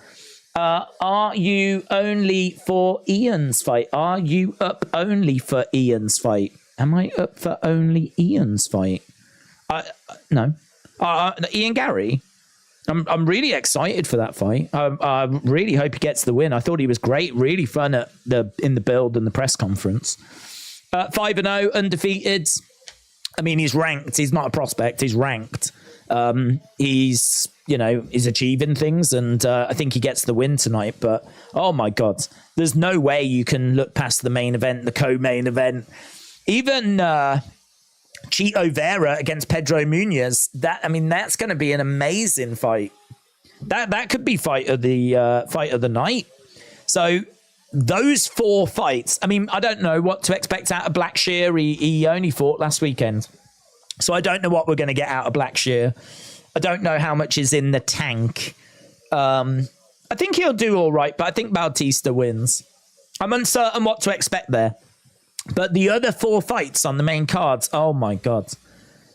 Are you only for Ian's fight? Are you up only for Ian's fight? Am I up for only Ian's fight? No. Ian Gary? I'm really excited for that fight. I really hope he gets the win. I thought he was great, really fun in the build and the press conference. 5-0, undefeated. I mean, he's ranked. He's not a prospect. He's ranked. He's achieving things, and I think he gets the win tonight. But, oh, my God, there's no way you can look past the main event, the co-main event. Even Chito Vera against Pedro Munoz, that's going to be an amazing fight. That could be fight of the night. So those 4 fights, I mean, I don't know what to expect out of Blackshear. He only fought last weekend. So I don't know what we're going to get out of Blackshear. I don't know how much is in the tank. I think he'll do all right, but I think Bautista wins. I'm uncertain what to expect there. But the other 4 fights on the main cards, oh my God.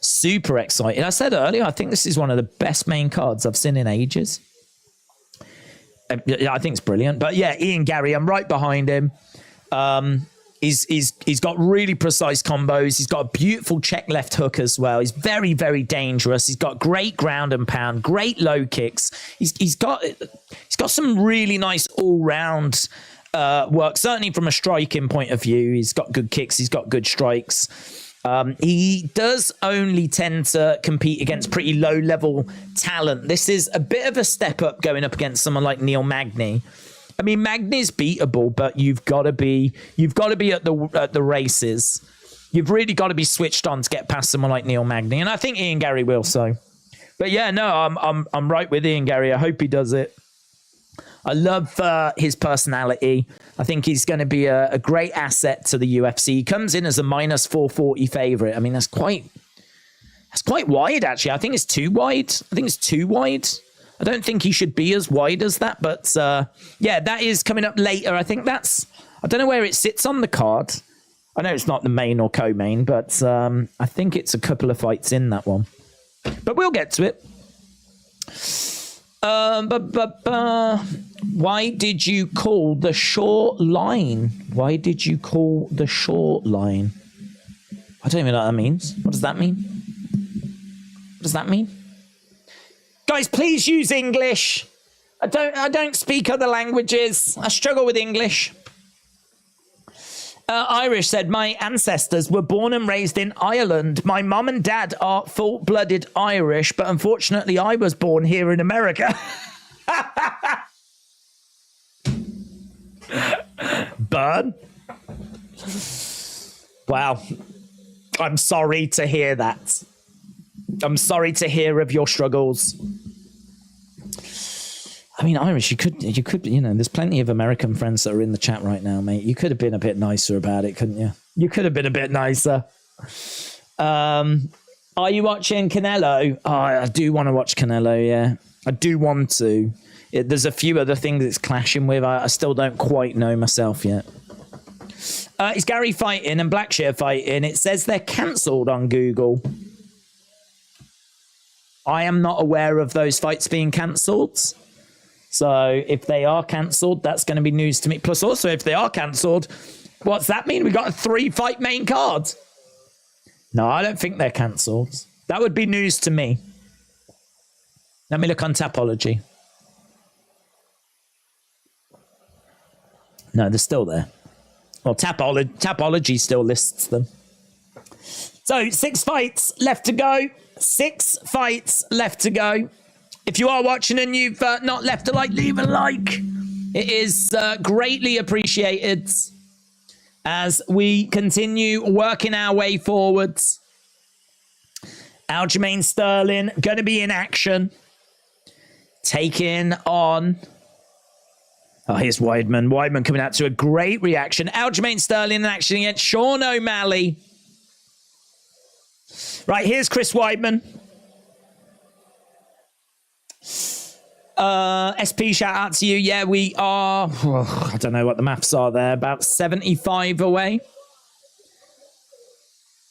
Super excited. I said earlier, I think this is one of the best main cards I've seen in ages. I think it's brilliant. But yeah, Ian Gary, I'm right behind him. He's got really precise combos. He's got a beautiful check left hook as well. He's very, very dangerous. He's got great ground and pound, great low kicks. He's got some really nice all-round work, certainly from a striking point of view. He's got good kicks. He's got good strikes. He does only tend to compete against pretty low-level talent. This is a bit of a step up going up against someone like Neil Magny. I mean, Magny's beatable, but you've got to be at the races. You've really got to be switched on to get past someone like Neil Magny, and I think Ian Gary will. So, but yeah, no, I'm right with Ian Gary. I hope he does it. I love his personality. I think he's going to be a great asset to the UFC. He comes in as a minus 440 favorite. I mean, that's quite wide, actually. I think it's too wide. I don't think he should be as wide as that. But yeah, that is coming up later. I think I don't know where it sits on the card. I know it's not the main or co-main, but I think it's a couple of fights in that one. But we'll get to it. Why did you call the short line? Why did you call the short line? I don't even know what that means. What does that mean? What does that mean? Guys, please use English. I don't speak other languages. I struggle with English. Irish said, my ancestors were born and raised in Ireland. My mum and dad are full-blooded Irish, but unfortunately I was born here in America. Burn. Wow. I'm sorry to hear that. I'm sorry to hear of your struggles. I mean, Irish, you could, there's plenty of American friends that are in the chat right now, mate. You could have been a bit nicer about it, couldn't you? You could have been a bit nicer. Are you watching Canelo? Oh, I do want to watch Canelo, yeah. I do want to. There's a few other things it's clashing with. I still don't quite know myself yet. Is Gary fighting and Blackshear fighting? It says they're cancelled on Google. I am not aware of those fights being cancelled. So if they are cancelled, that's going to be news to me. Plus also, if they are cancelled, what's that mean? We got a 3-fight main card. No, I don't think they're cancelled. That would be news to me. Let me look on Tapology. No, they're still there. Well, Tapology still lists them. So 6 fights left to go. 6 fights left to go. If you are watching and you've not left a like, leave a like. It is greatly appreciated as we continue working our way forwards. Aljamain Sterling going to be in action. Taking on... Oh, here's Weidman. Weidman coming out to a great reaction. Aljamain Sterling in action against Sean O'Malley. Right, here's Chris Weidman. SP, shout out to you. Yeah, we are... I don't know what the maths are there. About 75 away.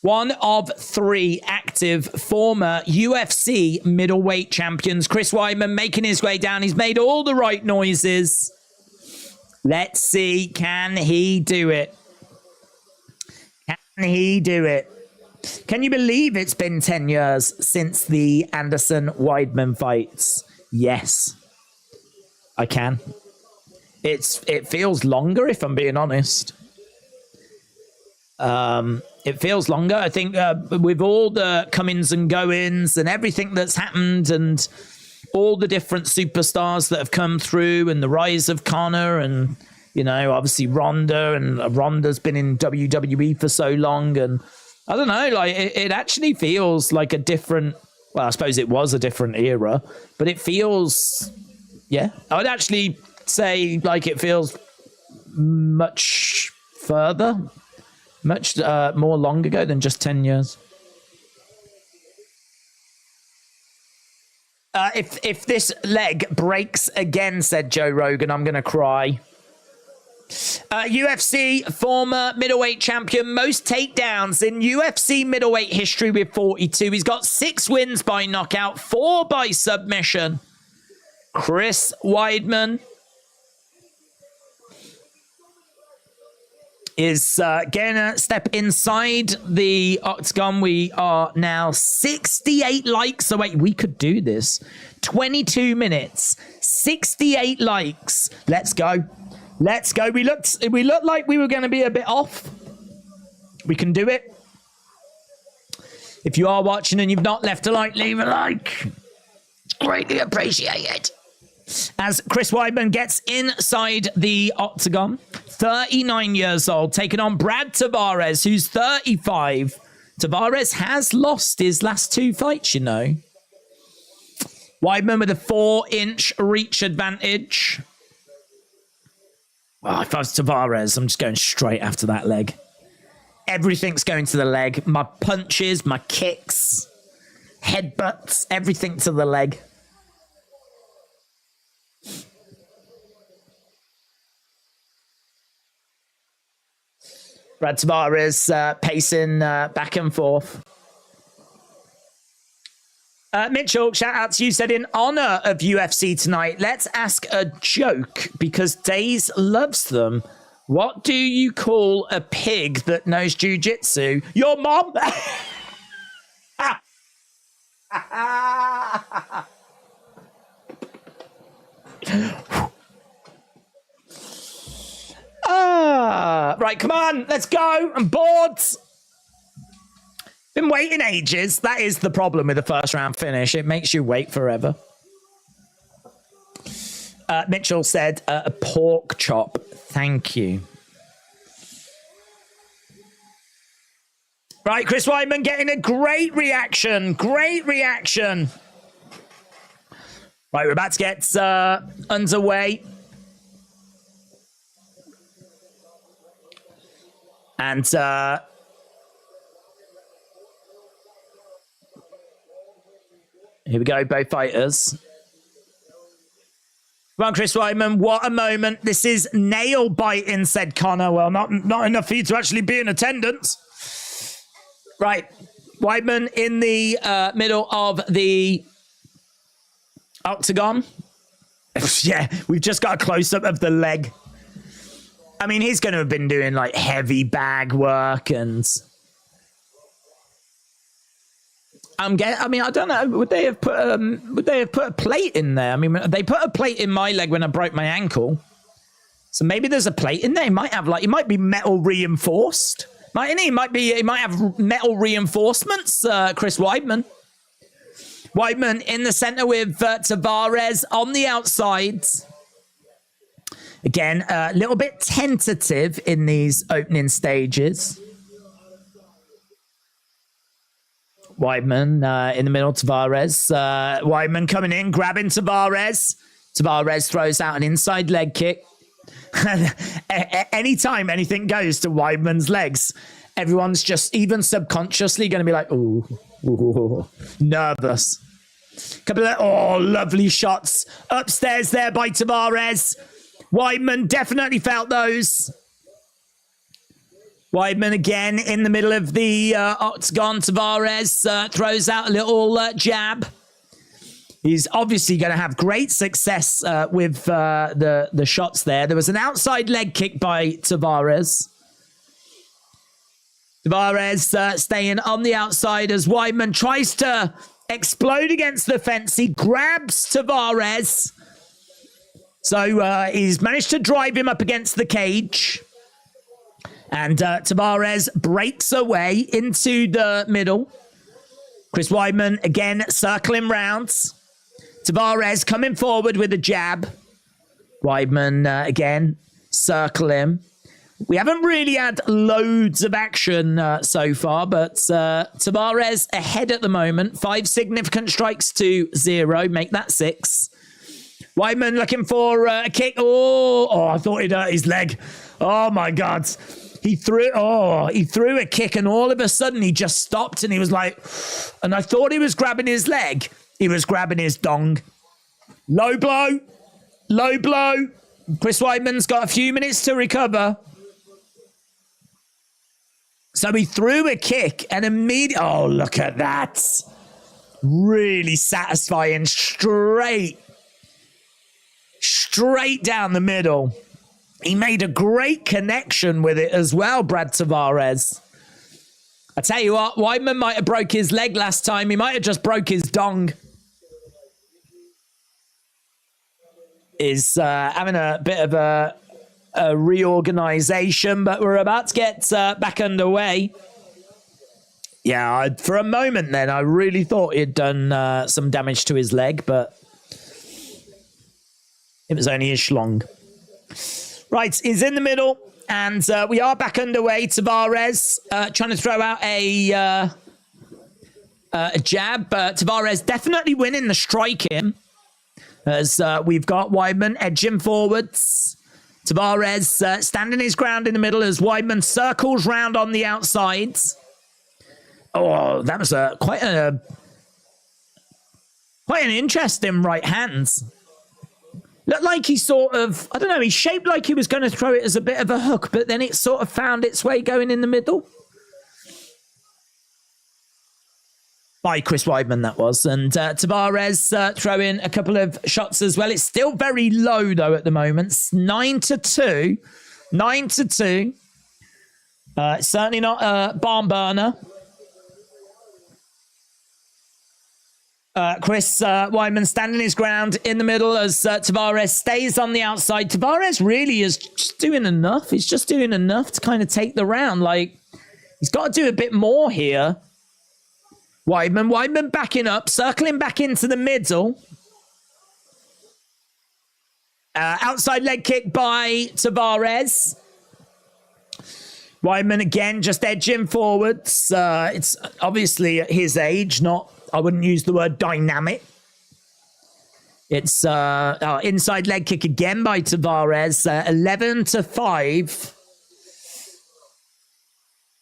One of 3 active former UFC middleweight champions. Chris Weidman making his way down. He's made all the right noises. Let's see, can he do it? Can he do it? Can you believe it's been 10 years since the Anderson-Weidman fights? Yes, I can. It feels longer, if I'm being honest. It feels longer. I think with all the comings and goings and everything that's happened and all the different superstars that have come through and the rise of Conor and, you know, obviously Ronda, and Ronda's been in WWE for so long. And I don't know, like it actually feels like a different, well, I suppose it was a different era, but it feels, yeah, I would actually say like it feels much further, much more long ago than just 10 years. If this leg breaks again, said Joe Rogan, I'm going to cry. UFC former middleweight champion, most takedowns in UFC middleweight history with 42. He's got 6 wins by knockout, 4 by submission. Chris Weidman is gonna step inside the octagon. We are now 68 likes away. We could do this. 22 minutes, 68 likes. Let's go. Let's go. We looked like we were going to be a bit off. We can do it. If you are watching and you've not left a like, leave a like. It's greatly appreciated. As Chris Weidman gets inside the octagon, 39 years old, taking on Brad Tavares, who's 35. Tavares has lost his last 2 fights, you know. Weidman with a 4-inch reach advantage. Oh, if I was Tavares, I'm just going straight after that leg. Everything's going to the leg. My punches, my kicks, headbutts, everything to the leg. Brad Tavares pacing back and forth. Mitchell, shout out to you, said, in honor of UFC tonight, let's ask a joke because Daze loves them. What do you call a pig that knows jiu-jitsu? Your mom? Right, come on, let's go. I'm bored. Been waiting ages. That is the problem with the first round finish. It makes you wait forever. Mitchell said a pork chop. Thank you. Right, Chris Weidman getting a great reaction. Great reaction. Right, we're about to get underway. And here we go, both fighters. Well, Chris Weidman, what a moment. This is nail biting, said Connor. Well, not enough for you to actually be in attendance. Right. Weidman in the middle of the octagon. Yeah, we've just got a close-up of the leg. I mean, he's going to have been doing like heavy bag work and... I don't know. Would they have put a plate in there? I mean, they put a plate in my leg when I broke my ankle. So maybe there's a plate in there. He might have it might be metal reinforced. Mightn't he? He might have metal reinforcements, Chris Weidman. Weidman in the center with Tavares on the outside. Again, a little bit tentative in these opening stages. Weidman in the middle, Tavares. Weidman coming in, grabbing Tavares. Tavares throws out an inside leg kick. Anytime anything goes to Weidman's legs, everyone's just even subconsciously going to be like, ooh, nervous. Couple of, lovely shots upstairs there by Tavares. Weidman definitely felt those. Weidman again in the middle of the octagon. Tavares throws out a little jab. He's obviously going to have great success with the shots there. There was an outside leg kick by Tavares. Tavares staying on the outside as Weidman tries to explode against the fence. He grabs Tavares. So he's managed to drive him up against the cage. And Tavares breaks away into the middle. Chris Weidman again circling rounds. Tavares coming forward with a jab. Weidman again circle him. We haven't really had loads of action so far, but Tavares ahead at the moment. 5 significant strikes to 0. Make that 6. Weidman looking for a kick. Oh, I thought he'd hurt his leg. Oh, my God. He threw a kick, and all of a sudden he just stopped, and he was like, and I thought he was grabbing his leg. He was grabbing his dong. Low blow. Low blow. Chris Weidman's got a few minutes to recover. So he threw a kick and immediately... Oh, look at that. Really satisfying. Straight down the middle. He made a great connection with it as well, Brad Tavares. I tell you what, Weidman might have broke his leg last time. He might have just broke his dong. Is having a bit of a reorganization, but we're about to get back underway. Yeah, for a moment then, I really thought he'd done some damage to his leg, but it was only his schlong. Right, he's in the middle, and we are back underway. Tavares trying to throw out a jab. Tavares definitely winning the striking, as we've got Weidman edging forwards. Tavares standing his ground in the middle as Weidman circles round on the outside. Oh, that was quite an interesting right hand. Looked like he sort of, I don't know, he shaped like he was going to throw it as a bit of a hook, but then it sort of found its way going in the middle. By Chris Weidman, that was. And Tavares throwing a couple of shots as well. It's still very low, though, at the moment. It's 9-2. 9-2. Certainly not a barn burner. Chris Weidman standing his ground in the middle as Tavares stays on the outside. Tavares really is just doing enough. He's just doing enough to kind of take the round. Like, he's got to do a bit more here. Weidman backing up, circling back into the middle. Outside leg kick by Tavares. Weidman again just edging forwards. It's obviously at his age, not, I wouldn't use the word dynamic. It's inside leg kick again by Tavares. 11-5.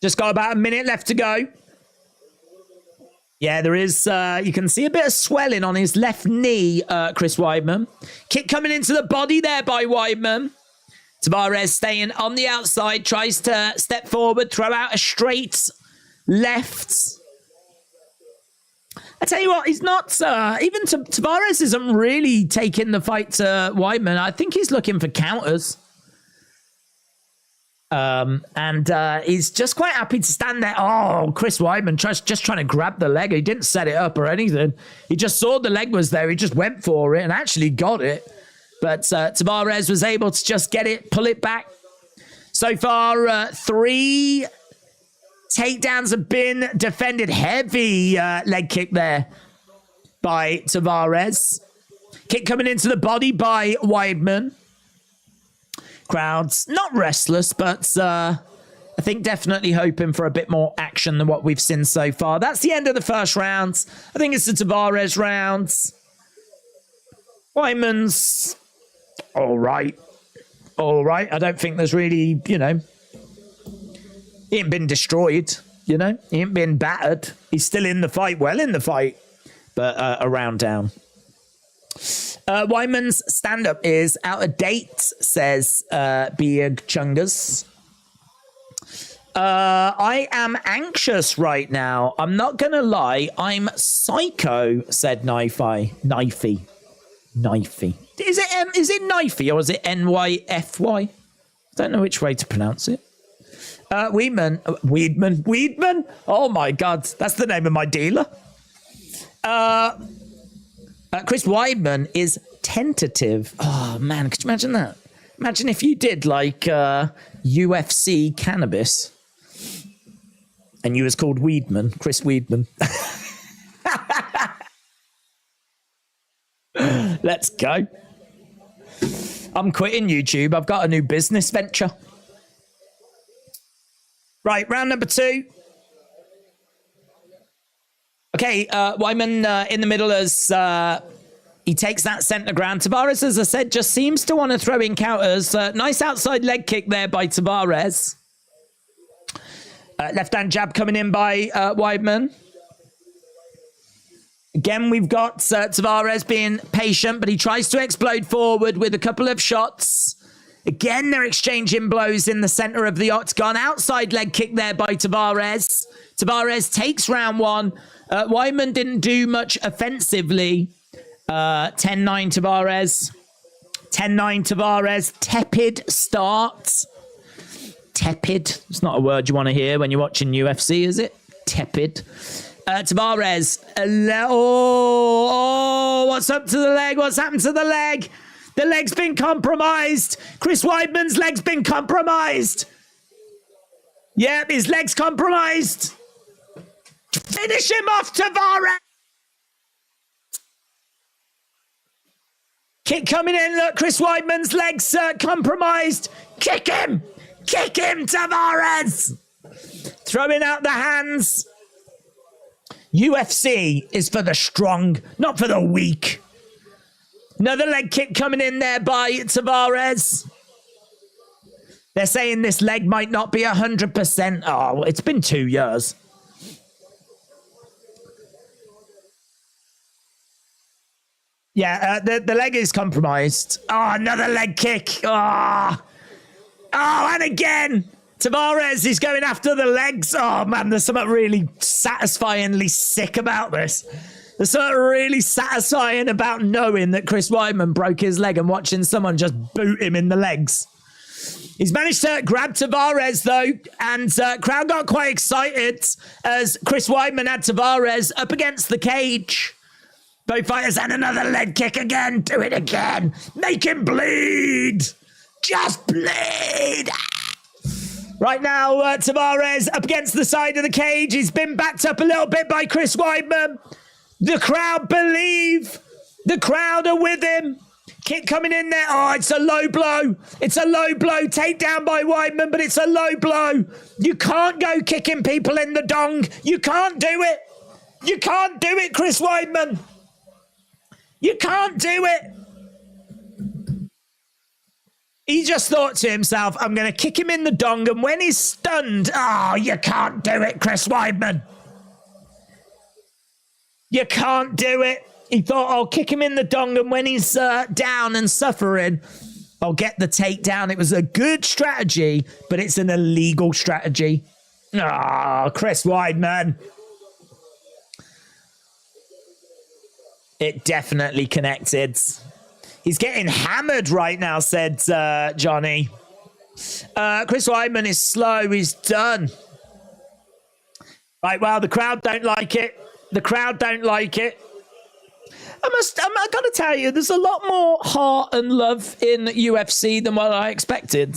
Just got about a minute left to go. Yeah, there is, you can see a bit of swelling on his left knee, Chris Weidman. Kick coming into the body there by Weidman. Tavares staying on the outside, tries to step forward, throw out a straight left. I tell you what, he's not, even Tavares isn't really taking the fight to Weidman. I think he's looking for counters. And he's just quite happy to stand there. Oh, Chris Weidman just trying to grab the leg. He didn't set it up or anything. He just saw the leg was there. He just went for it and actually got it. But Tavares was able to just get it, pull it back. So far, 3 takedowns have been defended. Heavy leg kick there by Tavares. Kick coming into the body by Weidman. Crowd's not restless, but I think definitely hoping for a bit more action than what we've seen so far. That's the end of the first round. I think it's the Tavares round. Weidman's all right. All right. I don't think there's really, he ain't been destroyed, He ain't been battered. He's still in the fight, well in the fight, but a round down. Weidman's stand-up is out of date, says Big Chungus. I am anxious right now. I'm not going to lie. I'm psycho, said Knifey. Is it Knifey or is it Nyfy? I don't know which way to pronounce it. Weidman. Oh my God, that's the name of my dealer. Chris Weidman is tentative. Oh man, could you imagine that? Imagine if you did like UFC cannabis, and you was called Weidman, Chris Weidman. Let's go. I'm quitting YouTube. I've got a new business venture. Right, round number 2. Okay, Weidman in the middle as he takes that centre ground. Tavares, as I said, just seems to want to throw in counters. Nice outside leg kick there by Tavares. Left-hand jab coming in by Weidman. Again, we've got Tavares being patient, but he tries to explode forward with a couple of shots. Again, they're exchanging blows in the centre of the octagon. Outside leg kick there by Tavares. Tavares takes round 1. Weidman didn't do much offensively. 10-9 Tavares. 10-9 Tavares. Tepid start. Tepid. It's not a word you want to hear when you're watching UFC, is it? Tepid. Tavares. What's up to the leg? What's happened to the leg? The leg's been compromised. Chris Weidman's leg's been compromised. Yep, his leg's compromised. Finish him off, Tavares. Kick coming in. Look, Chris Weidman's leg's compromised. Kick him. Kick him, Tavares. Throwing out the hands. UFC is for the strong, not for the weak. Another leg kick coming in there by Tavares. They're saying this leg might not be 100%. Oh, it's been 2 years. Yeah, the leg is compromised. Oh, another leg kick. Oh, and again. Tavares is going after the legs. Oh, man, there's something really satisfyingly sick about this. There's something really satisfying about knowing that Chris Weidman broke his leg and watching someone just boot him in the legs. He's managed to grab Tavares, though, and crowd got quite excited as Chris Weidman had Tavares up against the cage. Both fighters had another leg kick again. Do it again. Make him bleed. Just bleed. Right now, Tavares up against the side of the cage. He's been backed up a little bit by Chris Weidman. The crowd believe. The crowd are with him. Kick coming in there. Oh, it's a low blow. It's a low blow. Takedown by Weidman, but it's a low blow. You can't go kicking people in the dong. You can't do it. You can't do it, Chris Weidman. You can't do it. He just thought to himself, I'm going to kick him in the dong, and when he's stunned, oh, you can't do it, Chris Weidman. You can't do it. He thought, I'll kick him in the dong, and when he's down and suffering, I'll get the takedown. It was a good strategy, but it's an illegal strategy. Ah, Chris Weidman. It definitely connected. He's getting hammered right now, said Johnny. Chris Weidman is slow. He's done. Right, well, the crowd don't like it. The crowd don't like it. I got to tell you, there's a lot more heart and love in UFC than what I expected.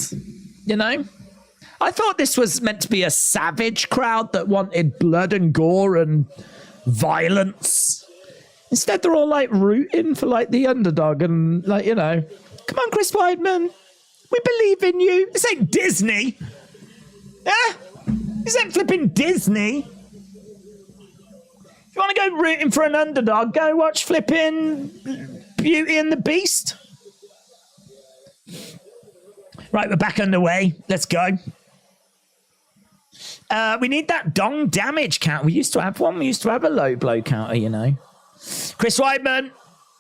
You know? I thought this was meant to be a savage crowd that wanted blood and gore and violence. Instead, they're all like rooting for like the underdog and like, you know, come on, Chris Weidman. We believe in you. This ain't Disney. Yeah? This ain't flipping Disney. If you want to go rooting for an underdog, go watch flipping Beauty and the Beast. Right, we're back underway. Let's go. We need that dong damage count. We used to have one. We used to have a low blow counter, you know. Chris Weidman.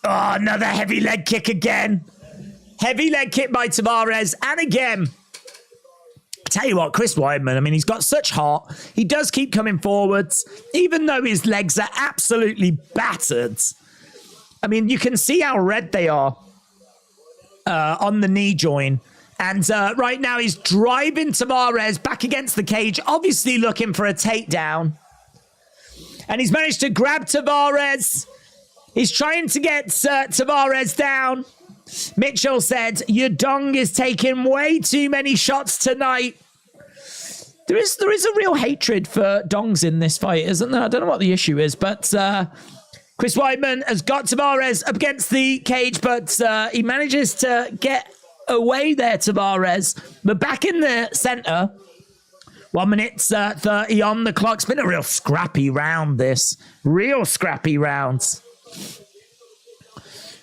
Oh, another heavy leg kick again. Heavy leg kick by Tavares. And again, I tell you what, Chris Weidman, I mean, he's got such heart. He does keep coming forwards, even though his legs are absolutely battered. I mean, you can see how red they are on the knee joint. And right now he's driving Tavares back against the cage, obviously looking for a takedown. And he's managed to grab Tavares. He's trying to get Tavares down. Mitchell said, your dong is taking way too many shots tonight. There is a real hatred for dongs in this fight, isn't there? I don't know what the issue is, but Chris Weidman has got Tavares up against the cage, but he manages to get away there, Tavares. But back in the center, 1 minute 30 on the clock. It's been a real scrappy round, this. Real scrappy rounds.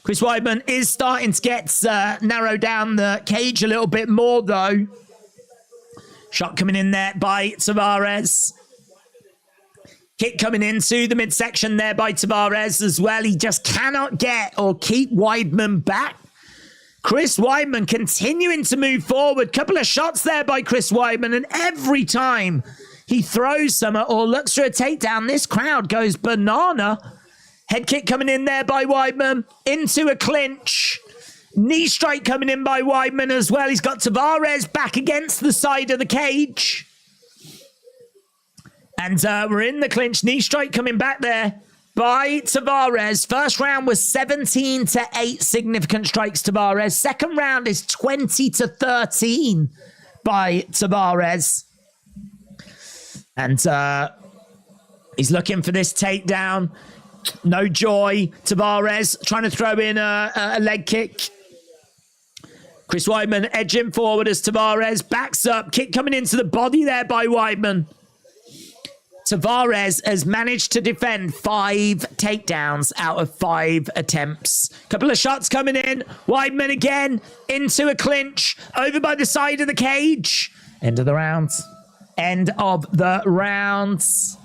Chris Weidman is starting to get narrow down the cage a little bit more, though. Shot coming in there by Tavares. Kick coming into the midsection there by Tavares as well. He just cannot get or keep Weidman back. Chris Weidman continuing to move forward. Couple of shots there by Chris Weidman, and every time he throws some or looks for a takedown, this crowd goes banana. Head kick coming in there by Weidman into a clinch. Knee strike coming in by Weidman as well. He's got Tavares back against the side of the cage. And we're in the clinch. Knee strike coming back there by Tavares. First round was 17-8 significant strikes, Tavares. Second round is 20-13 by Tavares. And he's looking for this takedown. No joy. Tavares trying to throw in a leg kick. Chris Weidman edging forward as Tavares backs up. Kick coming into the body there by Weidman. Tavares has managed to defend 5 takedowns out of 5 attempts. Couple of shots coming in. Weidman again into a clinch. Over by the side of the cage. End of the round. End of the rounds.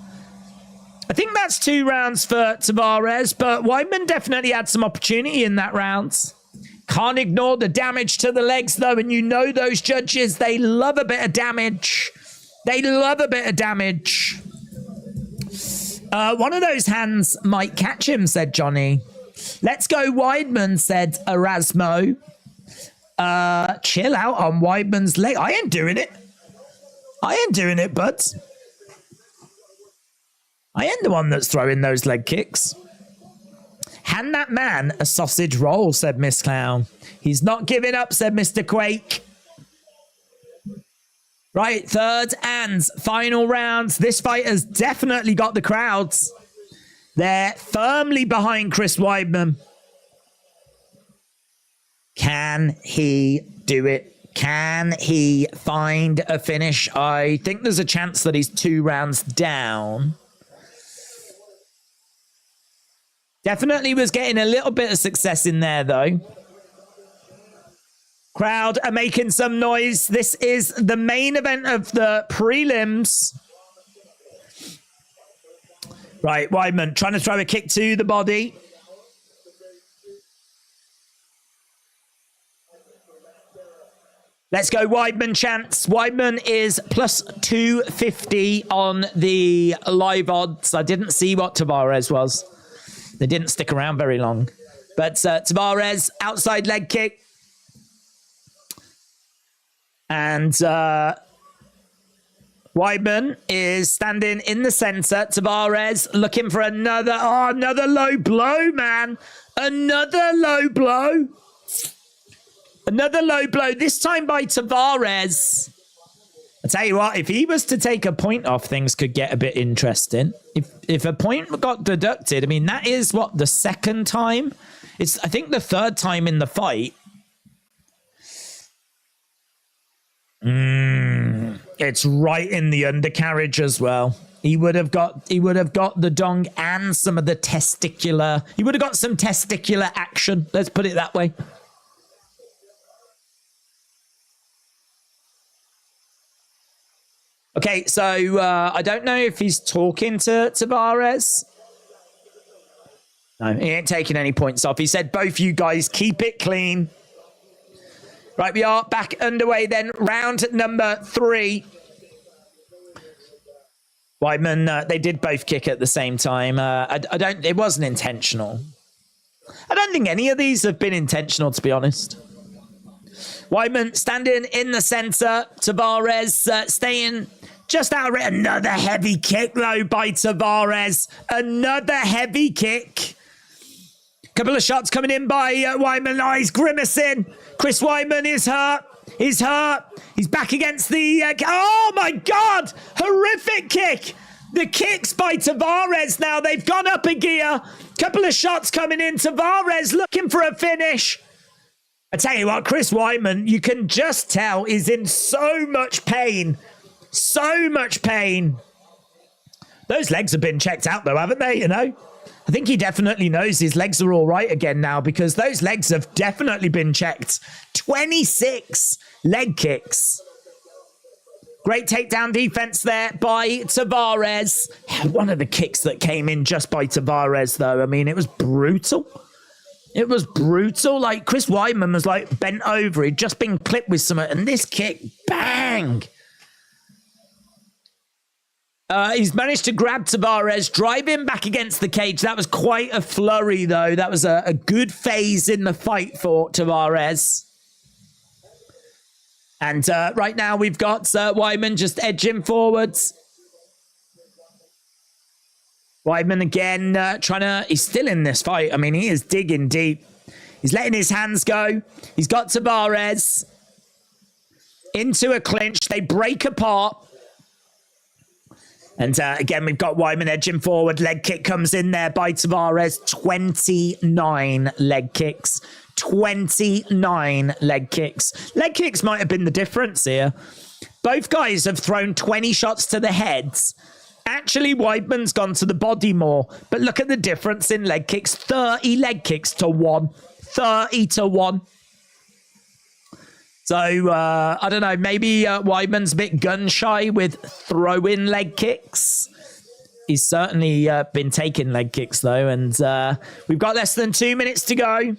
I think that's 2 rounds for Tavares, but Weidman definitely had some opportunity in that round. Can't ignore the damage to the legs, though, and you know those judges, they love a bit of damage. They love a bit of damage. One of those hands might catch him, said Johnny. Let's go, Weidman, said Erasmo. Chill out on Weidman's leg. I ain't doing it. I ain't doing it, bud. I ain't the one that's throwing those leg kicks. Hand that man a sausage roll, said Miss Clown. He's not giving up, said Mr. Quake. Right, third and final rounds. This fight has definitely got the crowds. They're firmly behind Chris Weidman. Can he do it? Can he find a finish? I think there's a chance that he's 2 rounds down. Definitely was getting a little bit of success in there, though. Crowd are making some noise. This is the main event of the prelims. Right, Weidman trying to throw a kick to the body. Let's go Weidman chance. Weidman is plus 250 on the live odds. I didn't see what Tavares was. They didn't stick around very long. But Tavares, outside leg kick. And Weidman is standing in the center. Tavares looking for another low blow, man. Another low blow. Another low blow, this time by Tavares. I tell you what, if he was to take a point off, things could get a bit interesting. If a point got deducted, I mean, that is what, the second time? It's, I think, the third time in the fight. It's right in the undercarriage as well. He would have got the dong and some of the testicular. He would have got some testicular action. Let's put it that way. Okay, so I don't know if he's talking to Tavares. No, he ain't taking any points off. He said, both you guys keep it clean. Right, we are back underway then. Round number 3. Weidman, they did both kick at the same time. It wasn't intentional. I don't think any of these have been intentional, to be honest. Weidman standing in the center. Tavares staying just out of it. Another heavy kick, though, by Tavares. Another heavy kick. Couple of shots coming in by Weidman. Oh, he's grimacing. Chris Weidman is hurt. He's hurt. He's back against the... oh, my God. Horrific kick. The kicks by Tavares now. They've gone up a gear. Couple of shots coming in. Tavares looking for a finish. I tell you what, Chris Weidman, you can just tell, is in so much pain. So much pain. Those legs have been checked out, though, haven't they? You know? I think he definitely knows his legs are all right again now, because those legs have definitely been checked. 26 leg kicks. Great takedown defense there by Tavares. One of the kicks that came in just by Tavares, though, I mean, it was brutal. It was brutal. Like, Chris Weidman was, like, bent over. He'd just been clipped with something, and this kick, bang! He's managed to grab Tavares, drive him back against the cage. That was quite a flurry, though. That was a good phase in the fight for Tavares. And right now we've got Weidman just edging forwards. Weidman again he's still in this fight. I mean, he is digging deep. He's letting his hands go. He's got Tavares into a clinch. They break apart. And again, we've got Weidman edging forward. Leg kick comes in there by Tavares. 29 leg kicks. 29 leg kicks. Leg kicks might have been the difference here. Both guys have thrown 20 shots to the heads. Actually, Weidman's gone to the body more. But look at the difference in leg kicks. 30 leg kicks to 1. 30 to 1. So, I don't know, maybe Weidman's a bit gun-shy with throwing leg kicks. He's certainly been taking leg kicks, though, and we've got less than 2 minutes to go.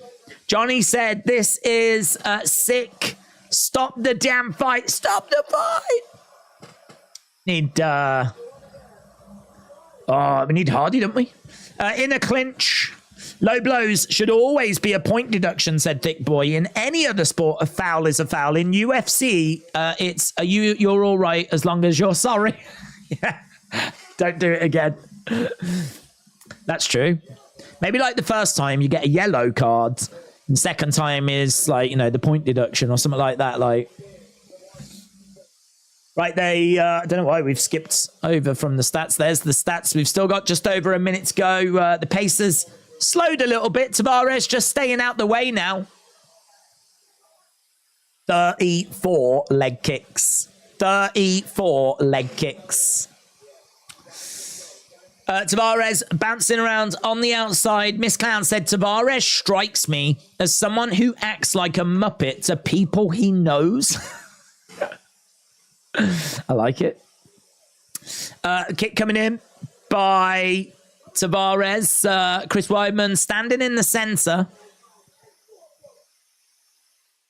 Johnny said, this is sick. Stop the damn fight. Stop the fight. We need Hardy, don't we? In a clinch. Low blows should always be a point deduction, said Thick Boy. In any other sport, a foul is a foul. In UFC, it's you're all right as long as you're sorry. Yeah. Don't do it again. That's true. Maybe like the first time you get a yellow card. And the second time is like, you know, the point deduction or something like that. Like, right, I don't know why we've skipped over from the stats. There's the stats. We've still got just over a minute to go. The Pacers slowed a little bit. Tavares just staying out the way now. 34 leg kicks. 34 leg kicks. Tavares bouncing around on the outside. Miss Clown said, Tavares strikes me as someone who acts like a Muppet to people he knows. I like it. Kick coming in by Tavares, Chris Weidman standing in the center.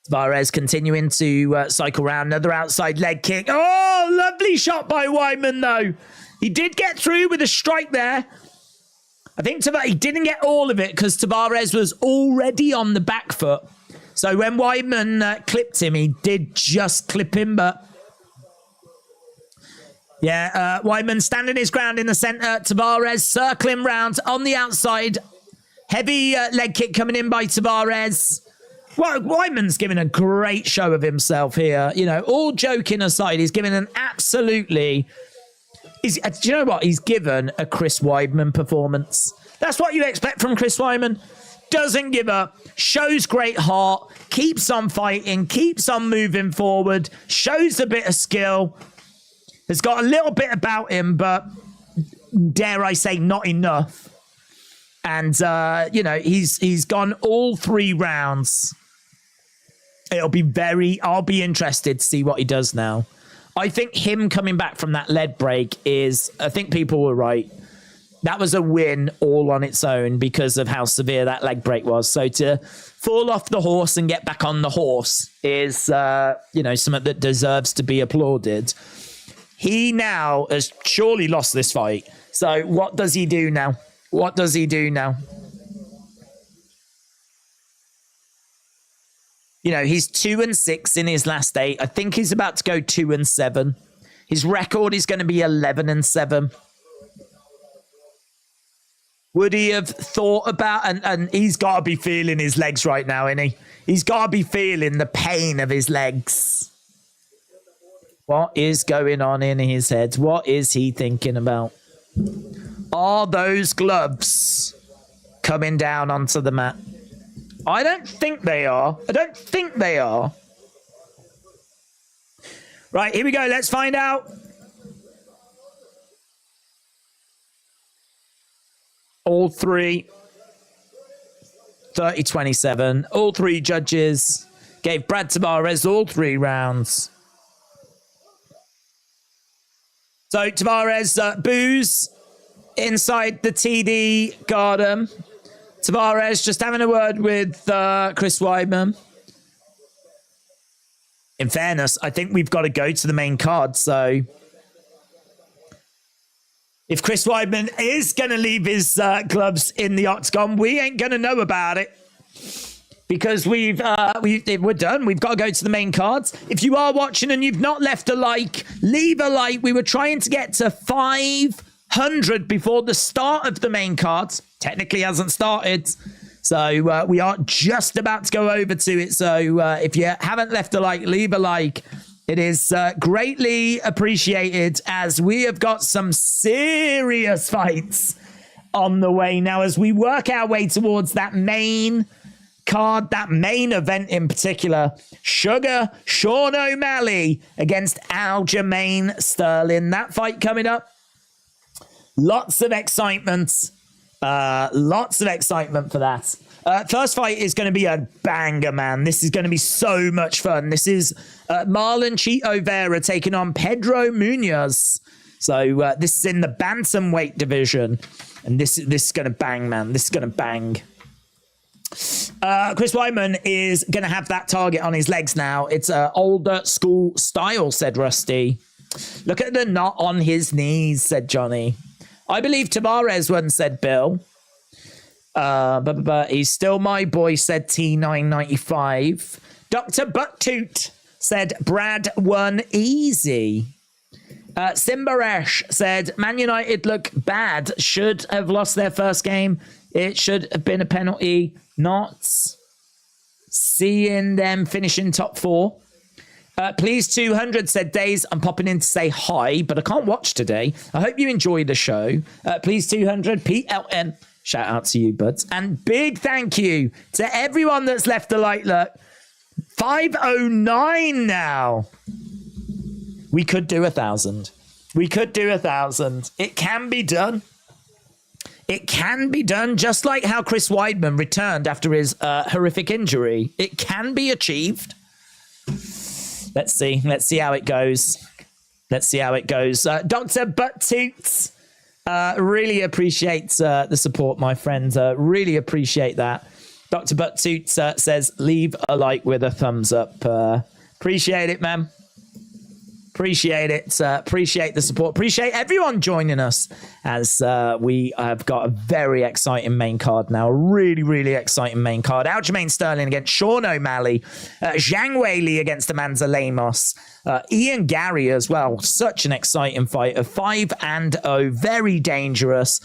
Tavares continuing to cycle around. Another outside leg kick. Oh, lovely shot by Weidman, though. He did get through with a strike there. I think he didn't get all of it because Tavares was already on the back foot. So when Weidman clipped him, he did just clip him, but... Yeah, Weidman standing his ground in the center. Tavares circling round on the outside. Heavy leg kick coming in by Tavares. Well, Weidman's giving a great show of himself here. You know, all joking aside, he's given an absolutely... do you know what? He's given a Chris Weidman performance. That's what you expect from Chris Weidman. Doesn't give up, shows great heart, keeps on fighting, keeps on moving forward, shows a bit of skill. Has got a little bit about him, but dare I say, not enough. And, you know, he's gone all 3 rounds. I'll be interested to see what he does now. I think him coming back from that lead break I think people were right. That was a win all on its own because of how severe that leg break was. So to fall off the horse and get back on the horse is, you know, something that deserves to be applauded. He now has surely lost this fight. So what does he do now? What does he do now? You know, he's 2-6 in his last 8. I think he's about to go 2-7. His record is going to be 11-7. Would he have thought about, and he's got to be feeling his legs right now, isn't he? He's got to be feeling the pain of his legs. What is going on in his head? What is he thinking about? Are those gloves coming down onto the mat? I don't think they are. I don't think they are. Right, here we go. Let's find out. All 3. 30-27. All 3 judges gave Brad Tavares all 3 rounds. So Tavares boos inside the TD garden. Tavares just having a word with Chris Weidman. In fairness, I think we've got to go to the main card. So if Chris Weidman is going to leave his gloves in the octagon, we ain't going to know about it. Because we're done. We've got to go to the main cards. If you are watching and you've not left a like, leave a like. We were trying to get to 500 before the start of the main cards. Technically hasn't started. So we are just about to go over to it. So if you haven't left a like, leave a like. It is greatly appreciated as we have got some serious fights on the way now as we work our way towards that main card, that main event in particular. Sugar Sean O'Malley against Aljamain Sterling. That fight coming up. Lots of excitement. Lots of excitement for that. First fight is going to be a banger, man. This is going to be so much fun. This is Marlon Chito Vera taking on Pedro Munoz. So this is in the Bantamweight division. And this is going to bang, man. This is going to bang. Chris Weidman is going to have that target on his legs now. It's older school style, said Rusty. Look at the knot on his knees, said Johnny. I believe Tavares once said Bill. But he's still my boy, said T995. Dr. Bucktoot said Brad won easy. Simbaresh said Man United look bad. Should have lost their first game. It should have been a penalty. Not seeing them finishing top 4. Please 200 said Days. I'm popping in to say hi, but I can't watch today. I hope you enjoy the show. Please 200 PLM. Shout out to you, buds. And big thank you to everyone that's left a like. Look, 509 now. We could do 1,000. We could do 1,000. It can be done. It can be done, just like how Chris Weidman returned after his horrific injury. It can be achieved. Let's see. Let's see how it goes. Let's see how it goes. Dr. Butttoots Really appreciate the support, my friends. Really appreciate that. Dr. Butttoot says, leave a like with a thumbs up. Appreciate it, man. Appreciate it. Appreciate the support. Appreciate everyone joining us as we have got a very exciting main card now. A really, really exciting main card. Aljamain Sterling against Sean O'Malley. Zhang Weili against Amanda Lemos. Ian Gary as well. Such an exciting fight. A 5-0. Very dangerous.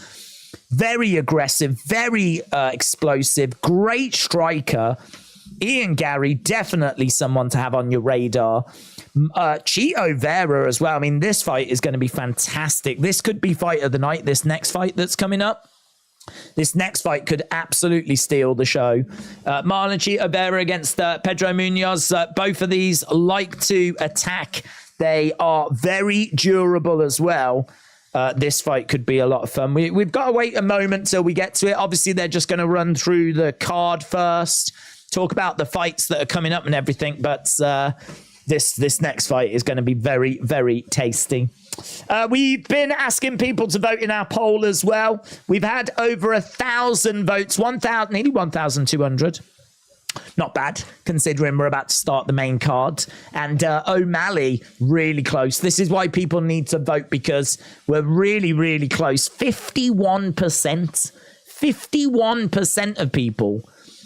Very aggressive. Very explosive. Great striker. Ian Gary, definitely someone to have on your radar. Chito Vera as well. I mean, this fight is going to be fantastic. This could be fight of the night, this next fight that's coming up. This next fight could absolutely steal the show. Marlon Chito Vera against Pedro Munoz. Both of these like to attack. They are very durable as well. This fight could be a lot of fun. We've got to wait a moment till we get to it. Obviously, they're just going to run through the card first, talk about the fights that are coming up and everything. But this next fight is going to be very, very tasty. We've been asking people to vote in our poll as well. We've had over 1,000 votes, nearly 1,200. Not bad, considering we're about to start the main card. And O'Malley, really close. This is why people need to vote, because we're really, really close. 51%. 51% of people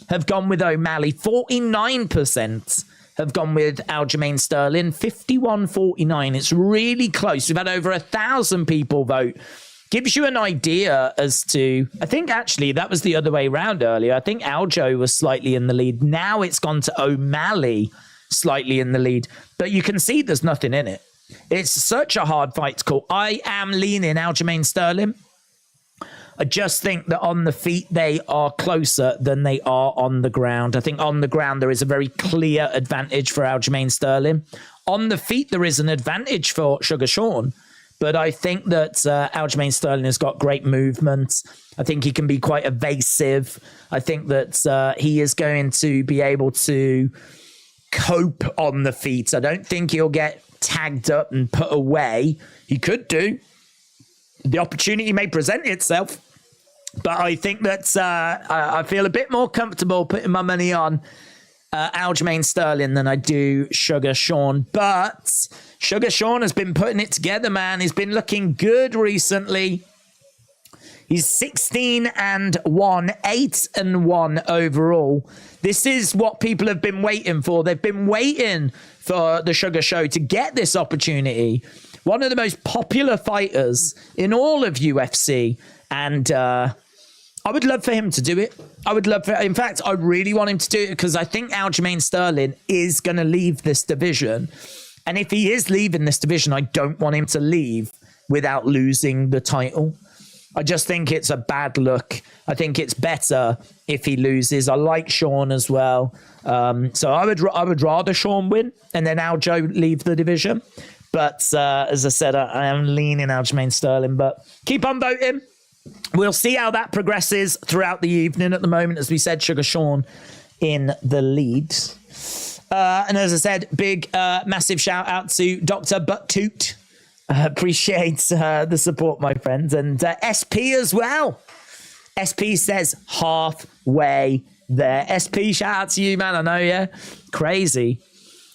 have gone with O'Malley. 49% have gone with Aljamain Sterling. 51-49. It's really close. We've had over 1,000 people vote. Gives you an idea as to, I think actually that was the other way around earlier. I think Aljo was slightly in the lead. Now it's gone to O'Malley slightly in the lead. But you can see there's nothing in it. It's such a hard fight to call. I am leaning Aljamain Sterling. I just think that on the feet, they are closer than they are on the ground. I think on the ground, there is a very clear advantage for Aljamain Sterling. On the feet, there is an advantage for Sugar Sean. But I think that Aljamain Sterling has got great movement. I think he can be quite evasive. I think that he is going to be able to cope on the feet. I don't think he'll get tagged up and put away. He could do. The opportunity may present itself. But I think that I feel a bit more comfortable putting my money on Aljamain Sterling than I do Sugar Sean. But Sugar Sean has been putting it together, man. He's been looking good recently. He's 16-1, 8-1 overall. This is what people have been waiting for. They've been waiting for the Sugar Show to get this opportunity. One of the most popular fighters in all of UFC. And I would love for him to do it. In fact, I really want him to do it because I think Aljamain Sterling is going to leave this division. And if he is leaving this division, I don't want him to leave without losing the title. I just think it's a bad look. I think it's better if he loses. I like Sean as well. So I would rather Sean win and then Aljo leave the division. But as I said, I am leaning Aljamain Sterling. But keep on voting. We'll see how that progresses throughout the evening. At the moment, as we said, Sugar Sean in the lead. And as I said, big, massive shout out to Dr. Butttoot. Appreciate the support, my friends. And SP as well. SP says halfway there. SP, shout out to you, man. I know, yeah. Crazy.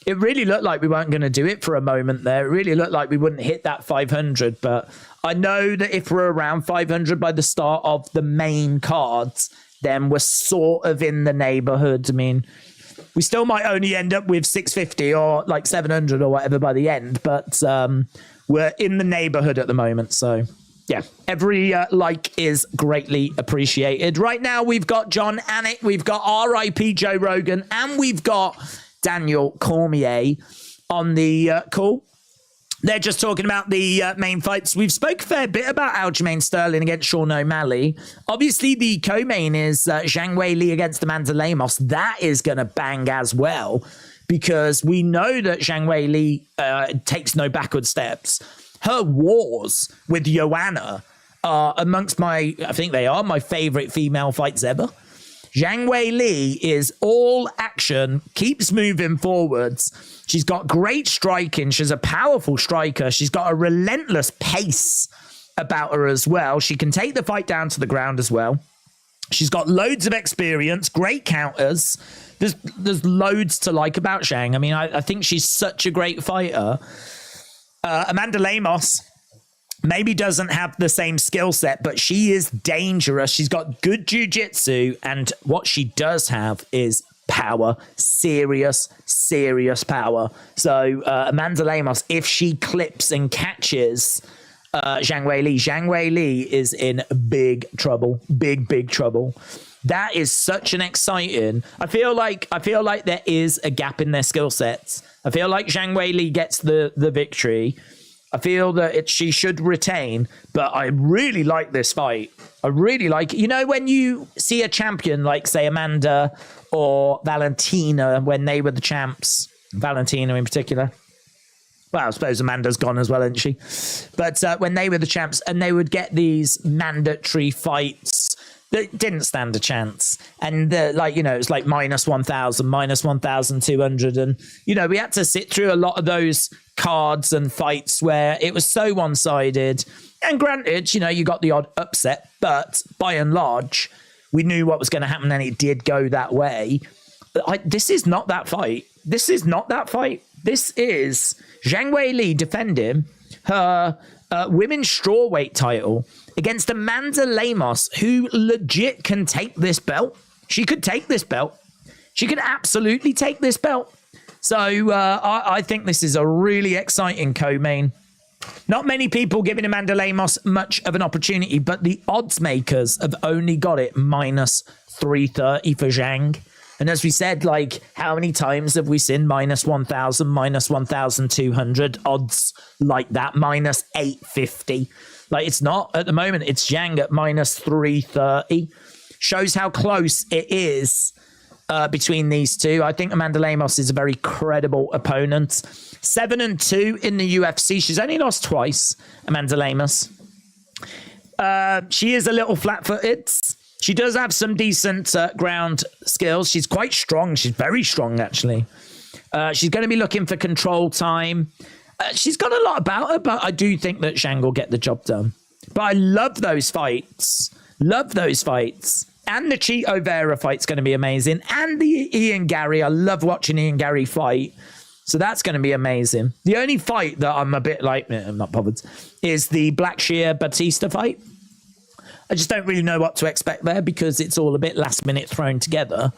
It really looked like we weren't going to do it for a moment there. It really looked like we wouldn't hit that 500. But I know that if we're around 500 by the start of the main cards, then we're sort of in the neighborhood. I mean, we still might only end up with 650 or like 700 or whatever by the end. But we're in the neighborhood at the moment. So, yeah, every like is greatly appreciated. Right now, we've got John Anik, we've got RIP Joe Rogan, and we've got Daniel Cormier on the call. They're just talking about the main fights. We've spoke a fair bit about Aljamain Sterling against Sean O'Malley. Obviously, the co-main is Zhang Weili against Amanda Lemos. That is going to bang as well, because we know that Zhang Weili takes no backward steps. Her wars with Joanna are amongst I think they are my favorite female fights ever. Zhang Weili is all action, keeps moving forwards. She's got great striking. She's a powerful striker. She's got a relentless pace about her as well. She can take the fight down to the ground as well. She's got loads of experience, great counters. There's loads to like about Zhang. I mean, I think she's such a great fighter. Amanda Lemos maybe doesn't have the same skill set, but she is dangerous. She's got good jiu-jitsu, and what she does have is power, serious power. So Amanda Lemos, if she clips and catches Zhang Weili is in big trouble, big trouble. That is such an exciting. I feel like there is a gap in their skill sets. I feel like Zhang Weili gets the victory. I feel that she should retain, but I really like this fight. I really like it. You know, when you see a champion like, say, Amanda or Valentina when they were the champs, Valentina in particular. Well, I suppose Amanda's gone as well, isn't she? But when they were the champs and they would get these mandatory fights that didn't stand a chance. And like, you know, it's like minus 1,000, minus 1,200. And, you know, we had to sit through a lot of those cards and fights where it was so one-sided. And granted, you know, you got the odd upset, but by and large, we knew what was going to happen and it did go that way. This is not that fight. This is not that fight. This is Zhang Weili defending her women's strawweight title against Amanda Lemos, who legit can take this belt. She could take this belt. She could absolutely take this belt. So I think this is a really exciting co-main. Not many people giving Amanda Lemos much of an opportunity, but the odds makers have only got it minus 330 for Zhang. And as we said, like, how many times have we seen minus 1,000, minus 1,200 odds like that, minus 850? Like, it's not at the moment. It's Zhang at minus 330. Shows how close it is between these two. I think Amanda Lemos is a very credible opponent. 7-2 in the UFC. She's only lost twice, Amanda Lemos. She is a little flat-footed. She does have some decent ground skills. She's quite strong. She's very strong, actually. She's going to be looking for control time. She's got a lot about her, but I do think that Zhang will get the job done. But I love those fights. Love those fights. And the Chito Vera fight's going to be amazing. And the Ian Gary. I love watching Ian Gary fight. So that's going to be amazing. The only fight that I'm a bit like, I'm not bothered, is the Blackshear-Batista fight. I just don't really know what to expect there because it's all a bit last minute thrown together.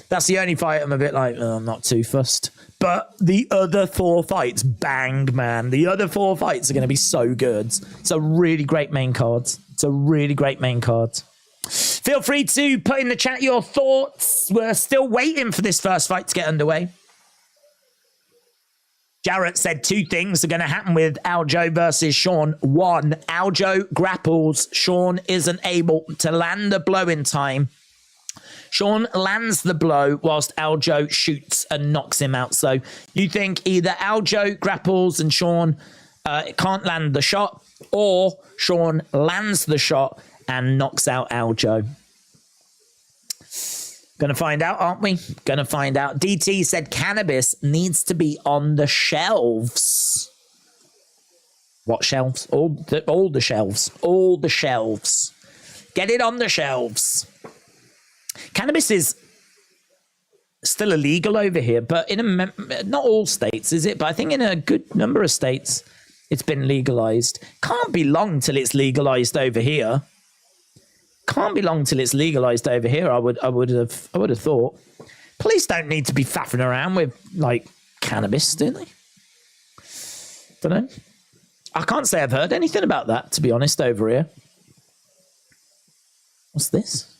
That's the only fight I'm a bit like, I'm not too fussed. But the other four fights, bang, man. The other four fights are going to be so good. It's a really great main card. It's a really great main card. Feel free to put in the chat your thoughts. We're still waiting for this first fight to get underway. Jarrett said two things are going to happen with Aljo versus Sean. One, Aljo grapples. Sean isn't able to land the blow in time. Sean lands the blow whilst Aljo shoots and knocks him out. So you think either Aljo grapples and Sean can't land the shot, or Sean lands the shot and knocks out Aljo. Gonna find out, aren't we? Gonna find out. DT said cannabis needs to be on the shelves. What shelves? All the shelves. All the shelves. Get it on the shelves. Cannabis is still illegal over here, but in not all states, is it? But I think in a good number of states, it's been legalized. Can't be long till it's legalized over here. Can't be long till it's legalized over here. I would have thought. Police don't need to be faffing around with like cannabis, do they? Don't know. I can't say I've heard anything about that, to be honest, over here. What's this?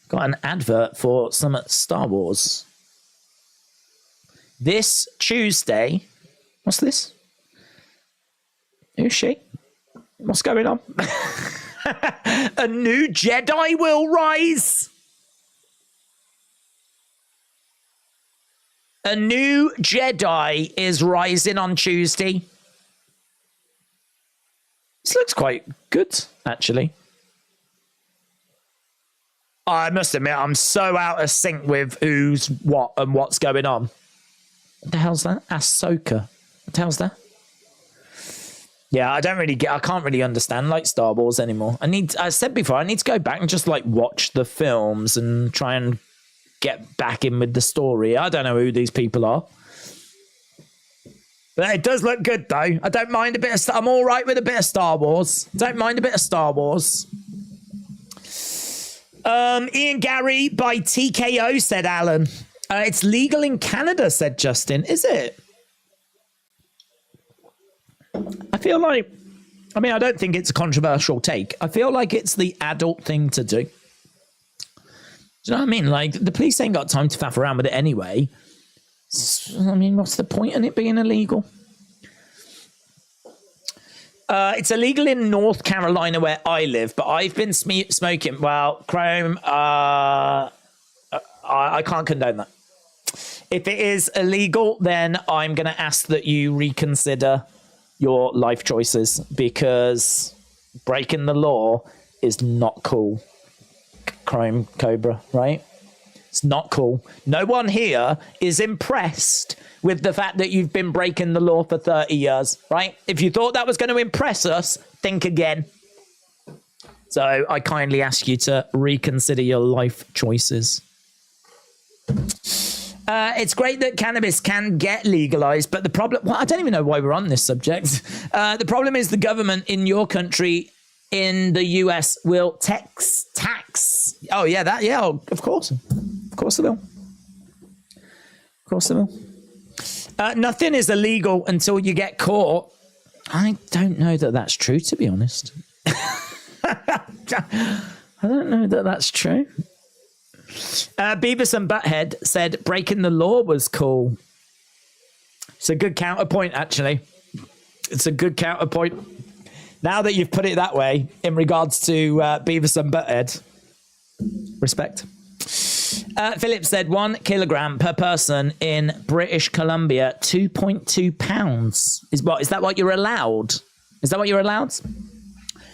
Got an advert for some Star Wars. This Tuesday. What's this? Who's she? What's going on? A new Jedi will rise. A new Jedi is rising on Tuesday. This looks quite good, actually. I must admit, I'm so out of sync with who's what and what's going on. What the hell's that? Ahsoka. What the hell's that? Yeah, I can't really understand like Star Wars anymore. I said before, I need to go back and just like watch the films and try and get back in with the story. I don't know who these people are. But it does look good though. I don't mind a bit of, I'm all right with a bit of Star Wars. Don't mind a bit of Star Wars. Ian Gary by TKO, said Alan. It's legal in Canada, said Justin. Is it? I feel like, I mean, I don't think it's a controversial take. I feel like it's the adult thing to do. Do you know what I mean? Like, the police ain't got time to faff around with it anyway. I mean, what's the point in it being illegal? It's illegal in North Carolina where I live, but I've been smoking. Well, Chrome, I can't condone that. If it is illegal, then I'm going to ask that you reconsider your life choices, because breaking the law is not cool. Chrome Cobra, right? It's not cool. No one here is impressed with the fact that you've been breaking the law for 30 years, right? If you thought that was going to impress us, think again. So I kindly ask you to reconsider your life choices. It's great that cannabis can get legalized, but the problem... Well, I don't even know why we're on this subject. The problem is the government in your country, in the US, will tax. Oh, yeah, that... Yeah, of course. Of course they will. Of course they will. Nothing is illegal until you get caught. I don't know that that's true, to be honest. I don't know that that's true. Beavis and Butthead said breaking the law was cool. It's a good counterpoint, actually. It's a good counterpoint. Now that you've put it that way, in regards to Beavis and Butthead, respect. Philip said 1 kilogram per person in British Columbia, 2.2 pounds. Is that what you're allowed? Is that what you're allowed?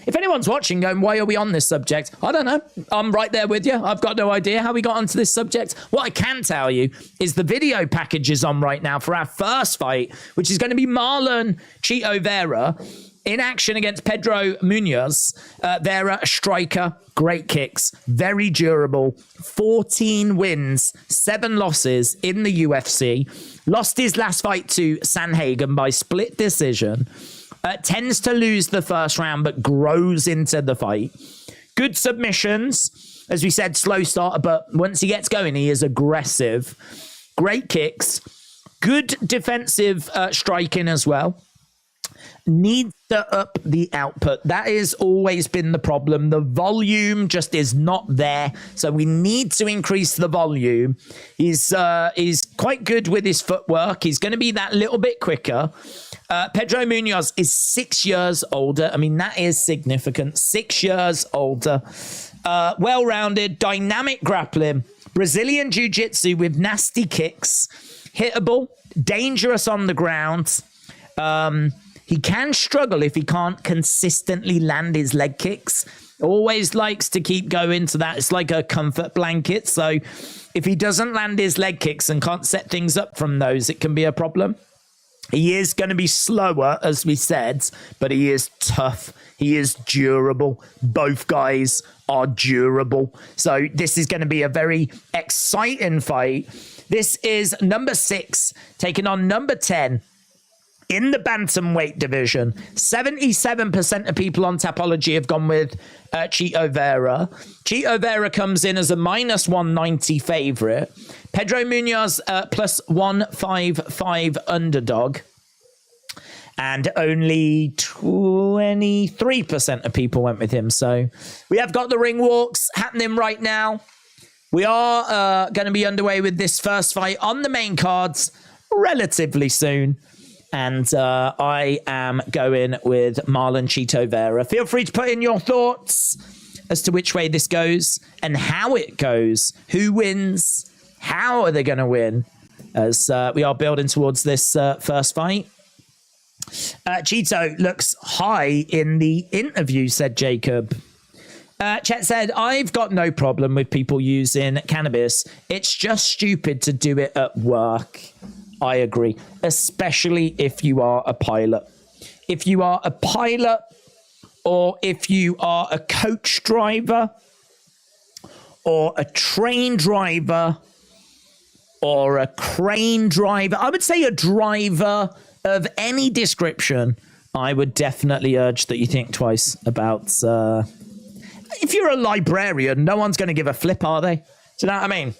If anyone's watching going, why are we on this subject? I don't know. I'm right there with you. I've got no idea how we got onto this subject. What I can tell you is the video package is on right now for our first fight, which is going to be Marlon Chito Vera in action against Pedro Munoz. Vera, a striker, great kicks, very durable, 14 wins, 7 losses in the UFC. Lost his last fight to Sanhagen by split decision. Tends to lose the first round, but grows into the fight. Good submissions. As we said, slow starter, but once he gets going, he is aggressive. Great kicks. Good defensive striking as well. Needs to up the output. That has always been the problem. The volume just is not there. So we need to increase the volume. He's quite good with his footwork. He's going to be that little bit quicker. Pedro Munoz is 6 years older. I mean, that is significant. 6 years older. Well-rounded, dynamic grappling. Brazilian jiu-jitsu with nasty kicks. Hittable, dangerous on the ground. He can struggle if he can't consistently land his leg kicks. Always likes to keep going to that. It's like a comfort blanket. So if he doesn't land his leg kicks and can't set things up from those, it can be a problem. He is going to be slower, as we said, but he is tough. He is durable. Both guys are durable. So this is going to be a very exciting fight. This is number 6 taking on number 10. In the bantamweight division, 77% of people on Tapology have gone with Chito Vera. Chito Vera comes in as a minus 190 favorite. Pedro Munoz plus 155 underdog. And only 23% of people went with him. So we have got the ring walks happening right now. We are going to be underway with this first fight on the main cards relatively soon. And I am going with Marlon Chito Vera. Feel free to put in your thoughts as to which way this goes and how it goes. Who wins? How are they going to win? As we are building towards this first fight. Chito looks high in the interview, said Jacob. Chet said, I've got no problem with people using cannabis. It's just stupid to do it at work. I agree, especially if you are a pilot. if you are a pilot, or if you are a coach driver, or a train driver, or a crane driver, I would say a driver of any description, I would definitely urge that you think twice about... if you're a librarian, no one's going to give a flip, are they? Do you know what I mean?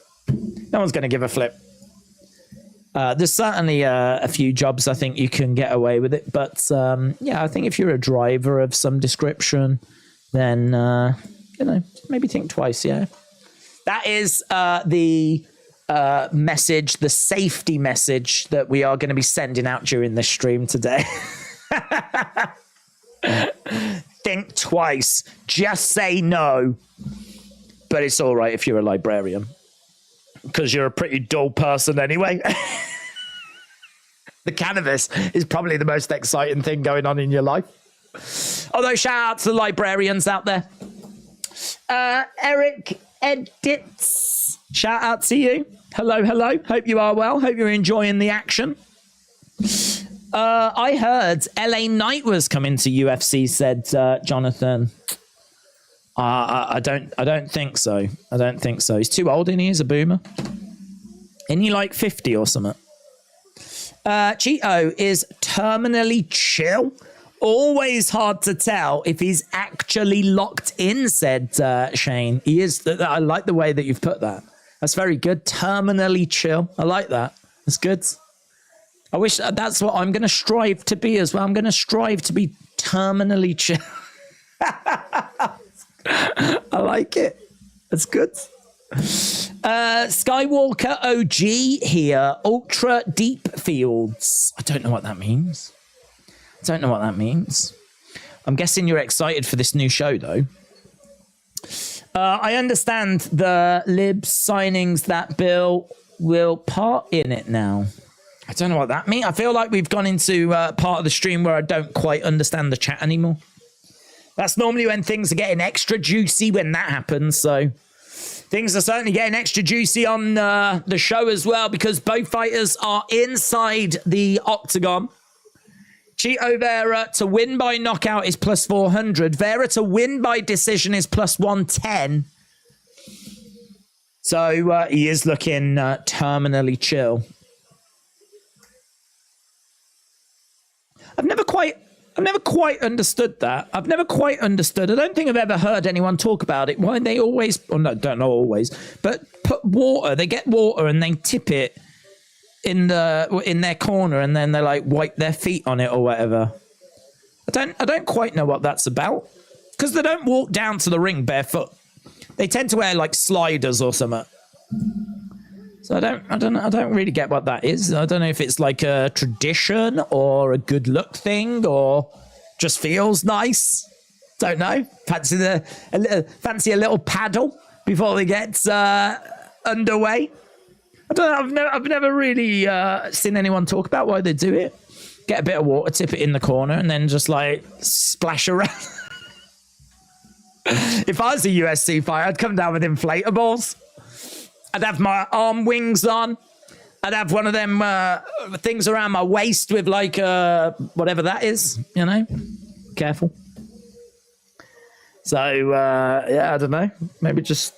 No one's going to give a flip. There's certainly a few jobs I think you can get away with it. But yeah, I think if you're a driver of some description, then, maybe think twice, yeah. That is the message, the safety message that we are going to be sending out during this stream today. Think twice. Just say no. But it's all right if you're a librarian, because you're a pretty dull person anyway. The cannabis is probably the most exciting thing going on in your life. Although, shout out to the librarians out there. Eric Edits, shout out to you. Hello, hello. Hope you are well. Hope you're enjoying the action. I heard LA Knight was coming to UFC, said Jonathan. I don't think so. I don't think so. He's too old, and he is a boomer. Isn't he like 50 or something? Cheeto is terminally chill. Always hard to tell if he's actually locked in, said Shane. He is. I like the way that you've put that. That's very good. Terminally chill. I like that. That's good. I wish that's what I'm going to strive to be as well. I'm going to strive to be terminally chill. I like it. That's good. Skywalker OG here. Ultra deep fields. I don't know what that means. I'm guessing you're excited for this new show, though. I understand the Libs signings that Bill will part in it now. I don't know what that means. I feel like we've gone into part of the stream where I don't quite understand the chat anymore. That's normally when things are getting extra juicy when that happens. So things are certainly getting extra juicy on the show as well, because both fighters are inside the octagon. Chito Vera to win by knockout is plus 400. Vera to win by decision is plus 110. So he is looking terminally chill. I've never quite understood that. I don't think I've ever heard anyone talk about it. Why they always, or no, don't know always, but put water. They get water and they tip it in their corner, and then they like wipe their feet on it or whatever. I don't quite know what that's about, because they don't walk down to the ring barefoot. They tend to wear like sliders or something. So I don't really get what that is. I don't know if it's like a tradition or a good look thing or just feels nice. Don't know. Fancy a little paddle before they get underway. I don't know. I've never really seen anyone talk about why they do it. Get a bit of water, tip it in the corner, and then just like splash around. If I was a USC fighter, I'd come down with inflatables. I'd have my arm wings on. I'd have one of them things around my waist with like whatever that is, you know. Careful. So, yeah, I don't know. Maybe just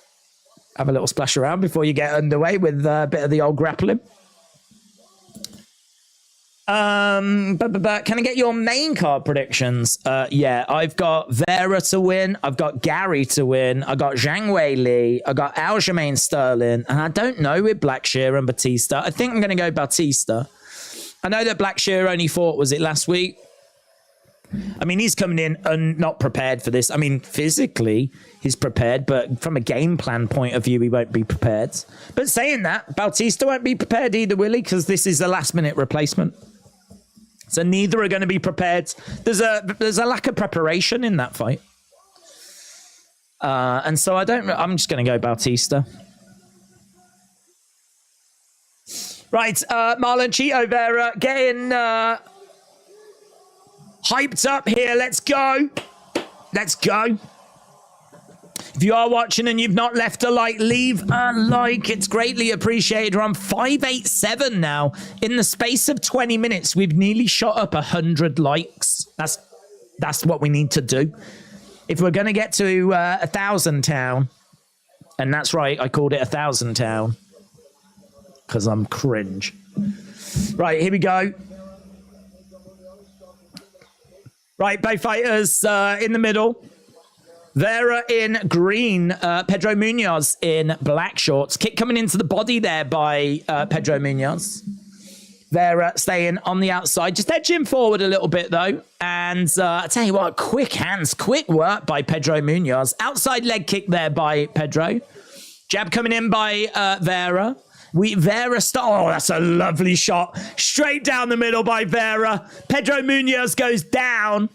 have a little splash around before you get underway with a bit of the old grappling. But can I get your main card predictions? Yeah, I've got Vera to win. I've got Gary to win. I got Zhang Weili. I got Aljamain Sterling. And I don't know with Blackshear and Batista. I think I'm going to go Batista. I know that Blackshear only fought, was it last week? I mean, he's coming in not prepared for this. I mean, physically, he's prepared, but from a game plan point of view, he won't be prepared. But saying that, Bautista won't be prepared either, will he? Because this is the last-minute replacement. So neither are going to be prepared. There's a lack of preparation in that fight. And so I'm just going to go Bautista. Right, Marlon Chito Vera getting hyped up here. Let's go. Let's go. If you are watching and you've not left a like, leave a like. It's greatly appreciated. We're on 587 now. In the space of 20 minutes, we've nearly shot up 100 likes. That's what we need to do. If we're going to get to 1,000 town, and that's right, I called it 1,000 town because I'm cringe. Right, here we go. Right, both fighters in the middle. Vera in green, Pedro Munoz in black shorts. Kick coming into the body there by Pedro Munoz. Vera staying on the outside, just edging forward a little bit though. And I tell you what, quick hands, quick work by Pedro Munoz. Outside leg kick there by Pedro. Jab coming in by Vera. Oh, that's a lovely shot. Straight down the middle by Vera. Pedro Munoz goes down.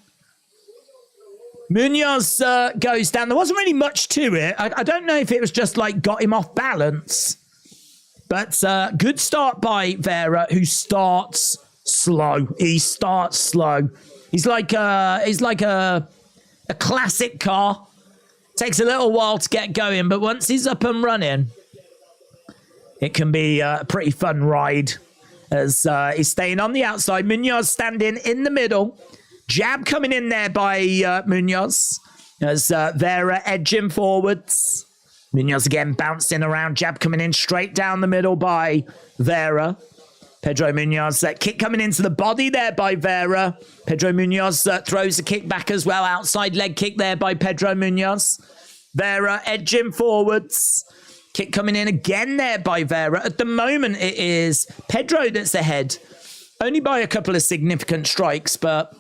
Munoz goes down. There wasn't really much to it. I don't know if it was just like got him off balance. But good start by Vera, who starts slow. He starts slow. He's like a classic car. Takes a little while to get going, but once he's up and running, it can be a pretty fun ride as he's staying on the outside. Munoz standing in the middle. Jab coming in there by Munoz as Vera edging forwards. Munoz again bouncing around. Jab coming in straight down the middle by Vera. Pedro Munoz, kick coming into the body there by Vera. Pedro Munoz throws a kick back as well. Outside leg kick there by Pedro Munoz. Vera edging forwards. Kick coming in again there by Vera. At the moment, it is Pedro that's ahead. Only by a couple of significant strikes, but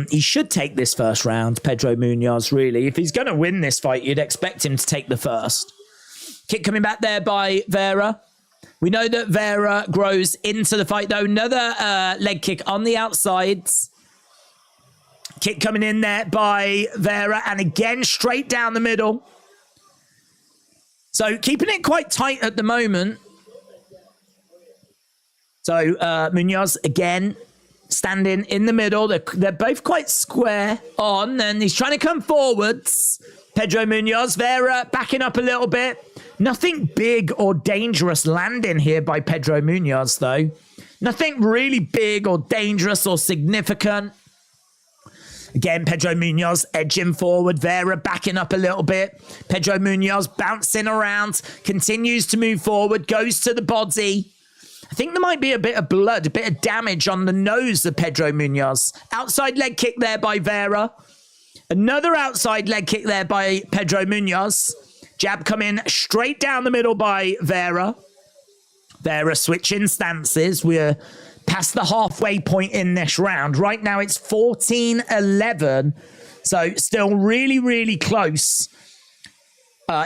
he should take this first round, Pedro Munoz, really. If he's going to win this fight, you'd expect him to take the first. Kick coming back there by Vera. We know that Vera grows into the fight, though. Another leg kick on the outsides. Kick coming in there by Vera. And again, straight down the middle. So keeping it quite tight at the moment. So Munoz again standing in the middle. They're both quite square on. And he's trying to come forwards. Pedro Munoz, Vera backing up a little bit. Nothing big or dangerous landing here by Pedro Munoz, though. Nothing really big or dangerous or significant. Again, Pedro Munoz edging forward. Vera backing up a little bit. Pedro Munoz bouncing around. Continues to move forward. Goes to the body. I think there might be a bit of blood, a bit of damage on the nose of Pedro Munoz. Outside leg kick there by Vera. Another outside leg kick there by Pedro Munoz. Jab coming straight down the middle by Vera. Vera switching stances. We're past the halfway point in this round. Right now it's 14-11. So still really, really close.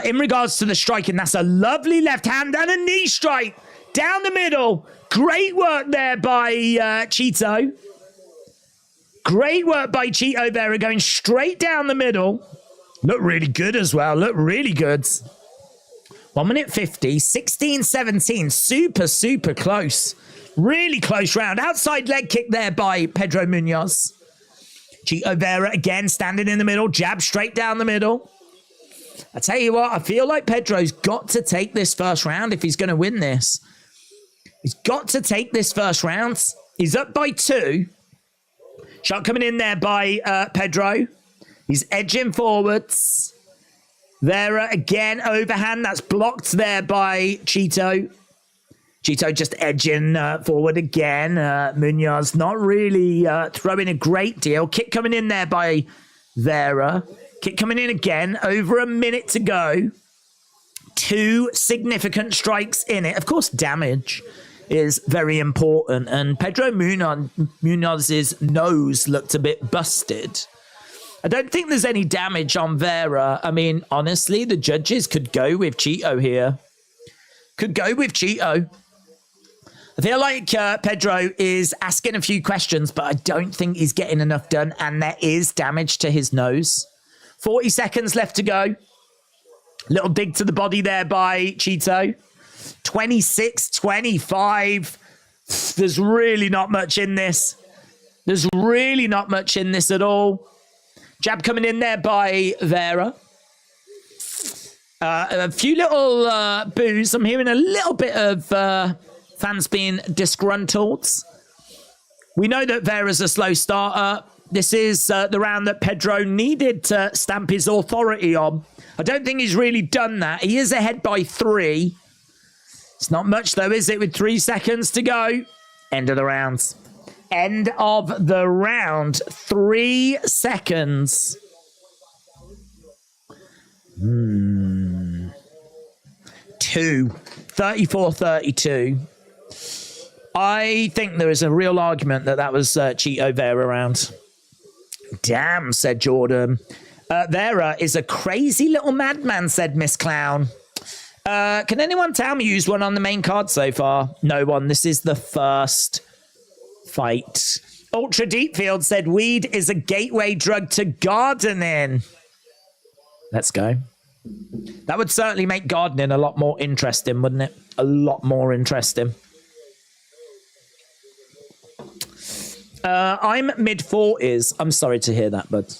In regards to the striking, that's a lovely left hand and a knee strike. Down the middle. Great work there by Chito. Great work by Chito Vera going straight down the middle. Look really good as well. Look really good. 1 minute 50, 16-17. Super, super close. Really close round. Outside leg kick there by Pedro Munoz. Chito Vera again standing in the middle. Jab straight down the middle. I tell you what, I feel like Pedro's got to take this first round if he's going to win this. He's got to take this first round. He's up by 2. Shot coming in there by Pedro. He's edging forwards. Vera again, overhand. That's blocked there by Chito. Chito just edging forward again. Munoz not really throwing a great deal. Kick coming in there by Vera. Kick coming in again. Over a minute to go. 2 significant strikes in it. Of course, damage is very important. And Pedro Munoz's nose looked a bit busted. I don't think there's any damage on Vera. I mean, honestly, the judges could go with Chito here. Could go with Chito. I feel like Pedro is asking a few questions, but I don't think he's getting enough done. And there is damage to his nose. 40 seconds left to go. Little dig to the body there by Chito. 26-25. There's really not much in this. There's really not much in this at all. Jab coming in there by Vera. A few little boos. I'm hearing a little bit of fans being disgruntled. We know that Vera's a slow starter. This is the round that Pedro needed to stamp his authority on. I don't think he's really done that. He is ahead by 3. It's not much though, is it? With 3 seconds to go. End of the round. End of the round. 3 seconds. 34-32. I think there is a real argument that was Chito Vera round. Damn, said Jordan. Vera is a crazy little madman, said Miss Clown. Can anyone tell me who's won on the main card so far? No one. This is the first fight. Ultra Deepfield said weed is a gateway drug to gardening. Let's go. That would certainly make gardening a lot more interesting, wouldn't it? A lot more interesting. I'm mid-40s. I'm sorry to hear that, bud.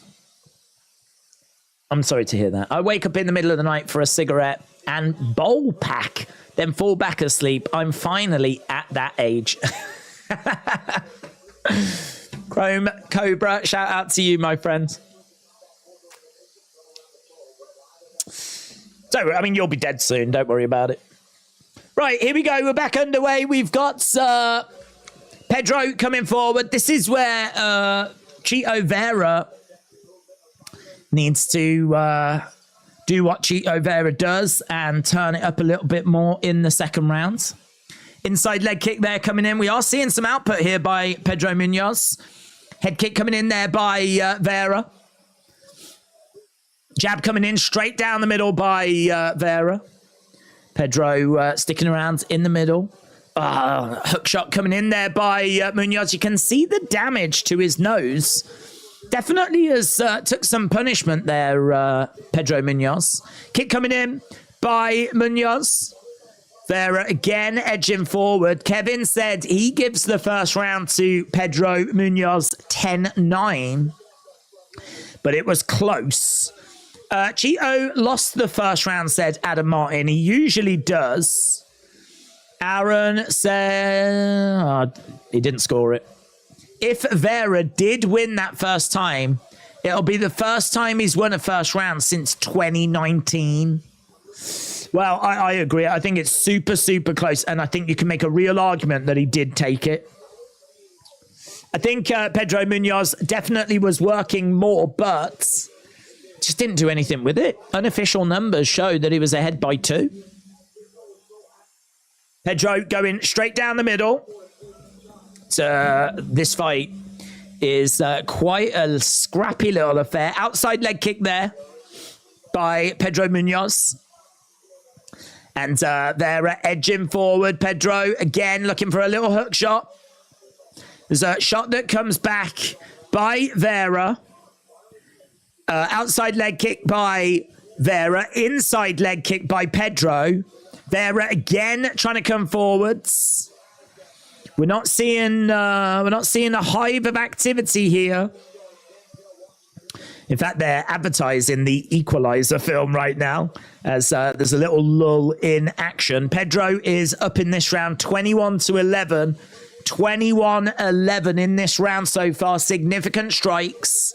I'm sorry to hear that. I wake up in the middle of the night for a cigarette and bowl pack, then fall back asleep. I'm finally at that age. Chrome Cobra, shout out to you, my friend. So, I mean, you'll be dead soon. Don't worry about it. Right, here we go. We're back underway. We've got Pedro coming forward. This is where Chito Vera needs to do what Chito Vera does and turn it up a little bit more in the second round. Inside leg kick there coming in. We are seeing some output here by Pedro Munoz. Head kick coming in there by Vera. Jab coming in straight down the middle by Vera. Pedro sticking around in the middle. Hook shot coming in there by Munoz. You can see the damage to his nose. Definitely has took some punishment there, Pedro Munoz. Kick coming in by Munoz. Vera again edging forward. Kevin said he gives the first round to Pedro Munoz 10-9. But it was close. Chito lost the first round, said Adam Martin. He usually does. Aaron said he didn't score it. If Vera did win that first time, it'll be the first time he's won a first round since 2019. Well, I agree. I think it's super, super close. And I think you can make a real argument that he did take it. I think Pedro Munoz definitely was working more, but just didn't do anything with it. Unofficial numbers show that he was ahead by 2. Pedro going straight down the middle. This fight is quite a scrappy little affair. Outside leg kick there by Pedro Munoz. And they're edging forward. Pedro again looking for a little hook shot. There's a shot that comes back by Vera. Outside leg kick by Vera. Inside leg kick by Pedro. Vera again trying to come forwards. We're not seeing a hive of activity here. In fact, they're advertising the Equalizer film right now as there's a little lull in action. Pedro is up in this round 21-11. 21-11 in this round so far. Significant strikes.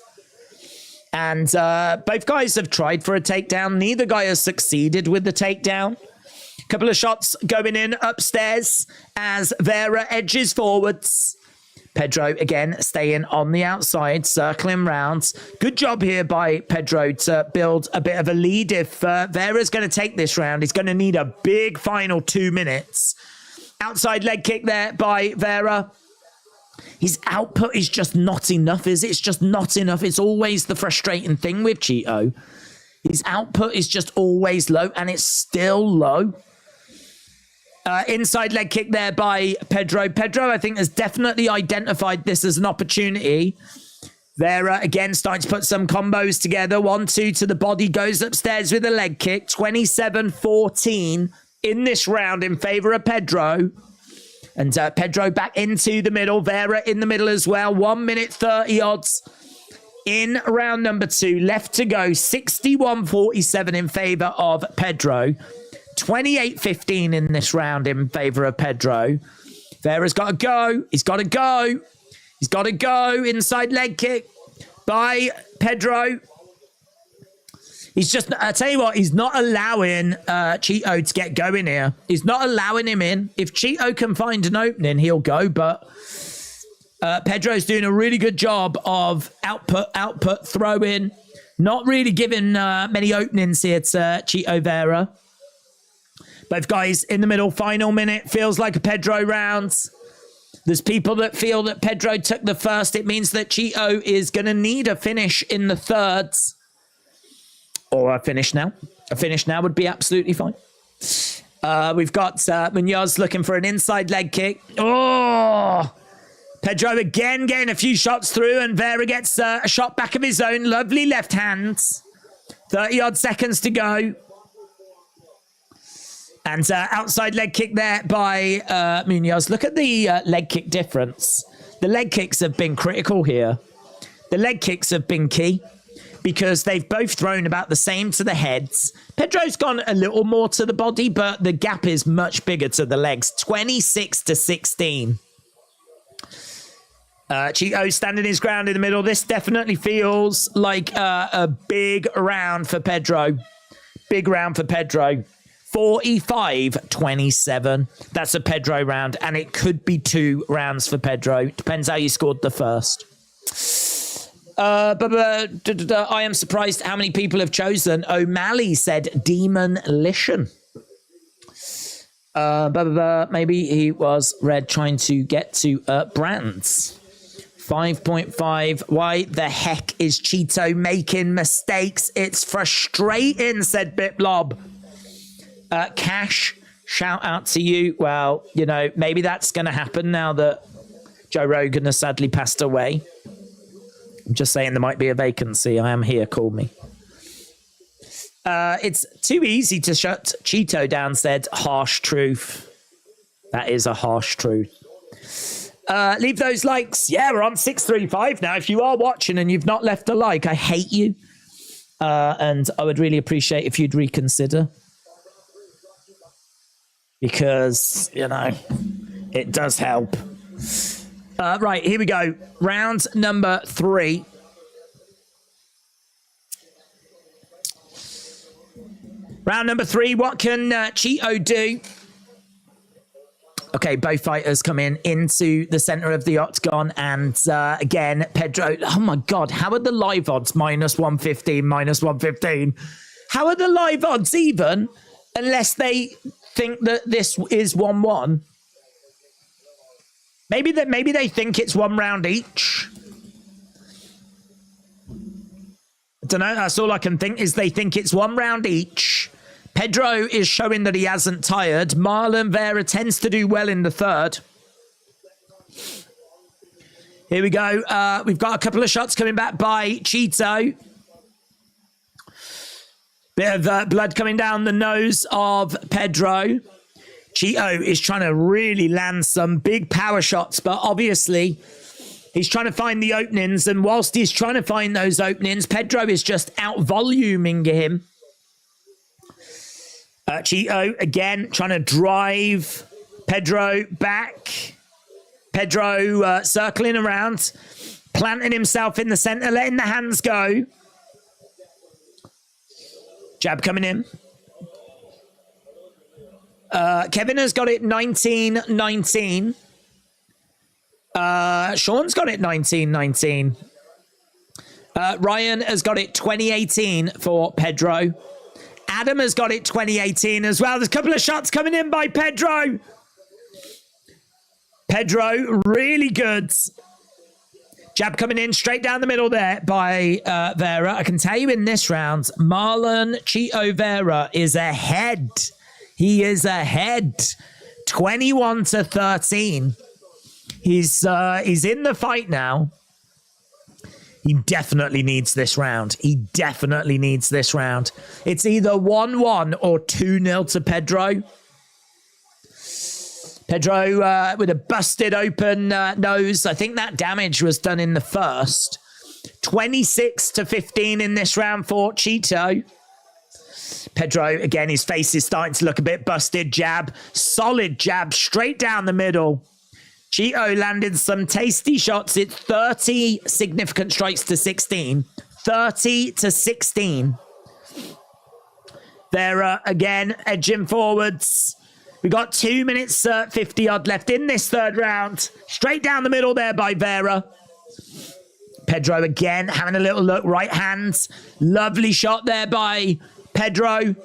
And both guys have tried for a takedown. Neither guy has succeeded with the takedown. Couple of shots going in upstairs as Vera edges forwards. Pedro again staying on the outside, circling rounds. Good job here by Pedro to build a bit of a lead. If Vera's going to take this round, he's going to need a big final 2 minutes. Outside leg kick there by Vera. His output is just not enough, is it? It's just not enough. It's always the frustrating thing with Chito. His output is just always low, and it's still low. Inside leg kick there by Pedro. Pedro, I think, has definitely identified this as an opportunity. Vera again starting to put some combos together. 1-2 to the body. Goes upstairs with a leg kick. 27-14 in this round in favor of Pedro. And Pedro back into the middle. Vera in the middle as well. 1 minute 30 odds in round number 2. Left to go, 61-47 in favor of Pedro. 28-15 in this round in favor of Pedro. Vera's got to go. He's got to go. He's got to go. Inside leg kick by Pedro. He's just, I tell you what, he's not allowing Cheeto to get going here. He's not allowing him in. If Cheeto can find an opening, he'll go. But Pedro's doing a really good job of output, throwing. Not really giving many openings here to Cheeto Vera. Both guys in the middle, final minute. Feels like a Pedro round. There's people that feel that Pedro took the first. It means that Cheeto is going to need a finish in the third. Or a finish now. A finish now would be absolutely fine. We've got Munoz looking for an inside leg kick. Oh! Pedro again getting a few shots through, and Vera gets a shot back of his own. Lovely left hand. 30-odd seconds to go. And outside leg kick there by Munoz. Look at the leg kick difference. The leg kicks have been critical here. The leg kicks have been key because they've both thrown about the same to the heads. Pedro's gone a little more to the body, but the gap is much bigger to the legs. 26-16. Cheeto standing his ground in the middle. This definitely feels like a big round for Pedro. Big round for Pedro. 45-27. That's a Pedro round, and it could be 2 rounds for Pedro. Depends how you scored the first. I am surprised how many people have chosen. O'Malley said Demolition. Maybe he was red trying to get to brands. 5.5. Why the heck is Cheeto making mistakes? It's frustrating, said Bitblob. Cash, shout out to you. Well, you know, maybe that's going to happen now that Joe Rogan has sadly passed away. I'm just saying there might be a vacancy. I am here. Call me. It's too easy to shut Cheeto down, said Harsh Truth. That is a harsh truth. Leave those likes. Yeah, we're on 635 now. If you are watching and you've not left a like, I hate you. And I would really appreciate if you'd reconsider. Because, you know, it does help. Right, here we go. Round number 3. Round number 3. What can Cheeto do? Okay, both fighters come into the center of the octagon. And again, Pedro. Oh, my God. How are the live odds? -115, -115. How are the live odds even? Unless they think that this is 1-1. Maybe they think it's 1 round each. I don't know. That's all I can think is they think it's 1 round each. Pedro is showing that he hasn't tired. Marlon Vera tends to do well in the third. Here we go. We've got a couple of shots coming back by Cheeto. Bit of blood coming down the nose of Pedro. Cheeto is trying to really land some big power shots, but obviously he's trying to find the openings. And whilst he's trying to find those openings, Pedro is just out-voluming him. Cheeto, again, trying to drive Pedro back. Pedro circling around, planting himself in the center, letting the hands go. Jab coming in. Kevin has got it 19-19. Sean's got it 19-19. Ryan has got it 2018 for Pedro. Adam has got it 2018 as well. There's a couple of shots coming in by Pedro. Pedro, really good. Jab coming in straight down the middle there by Vera. I can tell you in this round, Marlon Cheeto Vera is ahead. He is ahead. 21-13. He's in the fight now. He definitely needs this round. He definitely needs this round. It's either 1-1 or 2-0 to Pedro. Pedro with a busted open nose. I think that damage was done in the first. 26-15 in this round for Cheeto. Pedro, again, his face is starting to look a bit busted. Jab, solid jab, straight down the middle. Cheeto landed some tasty shots. It's 30 significant strikes to 16. 30-16. Vera, again, edging forwards. We got 2 minutes, 50 odd left in this third round. Straight down the middle there by Vera. Pedro again having a little look. Right hands. Lovely shot there by Pedro.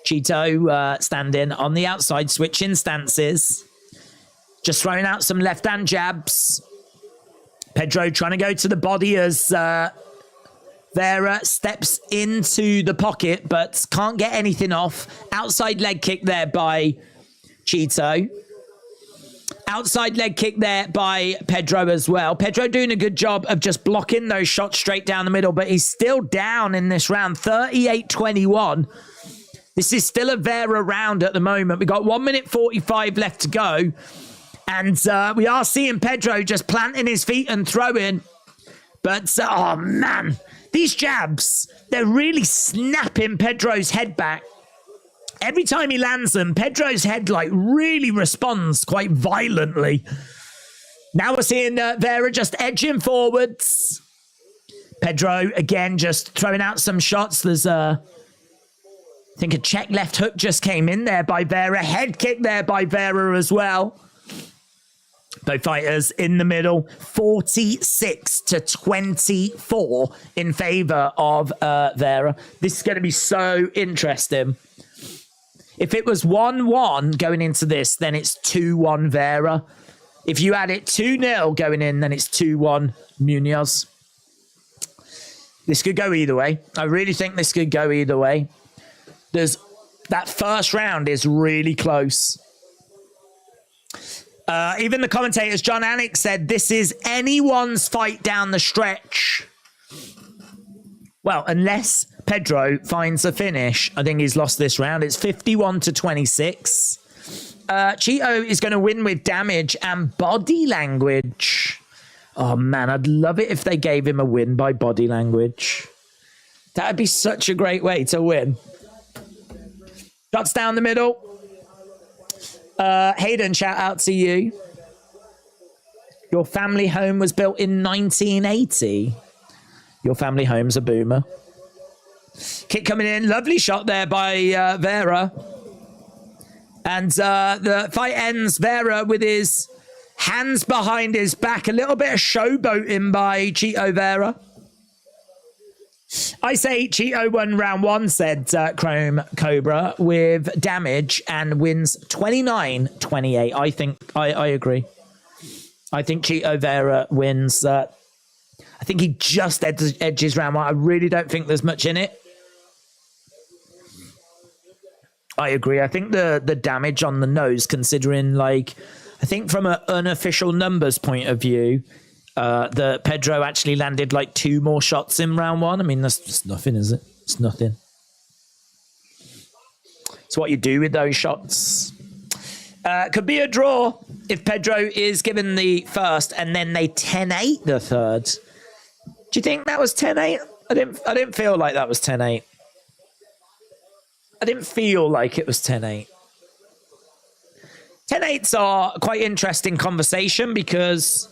Cheeto standing on the outside, switching stances. Just throwing out some left hand jabs. Pedro trying to go to the body as Vera steps into the pocket, but can't get anything off. Outside leg kick there by Cheeto. Outside leg kick there by Pedro as well. Pedro doing a good job of just blocking those shots straight down the middle, but he's still down in this round, 38-21. This is still a Vera round at the moment. We've got 1 minute 45 left to go. And we are seeing Pedro just planting his feet and throwing. But, oh man, these jabs, they're really snapping Pedro's head back. Every time he lands them, Pedro's head like really responds quite violently. Now we're seeing Vera just edging forwards. Pedro, again, just throwing out some shots. There's I think a check left hook just came in there by Vera. Head kick there by Vera as well. Both fighters in the middle, 46-24 in favor of Vera. This is going to be so interesting. If it was 1-1 going into this, then it's 2-1 Vera. If you had it 2-0 going in, then it's 2-1 Munoz. This could go either way. I really think this could go either way. That first round is really close. Even the commentators, John Anik said, this is anyone's fight down the stretch. Well, unless Pedro finds a finish, I think he's lost this round. It's 51-26. Cheeto is going to win with damage and body language. Oh, man, I'd love it if they gave him a win by body language. That would be such a great way to win. Shots down the middle. Hayden, shout out to you. Your family home was built in 1980. Your family home's a boomer. Kick coming in. Lovely shot there by Vera. And the fight ends. Vera with his hands behind his back. A little bit of showboating by Cheeto Vera. I say Cheeto won round one, said Chrome Cobra, with damage and wins 29-28. I agree. I think Cheeto Vera wins. I think he just edges round one. I really don't think there's much in it. I agree. I think the damage on the nose, considering, like, I think from an unofficial numbers point of view, the Pedro actually landed like 2 more shots in round one. I mean, that's just nothing, is it? It's nothing. It's what you do with those shots. Could be a draw if Pedro is given the first and then they 10-8 the third. Do you think that was 10-8? I didn't feel like that was 10-8. I didn't feel like it was 10-8. 10-8s are quite interesting conversation because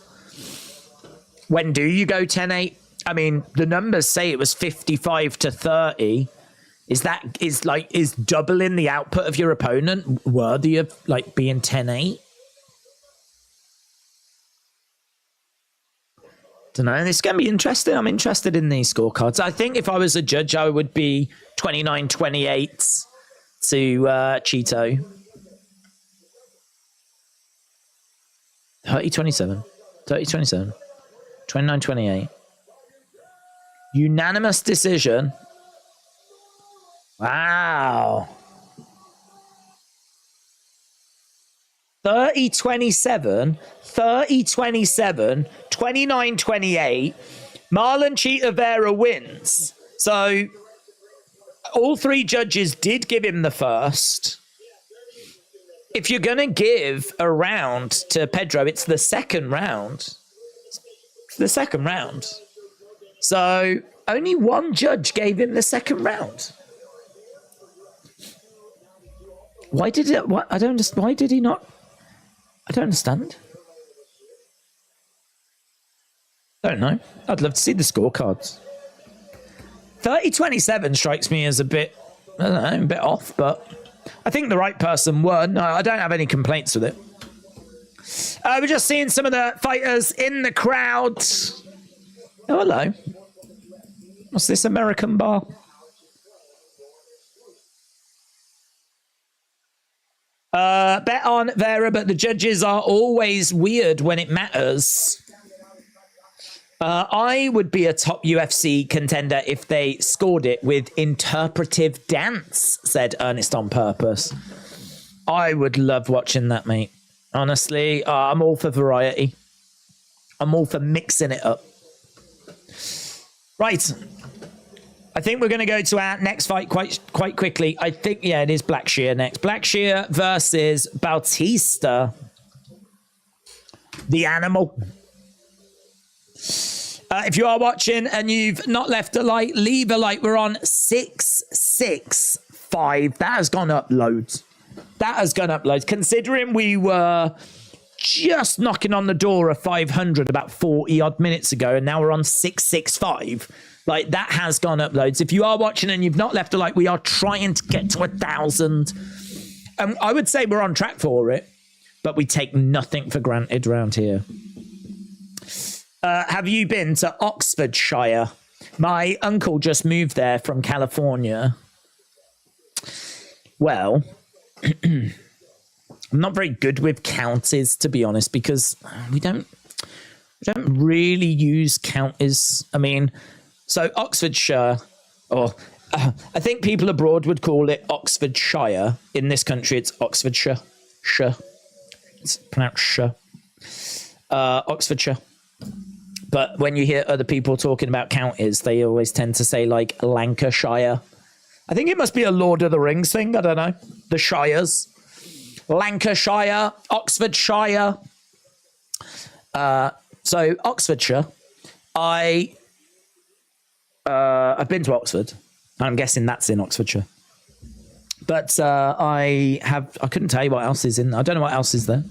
when do you go 10-8? I mean, the numbers say it was 55-30. Is doubling the output of your opponent worthy of like being 10-8? Don't know. It's going to be interesting. I'm interested in these scorecards. I think if I was a judge, I would be 29-28 to Cheeto. 30-27. 30-27. 29-28. Unanimous decision. Wow. 30-27, 30-27, 29-28. Marlon Cheetah Vera wins. So all 3 judges did give him the first. If you're going to give a round to Pedro, it's the second round. It's the second round. So only one judge gave him the second round. Why did it? What I don't understand. Why did he not? I don't understand. I don't know. I'd love to see the scorecards. 30-27 strikes me as a bit, I don't know, a bit off, but I think the right person won. I don't have any complaints with it. We're just seeing some of the fighters in the crowd. Oh, hello. What's this American bar? Bet on Vera, but the judges are always weird when it matters. I would be a top UFC contender if they scored it with interpretive dance, said Ernest on Purpose. I would love watching that, mate. Honestly, I'm all for variety. I'm all for mixing it up. Right. I think we're going to go to our next fight quite quickly. I think, yeah, it is Blackshear next. Blackshear versus Bautista. The animal. If you are watching and you've not left a like, leave a like. We're on 665. That has gone up loads. That has gone up loads. Considering we were just knocking on the door of 500 about 40 odd minutes ago, and now we're on 665. Like, that has gone up loads. If you are watching and you've not left a like, we are trying to get to 1,000. I would say we're on track for it, but we take nothing for granted around here. Have you been to Oxfordshire? My uncle just moved there from California. Well, I'm not very good with counties, to be honest, because we don't really use counties. I mean, so Oxfordshire, or I think people abroad would call it Oxfordshire. In this country, it's Oxfordshire. It's pronounced sh. Oxfordshire. But when you hear other people talking about counties, they always tend to say, like, Lancashire. I think it must be a Lord of the Rings thing. I don't know. The Shires. Lancashire, Oxfordshire. So Oxfordshire. I've been to Oxford. I'm guessing that's in Oxfordshire. But I couldn't tell you what else is in. I don't know what else is there.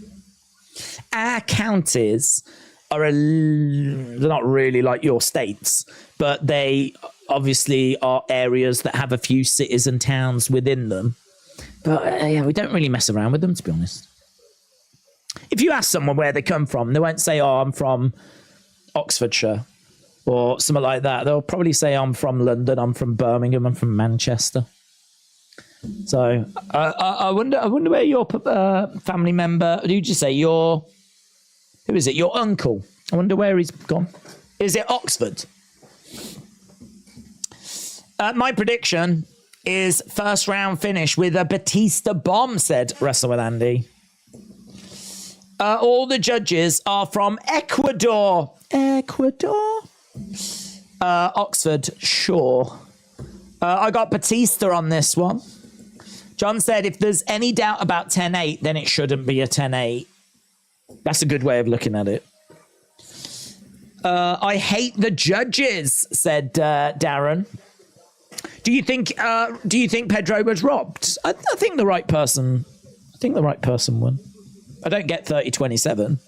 Our counties are they're not really like your states, but they obviously are areas that have a few cities and towns within them. But yeah, we don't really mess around with them, to be honest. If you ask someone where they come from, they won't say, "Oh, I'm from Oxfordshire," or something like that. They'll probably say, "I'm from London, I'm from Birmingham, I'm from Manchester." So I wonder where your family member. Who'd you say who is it? Your uncle. I wonder where he's gone. Is it Oxford? My prediction is first round finish with a Batista bomb, said Wrestle with Andy. All the judges are from Ecuador. Oxford, sure. I got Batista on this one. John said if there's any doubt about 10-8, then it shouldn't be a 10-8. That's a good way of looking at it. I hate the judges, said Darren. Do you think Pedro was robbed? I think the right person. I think the right person won. I don't get 30-27.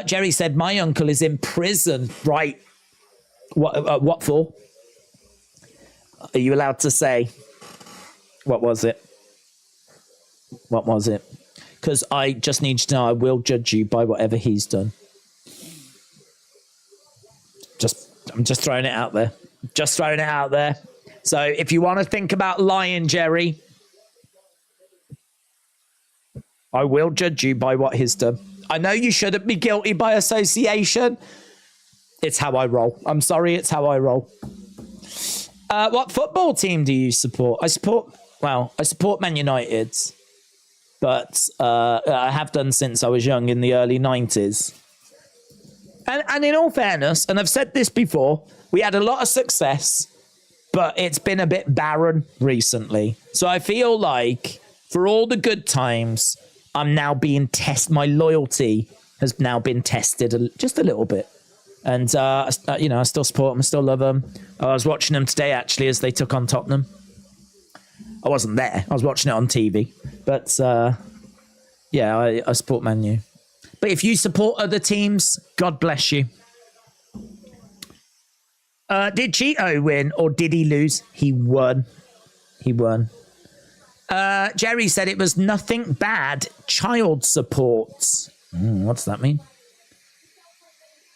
Jerry said my uncle is in prison. Right. What for? Are you allowed to say? What was it? What was it? Because I just need to know. I will judge you by whatever he's done. I'm just throwing it out there. Just throwing it out there. So if you want to think about lying, Jerry, I will judge you by what he's done. I know you shouldn't be guilty by association. It's how I roll. I'm sorry, it's how I roll. What football team do you support? I support Man United. But I have done since I was young in the early 90s. And in all fairness, and I've said this before, we had a lot of success, but it's been a bit barren recently. So I feel like for all the good times, I'm now being tested. My loyalty has now been tested just a little bit. And, you know, I still support them. I still love them. I was watching them today, actually, as they took on Tottenham. I wasn't there. I was watching it on TV. But, yeah, I support Man U. But if you support other teams, God bless you. Did Cheeto win or did he lose? He won. He won. Jerry said it was nothing bad. Child support. What does that mean?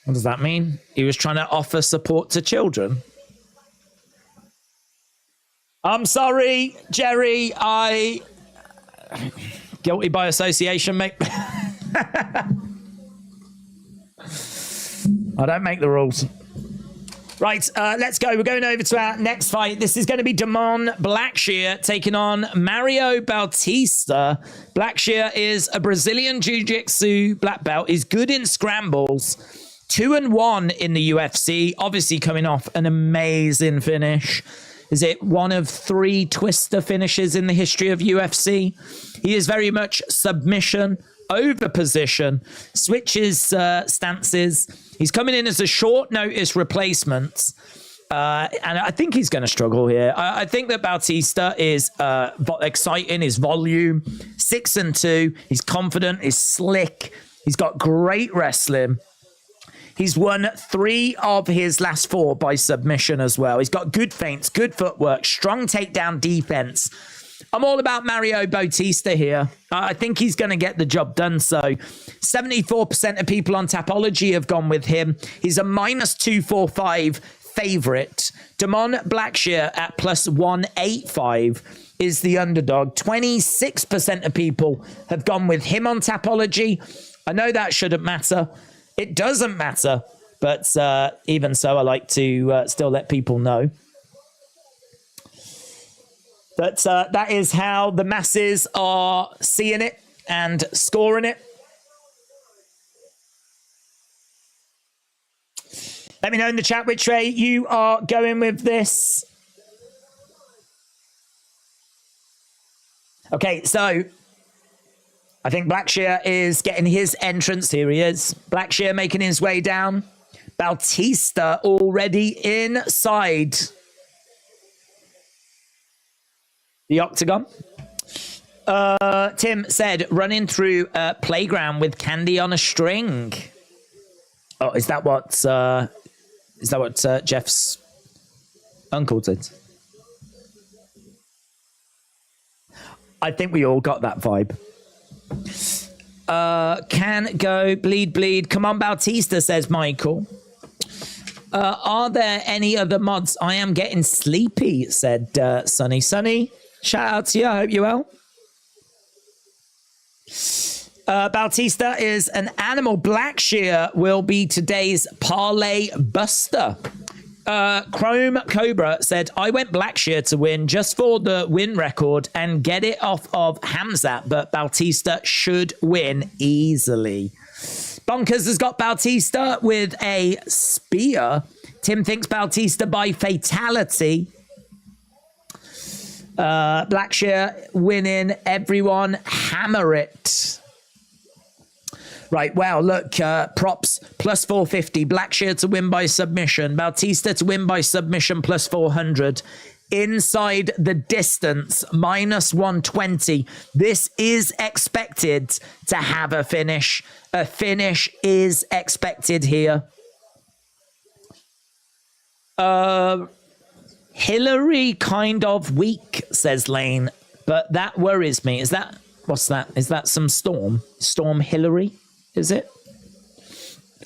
What does that mean? He was trying to offer support to children. I'm sorry, Jerry. Guilty by association, mate. I don't make the rules. Right, let's go. We're going over to our next fight. This is going to be Damon Blackshear taking on Mario Bautista. Blackshear is a Brazilian Jiu-Jitsu black belt. He's good in scrambles. 2-1 in the UFC. Obviously coming off an amazing finish. Is it one of 3 twister finishes in the history of UFC? He is very much submission over position, switches stances. He's coming in as a short notice replacement. And I think he's going to struggle here. I think that Bautista is exciting. His volume, 6-2. He's confident. He's slick. He's got great wrestling. He's won 3 of his last 4 by submission as well. He's got good feints, good footwork, strong takedown defense. I'm all about Mario Bautista here. I think he's going to get the job done. So 74% of people on Tapology have gone with him. He's a -245 favorite. Damon Blackshear at +185 is the underdog. 26% of people have gone with him on Tapology. I know that shouldn't matter. It doesn't matter. But even so, I like to still let people know. But that is how the masses are seeing it and scoring it. Let me know in the chat which way you are going with this. Okay, so I think Blackshear is getting his entrance. Here he is. Blackshear making his way down. Bautista already inside the octagon. Tim said, running through a playground with candy on a string. Oh, is that what Jeff's uncle did? I think we all got that vibe. Can go bleed. Come on, Bautista, says Michael. Are there any other mods? I am getting sleepy, said Sunny. Sunny, shout out to you. I hope you're well. Bautista is an animal. Blackshear will be today's parlay buster. Chrome Cobra said, I went Blackshear to win just for the win record and get it off of Hamzat, but Bautista should win easily. Bonkers has got Bautista with a spear. Tim thinks Bautista by fatality. Blackshear winning. Everyone hammer it. Right, wow, look, props plus 450. Blackshear to win by submission. Bautista to win by submission plus 400. Inside the distance, minus 120. This is expected to have a finish. A finish is expected here. Hillary kind of weak, says Lane, but that worries me. Is that, what's that? Is that some storm? Storm Hillary? Is it?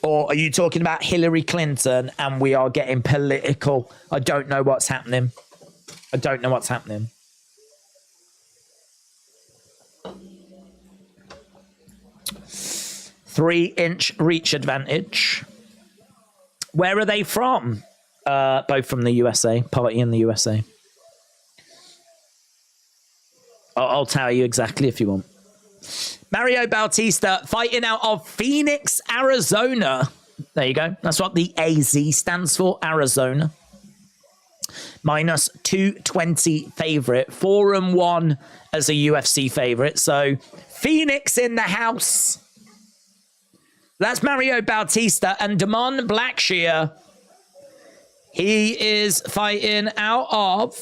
Or are you talking about Hillary Clinton and we are getting political? I don't know what's happening. I don't know what's happening. Three-inch reach advantage. Where are they from? Both from the USA. Party in the USA. I'll tell you exactly if you want. Mario Bautista fighting out of Phoenix, Arizona. There you go. That's what the AZ stands for, Arizona. Minus 220 favorite. 4-1 as a UFC favorite. So Phoenix in the house. That's Mario Bautista and Damon Blackshear. He is fighting out of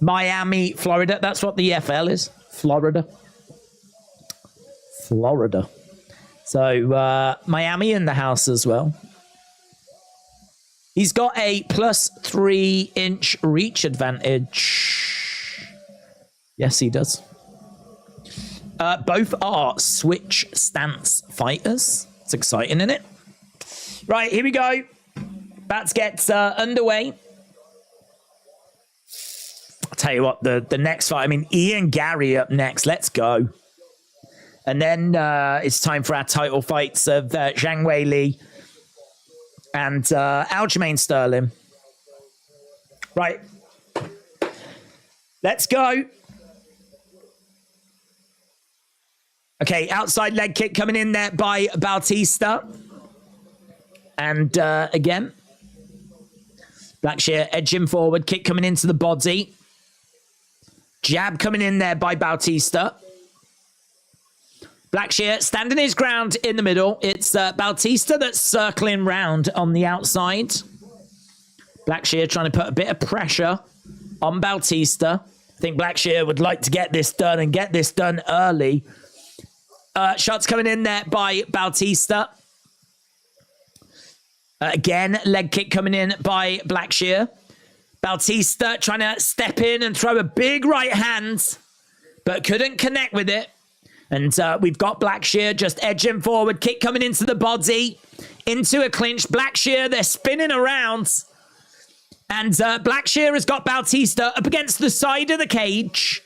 Miami, Florida. That's what the FL is. Florida. So Miami in the house as well. He's got a plus 3-inch reach advantage. Yes, he does. Both are switch stance fighters. It's exciting, isn't it? Right, here we go. About to get underway. I'll tell you what, the next fight, I mean, Ian Gary up next. Let's go. And then it's time for our title fights of Zhang Weili and Aljamain Sterling. Right. Let's go. Okay, outside leg kick coming in there by Bautista. And again, Blackshear edging forward, kick coming into the body. Jab coming in there by Bautista. Blackshear standing his ground in the middle. It's Bautista that's circling round on the outside. Blackshear trying to put a bit of pressure on Bautista. I think Blackshear would like to get this done and get this done early. Shots coming in there by Bautista. Again, leg kick coming in by Blackshear. Bautista trying to step in and throw a big right hand, but couldn't connect with it. And we've got Blackshear just edging forward. Kick coming into the body. Into a clinch. Blackshear, they're spinning around. And Blackshear has got Bautista up against the side of the cage.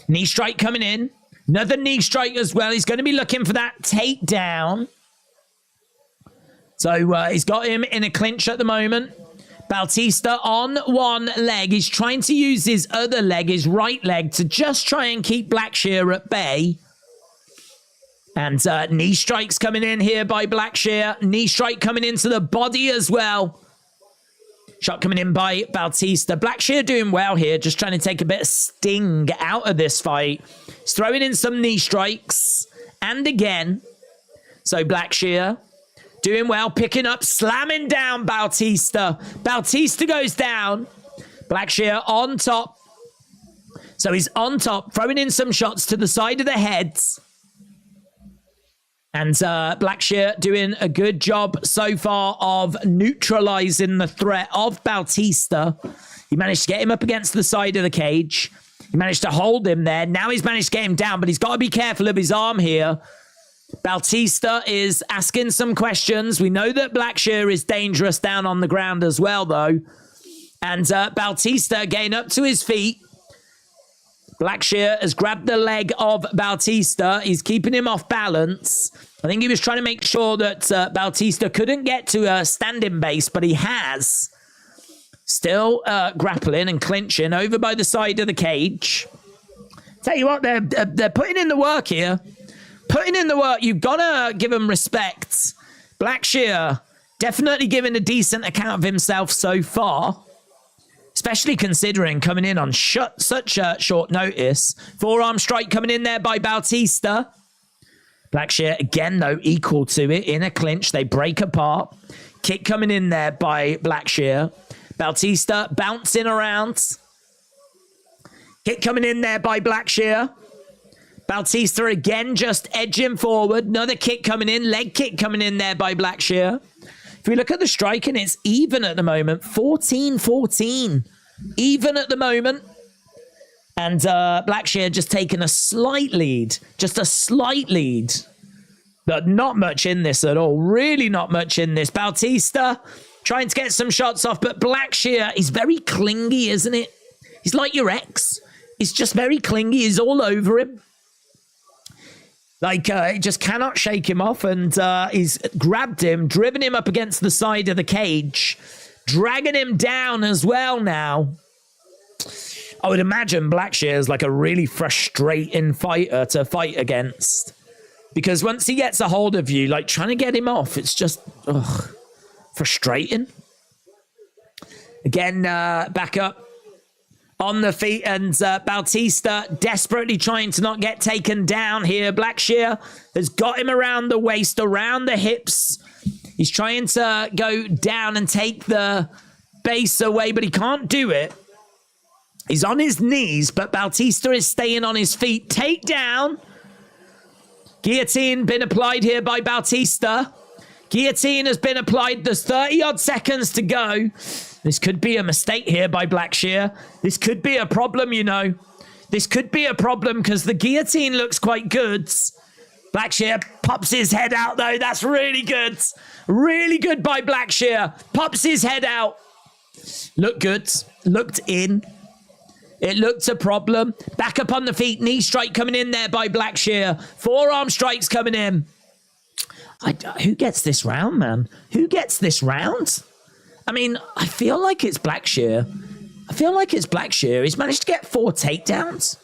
Knee strike coming in. Another knee strike as well. He's going to be looking for that takedown. So he's got him in a clinch at the moment. Bautista on one leg. He's trying to use his other leg, his right leg, to just try and keep Blackshear at bay. And knee strikes coming in here by Blackshear. Knee strike coming into the body as well. Shot coming in by Bautista. Blackshear doing well here, just trying to take a bit of sting out of this fight. He's throwing in some knee strikes. And again. So Blackshear doing well, picking up, slamming down Bautista. Bautista goes down. Blackshear on top. So he's on top, throwing in some shots to the side of the heads. And Blackshear doing a good job so far of neutralizing the threat of Bautista. He managed to get him up against the side of the cage. He managed to hold him there. Now he's managed to get him down, but he's got to be careful of his arm here. Bautista is asking some questions. We know that Blackshear is dangerous down on the ground as well, though. And Bautista getting up to his feet. Blackshear has grabbed the leg of Bautista. He's keeping him off balance. I think he was trying to make sure that Bautista couldn't get to a standing base, but he has. Still grappling and clinching over by the side of the cage. Tell you what, they're putting in the work here. Putting in the work. You've got to give him respect. Blackshear definitely giving a decent account of himself so far. Especially considering coming in on such a short notice. Forearm strike coming in there by Bautista. Blackshear, again, though, equal to it in a clinch. They break apart. Kick coming in there by Blackshear. Bautista bouncing around. Kick coming in there by Blackshear. Bautista again just edging forward. Another kick coming in. Leg kick coming in there by Blackshear. If we look at the striking, it's even at the moment. 14-14. Even at the moment. And Blackshear just taking a slight lead. Just a slight lead. But not much in this at all. Really not much in this. Bautista trying to get some shots off. But Blackshear, he's very clingy, isn't it? He's like your ex. He's just very clingy. He's all over him. Like, he just cannot shake him off, and he's grabbed him, driven him up against the side of the cage, dragging him down as well now. I would imagine Blackshear is like a really frustrating fighter to fight against. Because once he gets a hold of you, like, trying to get him off, it's just, frustrating. Again, back up. on the feet, and Bautista desperately trying to not get taken down here. Blackshear has got him around the waist, around the hips. He's trying to go down and take the base away, but he can't do it. He's on his knees, but Bautista is staying on his feet. Takedown. Guillotine been applied here by Bautista. Guillotine has been applied. There's 30-odd seconds to go. This could be a mistake here by Blackshear. This could be a problem, you know. This could be a problem because the guillotine looks quite good. Blackshear pops his head out, though. That's really good. Really good by Blackshear. Pops his head out. Looked good. Looked in. It looked a problem. Back up on the feet. Knee strike coming in there by Blackshear. Forearm strikes coming in. Who gets this round, man? Who gets this round? I mean, I feel like it's Blackshear. He's managed to get 4 takedowns.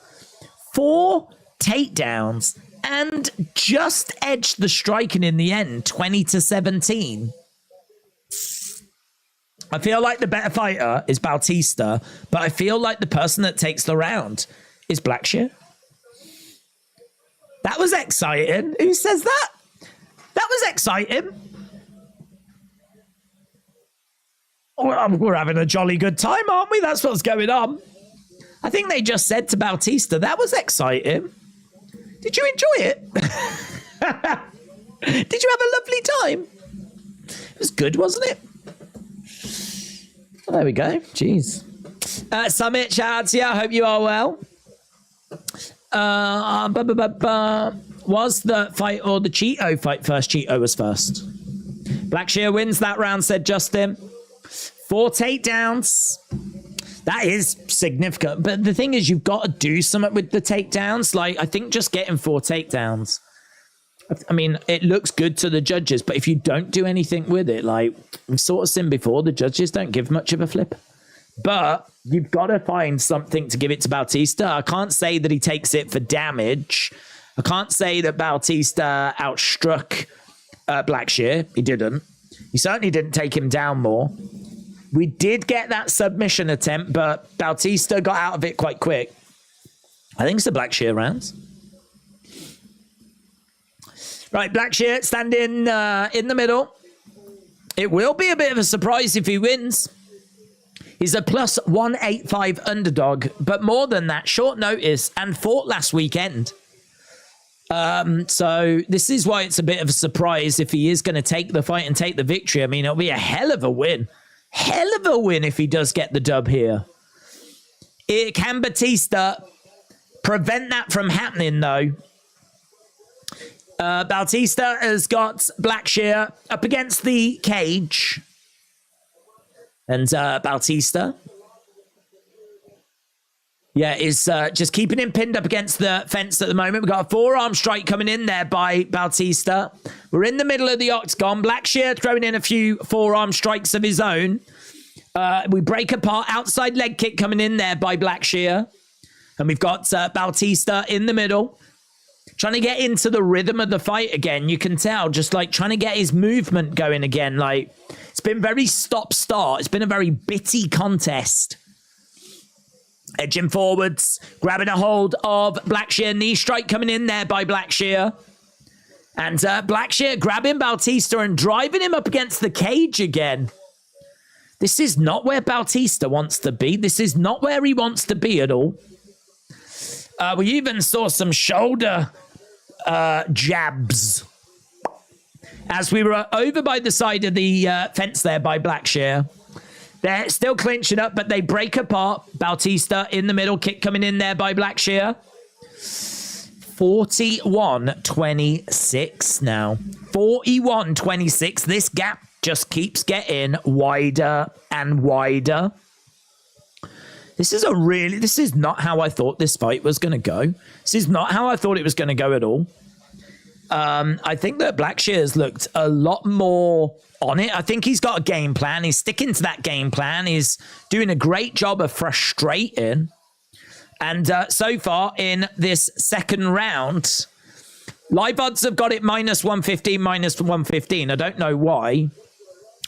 4 takedowns. And just edged the striking in the end, 20-17. I feel like the better fighter is Bautista, but I feel like the person that takes the round is Blackshear. That was exciting. Who says that? That was exciting. We're having a jolly good time, aren't we? That's what's going on. I think they just said to Bautista, that was exciting. Did you enjoy it? Did you have a lovely time? It was good, wasn't it? Well, there we go. Jeez. Summit, shout out to you. I hope you are well. Was the fight or the Cheeto fight first? Cheeto was first. Blackshear wins that round, said Justin. 4 takedowns. That is significant. But the thing is, you've got to do something with the takedowns. Like, I think just getting 4 takedowns, I mean, it looks good to the judges, but if you don't do anything with it, like we've sort of seen before, the judges don't give much of a flip. But you've got to find something to give it to Bautista. I can't say that he takes it for damage. I can't say that Bautista outstruck Blackshear. He didn't. He certainly didn't take him down more. We did get that submission attempt, but Bautista got out of it quite quick. I think it's the Blackshear rounds. Right, Blackshear standing in the middle. It will be a bit of a surprise if he wins. He's a plus 185 underdog, but more than that, short notice and fought last weekend. So this is why it's a bit of a surprise if he is going to take the fight and take the victory. I mean, it'll be a hell of a win. Hell of a win if he does get the dub here. Can Bautista prevent that from happening, though? Bautista has got Blackshear up against the cage. And Bautista, yeah, is just keeping him pinned up against the fence at the moment. We've got a forearm strike coming in there by Bautista. We're in the middle of the octagon. Blackshear throwing in a few forearm strikes of his own. We break apart. Outside leg kick coming in there by Blackshear. And we've got Bautista in the middle. Trying to get into the rhythm of the fight again. You can tell, just like trying to get his movement going again. Like, it's been very stop-start. It's been a very bitty contest. Edging forwards, grabbing a hold of Blackshear. Knee strike coming in there by Blackshear. And Blackshear grabbing Bautista and driving him up against the cage again. This is not where Bautista wants to be. This is not where he wants to be at all. We even saw some shoulder jabs as we were over by the side of the fence there by Blackshear. They're still clinching up, but they break apart. Bautista in the middle, kick coming in there by Blackshear. 41-26 now. 41-26. This gap just keeps getting wider and wider. This is not how I thought this fight was going to go. This is not how I thought it was going to go at all. I think that Blackshear's looked a lot more on it. I think he's got a game plan. He's sticking to that game plan. He's doing a great job of frustrating. And so far in this second round, live odds have got it minus 115, minus 115. I don't know why.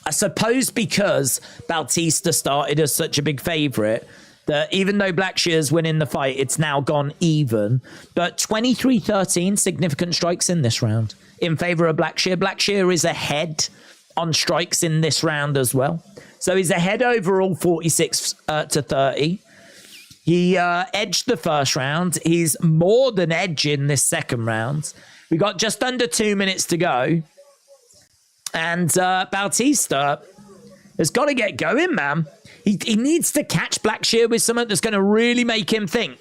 I suppose because Bautista started as such a big favourite. that even though Blackshear's winning the fight, it's now gone even. But 23-13, significant strikes in this round in favor of Blackshear. Blackshear is ahead on strikes in this round as well. So he's ahead overall 46-30. He edged the first round. He's more than edging this second round. We got just under 2 minutes to go. And Bautista has got to get going, man. He needs to catch Blackshear with something that's going to really make him think.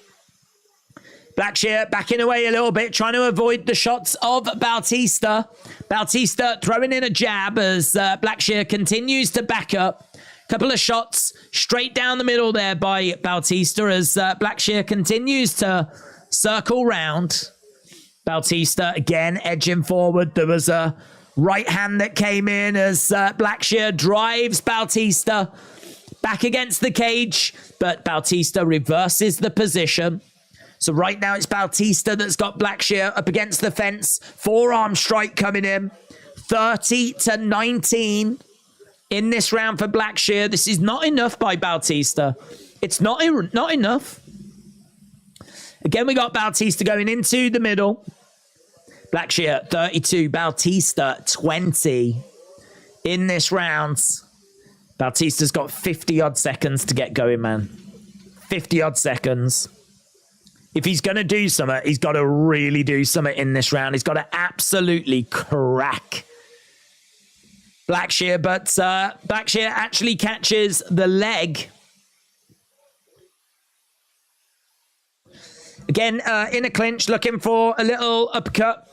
Blackshear backing away a little bit, trying to avoid the shots of Bautista. Bautista throwing in a jab as Blackshear continues to back up. Couple of shots straight down the middle there by Bautista as Blackshear continues to circle round. Bautista again edging forward. There was a right hand that came in as Blackshear drives Bautista back against the cage, but Bautista reverses the position. So right now it's Bautista that's got Blackshear up against the fence. Forearm strike coming in. 30-19 in this round for Blackshear. This is not enough by Bautista. It's not enough. Again, we got Bautista going into the middle. Blackshear 32, Bautista 20 in this round. Bautista's got 50-odd seconds to get going, man. 50-odd seconds. If he's going to do something, he's got to really do something in this round. He's got to absolutely crack Blackshear, but Blackshear actually catches the leg. Again, in a clinch, looking for a little uppercut.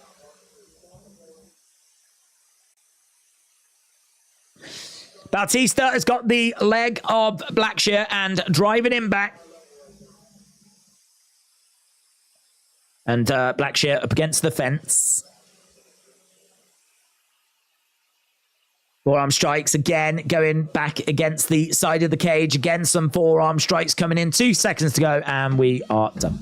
Bautista has got the leg of Blackshear and driving him back. And Blackshear up against the fence. Forearm strikes again, going back against the side of the cage. Again, some forearm strikes coming in. 2 seconds to go, and we are done.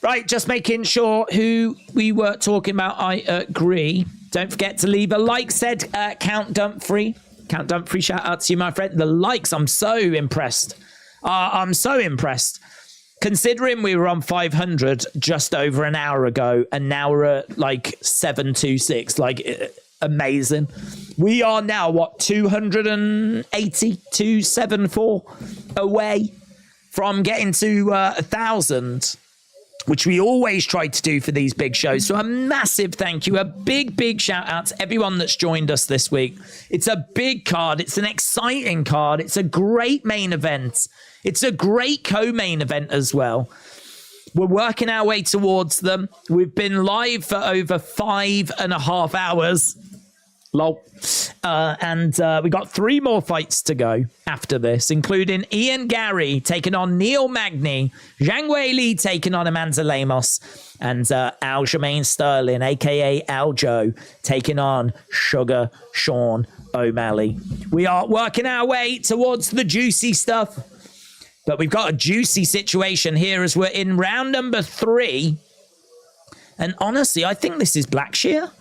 Right, just making sure who we were talking about. I agree. Don't forget to leave a like, said Count Dumfrey. Count Dumfrey, shout out to you, my friend. The likes, I'm so impressed. I'm so impressed. Considering we were on 500 just over an hour ago, and now we're at like 726, like amazing. We are now, what, 280, 274 away from getting to 1,000, which we always try to do for these big shows. So a massive thank you, a big shout out to everyone that's joined us this week. It's a big card. It's an exciting card. It's a great main event. It's a great co-main event as well. We're working our way towards them. We've been live for over 5.5 hours. Lol. And we got 3 more fights to go after this, including Ian Gary taking on Neil Magny, Zhang Weili taking on Amanda Lemos, and Aljamain Sterling, a.k.a. Aljo, taking on Sugar Sean O'Malley. We are working our way towards the juicy stuff, but we've got a juicy situation here as we're in round number 3. And honestly, I think this is Blackshear.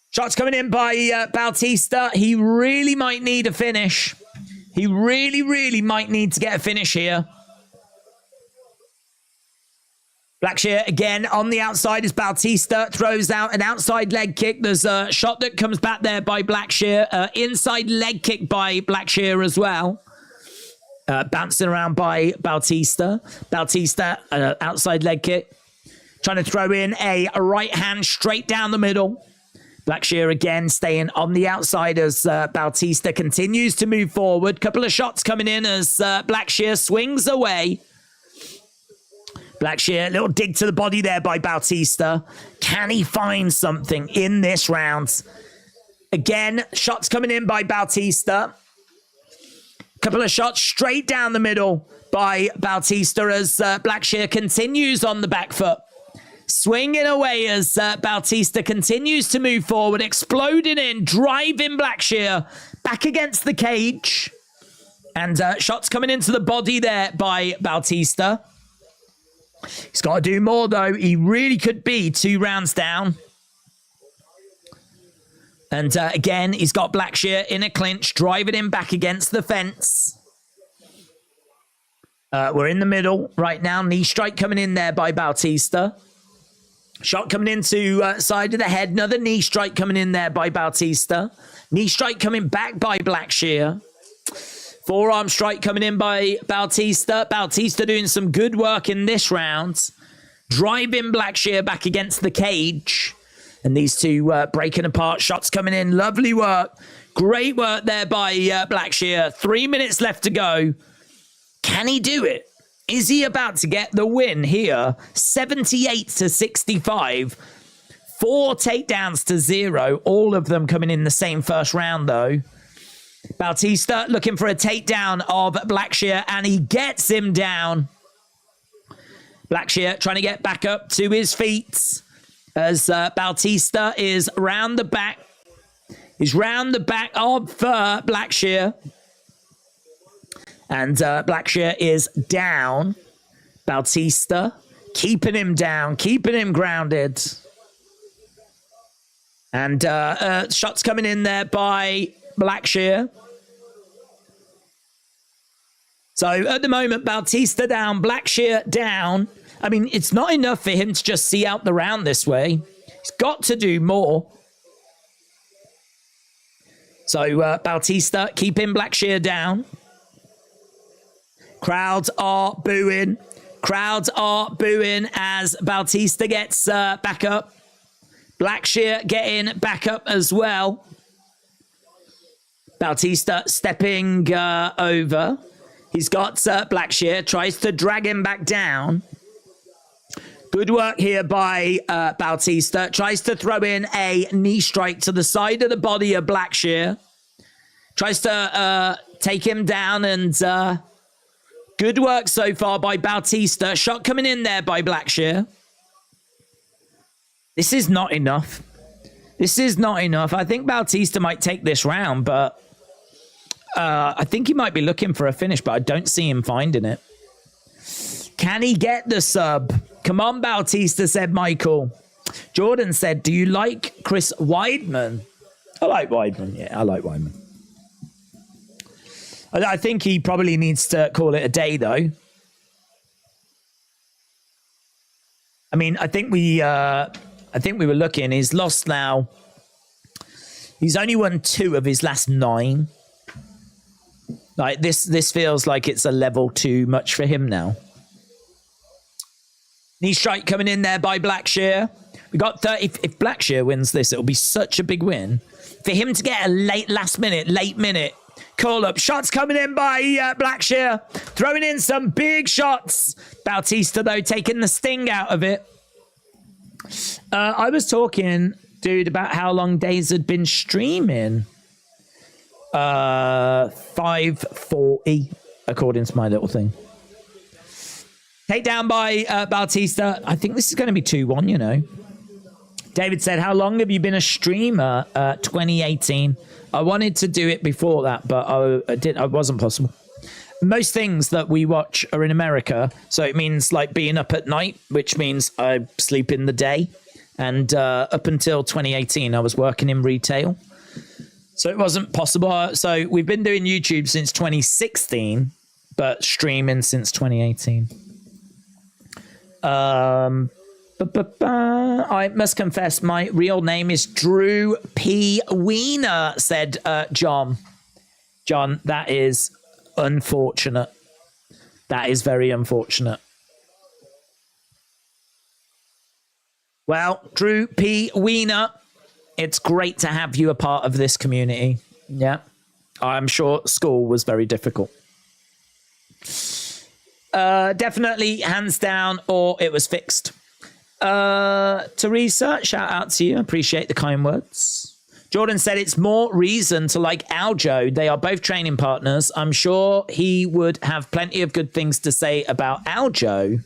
Shots coming in by Bautista. He really might need a finish. He really might need to get a finish here. Blackshear again on the outside as Bautista throws out an outside leg kick. There's a shot that comes back there by Blackshear. Inside leg kick by Blackshear as well. Bouncing around by Bautista. Bautista, outside leg kick. Trying to throw in a right hand straight down the middle. Blackshear again staying on the outside as Bautista continues to move forward. Couple of shots coming in as Blackshear swings away. Blackshear, little dig to the body there by Bautista. Can he find something in this round? Again, shots coming in by Bautista. Couple of shots straight down the middle by Bautista as Blackshear continues on the back foot. Swinging away as Bautista continues to move forward, exploding in, driving Blackshear back against the cage. And shots coming into the body there by Bautista. He's got to do more, though. He really could be 2 rounds down. And again, he's got Blackshear in a clinch, driving him back against the fence. We're in the middle right now. Knee strike coming in there by Bautista. Shot coming into side of the head. Another knee strike coming in there by Bautista. Knee strike coming back by Blackshear. Forearm strike coming in by Bautista. Bautista doing some good work in this round. Driving Blackshear back against the cage. And these two breaking apart. Shots coming in. Lovely work. Great work there by Blackshear. 3 minutes left to go. Can he do it? Is he about to get the win here? 78-65. 4 takedowns to 0. All of them coming in the same first round, though. Bautista looking for a takedown of Blackshear, and he gets him down. Blackshear trying to get back up to his feet as Bautista is round the back. He's round the back of Blackshear. And Blackshear is down. Bautista keeping him down, keeping him grounded. And shots coming in there by Blackshear. So at the moment, Bautista down, Blackshear down. I mean, it's not enough for him to just see out the round this way. He's got to do more. So Bautista keeping Blackshear down. Crowds are booing. Crowds are booing as Bautista gets back up. Blackshear getting back up as well. Bautista stepping over. He's got Blackshear. Tries to drag him back down. Good work here by Bautista. Tries to throw in a knee strike to the side of the body of Blackshear. Tries to take him down and... good work so far by Bautista. Shot coming in there by Blackshear. This is not enough. This is not enough. I think Bautista might take this round, but I think he might be looking for a finish, but I don't see him finding it. Can he get the sub? Come on, Bautista, said Michael. Jordan said, do you like Chris Weidman? I like Weidman. Yeah, I like Weidman. I think he probably needs to call it a day, though. I mean, I think we were looking. He's lost now. He's only won 2 of his last 9. Like this feels like it's a level too much for him now. Knee strike coming in there by Blackshear. We got 30. If Blackshear wins this, it'll be such a big win for him to get a late minute. Call up. Shots coming in by Blackshear. Throwing in some big shots. Bautista, though, taking the sting out of it. I was talking, dude, about how long Days had been streaming. 5:40, according to my little thing. Takedown by Bautista. I think this is going to be 2-1, you know. David said, how long have you been a streamer? 2018. I wanted to do it before that, but it wasn't possible. Most things that we watch are in America, so it means like being up at night, which means I sleep in the day. And up until 2018, I was working in retail, so it wasn't possible. So we've been doing YouTube since 2016, but streaming since 2018. I must confess, my real name is Drew P. Wiener, said John. John, that is unfortunate. That is very unfortunate. Well, Drew P. Wiener, it's great to have you a part of this community. Yeah, I'm sure school was very difficult. Definitely hands down, or it was fixed. Teresa, shout out to you. Appreciate the kind words. Jordan said it's more reason to like Aljo. They are both training partners. I'm sure he would have plenty of good things to say about Aljo.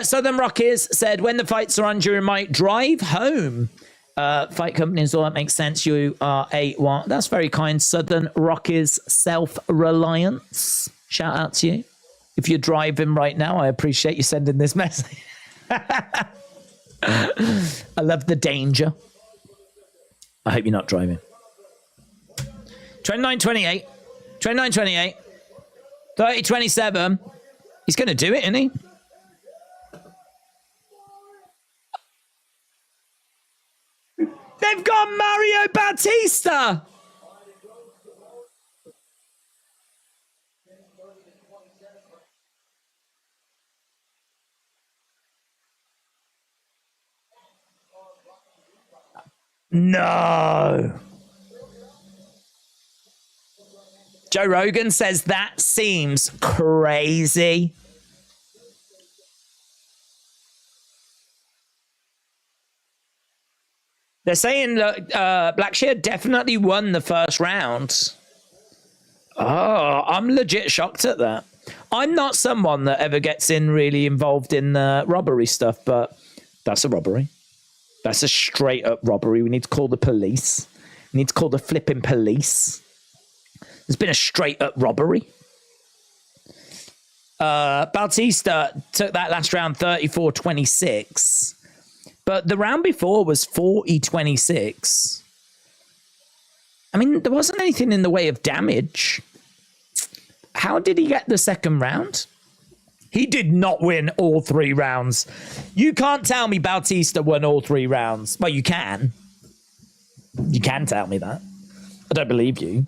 Southern Rockies said, when the fights are on during my drive home. Fight companies, all that makes sense. You are a one. That's very kind. Southern Rockies self-reliance. Shout out to you. If you're driving right now, I appreciate you sending this message. I love the danger. I hope you're not driving. 29-28. 29-28. 30-27. He's going to do it, isn't he? They've got Mario Bautista. No. Joe Rogan says that seems crazy. They're saying that Blackshear definitely won the first round. Oh, I'm legit shocked at that. I'm not someone that ever gets in really involved in robbery stuff, but that's a robbery. That's a straight up robbery. We need to call the police. We need to call the flipping police. There's been a straight up robbery. Bautista took that last round 34-26. But the round before was 40-26. I mean, there wasn't anything in the way of damage. How did he get the second round? He did not win all 3 rounds. You can't tell me Bautista won all 3 rounds. Well, you can. You can tell me that. I don't believe you.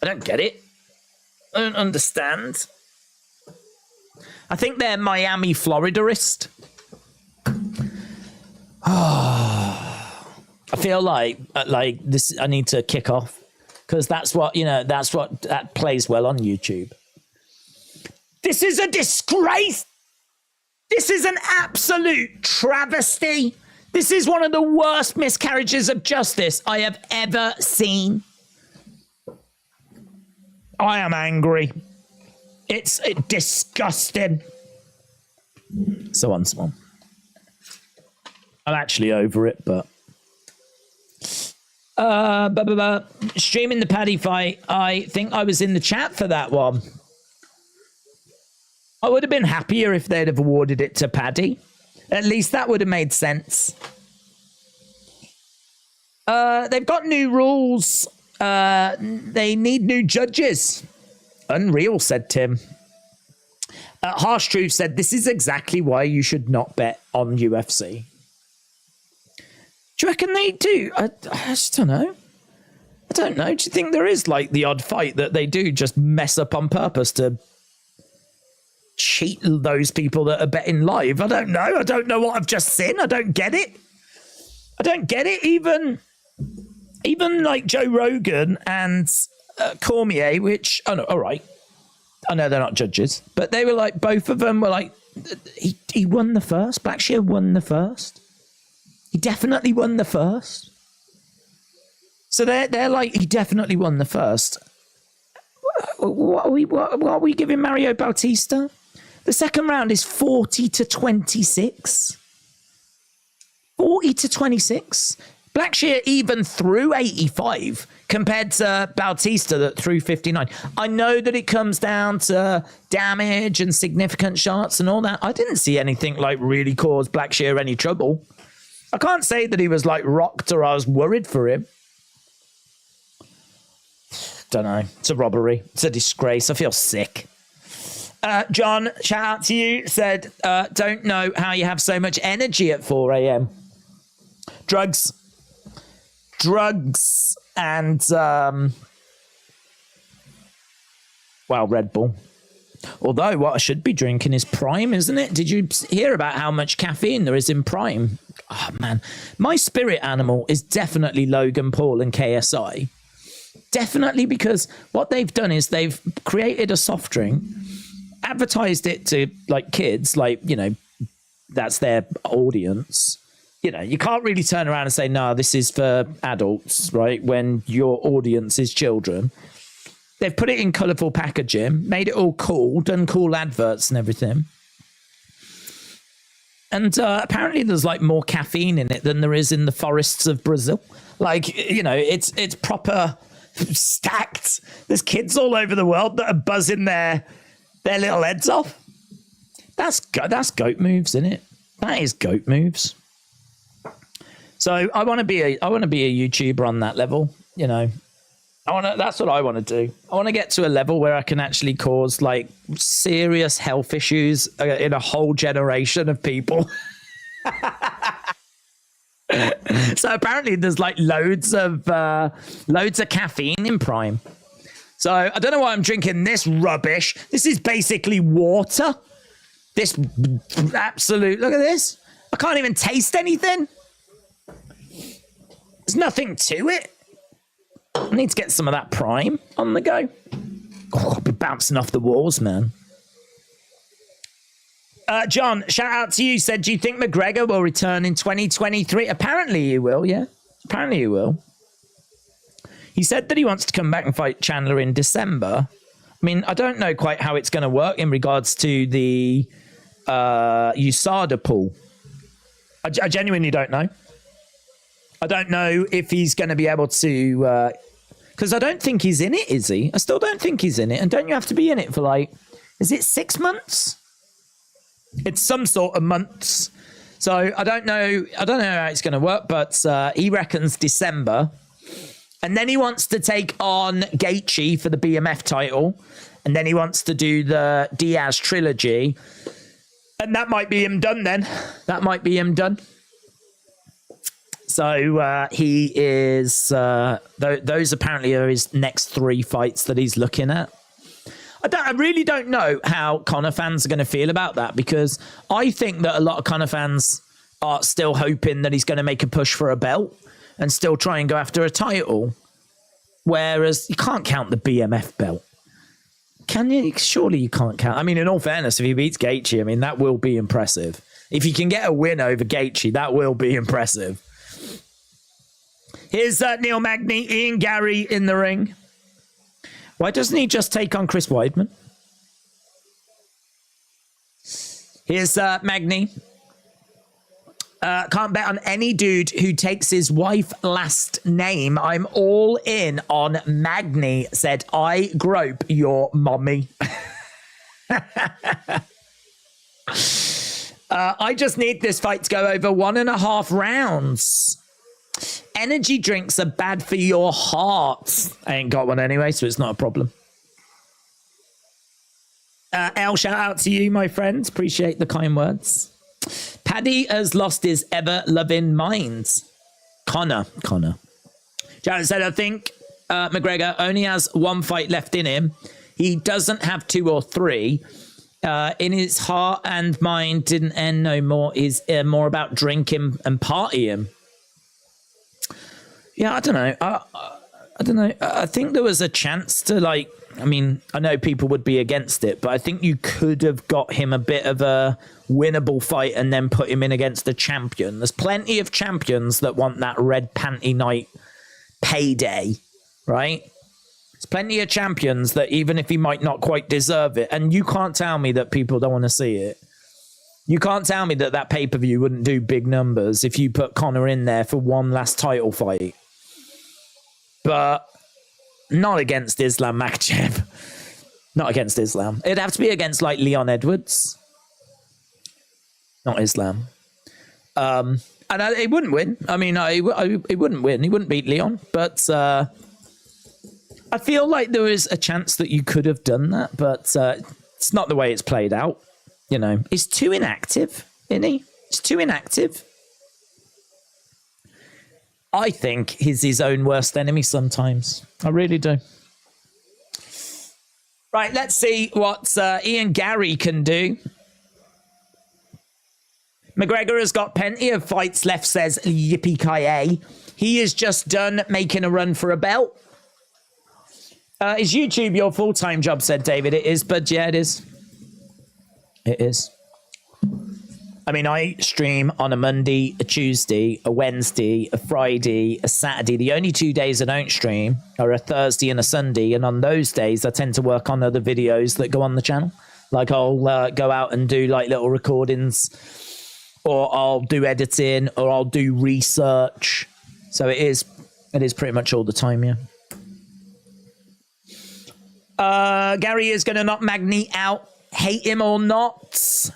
I don't get it. I don't understand. I think they're Miami, Florida-ist. I feel like this. I need to kick off because that's what that plays well on YouTube. This is a disgrace. This is an absolute travesty. This is one of the worst miscarriages of justice I have ever seen. I am angry. It's disgusting. So on. I'm actually over it, but streaming the Paddy fight. I think I was in the chat for that one. I would have been happier if they'd have awarded it to Paddy. At least that would have made sense. They've got new rules. They need new judges. Unreal, said Tim. Harsh Truth said, this is exactly why you should not bet on UFC. Do you reckon they do? I just don't know. I don't know. Do you think there is like the odd fight that they do just mess up on purpose to cheat those people that are betting live? I don't know. I don't know what I've just seen. I don't get it. I don't get it. Even like Joe Rogan and Cormier, which, oh no, all right. I know they're not judges, but they were like, both of them were like, he won the first. Blackshear won the first. He definitely won the first. So they're like, he definitely won the first. What are we giving Mario Bautista? The second round is 40-26. 40-26. Blackshear even threw 85 compared to Bautista that threw 59. I know that it comes down to damage and significant shots and all that. I didn't see anything like really cause Blackshear any trouble. I can't say that he was like rocked or I was worried for him. Don't know. It's a robbery. It's a disgrace. I feel sick. John, shout out to you, said, don't know how you have so much energy at 4 a.m. Drugs and, well, Red Bull. Although what I should be drinking is Prime, isn't it? Did you hear about how much caffeine there is in Prime? Oh, man. My spirit animal is definitely Logan Paul and KSI. Definitely, because what they've done is they've created a soft drink, advertised it to, like, kids, like, you know, that's their audience. You know, you can't really turn around and say, no, this is for adults, right? When your audience is children. They've put it in colourful packaging, made it all cool, done cool adverts and everything. And apparently there's like more caffeine in it than there is in the forests of Brazil. Like, you know, it's proper stacked. There's kids all over the world that are buzzing their little heads off. That's goat moves, isn't it? That is goat moves. So I want to be a YouTuber on that level, you know. That's what I want to do. I want to get to a level where I can actually cause like serious health issues in a whole generation of people. So apparently there's like loads of caffeine in Prime. So I don't know why I'm drinking this rubbish. This is basically water. This absolute, look at this. I can't even taste anything. There's nothing to it. I need to get some of that Prime on the go. Oh, I'll be bouncing off the walls, man. John, shout out to you. Said, do you think McGregor will return in 2023? Apparently he will, yeah. Apparently he will. He said that he wants to come back and fight Chandler in December. I mean, I don't know quite how it's going to work in regards to the USADA pool. I genuinely don't know. I don't know if he's going to be able to... Because I don't think he's in it, is he? I still don't think he's in it. And don't you have to be in it for like... Is it 6 months? It's some sort of months. So I don't know how it's going to work, but he reckons December. And then he wants to take on Gaethje for the BMF title. And then he wants to do the Diaz trilogy. And that might be him done then. That might be him done. So he is... those apparently are his next 3 fights that he's looking at. I really don't know how Conor fans are going to feel about that, because I think that a lot of Conor fans are still hoping that he's going to make a push for a belt and still try and go after a title. Whereas you can't count the BMF belt. Can you? Surely you can't count. I mean, in all fairness, if he beats Gaethje, I mean, that will be impressive. If he can get a win over Gaethje, that will be impressive. Here's Neil Magny, Ian Gary in the ring. Why doesn't he just take on Chris Weidman? Here's Magny. Can't bet on any dude who takes his wife last name. I'm all in on Magny, said, I grope your mommy. I just need this fight to go over 1.5 rounds. Energy drinks are bad for your heart. I ain't got one anyway, so it's not a problem. Al, shout out to you, my friend. Appreciate the kind words. Paddy has lost his ever-loving mind. Connor. Jared said, I think McGregor only has 1 fight left in him. He doesn't have 2 or 3. In his heart and mind didn't end no more. Is more about drinking and partying. Yeah, I don't know. I don't know. I think there was a chance to, like, I mean, I know people would be against it, but I think you could have got him a bit of a winnable fight and then put him in against a champion. There's plenty of champions that want that red panty night payday, right? There's plenty of champions that even if he might not quite deserve it, and you can't tell me that people don't want to see it. You can't tell me that pay-per-view wouldn't do big numbers if you put Conor in there for one last title fight. But not against Islam Makhachev. Not against Islam. It'd have to be against, like, Leon Edwards. Not Islam. And he wouldn't win. I mean, he wouldn't win. He wouldn't beat Leon. But I feel like there was a chance that you could have done that. But it's not the way it's played out. You know, he's too inactive, isn't he? He's too inactive. I think he's his own worst enemy sometimes. I really do. Right, let's see what Ian Gary can do. McGregor has got plenty of fights left, says Yippee-ki-yay. He is just done making a run for a belt. Is YouTube your full-time job, said David. It is, but yeah, it is. It is. I mean, I stream on a Monday, a Tuesday, a Wednesday, a Friday, a Saturday. The only 2 days I don't stream are a Thursday and a Sunday. And on those days, I tend to work on other videos that go on the channel. Like I'll go out and do like little recordings, or I'll do editing, or I'll do research. So it is pretty much all the time, yeah. Gary is going to knock Magny out. Hate him or not.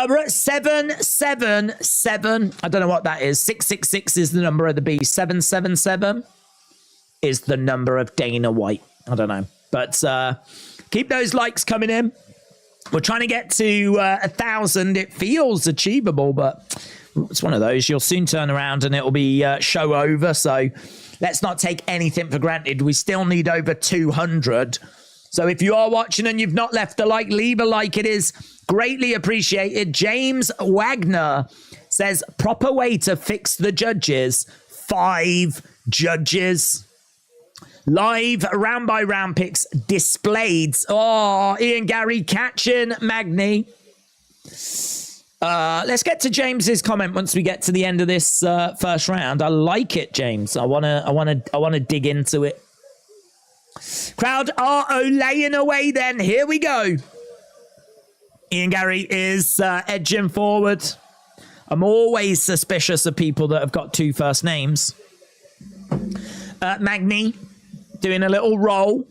We're at 777. I don't know what that is. 666 is the number of the beast. 777 is the number of Dana White. I don't know. But keep those likes coming in. We're trying to get to 1,000. It feels achievable, but it's one of those. You'll soon turn around and it'll be show over. So let's not take anything for granted. We still need over 200. So if you are watching and you've not left a like, leave a like. It is greatly appreciated. James Wagner says, proper way to fix the judges. 5 judges. Live round by round picks displayed. Oh, Ian Gary catching Magny. Let's get to James's comment once we get to the end of this first round. I like it, James. I wanna dig into it. Crowd are olaying away then. Here we go. Ian Gary is edging forward. I'm always suspicious of people that have got 2 first names. Magny doing a little roll.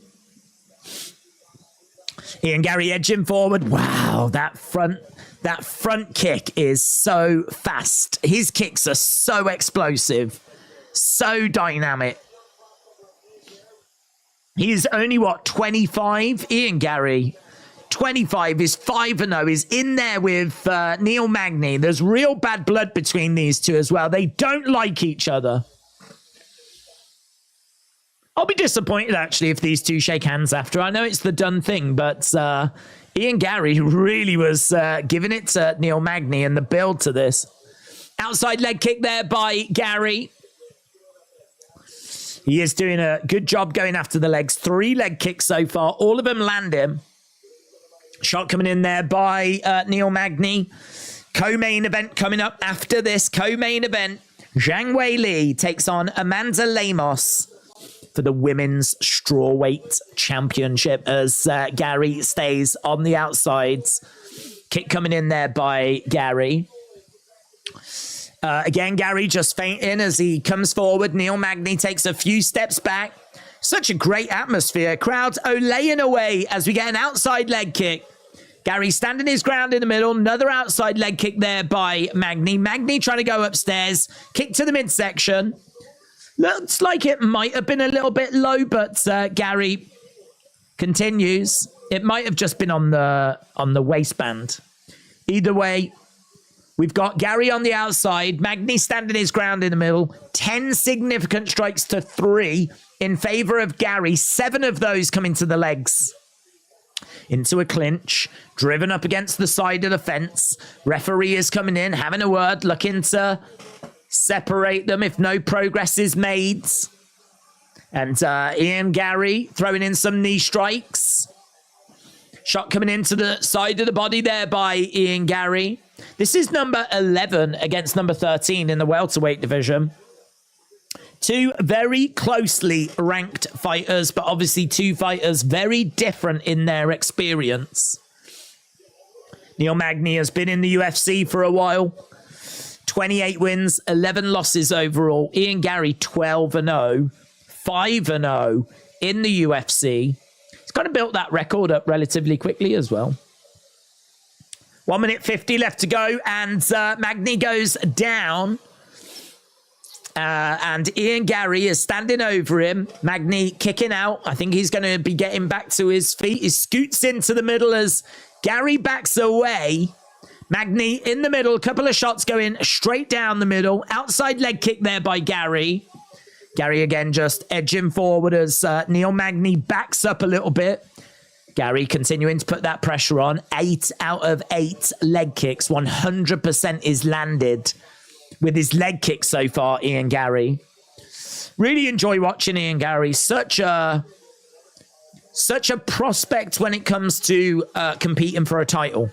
Ian Gary edging forward. Wow, that front kick is so fast. His kicks are so explosive, so dynamic. He's only, what, 25? Ian Gary, 25, is 5-0. Is in there with Neil Magny. There's real bad blood between these two as well. They don't like each other. I'll be disappointed, actually, if these two shake hands after. I know it's the done thing, but Ian Gary really was giving it to Neil Magny and the build to this. Outside leg kick there by Gary. He is doing a good job going after the legs. 3 leg kicks so far. All of them landing. Shot coming in there by Neil Magny. Co-main event coming up after this. Co-main event. Zhang Weili takes on Amanda Lemos for the Women's Strawweight Championship as Gary stays on the outsides. Kick coming in there by Gary. Again, Gary just fainting as he comes forward. Neil Magny takes a few steps back. Such a great atmosphere. Crowds olaying away as we get an outside leg kick. Gary standing his ground in the middle. Another outside leg kick there by Magny. Magny trying to go upstairs. Kick to the midsection. Looks like it might have been a little bit low, but Gary continues. It might have just been on the waistband. Either way, we've got Gary on the outside, Magny standing his ground in the middle. 10 significant strikes to 3 in favor of Gary. 7 of those coming to the legs. Into a clinch, driven up against the side of the fence. Referee is coming in, having a word, looking to separate them if no progress is made. And Ian Gary throwing in some knee strikes. Shot coming into the side of the body there by Ian Gary. This is number 11 against number 13 in the welterweight division. 2 very closely ranked fighters, but obviously 2 fighters very different in their experience. Neil Magny has been in the UFC for a while. 28 wins, 11 losses overall. Ian Gary, 12-0, 5-0 in the UFC. He's kind of built that record up relatively quickly as well. 1 minute 50 left to go, and Magny goes down. And Ian Gary is standing over him. Magny kicking out. I think he's going to be getting back to his feet. He scoots into the middle as Gary backs away. Magny in the middle, couple of shots going straight down the middle. Outside leg kick there by Gary. Gary again just edging forward as Neil Magny backs up a little bit. Gary continuing to put that pressure on. 8 out of 8 leg kicks. 100% is landed with his leg kicks so far, Ian Gary. Really enjoy watching Ian Gary. Such a prospect when it comes to competing for a title.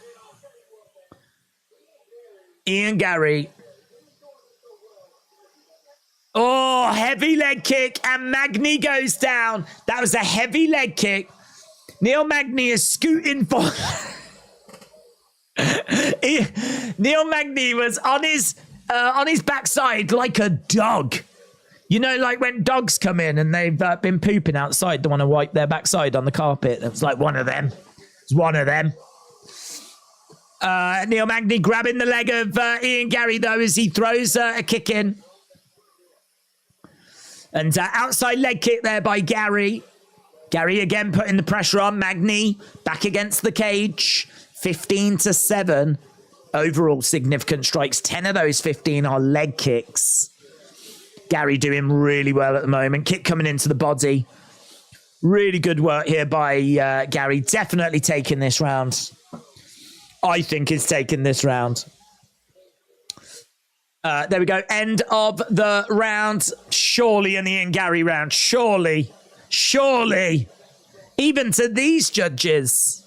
Ian Gary. Oh, heavy leg kick, and Magny goes down. That was a heavy leg kick. Neil Magny is scooting for... Neil Magny was on his backside like a dog. You know, like when dogs come in and they've been pooping outside, they want to wipe their backside on the carpet. It was like one of them. It was one of them. Neil Magny grabbing the leg of Ian Gary, though, as he throws a kick in. And outside leg kick there by Gary. Gary again putting the pressure on. Magny back against the cage. 15-7. Overall significant strikes. 10 of those 15 are leg kicks. Gary doing really well at the moment. Kick coming into the body. Really good work here by Gary. Definitely taking this round. I think he's taking this round. There we go. End of the round. Surely an Ian Gary round. Surely. Surely. Even to these judges.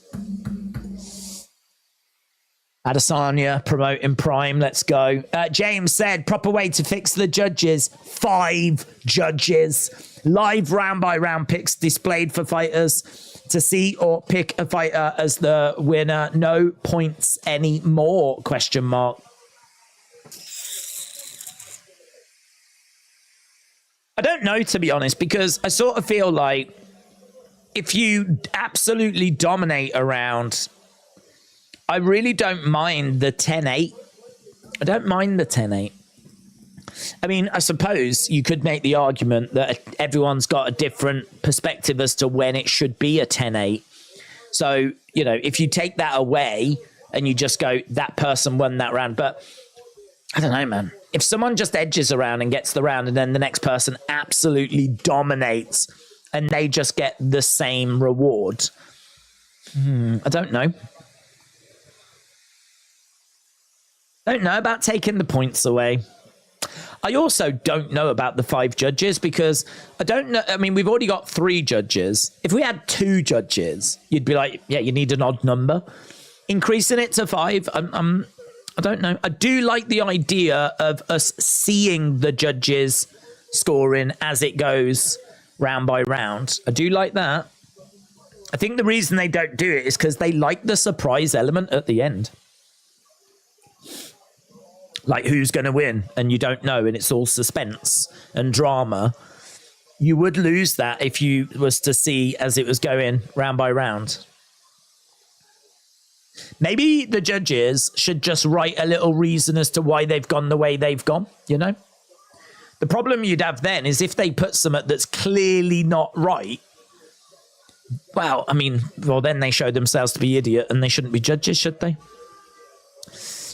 Adesanya promoting Prime. Let's go. James said, proper way to fix the judges. 5 judges. Live round by round picks displayed for fighters to see or pick a fighter as the winner. No points anymore? Question mark. I don't know, to be honest, because I sort of feel like if you absolutely dominate a round, I really don't mind the 10-8. I don't mind the 10-8. I mean, I suppose you could make the argument that everyone's got a different perspective as to when it should be a 10-8. So, you know, if you take that away and you just go, that person won that round. But I don't know, man. If someone just edges around and gets the round and then the next person absolutely dominates and they just get the same reward, I don't know. I don't know about taking the points away. I also don't know about the 5 judges because I don't know. I mean, we've already got 3 judges. If we had 2 judges, you'd be like, yeah, you need an odd number. Increasing it to 5, I don't know. I do like the idea of us seeing the judges scoring as it goes round by round. I do like that. I think the reason they don't do it is because they like the surprise element at the end. Like who's going to win and you don't know and it's all suspense and drama. You would lose that if you was to see as it was going round by round. Maybe the judges should just write a little reason as to why they've gone the way they've gone, you know? The problem you'd have then is if they put something that's clearly not right, well, I mean, well, then they show themselves to be idiot and they shouldn't be judges, should they?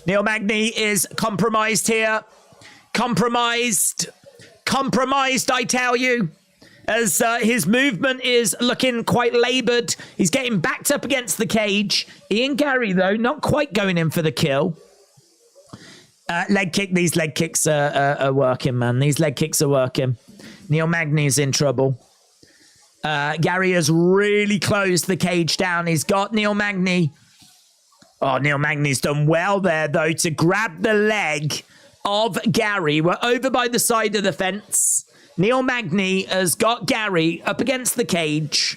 Neil Magny is compromised here. Compromised, I tell you. As his movement is looking quite laboured. He's getting backed up against the cage. Ian Gary, though, not quite going in for the kill. Leg kick. These leg kicks are working, man. These leg kicks are working. Neil Magny is in trouble. Gary has really closed the cage down. He's got Neil Magny. Oh, Neil Magny's done well there, though, to grab the leg of Gary. We're over by the side of the fence. Neil Magny has got Gary up against the cage.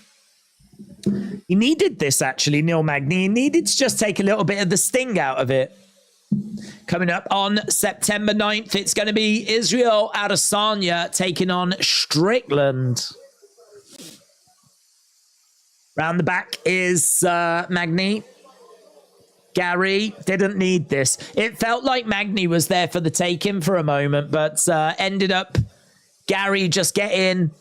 He needed this, actually, Neil Magny. He needed to just take a little bit of the sting out of it. Coming up on September 9th, it's going to be Israel Adesanya taking on Strickland. Round the back is Magny. Gary didn't need this. It felt like Magny was there for the taking for a moment, but ended up Gary just getting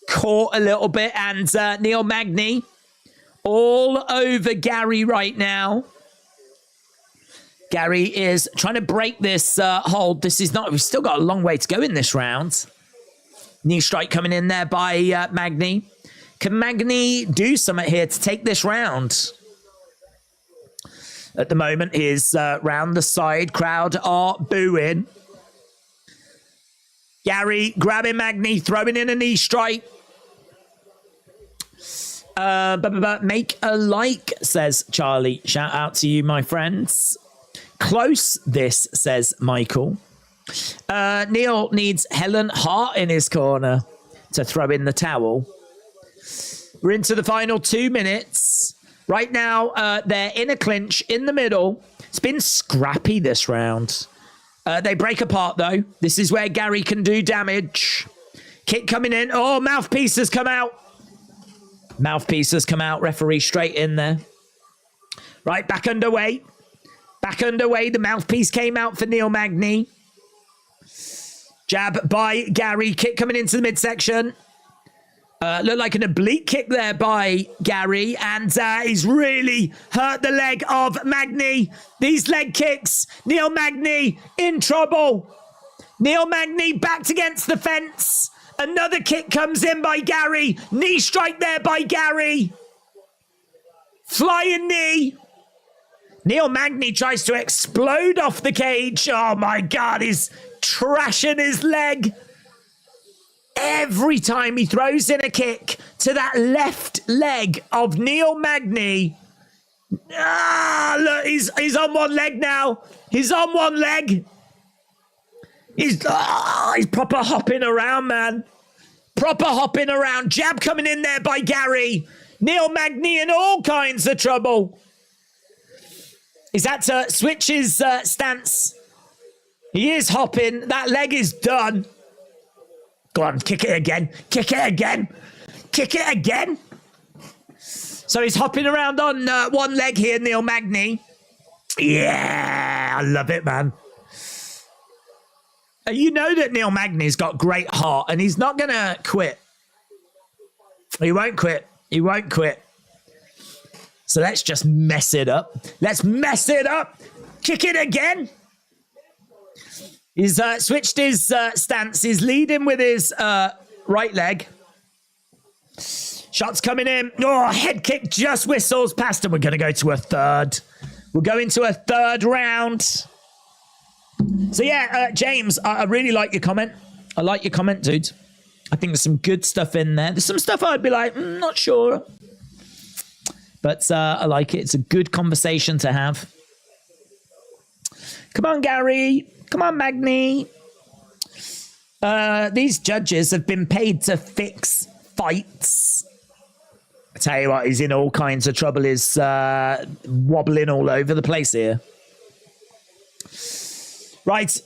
caught a little bit, and Neil Magny all over Gary right now. Gary is trying to break this hold. This is not, we've still got a long way to go in this round. Knee strike coming in there by Magny. Can Magny do something here to take this round? At the moment, his round the side crowd are booing. Gary grabbing Magny, throwing in a knee strike. Make a like, says Charlie. Shout out to you, my friends. Close this, says Michael. Neil needs Helen Hart in his corner to throw in the towel. We're into the final 2 minutes. Right now, they're in a clinch in the middle. It's been scrappy this round. They break apart, though. This is where Gary can do damage. Kick coming in. Oh, mouthpiece has come out. Mouthpiece has come out. Referee straight in there. Right, back underway. Back underway. The mouthpiece came out for Neil Magny. Jab by Gary. Kick coming into the midsection. Looked like an oblique kick there by Gary. And he's really hurt the leg of Magny. These leg kicks. Neil Magny in trouble. Neil Magny backed against the fence. Another kick comes in by Gary. Knee strike there by Gary. Flying knee. Neil Magny tries to explode off the cage. Oh my God, he's trashing his leg. Every time he throws in a kick to that left leg of Neil Magny. Look, he's on one leg now. He's on one leg. He's proper hopping around, man. Proper hopping around. Jab coming in there by Gary. Neil Magny in all kinds of trouble. He's had to switch his stance. He is hopping. That leg is done. Go on, kick it again. Kick it again. Kick it again. So he's hopping around on one leg here, Neil Magny. Yeah, I love it, man. You know that Neil Magny's got great heart and he's not going to quit. He won't quit. He won't quit. So let's just mess it up. Let's mess it up. Kick it again. He's switched his stance. He's leading with his right leg. Shots coming in. Oh, head kick just whistles past him. We're going to go to a third. We'll go into a third round. So yeah, James, I really like your comment. I like your comment, dude. I think there's some good stuff in there. There's some stuff I'd be like, not sure. But I like it. It's a good conversation to have. Come on, Gary. Come on, Magny. These judges have been paid to fix fights. I tell you what, he's in all kinds of trouble. He's wobbling all over the place here. Right.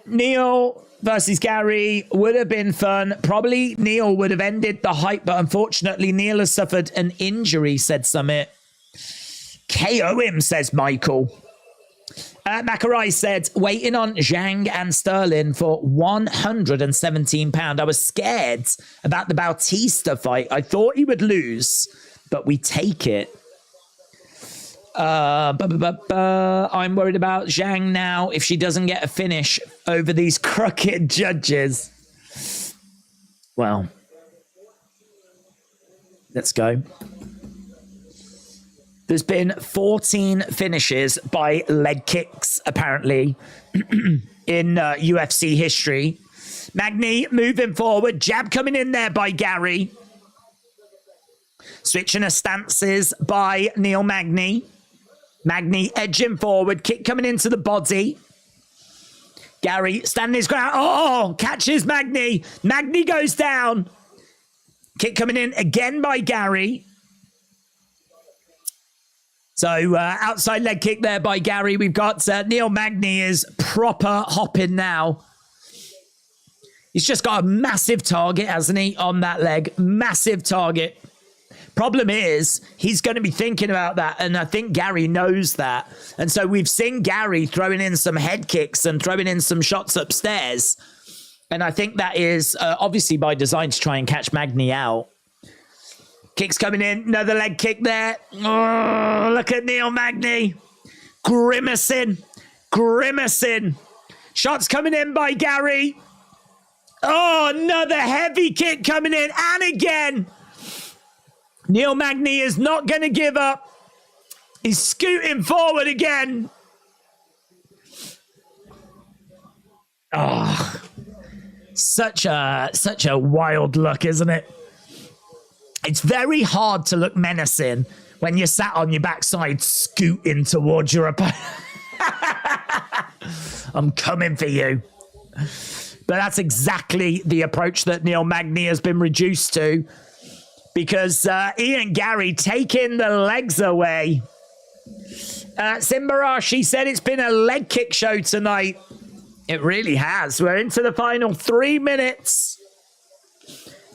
Neil versus Gary would have been fun. Probably Neil would have ended the hype, but unfortunately Neil has suffered an injury, said Summit. KO him, says Michael. Macarai said, waiting on Zhang and Sterling for £117. I was scared about the Bautista fight. I thought he would lose, but we take it. I'm worried about Zhang now if she doesn't get a finish over these crooked judges. Well, let's go. There's been 14 finishes by leg kicks, apparently, in UFC history. Magny moving forward. Jab coming in there by Gary. Switching her stances by Neil Magny. Magny edging forward. Kick coming into the body. Gary standing his ground. Oh, catches Magny. Magny goes down. Kick coming in again by Gary. So outside leg kick there by Gary. We've got Neil Magny is proper hopping now. He's just got a massive target, hasn't he, on that leg? Massive target. Problem is, he's going to be thinking about that, and I think Gary knows that. And so we've seen Gary throwing in some head kicks and throwing in some shots upstairs. And I think that is obviously by design to try and catch Magny out. Kicks coming in. Another leg kick there. Oh, look at Neil Magny. Grimacing. Grimacing. Shots coming in by Gary. Oh, another heavy kick coming in. And again. Neil Magny is not going to give up. He's scooting forward again. Oh, such a wild look, isn't it? It's very hard to look menacing when you're sat on your backside scooting towards your opponent. I'm coming for you. But that's exactly the approach that Neil Magny has been reduced to, because Ian Gary taking the legs away. Simbarashi said it's been a leg kick show tonight. It really has. We're into the final 3 minutes.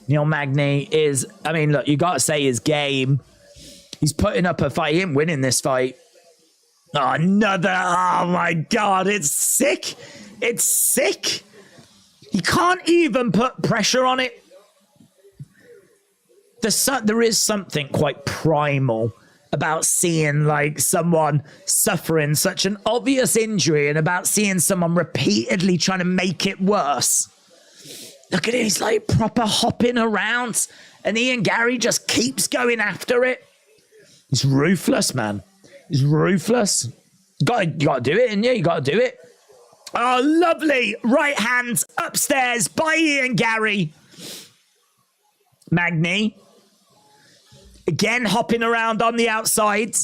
Neil Magny is, I mean, look, you got to say his game. He's putting up a fight. He ain't winning this fight. Oh, another. Oh, my God. It's sick. It's sick. He can't even put pressure on it. There is something quite primal about seeing like someone suffering such an obvious injury and about seeing someone repeatedly trying to make it worse. Look at it. He's like proper hopping around and Ian Gary just keeps going after it. He's ruthless, man. He's ruthless. You gotta do it, and yeah, you gotta do it. Oh, lovely right hand upstairs by Ian Gary. Magny again hopping around on the outside.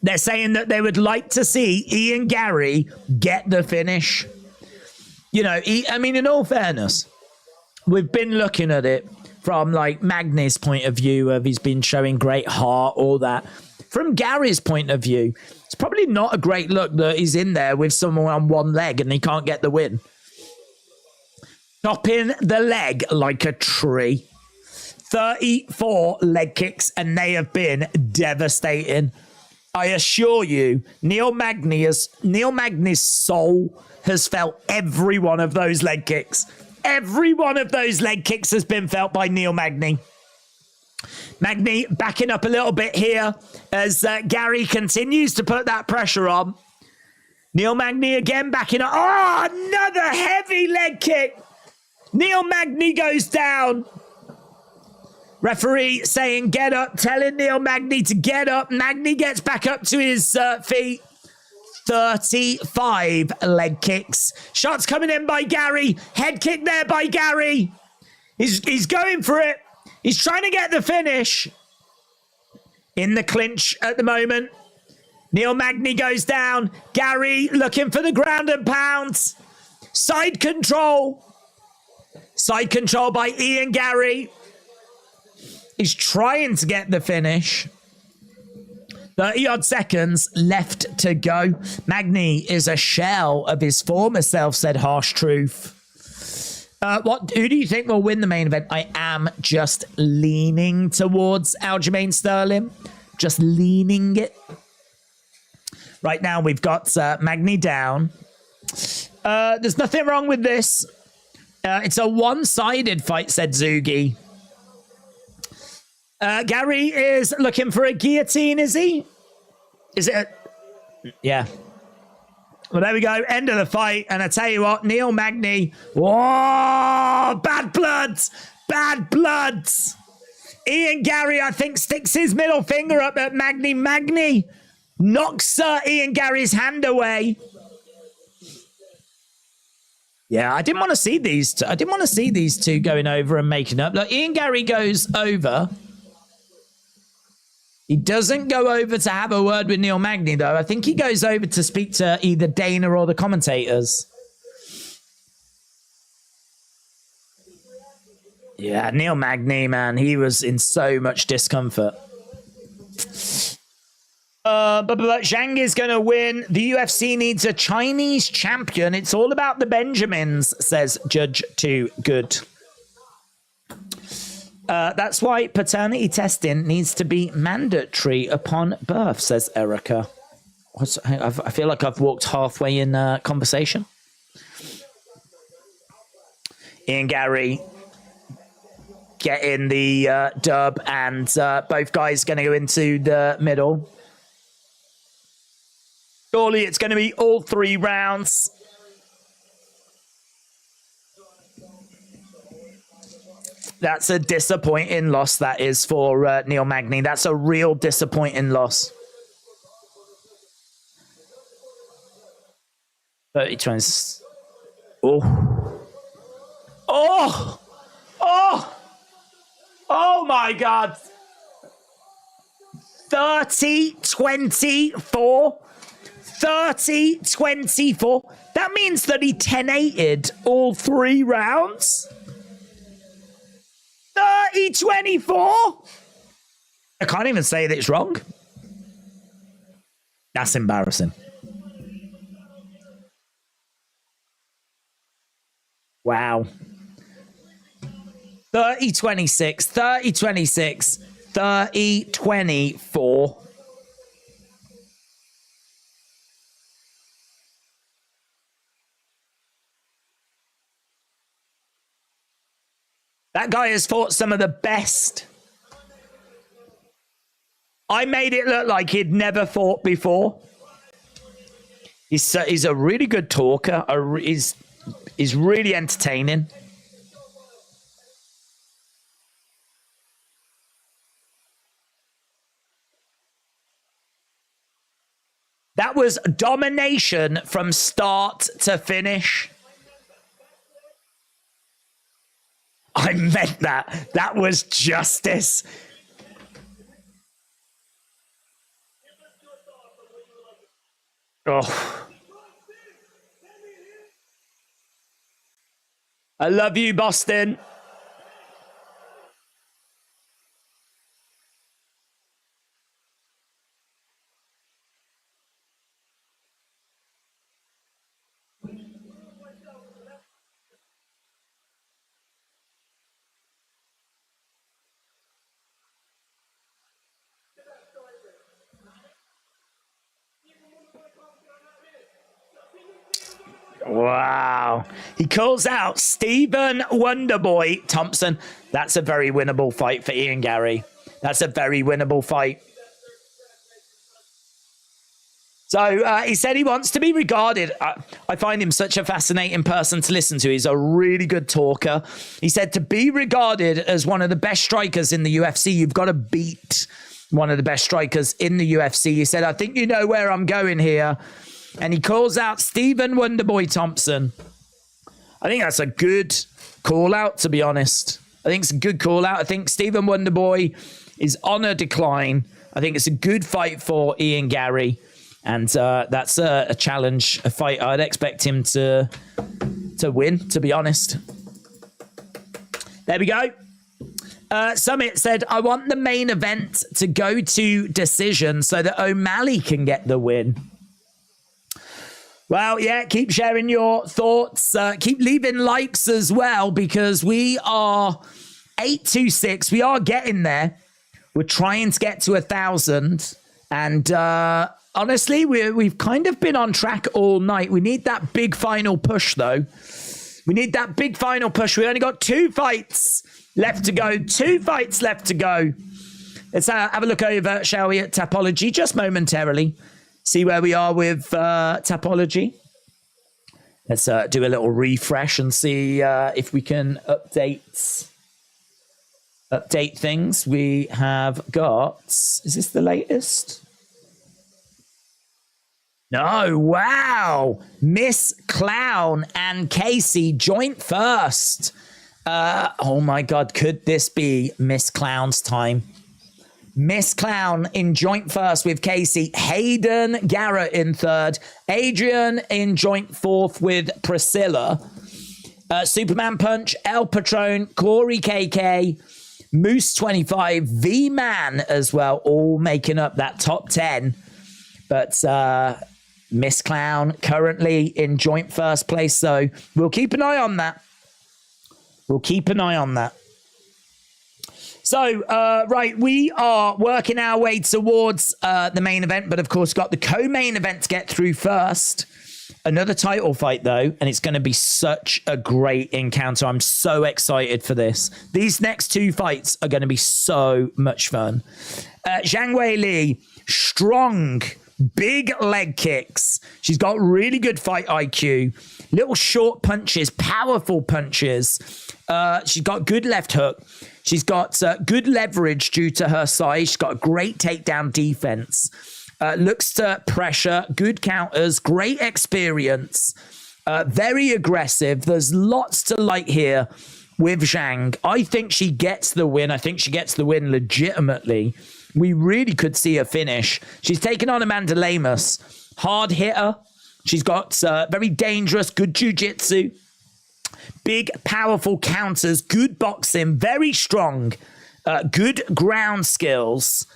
They're saying that they would like to see Ian Gary get the finish. You know, I mean, in all fairness, we've been looking at it from like Magny's point of view of he's been showing great heart, all that. From Gary's point of view, it's probably not a great look that he's in there with someone on one leg and he can't get the win. Chopping the leg like a tree. 34 leg kicks and they have been devastating. I assure you, Neil Magny's soul has felt every one of those leg kicks. Every one of those leg kicks has been felt by Neil Magny. Magny backing up a little bit here as Gary continues to put that pressure on. Neil Magny again backing up. Oh, another heavy leg kick. Neil Magny goes down. Referee saying get up, telling Neil Magny to get up. Magny gets back up to his feet. 35 leg kicks. Shots coming in by Gary. Head kick there by Gary. He's going for it. He's trying to get the finish. In the clinch at the moment. Neil Magny goes down. Gary looking for the ground and pounds. Side control. Side control by Ian Gary. He's trying to get the finish. 30-odd seconds left to go. Magny is a shell of his former self, said Harsh Truth. Who do you think will win the main event? I am just leaning towards Aljamain Sterling. Just leaning it. Right now, we've got Magny down. There's nothing wrong with this. It's a one-sided fight, said Zugi. Gary is looking for a guillotine, is he? Is it? Yeah. Well, there we go. End of the fight. And I tell you what, Neil Magny. Whoa! Bad blood! Bad blood! Ian Gary, I think, sticks his middle finger up at Magny. Magny knocks Ian Gary's hand away. Yeah, I didn't want to see these two. I didn't want to see these two going over and making up. Look, Ian Gary goes over. He doesn't go over to have a word with Neil Magny, though. I think he goes over to speak to either Dana or the commentators. Yeah, Neil Magny, man, he was in so much discomfort. But Zhang is going to win. The UFC needs a Chinese champion. It's all about the Benjamins, says Judge Too Good. That's why paternity testing needs to be mandatory upon birth, says Erica. I feel like I've walked halfway in conversation. Ian Gary getting the dub, and both guys going to go into the middle. Surely it's going to be all 3 rounds. That's a disappointing loss, that is, for Neil Magny. That's a real disappointing loss. 30 20. Oh. Oh! Oh! Oh, my God. 30-24. 30-24. That means that he 10-8'd all 3 rounds. 30-24. I can't even say that it's wrong. That's embarrassing. Wow. 30-26, 30-26, 30-24. That guy has fought some of the best. I made it look like he'd never fought before. He's a really good talker. He's really entertaining. That was domination from start to finish. I meant that. That was justice. Oh. I love you, Boston. Wow. He calls out Stephen Wonderboy Thompson. That's a very winnable fight for Ian Garry. That's a very winnable fight. So he said he wants to be regarded. I find him such a fascinating person to listen to. He's a really good talker. He said to be regarded as one of the best strikers in the UFC, you've got to beat one of the best strikers in the UFC. He said, I think you know where I'm going here. And he calls out Stephen Wonderboy Thompson. I think that's a good call out, to be honest. I think it's a good call out. I think Stephen Wonderboy is on a decline. I think it's a good fight for Ian Garry. And that's a challenge, a fight I'd expect him to win, to be honest. There we go. Summit said, I want the main event to go to decision so that O'Malley can get the win. Well, yeah, keep sharing your thoughts. Keep leaving likes as well, because we are 826. We are getting there. We're trying to get to 1,000. And honestly, we've kind of been on track all night. We need that big final push, though. We need that big final push. We only got 2 fights left to go. 2 fights left to go. Let's have a look over, shall we, at Tapology just momentarily. See where we are with Tapology. Let's do a little refresh and see if we can update things. We have got... Is this the latest? No, wow. Miss Clown and Casey joint first. Oh my God, could this be Miss Clown's time? Miss Clown in joint first with Casey. Hayden Garrett in third. Adrian in joint fourth with Priscilla. Superman Punch, El Patron, Corey KK, Moose 25, V-Man as well, all making up that top 10. But Miss Clown currently in joint first place, so we'll keep an eye on that. We'll keep an eye on that. So, right, we are working our way towards the main event, but of course got the co-main event to get through first. Another title fight, though, and it's going to be such a great encounter. I'm so excited for this. These next 2 fights are going to be so much fun. Zhang Weili, strong, big leg kicks. She's got really good fight IQ. Little short punches, powerful punches. She's got good left hook. She's got good leverage due to her size. She's got a great takedown defense. Looks to pressure, good counters, great experience. Very aggressive. There's lots to like here with Zhang. I think she gets the win. I think she gets the win legitimately. We really could see a finish. She's taken on Amanda Lemos. Hard hitter. She's got very dangerous, good jiu-jitsu. Big, powerful counters, good boxing, very strong, good ground skills,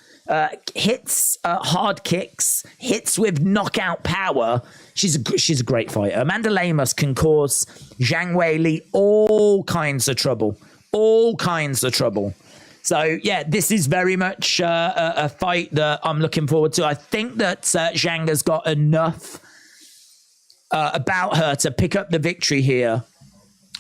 hits hard kicks, hits with knockout power. She's a great fighter. Amanda Lemos can cause Zhang Weili all kinds of trouble. all kinds of trouble. So, yeah, this is very much a fight that I'm looking forward to. I think that Zhang has got enough about her to pick up the victory here.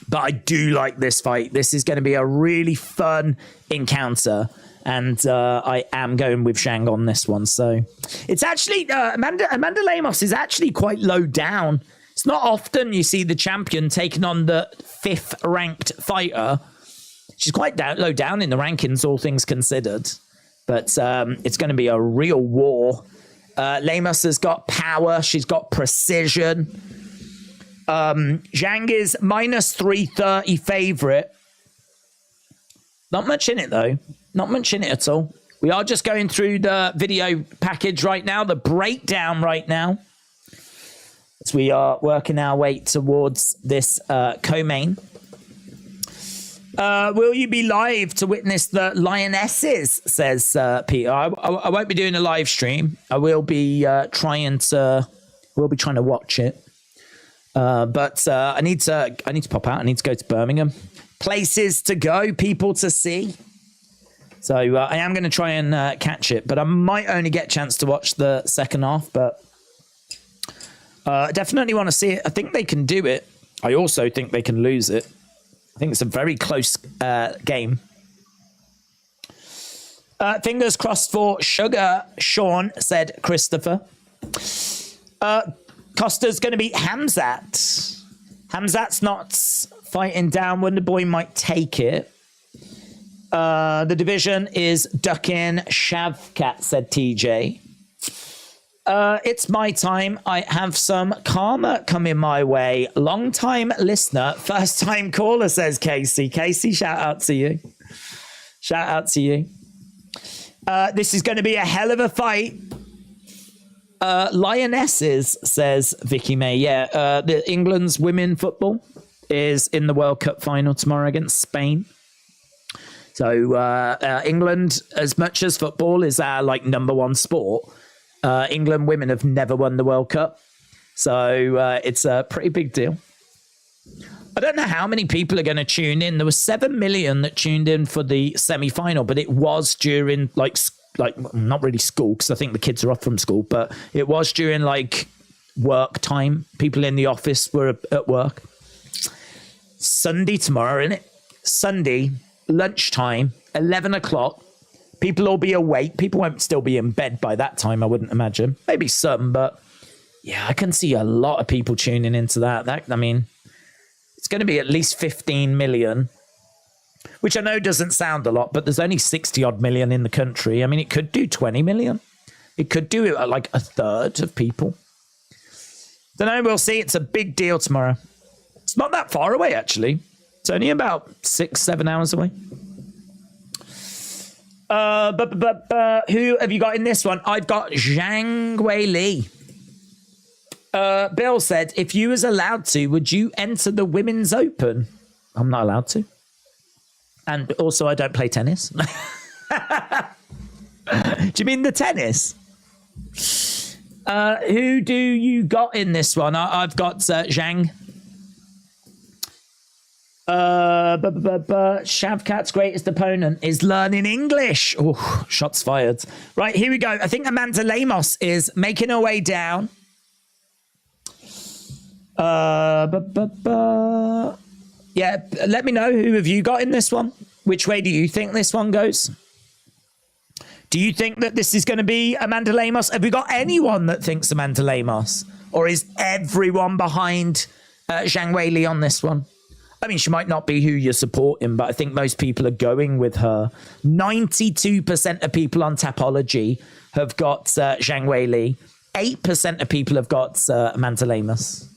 But I do like this fight. This is going to be a really fun encounter. And I am going with Zhang on this one. So it's actually, Amanda Lemos is actually quite low down. It's not often you see the champion taking on the 5th ranked fighter. She's quite low down in the rankings, all things considered. But it's going to be a real war. Lemos has got power. She's got precision. Zhang is minus 330 favorite. Not much in it, though. Not much in it at all. We are just going through the video package right now, the breakdown right now. As we are working our way towards this co-main. Will you be live to witness the Lionesses, says Peter. I won't be doing a live stream. I will be trying to watch it. But I need to pop out. I need to go to Birmingham. Places to go, people to see. So I am going to try and catch it, but I might only get a chance to watch the second half. But definitely want to see it. I think they can do it. I also think they can lose it. I think it's a very close game. Fingers crossed for Sugar, Sean, said Christopher. Costa's going to beat Hamzat. Hamzat's not fighting down. Wonder Boy might take it. The division is ducking Shavkat, said TJ. It's my time. I have some karma coming my way. Long time listener, first time caller, says Casey. Casey, shout out to you. Shout out to you. This is going to be a hell of a fight. Lionesses, says Vicky May. Yeah, the England's women football is in the World Cup final tomorrow against Spain. So England, as much as football is our number one sport, England women have never won the World Cup. So it's a pretty big deal. I don't know how many people are going to tune in. There were 7 million that tuned in for the semi-final, but it was during not really school, because I think the kids are off from school, but it was during work time. People in the office were at work. Sunday tomorrow, innit? Sunday, lunchtime, 11 o'clock. People will be awake. People won't still be in bed by that time, I wouldn't imagine. Maybe some, but yeah, I can see a lot of people tuning into that. It's going to be at least 15 million. Which I know doesn't sound a lot, but there's only 60 odd million in the country. I mean, it could do 20 million. It could do it at a third of people. Don't know, we'll see. It's a big deal tomorrow. It's not that far away, actually. It's only about 6-7 hours away. Who have you got in this one? I've got Zhang Weili. Bill said, if you was allowed to, would you enter the Women's Open? I'm not allowed to. And also, I don't play tennis. Do you mean the tennis? Who do you got in this one? I've got Zhang. Shavkat's greatest opponent is learning English. Oh, shots fired. Right, here we go. I think Amanda Lemos is making her way down. Yeah, let me know, who have you got in this one? Which way do you think this one goes? Do you think that this is going to be Amanda Lemos? Have we got anyone that thinks Amanda Lemos? Or is everyone behind Zhang Weili on this one? I mean, she might not be who you're supporting, but I think most people are going with her. 92% of people on Tapology have got Zhang Weili. 8% of people have got Amanda Lemos.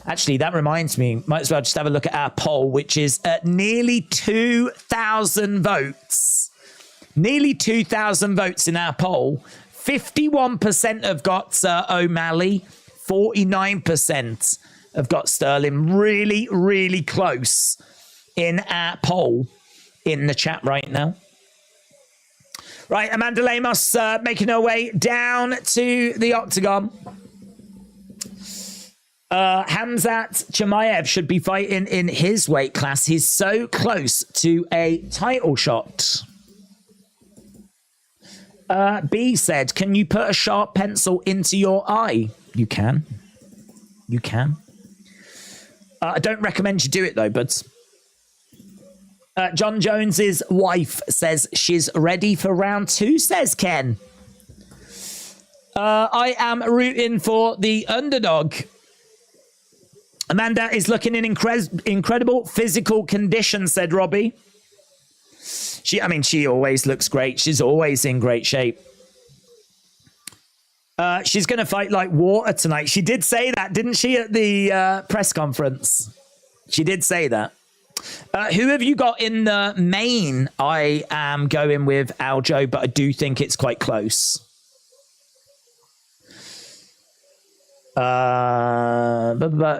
Actually, that reminds me, might as well just have a look at our poll, which is at nearly 2,000 votes. Nearly 2,000 votes in our poll. 51% have got O'Malley. 49% have got Sterling. Really, really close in our poll in the chat right now. Right, Amanda Lemos making her way down to the octagon. Hamzat Chimaev should be fighting in his weight class. He's so close to a title shot. B said, can you put a sharp pencil into your eye? You can. You can. I don't recommend you do it, though, but... John Jones's wife says she's ready for round 2, says Ken. I am rooting for the underdog. Amanda is looking in incredible physical condition, said Robbie. She always looks great. She's always in great shape. She's going to fight like water tonight. She did say that, didn't she, at the press conference? She did say that. Who have you got in the main? I am going with Aljo, but I do think it's quite close. But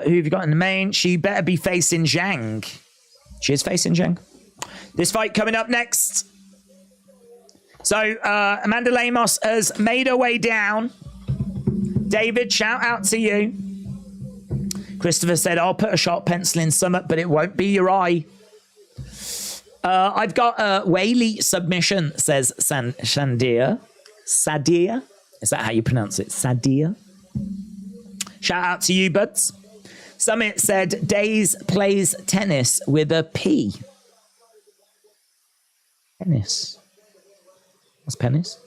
who have you got in the main? She better be facing Zhang. She is facing Zhang. This fight coming up next. So Amanda Lemos has made her way down. David, shout out to you. Christopher said, I'll put a sharp pencil in Summit, but it won't be your eye. I've got a Welli submission, says Sadia. Sadia? Is that how you pronounce it? Sadia? Shout out to you, buds. Summit said, Days plays tennis with a P. Tennis. What's penis?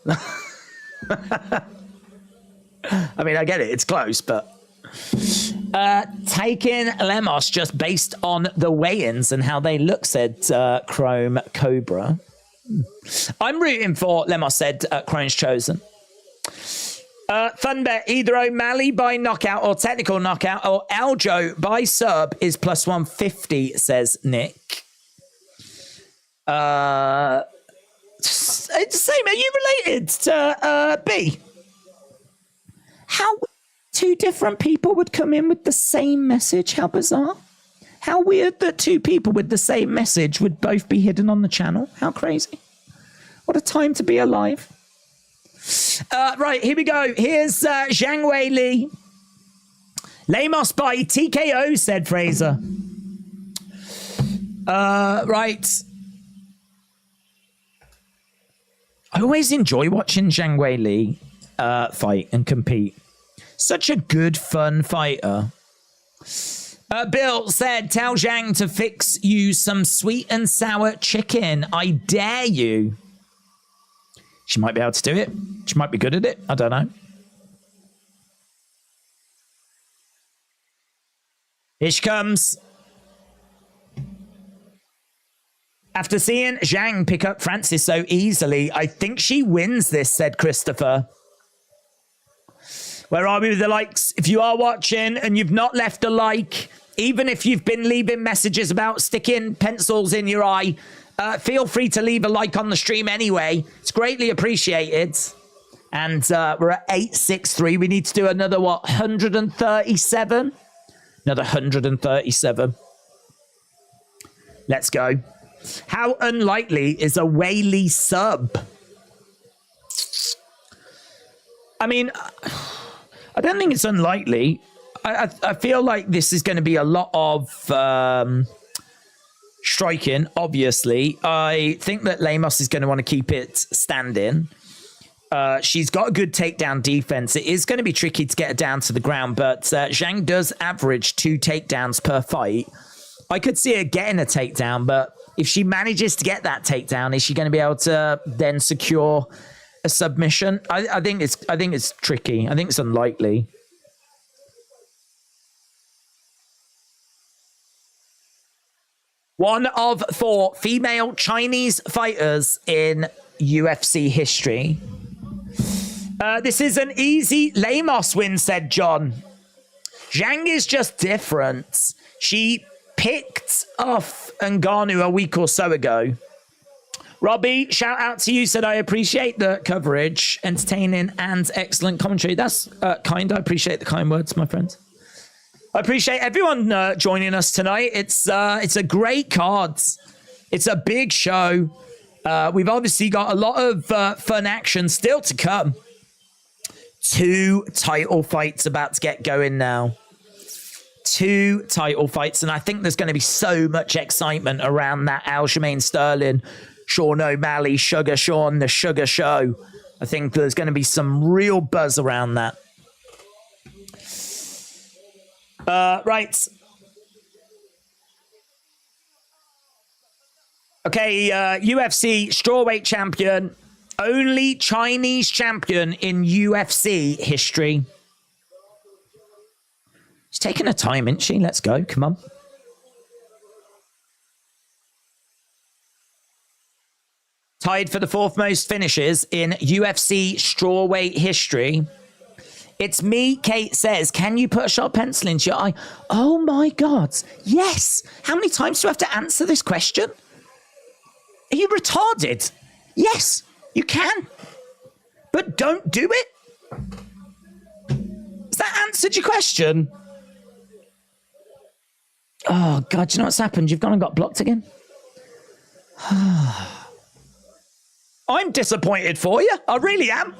I mean, I get it. It's close, but... taking Lemos just based on the weigh-ins and how they look, said Chrome Cobra. I'm rooting for Lemos, said Chrome's chosen. Thunder, either O'Malley by knockout or technical knockout or Aljo by sub is plus 150, says Nick. Same, are you related to B? How two different people would come in with the same message? How bizarre. How weird that two people with the same message would both be hidden on the channel. How crazy. What a time to be alive. Right, here we go. Here's Zhang Weili. Lemos by TKO, said Fraser. Right. I always enjoy watching Zhang Weili fight and compete. Such a good, fun fighter. Bill said, tell Zhang to fix you some sweet and sour chicken. I dare you. She might be able to do it. She might be good at it. I don't know. Here she comes. After seeing Zhang pick up Francis so easily, I think she wins this, said Christopher. Where are we with the likes? If you are watching and you've not left a like, even if you've been leaving messages about sticking pencils in your eye, feel free to leave a like on the stream anyway. It's greatly appreciated. And we're at 863. We need to do another, what, 137? Another 137. Let's go. How unlikely is a Welli sub? I mean... I don't think it's unlikely. I feel like this is going to be a lot of striking, obviously. I think that Lemos is going to want to keep it standing. She's got a good takedown defense. It is going to be tricky to get her down to the ground, but Zhang does average 2 takedowns per fight. I could see her getting a takedown, but if she manages to get that takedown, is she going to be able to then secure a submission? I think it's tricky. I think it's unlikely. One of 4 female Chinese fighters in UFC history. This is an easy Lemos win, said John. Zhang is just different. She picked off Ngannou a week or so ago. Robbie, shout out to you, said I appreciate the coverage, entertaining and excellent commentary. That's kind. I appreciate the kind words, my friend. I appreciate everyone joining us tonight. It's a great card. It's a big show. We've obviously got a lot of fun action still to come. 2 title fights about to get going now. 2 title fights, and I think there's going to be so much excitement around that Aljamain Sterling, Sean O'Malley, Sugar Sean, the Sugar Show. I think there's going to be some real buzz around that. Right. Okay, UFC strawweight champion, only Chinese champion in UFC history. She's taking her time, isn't she? Let's go. Come on. Tied for the 4th most finishes in UFC strawweight history. It's me, Kate says. Can you put a sharp pencil into your eye? Oh my God. Yes. How many times do I have to answer this question? Are you retarded? Yes, you can. But don't do it. Has that answered your question? Oh, God, do you know what's happened? You've gone and got blocked again. I'm disappointed for you. I really am.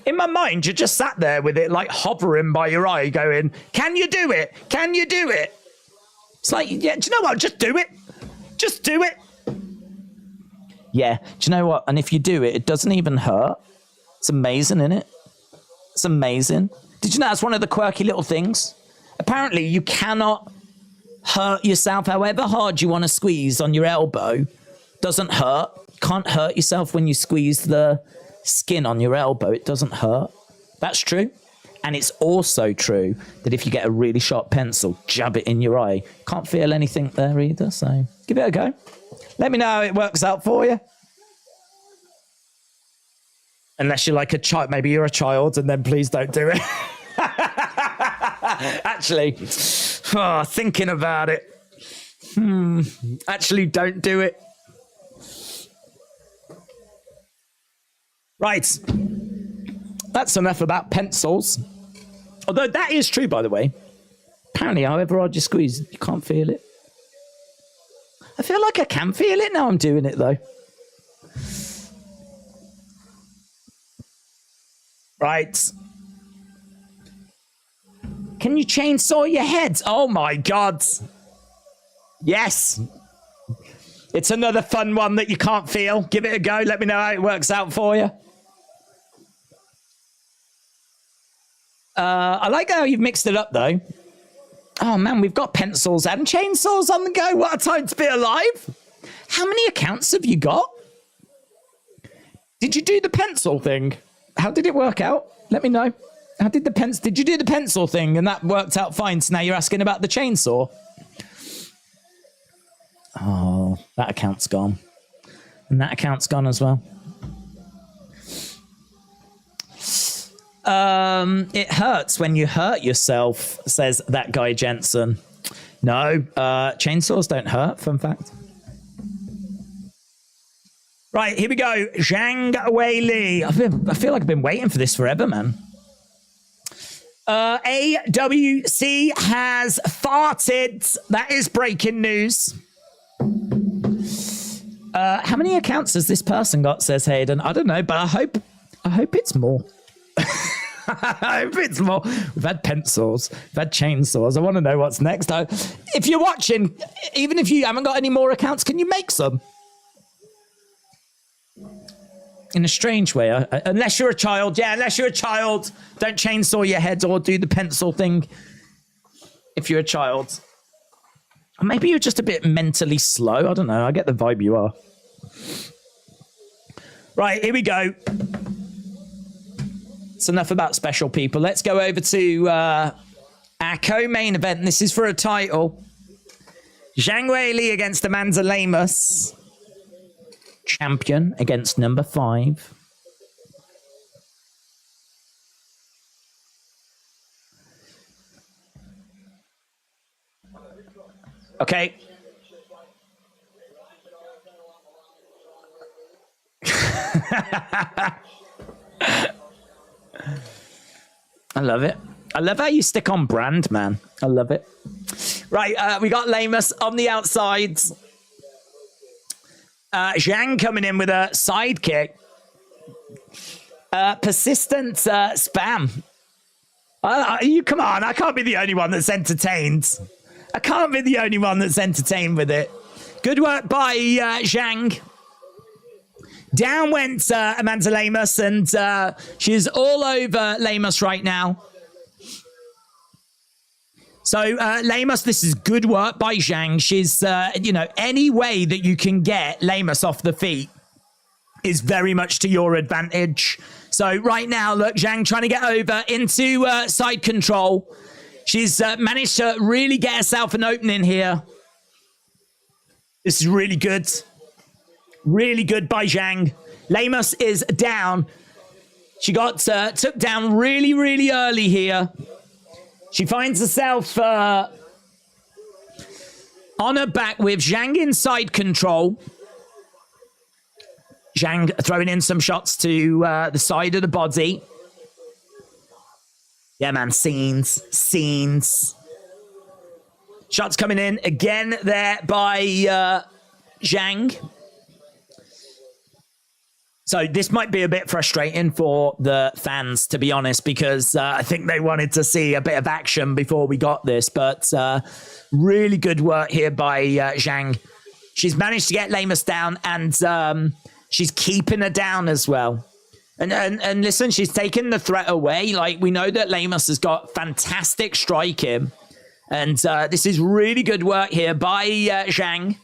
In my mind, you just sat there with it like hovering by your eye going, can you do it? Can you do it? It's like, yeah, do you know what? Just do it. Just do it. Yeah, do you know what? And if you do it, it doesn't even hurt. It's amazing, isn't it? It's amazing. Did you know that's one of the quirky little things? Apparently, you cannot hurt yourself however hard you want to squeeze on your elbow. Doesn't hurt. Can't hurt yourself when you squeeze the skin on your elbow. It doesn't hurt. That's true. And it's also true that if you get a really sharp pencil, jab it in your eye. Can't feel anything there either, so give it a go. Let me know how it works out for you. Unless you're like a child, maybe you're a child, and then please don't do it. Actually, thinking about it. Actually, don't do it. Right. That's enough about pencils. Although that is true, by the way. Apparently, however hard you squeeze, you can't feel it. I feel like I can feel it now I'm doing it, though. Right. Can you chainsaw your head? Oh, my God. Yes. It's another fun one that you can't feel. Give it a go. Let me know how it works out for you. I like how you've mixed it up, though. Oh, man, we've got pencils and chainsaws on the go. What a time to be alive. How many accounts have you got? Did you do the pencil thing? How did it work out? Let me know. How did did you do the pencil thing and that worked out fine? So now you're asking about the chainsaw. Oh, that account's gone. And that account's gone as well. It hurts when you hurt yourself, says that guy Jensen. No, chainsaws don't hurt, fun fact. Right, here we go. Zhang Weili. I feel like I've been waiting for this forever, man. AWC has farted. That is breaking news. How many accounts has this person got, says Hayden? I don't know, but I hope it's more. I hope it's more. We've had pencils, we've had chainsaws. I want to know what's next. If you're watching, even if you haven't got any more accounts, can you make some? In a strange way, unless you're a child. Yeah, unless you're a child, don't chainsaw your head or do the pencil thing. If you're a child. Or maybe you're just a bit mentally slow. I don't know. I get the vibe you are. Right, here we go. It's enough about special people. Let's go over to our co-main event. This is for a title. Zhang Weili against Amanda Lemos. Champion against number 5. Okay. I love it. I love how you stick on brand, man. I love it. Right, we got Lemos on the outside. Zhang coming in with a sidekick. Persistent spam. You come on, I can't be the only one that's entertained. I can't be the only one that's entertained with it. Good work by Zhang. Down went Amanda Lemos, and she's all over Lemos right now. So Lemos, this is good work by Zhang. She's, any way that you can get Lemos off the feet is very much to your advantage. So right now, look, Zhang trying to get over into side control. She's managed to really get herself an opening here. This is really good. Really good by Zhang. Lemos is down. She got took down really, really early here. She finds herself on her back with Zhang in side control. Zhang throwing in some shots to the side of the body. Yeah, man, scenes. Shots coming in again there by Zhang. So this might be a bit frustrating for the fans, to be honest, because I think they wanted to see a bit of action before we got this. But really good work here by Zhang. She's managed to get Lemos down, and she's keeping her down as well. And listen, she's taken the threat away. Like, we know that Lemos has got fantastic striking. And this is really good work here by Zhang.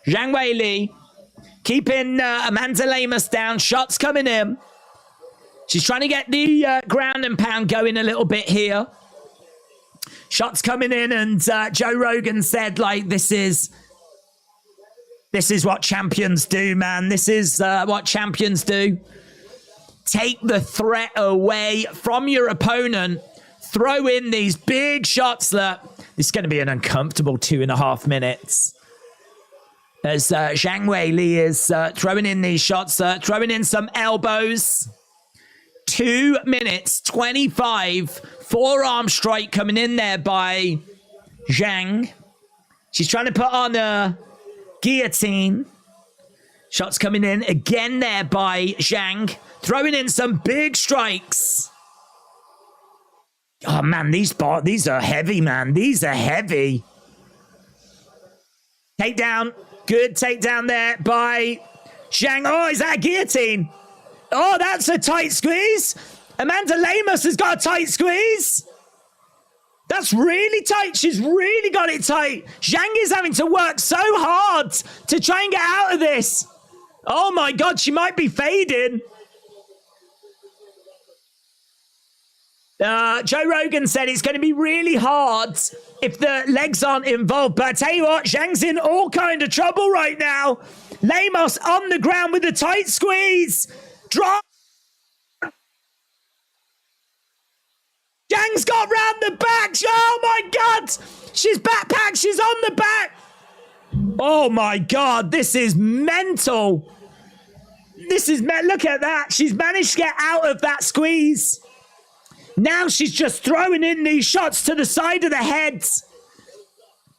Zhang Weili keeping Amanda Lemos down. Shots coming in. She's trying to get the ground and pound going a little bit here. Shots coming in, and Joe Rogan said, like, this is what champions do, man. This is what champions do. Take the threat away from your opponent. Throw in these big shots. That this is going to be an uncomfortable 2.5 minutes. As Zhang Weili is throwing in these shots, throwing in some elbows. 2 minutes, 25. Forearm strike coming in there by Zhang. She's trying to put on a guillotine. Shots coming in again there by Zhang. Throwing in some big strikes. Oh, man, these are heavy, man. These are heavy. Takedown. Good takedown there by Zhang. Oh, is that a guillotine? Oh, that's a tight squeeze. Amanda Lemos has got a tight squeeze. That's really tight. She's really got it tight. Zhang is having to work so hard to try and get out of this. Oh, my God, she might be fading. Joe Rogan said it's going to be really hard if the legs aren't involved. But I tell you what, Zhang's in all kind of trouble right now. Lemos on the ground with a tight squeeze. Drop. Zhang's got round the back. Oh, my God. She's backpacked. She's on the back. Oh, my God. This is mental. Look at that. She's managed to get out of that squeeze. Now she's just throwing in these shots to the side of the head.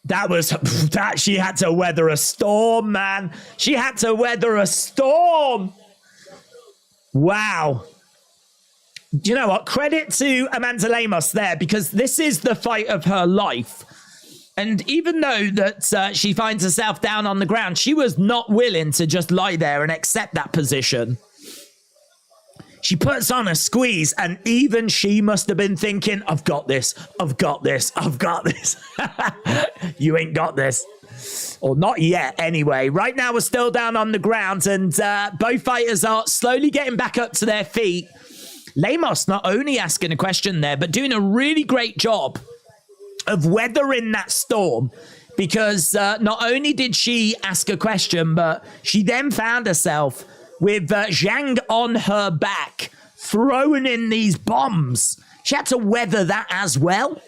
That she had to weather a storm, man. She had to weather a storm. Wow. Do you know what? Credit to Amanda Lemos there, because this is the fight of her life. And even though that she finds herself down on the ground, she was not willing to just lie there and accept that position. She puts on a squeeze, and even she must have been thinking, I've got this, I've got this, I've got this. You ain't got this. Or not yet, anyway. Right now, we're still down on the ground, and both fighters are slowly getting back up to their feet. Lemos not only asking a question there, but doing a really great job of weathering that storm, because not only did she ask a question, but she then found herself with Zhang on her back, throwing in these bombs. She had to weather that as well.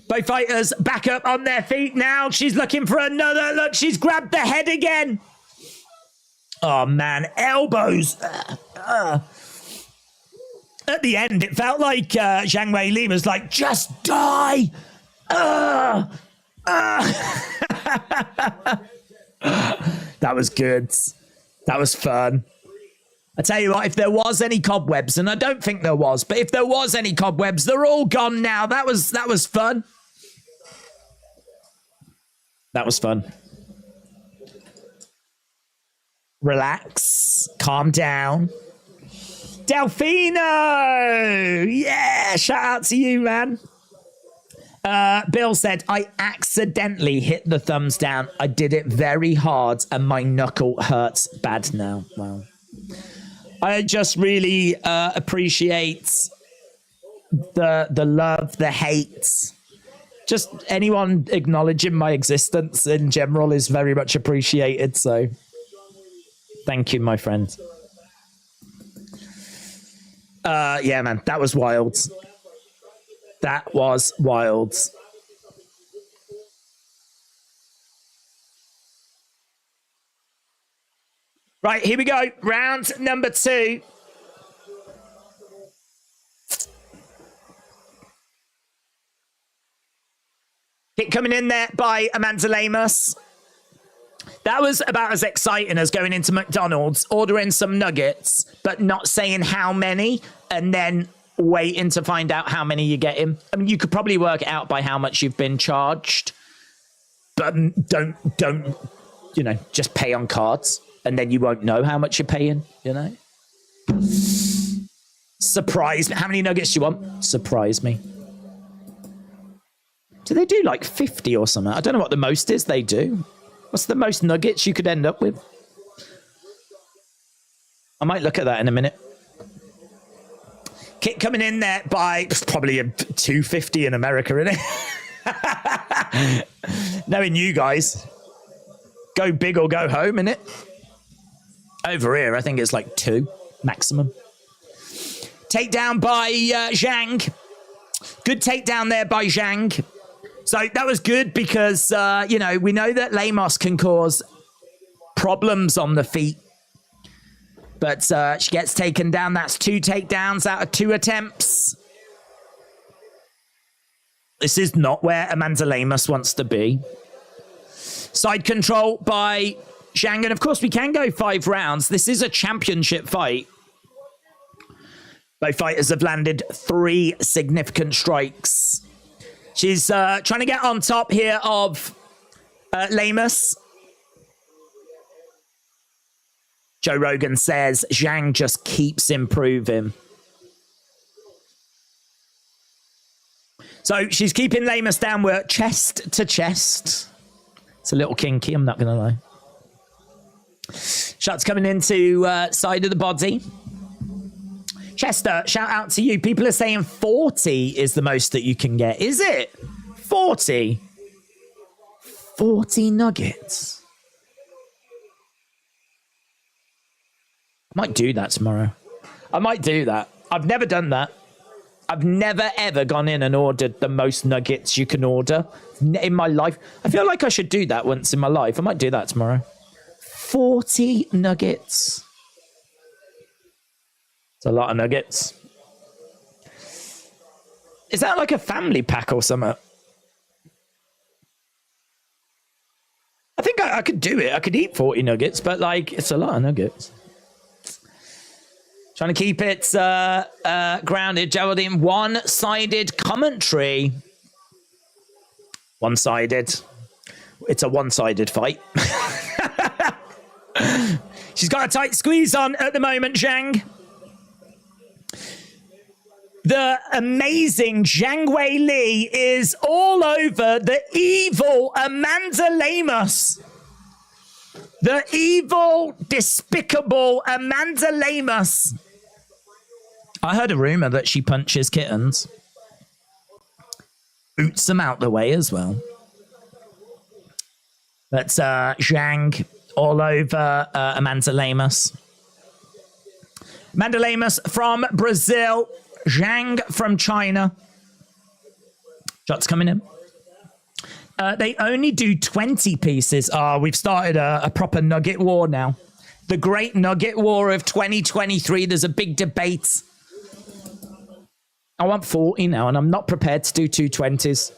Both fighters back up on their feet now. She's looking for another. Look, she's grabbed the head again. Oh, man. Elbows. At the end, it felt like Zhang Weili was like, just die. That was good. That was fun. I tell you what, if there was any cobwebs, and I don't think there was, but if there was any cobwebs, they're all gone now. That was fun. That was fun. Relax. Calm down. Delfino! Yeah, shout out to you, man. Bill said, I accidentally hit the thumbs down. I did it very hard and my knuckle hurts bad now. Wow. I just really appreciate the love, the hate. Just anyone acknowledging my existence in general is very much appreciated. So thank you, my friend. Yeah, man, that was wild. That was wild. Right, here we go. Round number 2. Kick coming in there by Amanda Lemos. That was about as exciting as going into McDonald's, ordering some nuggets, but not saying how many, and then waiting to find out how many you're getting. I mean, you could probably work it out by how much you've been charged, but don't, you know, just pay on cards, and then you won't know how much you're paying, you know? Surprise me. How many nuggets do you want? Surprise me. Do they do like 50 or something? I don't know what the most is they do. What's the most nuggets you could end up with? I might look at that in a minute. Kit coming in there by probably a 250 in America, isn't it? Knowing you guys. Go big or go home, innit? Over here, I think it's like 2 maximum. Takedown by Zhang. Good takedown there by Zhang. So that was good because, you know, we know that Lemos can cause problems on the feet. But she gets taken down. That's 2 takedowns out of 2 attempts. This is not where Amanda Lemos wants to be. Side control by Zhang. And of course, we can go 5 rounds. This is a championship fight. Both fighters have landed 3 significant strikes. She's trying to get on top here of Lemos. Joe Rogan says Zhang just keeps improving. So she's keeping Lemos down. We're chest to chest. It's a little kinky, I'm not going to lie. Shots coming into side of the body. Chester, shout out to you. People are saying 40 is the most that you can get. Is it? 40? 40 nuggets. I might do that tomorrow. I might do that. I've never done that. I've never, ever gone in and ordered the most nuggets you can order in my life. I feel like I should do that once in my life. I might do that tomorrow. 40 nuggets. It's a lot of nuggets. Is that like a family pack or something? I think I could do it. I could eat 40 nuggets, but like, it's a lot of nuggets. Trying to keep it grounded. Geraldine, one-sided commentary. One-sided. It's a one-sided fight. She's got a tight squeeze on at the moment, Zhang. The amazing Zhang Weili is all over the evil Amanda Lemos. The evil, despicable Amanda Lemos. I heard a rumor that she punches kittens. Boots them out the way as well. But Zhang all over Amanda Lemos. Amanda Lemos from Brazil. Zhang from China. Shots coming in. They only do 20 pieces. We've started a proper nugget war now. The great nugget war of 2023. There's a big debate. I want 40 now, and I'm not prepared to do 220s.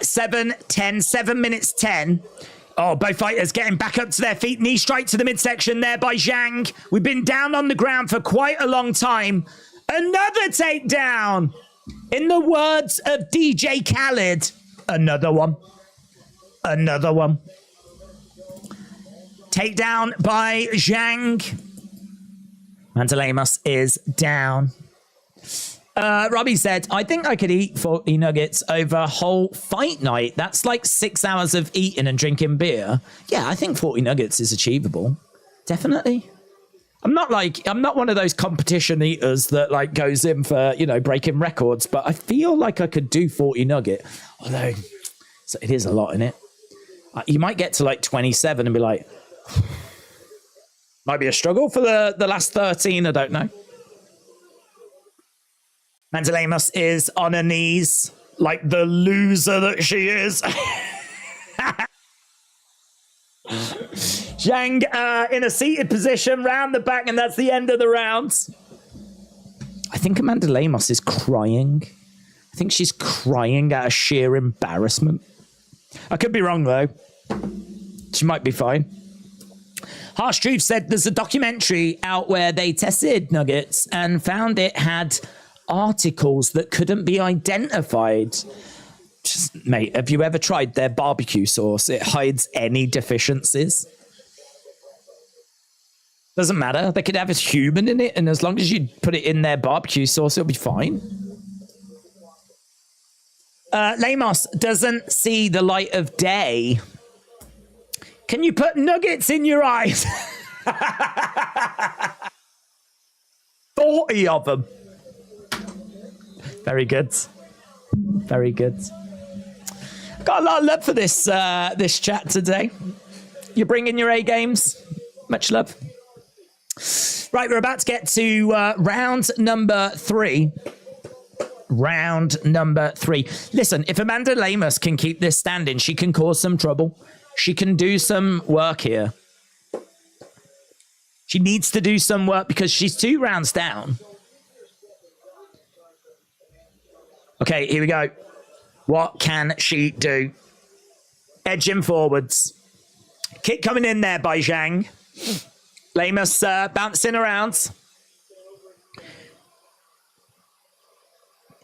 7 minutes 10. Oh, both fighters getting back up to their feet. Knee strike to the midsection there by Zhang. We've been down on the ground for quite a long time. Another takedown. In the words of DJ Khaled, another one. Another one. Takedown by Zhang. Amanda Lemos is down. Robbie said, I think I could eat 40 nuggets over a whole fight night. That's like 6 hours of eating and drinking beer. Yeah, I think 40 nuggets is achievable. Definitely. I'm not one of those competition eaters that like goes in for, you know, breaking records, but I feel like I could do 40 nugget. Although so it is a lot in it. You might get to like 27 and be like, might be a struggle for the last 13. I don't know. Amanda Lemos is on her knees like the loser that she is. Zhang in a seated position round the back, and that's the end of the round. I think Amanda Lemos is crying. I think she's crying out of sheer embarrassment. I could be wrong, though. She might be fine. Harsh Truth said there's a documentary out where they tested nuggets and found it had articles that couldn't be identified. Just, mate, have you ever tried their barbecue sauce? It hides any deficiencies. Doesn't matter. They could have a human in it, and as long as you put it in their barbecue sauce, it'll be fine. Lemos doesn't see the light of day. Can you put nuggets in your eyes? 40 of them. Very good. Very good. Got a lot of love for this this chat today. You're bringing your A games. Much love. Right, we're about to get to round number 3. Round number 3. Listen, if Amanda Lemos can keep this standing, she can cause some trouble. She can do some work here. She needs to do some work because she's 2 rounds down. Okay, here we go. What can she do? Edging forwards. Kick coming in there by Zhang. Lemos bouncing around.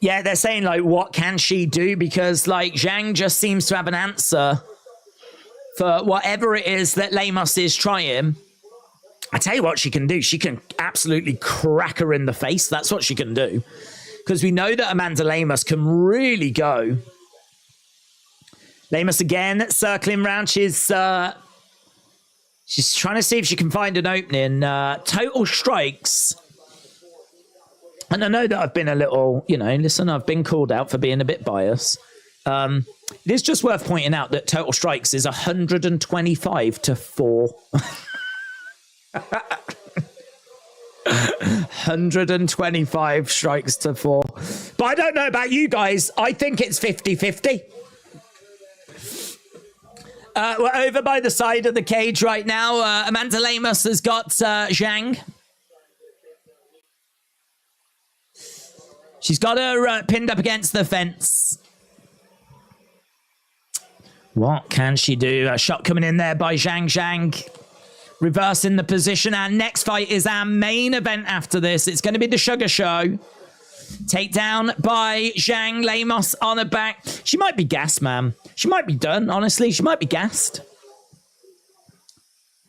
Yeah, they're saying, like, what can she do? Because, like, Zhang just seems to have an answer for whatever it is that Lemos is trying. I tell you what she can do. She can absolutely crack her in the face. That's what she can do. Because we know that Amanda Lemos can really go. Lemos again, circling around. She's trying to see if she can find an opening. Total strikes. And I know that I've been a little, you know, listen, I've been called out for being a bit biased. It is just worth pointing out that total strikes is 125 to 4. 125 strikes to 4. But I don't know about you guys. I think it's 50-50. We're over by the side of the cage right now. Amanda Lemos has got Zhang. She's got her pinned up against the fence. What can she do? A shot coming in there by Zhang. Zhang reversing the position. Our next fight is our main event after this. It's going to be the Sugar Show. Takedown by Zhang. Lemos on her back. She might be gassed, man. She might be done, honestly. She might be gassed.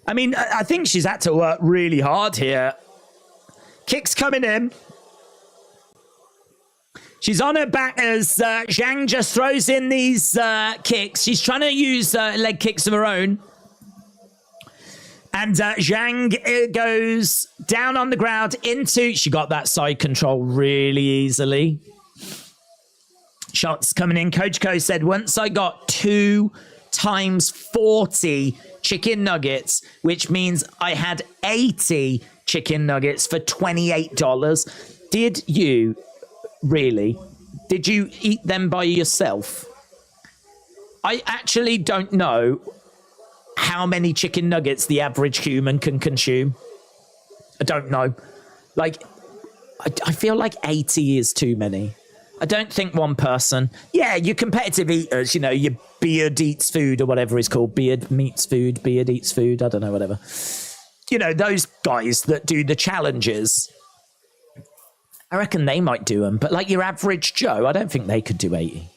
I mean, I think she's had to work really hard here. Kicks coming in. She's on her back as Zhang just throws in these kicks. She's trying to use leg kicks of her own. And Zhang goes down on the ground into... She got that side control really easily. Shots coming in. Coach Co said, once I got 2 times 40 chicken nuggets, which means I had 80 chicken nuggets for $28. Did you... Really? Did you eat them by yourself? I actually don't know how many chicken nuggets the average human can consume. I don't know. Like, I feel like 80 is too many. I don't think one person. Yeah, your competitive eaters, you know, your beard eats food or whatever it's called. Beard meets food, beard eats food. I don't know, whatever. You know, those guys that do the challenges. I reckon they might do them. But like your average Joe, I don't think they could do 80.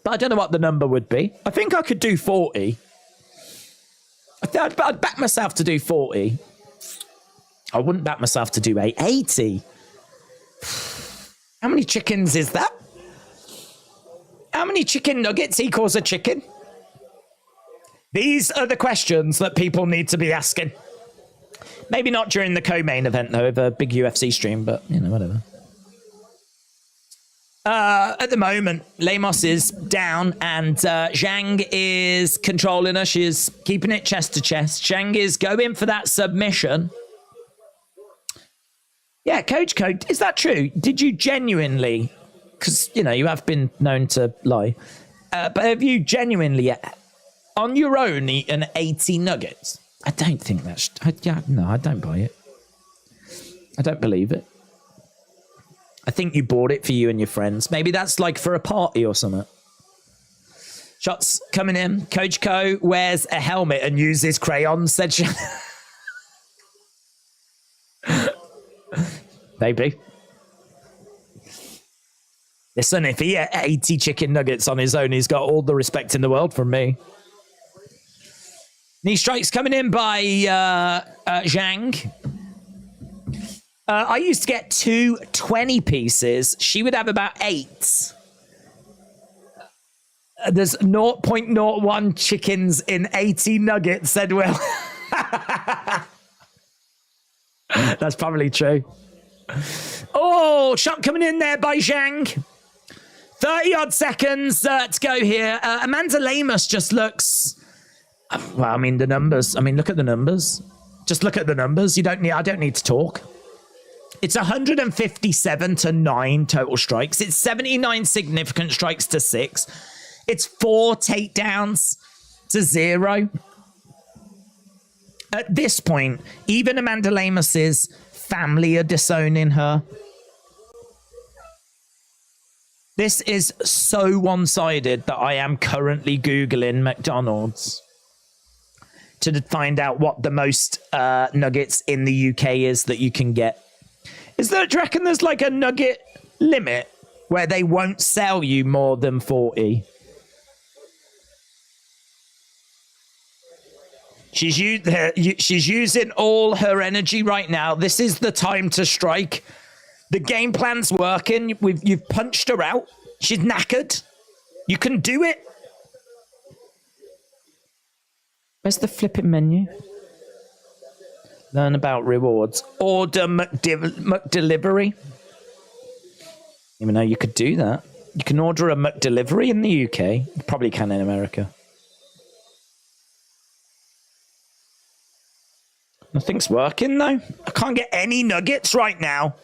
But I don't know what the number would be. I think I could do 40. I'd back myself to do 40. I wouldn't back myself to do 80. How many chickens is that? How many chicken nuggets equals a chicken? These are the questions that people need to be asking. Maybe not during the co-main event, though, of a big UFC stream, but, you know, whatever. At the moment, Lemos is down and Zhang is controlling her. She's keeping it chest to chest. Zhang is going for that submission. Yeah, Coach Code, is that true? Did you genuinely, because, you know, you have been known to lie, but have you genuinely, on your own, eaten 80 nuggets? I don't think that's, no, I don't buy it. I don't believe it. I think you bought it for you and your friends. Maybe that's like for a party or something. Shots coming in. Coach Co wears a helmet and uses crayons, said she. Maybe. Listen, if he ate 80 chicken nuggets on his own, he's got all the respect in the world from me. Knee strikes coming in by Zhang. I used to get 2 20 pieces. She would have about 8. There's 0.01 chickens in 80 nuggets, said Will. That's probably true. Oh, shot coming in there by Zhang. 30-odd seconds to go here. Amanda Lemos just looks... Well, I mean, the numbers. I mean, look at the numbers. Just look at the numbers. I don't need to talk. It's 157 to 9 total strikes. It's 79 significant strikes to 6. It's 4 takedowns to 0. At this point, even Amanda Lemos's family are disowning her. This is so one-sided that I am currently Googling McDonald's to find out what the most nuggets in the UK is that you can get. Do you reckon there's like a nugget limit where they won't sell you more than 40? She's using all her energy right now. This is the time to strike. The game plan's working. You've punched her out. She's knackered. You can do it. Where's the flipping menu? Learn about rewards. Order McDelivery. Even though you could do that. You can order a McDelivery in the UK. You probably can in America. Nothing's working, though. I can't get any nuggets right now.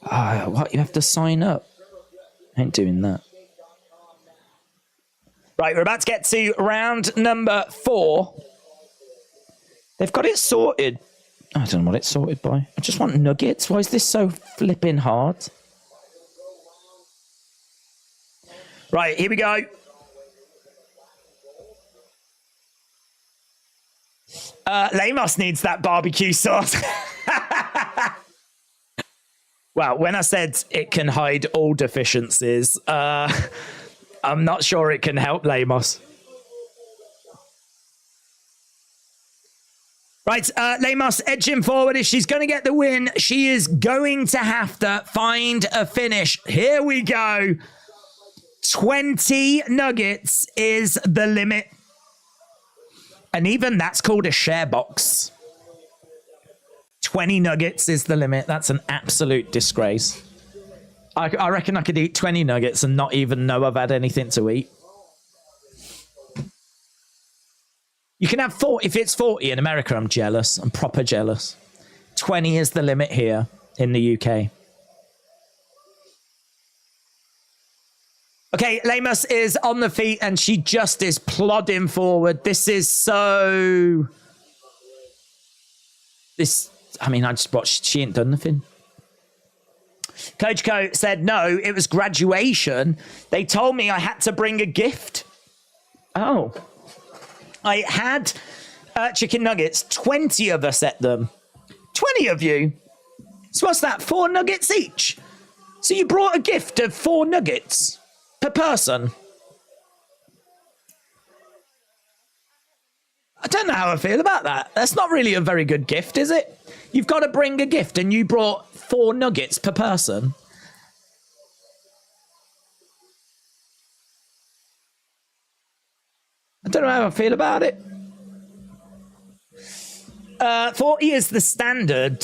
What? You have to sign up? I ain't doing that. Right, we're about to get to round number 4. They've got it sorted. I don't know what it's sorted by. I just want nuggets. Why is this so flipping hard? Right, here we go. Lemos needs that barbecue sauce. Well, when I said it can hide all deficiencies, I'm not sure it can help Lemos. Right, Lemos edging forward. If she's going to get the win, she is going to have to find a finish. Here we go. 20 nuggets is the limit. And even that's called a share box. 20 nuggets is the limit. That's an absolute disgrace. I reckon I could eat 20 nuggets and not even know I've had anything to eat. You can have 40. If it's 40 in America, I'm jealous. I'm proper jealous. 20 is the limit here in the UK. Okay, Lemos is on the feet and she just is plodding forward. This is so... I mean, I just watched. She ain't done nothing. Coach Co said, no, it was graduation. They told me I had to bring a gift. Oh. I had chicken nuggets. 20 of us ate them. 20 of you. So what's that? 4 nuggets each? So you brought a gift of 4 nuggets per person. I don't know how I feel about that. That's not really a very good gift, is it? You've got to bring a gift and you brought 4 nuggets per person. I don't know how I feel about it. 40 is the standard.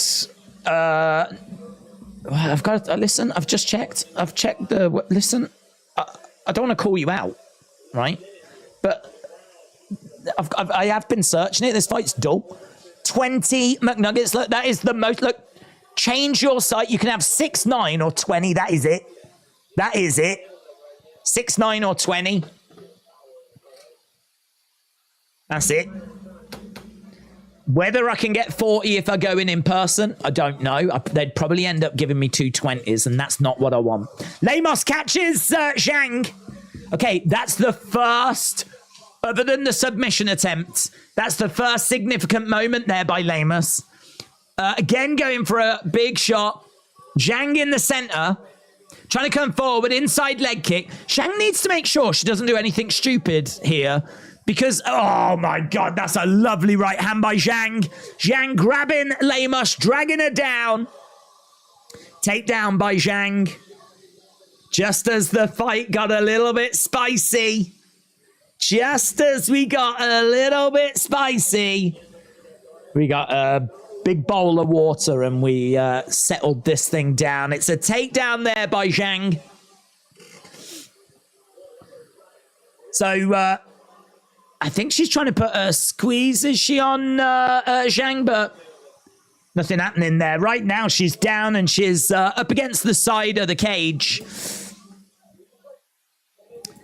I've got to listen. I've just checked. I've checked the listen. I don't want to call you out, right? But I have been searching it. This fight's dull. 20 McNuggets. Look, that is the most. Look, change your site. You can have 6, 9, or 20. That is it. That is it. 6, 9, or 20. That's it. Whether I can get 40 if I go in person, I don't know. They'd probably end up giving me 2 20s, and that's not what I want. Lemos catches Zhang. Okay, that's the first, other than the submission attempt, that's the first significant moment there by Lemos. Again, going for a big shot. Zhang in the center, trying to come forward, inside leg kick. Zhang needs to make sure she doesn't do anything stupid here. Because, oh my God, that's a lovely right hand by Zhang. Zhang grabbing Lemos, dragging her down. Takedown by Zhang. Just as the fight got a little bit spicy. Just as we got a little bit spicy. We got a big bowl of water and we settled this thing down. It's a takedown there by Zhang. So, I think she's trying to put a squeeze, is she, on Zhang, but nothing happening there. Right now, she's down and she's up against the side of the cage.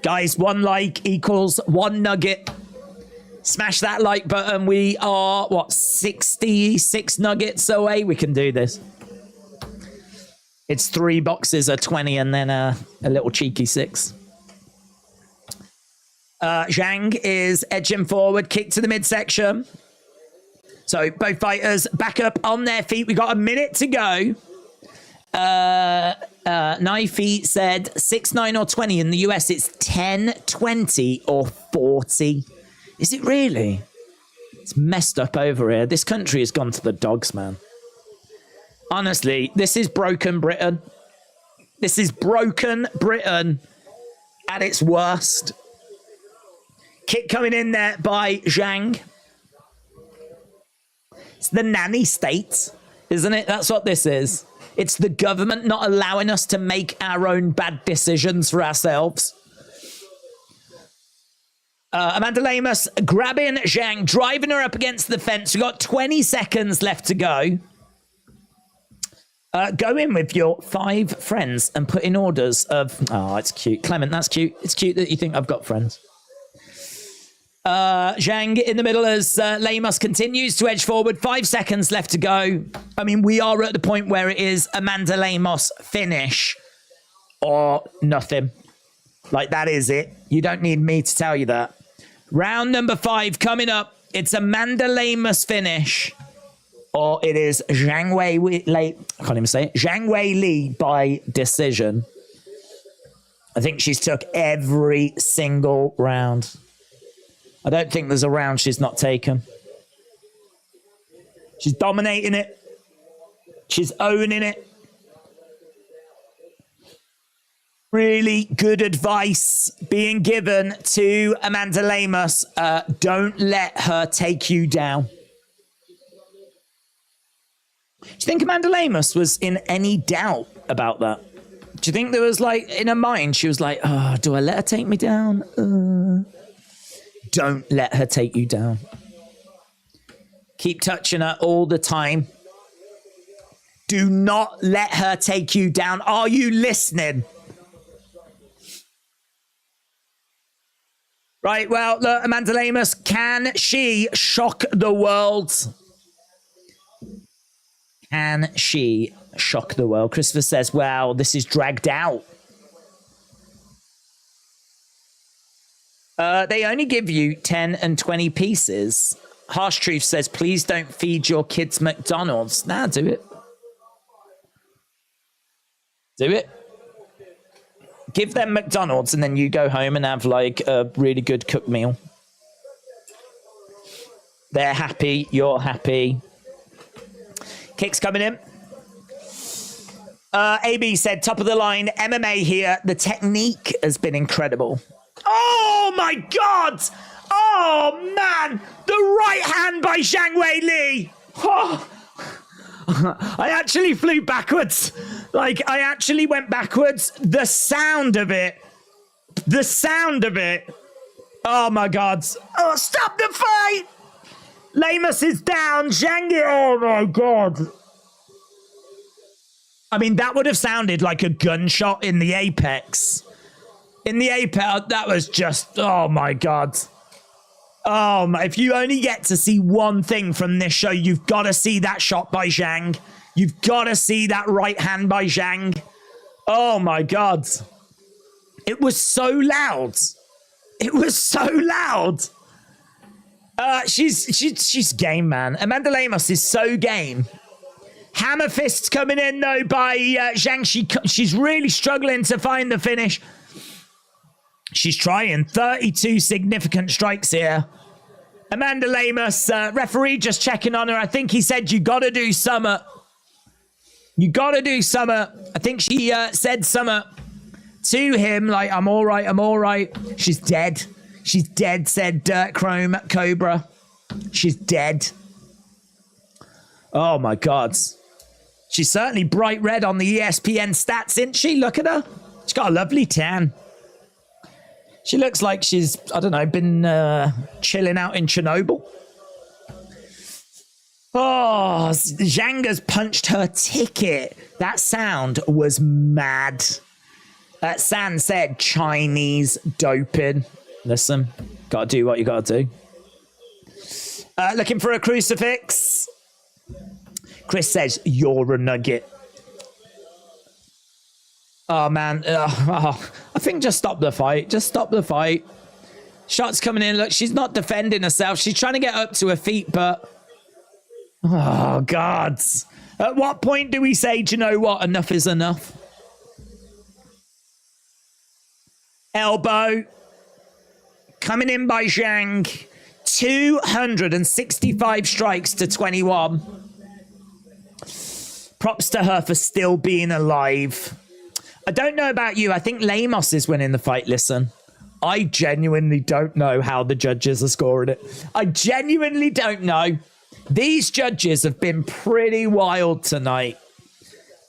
Guys, 1 like equals 1 nugget. Smash that like button. We are, what, 66 nuggets away? We can do this. It's 3 boxes of 20 and then a little cheeky 6. Zhang is edging forward, kick to the midsection. So both fighters back up on their feet. We got a minute to go. Knifey said 6, 9, or 20. In the US, it's 10, 20, or 40. Is it really? It's messed up over here. This country has gone to the dogs, man. Honestly, this is broken Britain. This is broken Britain at its worst. Kick coming in there by Zhang. It's the nanny state, isn't it? That's what this is. It's the government not allowing us to make our own bad decisions for ourselves. Amanda Lemos grabbing Zhang, driving her up against the fence. We've got 20 seconds left to go. Go in with your 5 friends and put in orders of... Oh, it's cute. Clement, that's cute. It's cute that you think I've got friends. Zhang in the middle as Lemos continues to edge forward. 5 seconds left to go. I mean, we are at the point where it is Amanda Lemos finish or nothing. Like, that is it. You don't need me to tell you that. Round number 5 coming up. It's Amanda Lemos finish or it is Zhang Wei Li. I can't even say it. Zhang Wei Li by decision. I think she's took every single round. I don't think there's a round she's not taken. She's dominating it. She's owning it. Really good advice being given to Amanda Lemos. Don't let her take you down. Do you think Amanda Lemos was in any doubt about that? Do you think there was, like, in her mind, she was like, oh, do I let her take me down? Don't let her take you down. Keep touching her all the time. Do not let her take you down. Are you listening? Right, well, look, Amanda Lemos, can she shock the world? Can she shock the world? Christopher says, well, this is dragged out. They only give you 10 and 20 pieces. Harsh Truth says, please don't feed your kids McDonald's. Nah, do it. Do it. Give them McDonald's and then you go home and have like a really good cooked meal. They're happy. You're happy. Kicks coming in. AB said, top of the line, MMA here. The technique has been incredible. Oh, my God. Oh, man. The right hand by Zhang Weili. Oh. I actually flew backwards. Like, I actually went backwards. The sound of it. The sound of it. Oh, my God. Oh, stop the fight. Lemos is down. Zhang. Oh, my God. I mean, that would have sounded like a gunshot in the apex. In the apex, that was just, oh, my God. Oh, my, if you only get to see one thing from this show, you've got to see that shot by Zhang. You've got to see that right hand by Zhang. Oh, my God. It was so loud. It was so loud. She's game, man. Amanda Lemos is so game. Hammer fists coming in, though, by Zhang. She's really struggling to find the finish. She's trying 32 significant strikes here. Amanda Lemos, referee just checking on her. I think he said, you got to do summer. You got to do summer. I think she said summer to him, like, I'm all right, I'm all right. She's dead. She's dead, said Chrome Cobra. She's dead. Oh, my God. She's certainly bright red on the ESPN stats, isn't she? Look at her. She's got a lovely tan. She looks like she's, I don't know, been chilling out in Chernobyl. Oh, Zhang has punched her ticket. That sound was mad. San said Chinese doping. Listen, got to do what you got to do. Looking for a crucifix. Chris says, you're a nugget. Oh, man. I think just stop the fight. Just stop the fight. Shots coming in. Look, she's not defending herself. She's trying to get up to her feet, but... Oh, God. At what point do we say, do you know what? Enough is enough. Elbow. Coming in by Zhang. 265 strikes to 21. Props to her for still being alive. I don't know about you. I think Lemos is winning the fight. Listen, I genuinely don't know how the judges are scoring it. I genuinely don't know. These judges have been pretty wild tonight.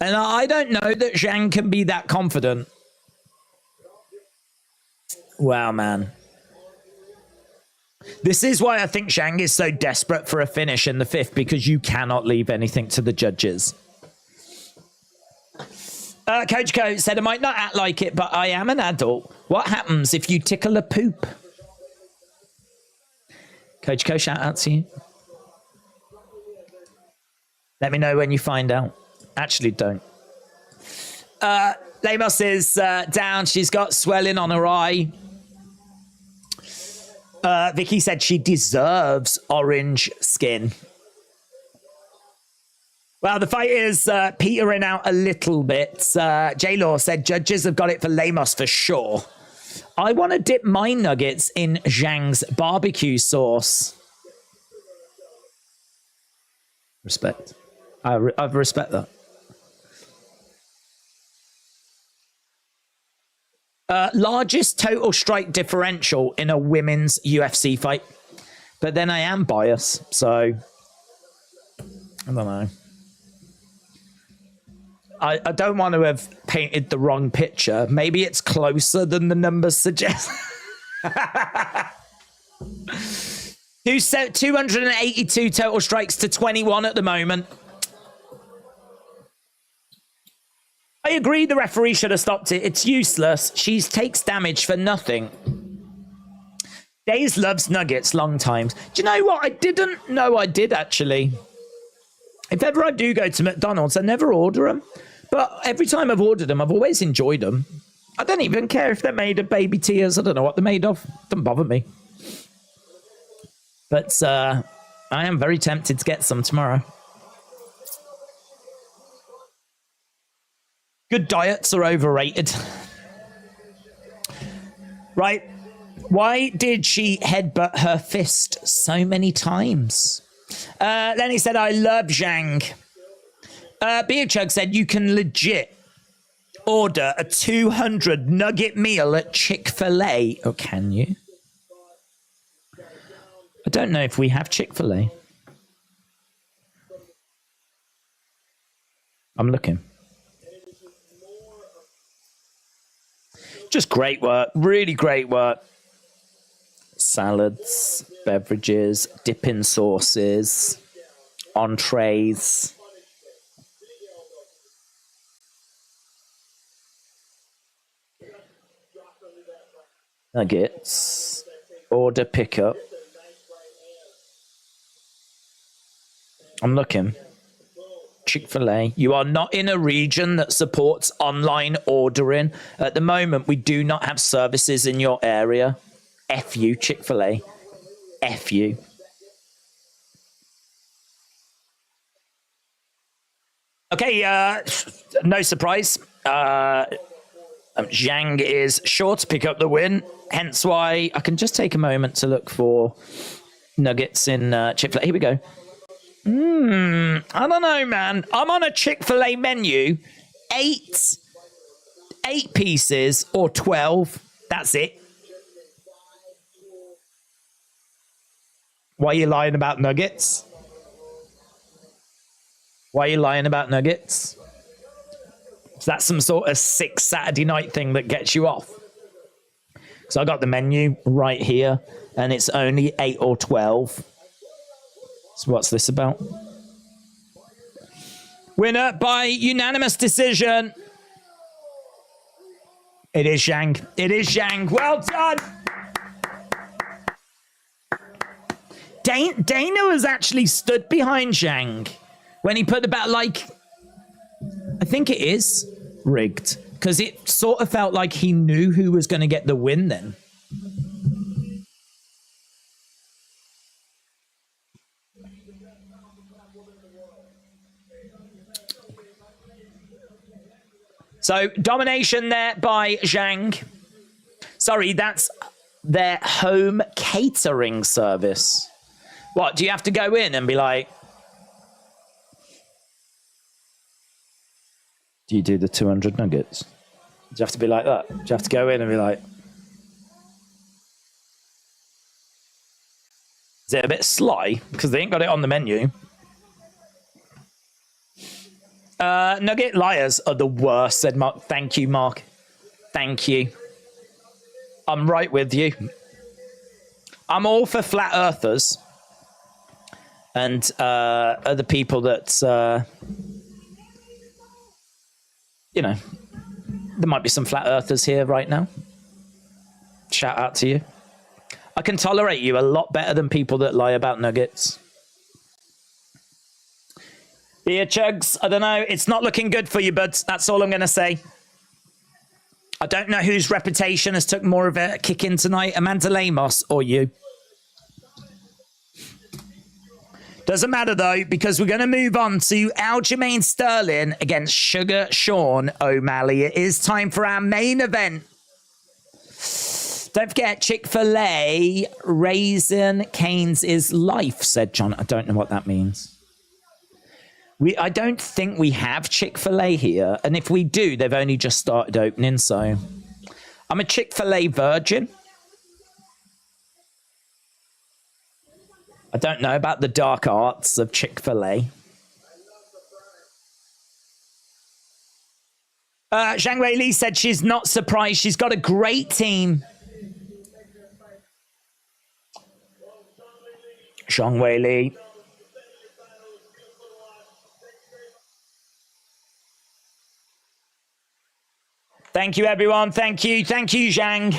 And I don't know that Zhang can be that confident. Wow, man. This is why I think Zhang is so desperate for a finish in the fifth, because you cannot leave anything to the judges. Coach Co said, I might not act like it, but I am an adult. What happens if you tickle a poop? Coach Co, shout out to you. Let me know when you find out. Actually, don't. Lemos is down. She's got swelling on her eye. Vicky said she deserves orange skin. Well, the fight is petering out a little bit. J-Law said judges have got it for Lemos for sure. I want to dip my nuggets in Zhang's barbecue sauce. Respect. I respect that. Largest total strike differential in a women's UFC fight. But then I am biased, so I don't know. I don't want to have painted the wrong picture. Maybe it's closer than the numbers suggest. Who said 282 total strikes to 21 at the moment? I agree the referee should have stopped it. It's useless. She takes damage for nothing. Days loves nuggets long times. Do you know what? I didn't know I did, actually. If ever I do go to McDonald's, I never order them. But every time I've ordered them, I've always enjoyed them. I don't even care if they're made of baby tears. I don't know what they're made of. Doesn't bother me. But I am very tempted to get some tomorrow. Good diets are overrated. Right. Why did she headbutt her fist so many times? Lenny said, I love Zhang. Beer Chug said, you can legit order a 200 nugget meal at Chick-fil-A. Or can you? I don't know if we have Chick-fil-A. I'm looking. Just great work. Really great work. Salads, beverages, dipping sauces, entrees. Nuggets. Order pickup. I'm looking. Chick-fil-A. You are not in a region that supports online ordering. At the moment, we do not have services in your area. F you, Chick-fil-A. F you. Okay, no surprise. Zhang is sure to pick up the win. Hence why I can just take a moment to look for nuggets in Chick-fil-A. Here we go. I don't know, man. I'm on a Chick-fil-A menu. 8 pieces or 12. That's it. Why are you lying about nuggets? Why are you lying about nuggets? Is that some sort of sick Saturday night thing that gets you off? So I got the menu right here, and it's only 8 or 12. So what's this about? Winner by unanimous decision. It is Zhang. It is Zhang. Well done. Dana was actually stood behind Zhang when he put the bat, like, I think it is rigged, because it sort of felt like he knew who was going to get the win then. So, domination there by Zhang. Sorry, that's their home catering service. What, do you have to go in and be like... Do you do the 200 nuggets? Do you have to be like that? Do you have to go in and be like... Is it a bit sly? Because they ain't got it on the menu. Nugget liars are the worst, said Mark. Thank you, Mark. Thank you. I'm right with you. I'm all for flat earthers and other people that, you know, there might be some flat earthers here right now. Shout out to you. I can tolerate you a lot better than people that lie about nuggets. Beer Chugs, I don't know. It's not looking good for you, buds. That's all I'm going to say. I don't know whose reputation has took more of a kick in tonight, Amanda Lemos or you. Doesn't matter, though, because we're going to move on to Aljamain Sterling against Sugar Sean O'Malley. It is time for our main event. Don't forget, Chick-fil-A, Raisin Cane's is life, said John. I don't know what that means. I don't think we have Chick-fil-A here. And if we do, they've only just started opening. So I'm a Chick-fil-A virgin. I don't know about the dark arts of Chick-fil-A. Zhang Weili said she's not surprised. She's got a great team. Zhang Weili. Thank you, everyone. Thank you. Thank you, Zhang.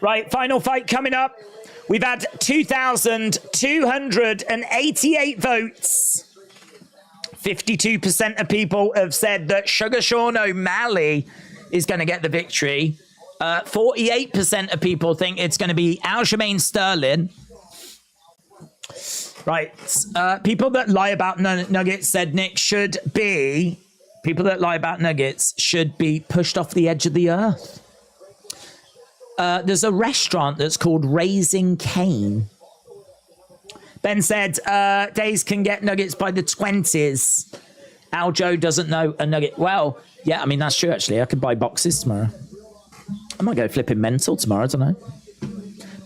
Right, final fight coming up. We've had 2,288 votes. 52% of people have said that Sugar Sean O'Malley is going to get the victory. 48% of people think it's going to be Aljamain Sterling. Right. People that lie about nuggets, said Nick, should be... People that lie about nuggets should be pushed off the edge of the earth. There's a restaurant that's called Raising Cane. Ben said, Days can get nuggets by the 20s. Aljo doesn't know a nugget. Well, yeah, I mean, that's true, actually. I could buy boxes tomorrow. I might go flipping mental tomorrow, I don't know.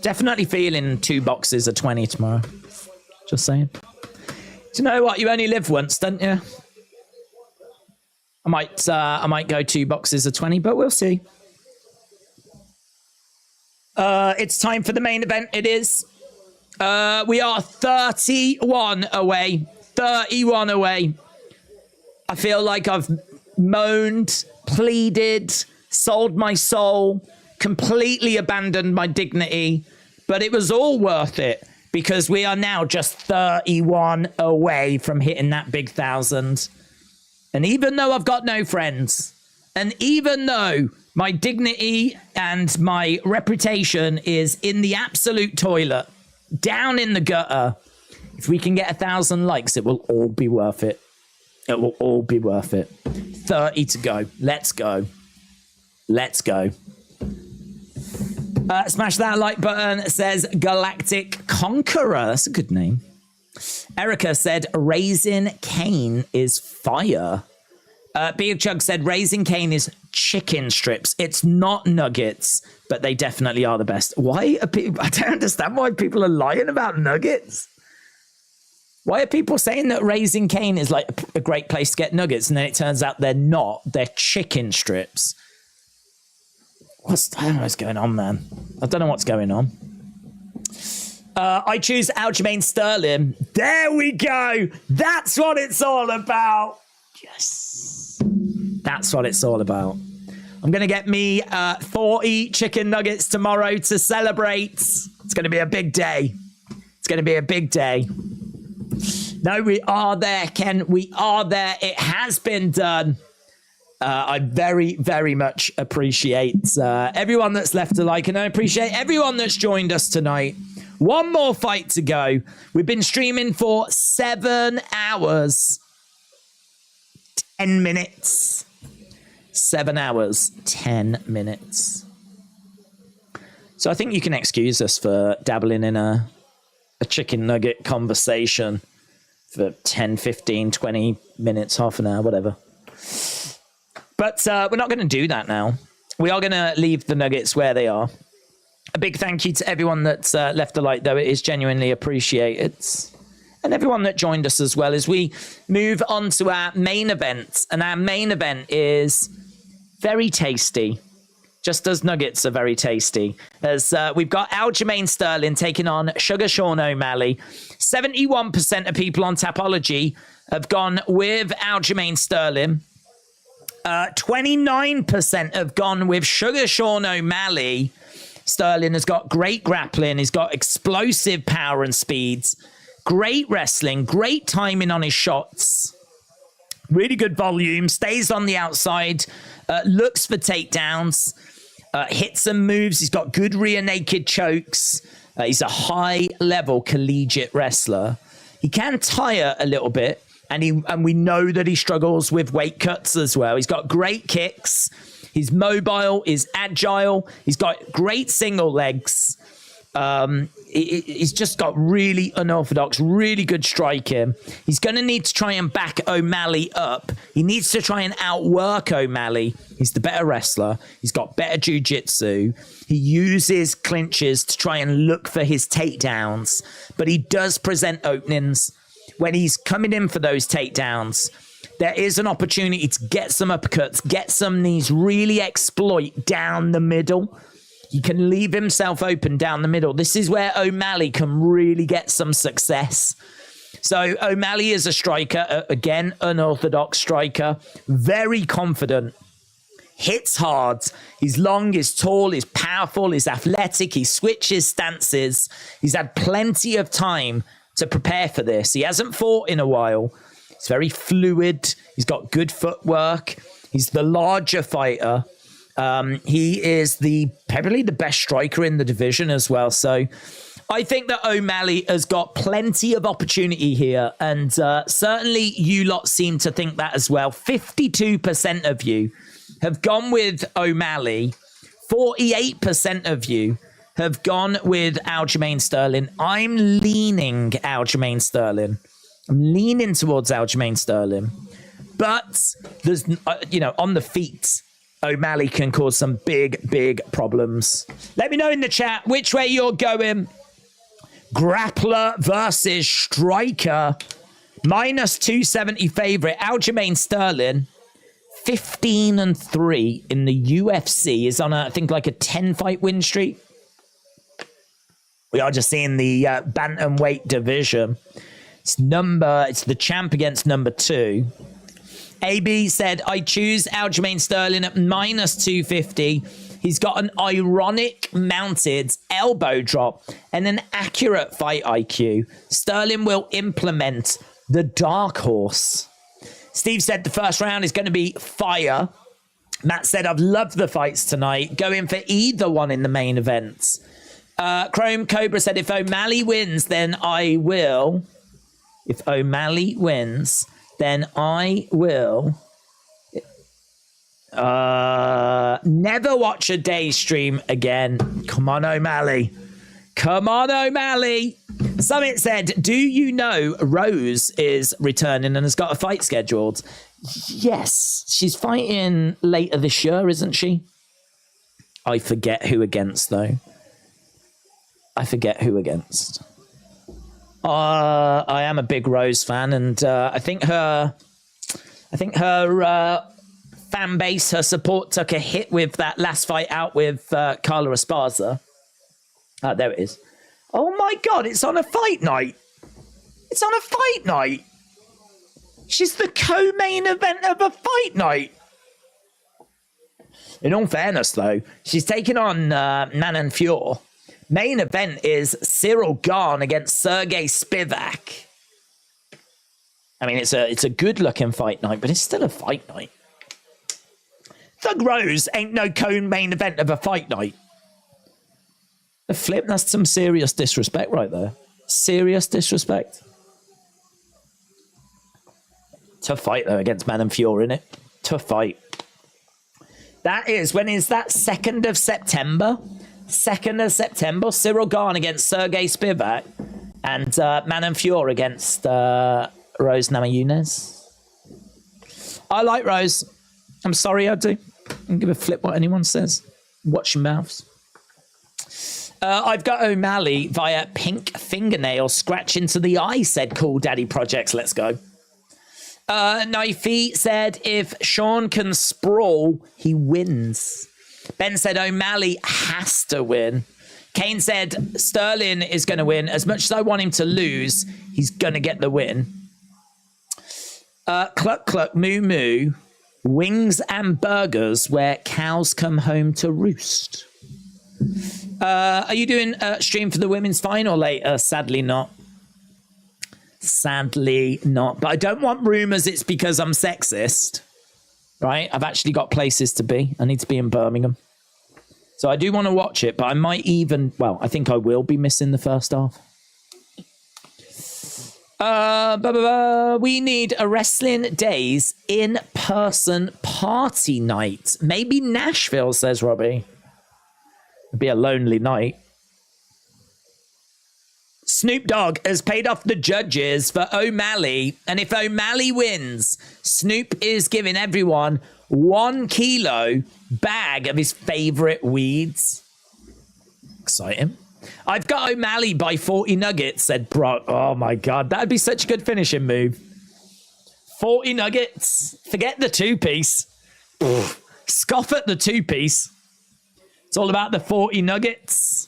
Definitely feeling 2 boxes of 20 tomorrow. Just saying. Do you know what? You only live once, don't you? I might go 2 boxes of 20, but we'll see. It's time for the main event. It is. We are 31 away. 31 away. I feel like I've moaned, pleaded, sold my soul, completely abandoned my dignity, but it was all worth it because we are now just 31 away from hitting that big 1,000. And even though I've got no friends, and even though my dignity and my reputation is in the absolute toilet, down in the gutter, if we can get 1,000 likes, it will all be worth it. It will all be worth it. 30 to go. Let's go. Let's go. Smash that like button, says Galactic Conqueror. That's a good name. Erica said, Raising Cane is fire. Big Chug said, Raising Cane is chicken strips. It's not nuggets, but they definitely are the best. Why are people... I don't understand why people are lying about nuggets. Why are people saying that Raising Cane is like a great place to get nuggets, and then it turns out they're not? They're chicken strips. I don't know what's going on, man. I don't know what's going on. I choose Aljamain Sterling. There we go. That's what it's all about. Yes. That's what it's all about. I'm going to get me 40 chicken nuggets tomorrow to celebrate. It's going to be a big day. It's going to be a big day. No, we are there, Ken. We are there. It has been done. I very, very much appreciate everyone that's left a like, and I appreciate everyone that's joined us tonight. One more fight to go. We've been streaming for 7 hours, 10 minutes. 7 hours, 10 minutes. So I think you can excuse us for dabbling in a chicken nugget conversation for 10, 15, 20 minutes, half an hour, whatever. But we're not going to do that now. We are going to leave the nuggets where they are. A big thank you to everyone that's left a like, though. It is genuinely appreciated. And everyone that joined us as well as we move on to our main event. And our main event is very tasty. Just as nuggets are very tasty. As we've got Aljamain Sterling taking on Sugar Sean O'Malley. 71% of people on Tapology have gone with Aljamain Sterling. 29% have gone with Sugar Sean O'Malley. Sterling has got great grappling. He's got explosive power and speeds. Great wrestling. Great timing on his shots. Really good volume. Stays on the outside. Looks for takedowns. Hits and moves. He's got good rear naked chokes. He's a high-level collegiate wrestler. He can tire a little bit. And we know that he struggles with weight cuts as well. He's got great kicks. He's mobile. He's agile. He's got great single legs. He's just got really unorthodox, really good striking. He's going to need to try and back O'Malley up. He needs to try and outwork O'Malley. He's the better wrestler. He's got better jiu-jitsu. He uses clinches to try and look for his takedowns. But he does present openings. When he's coming in for those takedowns, there is an opportunity to get some uppercuts, get some knees, really exploit down the middle. He can leave himself open down the middle. This is where O'Malley can really get some success. So O'Malley is a striker, again, unorthodox striker, very confident. hits hard. He's long, he's tall, he's powerful, he's athletic, he switches stances. He's had plenty of time to prepare for this. He hasn't fought in a while. He's very fluid. He's got good footwork. He's the larger fighter. He is probably the best striker in the division as well. So I think that O'Malley has got plenty of opportunity here. And certainly you lot seem to think that as well. 52% of you have gone with O'Malley. 48% of you have gone with Aljamain Sterling. I'm leaning Aljamain Sterling. I'm leaning towards Aljamain Sterling. But there's, on the feet, O'Malley can cause some big problems. Let me know in the chat which way you're going. Grappler versus striker. -270 favorite. Aljamain Sterling, 15-3 in the UFC. Is on, I think, like a 10-fight win streak. We are just seeing the bantamweight division. It's the champ against number 2. AB said, I choose Aljamain Sterling at -250. He's got an ironic mounted elbow drop and an accurate fight IQ. Sterling will implement the dark horse. Steve said the first round is going to be fire. Matt said, I've loved the fights tonight. Going for either one in the main events. Chrome Cobra said, if O'Malley wins, then I will. If O'Malley wins, then I will never watch a day stream again. Come on, O'Malley. Come on, O'Malley. Summit said, do you know Rose is returning and has got a fight scheduled? Yes, she's fighting later this year, isn't she? I forget who against, though. I forget who against. I am a big Rose fan, and I think her fan base, her support took a hit with that last fight out with Carla Esparza. There it is. Oh my God, it's on a fight night. It's on a fight night. She's the co-main event of a fight night. In all fairness, though, she's taking on Manon Fior. Main event is Cyril Gane against Sergey Spivak. I mean, it's a good-looking fight night, but it's still a fight night. Thug Rose ain't no co-main event of a fight night. The flip, that's some serious disrespect right there. Serious disrespect. Tough fight, though, against Manon Fior, innit? Tough fight. That is, when is that? 2nd of September? 2nd of September, Cyril Gane against Sergey Spivak and Manon Fior against Rose Namajunas. I like Rose. I'm sorry, I do. I don't give a flip what anyone says. Watch your mouths. I've got O'Malley via pink fingernail scratch into the eye, said Cool Daddy Projects. Let's go. Knifey said, if Sean can sprawl, he wins. Ben said O'Malley has to win. Kane said Sterling is going to win. As much as I want him to lose, he's going to get the win. Cluck, cluck, moo, moo. Wings and burgers where cows come home to roost. Are you doing a stream for the women's final later? Sadly not. Sadly not. But I don't want rumors it's because I'm sexist. Right? I've actually got places to be. I need to be in Birmingham. So I do want to watch it, but I might even... Well, I think I will be missing the first half. We need a Wrestling Days in-person party night. Maybe Nashville, says Robbie. It'd be a lonely night. Snoop Dogg has paid off the judges for O'Malley. And if O'Malley wins, Snoop is giving everyone 1 kilo bag of his favorite weeds. Exciting. I've got O'Malley by 40 nuggets, said Brock. Oh my God, that'd be such a good finishing move. 40 nuggets. Forget the 2-piece. Scoff at the 2-piece. It's all about the 40 nuggets.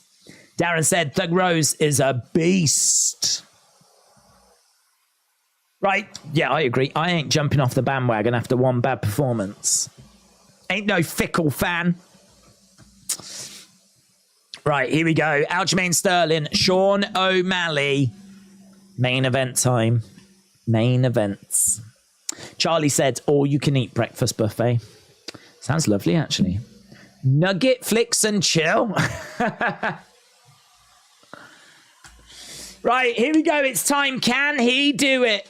Darren said Thug Rose is a beast. Right. Yeah, I agree. I ain't jumping off the bandwagon after one bad performance. Ain't no fickle fan. Right, here we go. Aljamain Sterling, Sean O'Malley. Main event time. Main events. Charlie said, all you can eat breakfast buffet. Sounds lovely, actually. Nugget, flicks, and chill. Right, here we go. It's time. Can he do it?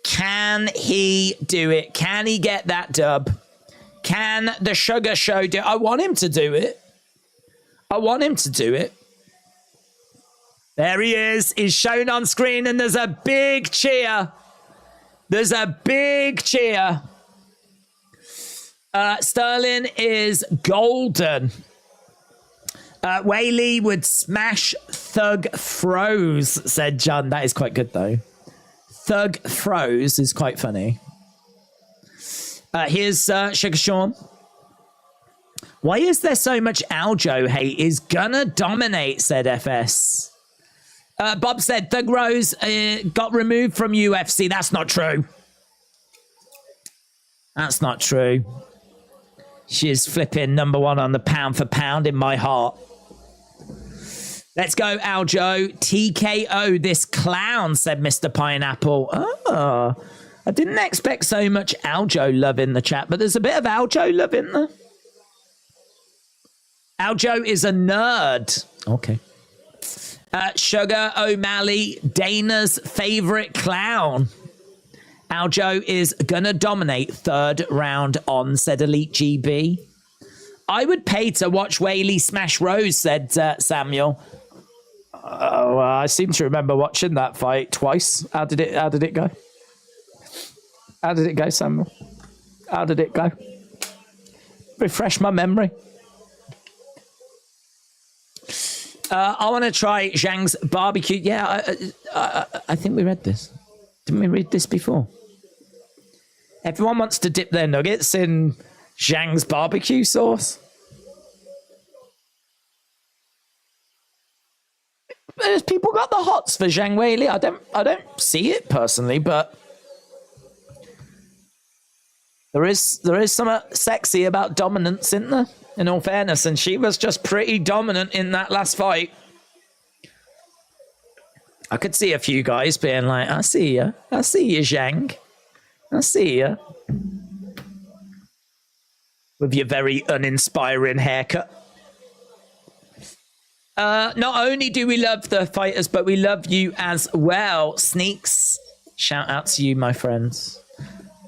Can he do it? Can he get that dub? Can the Sugar Show do it? I want him to do it. I want him to do it. There he is. He's shown on screen, and there's a big cheer. There's a big cheer. Sterling is golden. Welli would smash Thug Froze, said John. That is quite good, though. Thug Froze is quite funny. Here's Sugar Sean. Why is there so much Aljo hate? Is gonna dominate, said FS. Bob said Thug Rose got removed from UFC. That's not true. That's not true. She's flipping #1 on the pound for pound in my heart. Let's go, Aljo. TKO this clown, said Mr. Pineapple. Oh, I didn't expect so much Aljo love in the chat, but there's a bit of Aljo love in there. Aljo is a nerd. Okay. Sugar O'Malley, Dana's favorite clown. Aljo is gonna dominate 3rd round on, said Elite GB. I would pay to watch Welli smash Rose, said Samuel. Oh, I seem to remember watching that fight twice. How did it go? How did it go, Samuel? How did it go? Refresh my memory. I want to try Zhang's barbecue. Yeah, I think we read this. Didn't we read this before? Everyone wants to dip their nuggets in Zhang's barbecue sauce. Has people got the hots for Zhang Weili? I don't see it personally, but there is something sexy about dominance, isn't there? In all fairness, and she was just pretty dominant in that last fight. I could see a few guys being like, I see you, Zhang. I see you. With your very uninspiring haircut. Not only do we love the fighters, but we love you as well. Sneaks, shout out to you, my friends.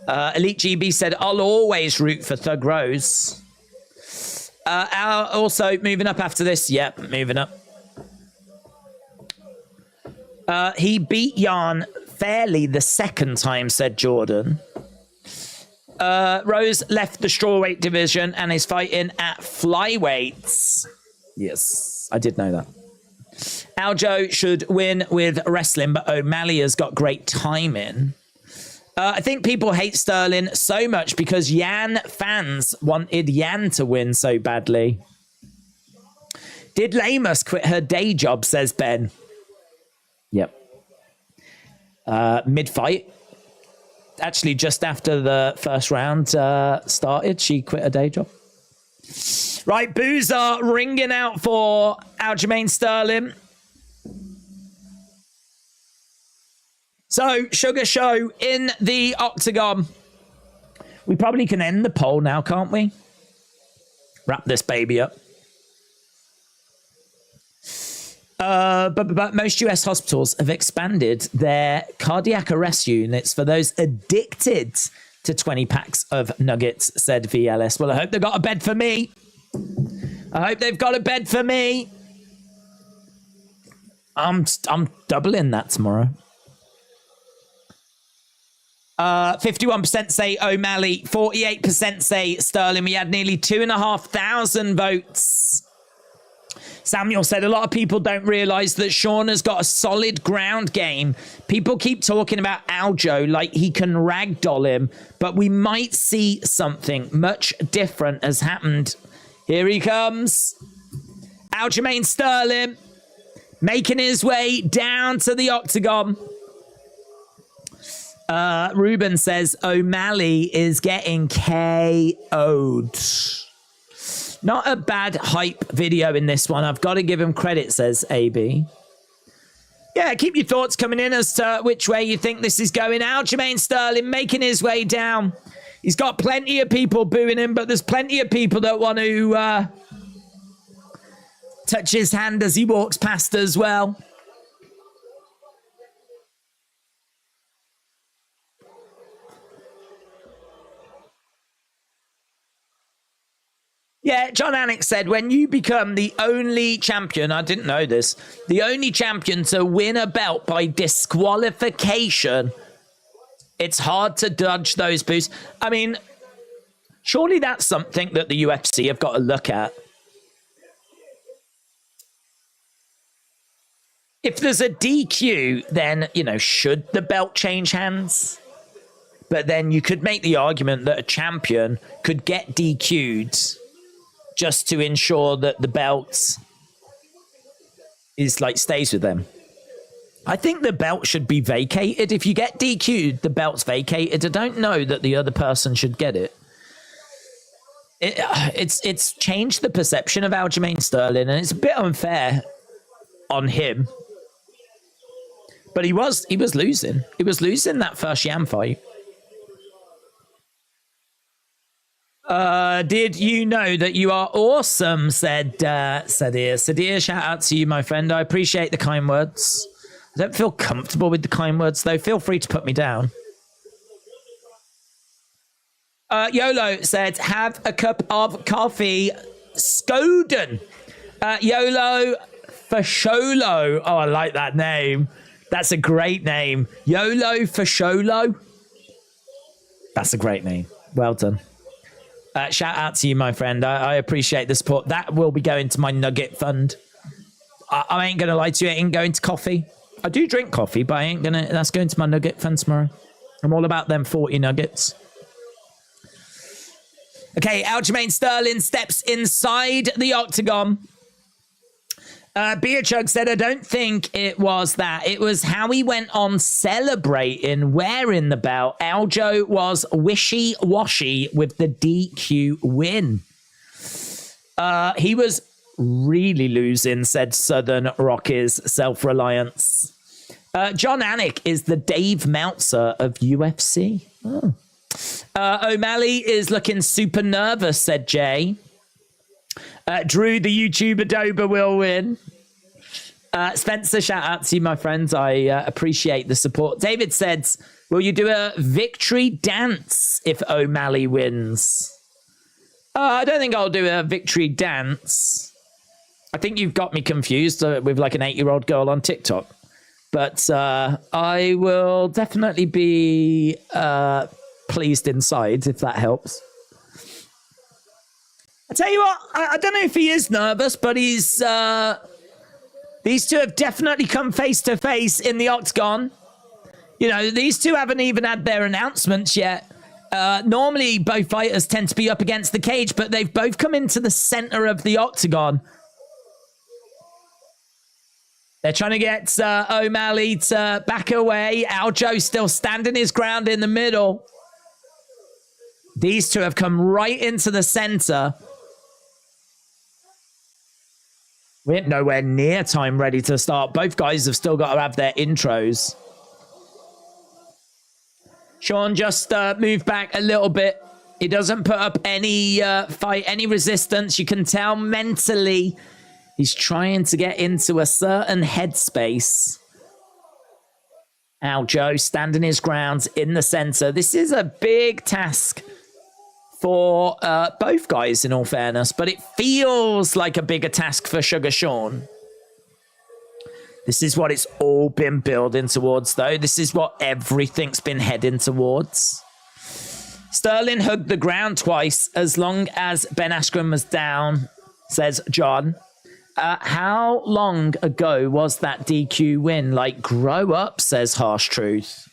Elite GB said, I'll always root for Thug Rose. Also, moving up after this. Yep, moving up. He beat Jan fairly the 2nd time, said Jordan. Rose left the strawweight division and is fighting at flyweights. Yes, I did know that. Aljo should win with wrestling, but O'Malley has got great timing. I think people hate Sterling so much because Yan fans wanted Yan to win so badly. Did Lemos quit her day job, says Ben. Yep. Mid-fight. Actually, just after the first round started, she quit her day job. Right, boos are ringing out for Aljamain Sterling. So, Sugar Show in the octagon. We probably can end the poll now, can't we? Wrap this baby up. But most US hospitals have expanded their cardiac arrest units for those addicted to 20 packs of nuggets, said VLS. Well, I hope they've got a bed for me. I hope they've got a bed for me. I'm doubling that tomorrow. 51% say O'Malley, 48% say Sterling. We had nearly 2,500 votes. Samuel said a lot of people don't realise that Sean has got a solid ground game. People keep talking about Aljo like he can ragdoll him, but we might see something much different has happened. Here he comes. Aljamain Sterling making his way down to the octagon. Ruben says O'Malley is getting KO'd. Not a bad hype video in this one. I've got to give him credit, says AB. Yeah, keep your thoughts coming in as to which way you think this is going. Aljamain Sterling making his way down. He's got plenty of people booing him, but there's plenty of people that want to touch his hand as he walks past as well. Yeah, John Anik said, when you become the only champion, I didn't know this, the only champion to win a belt by disqualification, it's hard to dodge those boos. I mean, surely that's something that the UFC have got to look at. If there's a DQ, then, you know, should the belt change hands? But then you could make the argument that a champion could get DQ'd just to ensure that the belt is like stays with them. I think the belt should be vacated. If you get DQ'd, the belt's vacated. I don't know that the other person should get it. It's changed the perception of Aljamain Sterling, and it's a bit unfair on him. But he was losing. He was losing that first Yam fight. Did you know that you are awesome, said Sadir. Sadir, shout out to you, my friend. I appreciate the kind words. I don't feel comfortable with the kind words, though. Feel free to put me down. YOLO said, have a cup of coffee. Skoden. YOLO for Sholo. Oh, I like that name. That's a great name. YOLO for Sholo. That's a great name. Well done. Shout out to you, my friend. I appreciate the support. That will be going to my nugget fund. I ain't going to lie to you. It ain't going to coffee. I do drink coffee, but I ain't going to... That's going to my nugget fund tomorrow. I'm all about them 40 nuggets. Okay, Aljamain Sterling steps inside the octagon. Beer Chug said, I don't think it was that. It was how he went on celebrating wearing the belt. Aljo was wishy-washy with the DQ win. He was really losing, said Southern Rockies Self-Reliance. John Anik is the Dave Meltzer of UFC. Oh. O'Malley is looking super nervous, said Jay. Drew, the YouTube Adobe, will win. Spencer, shout out to you, my friends. I appreciate the support. David said, will you do a victory dance if O'Malley wins? I don't think I'll do a victory dance. I think you've got me confused with like an 8-year-old girl on TikTok. But I will definitely be pleased inside, if that helps. I tell you what, I don't know if he is nervous, but he's... these two have definitely come face to face in the octagon. You know, these two haven't even had their announcements yet. Normally, both fighters tend to be up against the cage, but they've both come into the center of the octagon. They're trying to get O'Malley to back away. Aljo still standing his ground in the middle. These two have come right into the center. We're nowhere near time ready to start. Both guys have still got to have their intros. Sean just moved back a little bit. He doesn't put up any fight, any resistance. You can tell mentally he's trying to get into a certain headspace. Aljo standing his ground in the center. This is a big task for both guys, in all fairness, but it feels like a bigger task for Sugar Sean. This is what it's all been building towards, though. This is what everything's been heading towards. Sterling hugged the ground twice as long as Ben Askren was down, says John. How long ago was that DQ win? Like, grow up, says Harsh Truth.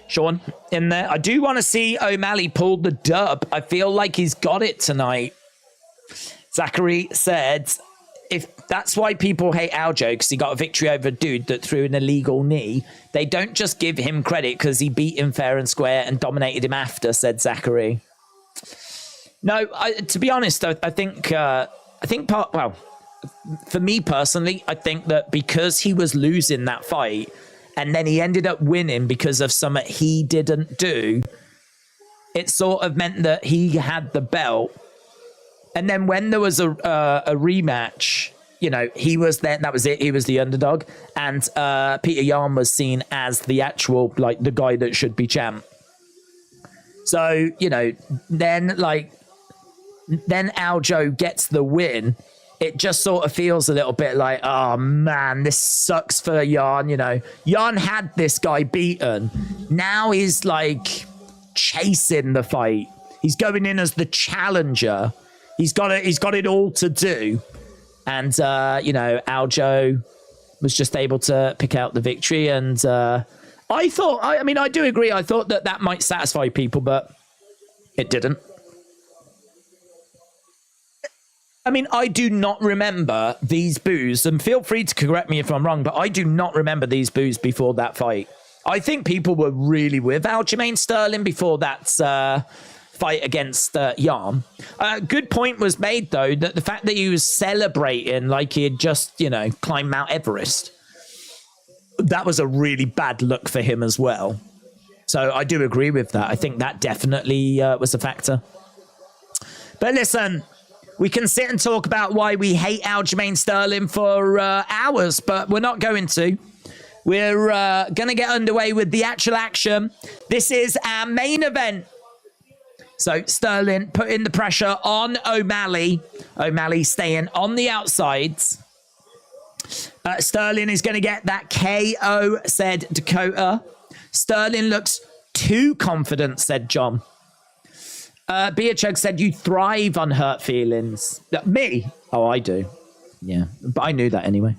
Sean, in there. I do want to see O'Malley pull the dub. I feel like he's got it tonight. Zachary said, if that's why people hate Aljo, because he got a victory over a dude that threw an illegal knee, they don't just give him credit because he beat him fair and square and dominated him after, said Zachary. No, to be honest, I think for me personally, I think that because he was losing that fight and then he ended up winning because of something he didn't do, it sort of meant that he had the belt. And then when there was a rematch, you know, he was there. That was it. He was the underdog. And Peter Yan was seen as the actual, like, the guy that should be champ. So, you know, then Aljo gets the win. It just sort of feels a little bit like, oh, man, this sucks for Yan, you know. Yan had this guy beaten. Now he's, like, chasing the fight. He's going in as the challenger. He's got it all to do. And, you know, Aljo was just able to pick out the victory. And I do agree. I thought that might satisfy people, but it didn't. I mean, I do not remember these boos, and feel free to correct me if I'm wrong, but I do not remember these boos before that fight. I think people were really with Aljamain Sterling before that fight against Yan. Good point was made, though, that the fact that he was celebrating like he had just, you know, climbed Mount Everest, that was a really bad look for him as well. So I do agree with that. I think that definitely was a factor. But listen, we can sit and talk about why we hate Aljamain Sterling for hours, but we're not going to. We're going to get underway with the actual action. This is our main event. So Sterling putting the pressure on O'Malley. O'Malley staying on the outsides. Sterling is going to get that KO, said Dakota. Sterling looks too confident, said John. Beachug said, you thrive on hurt feelings. Me? Oh, I do. Yeah, but I knew that anyway.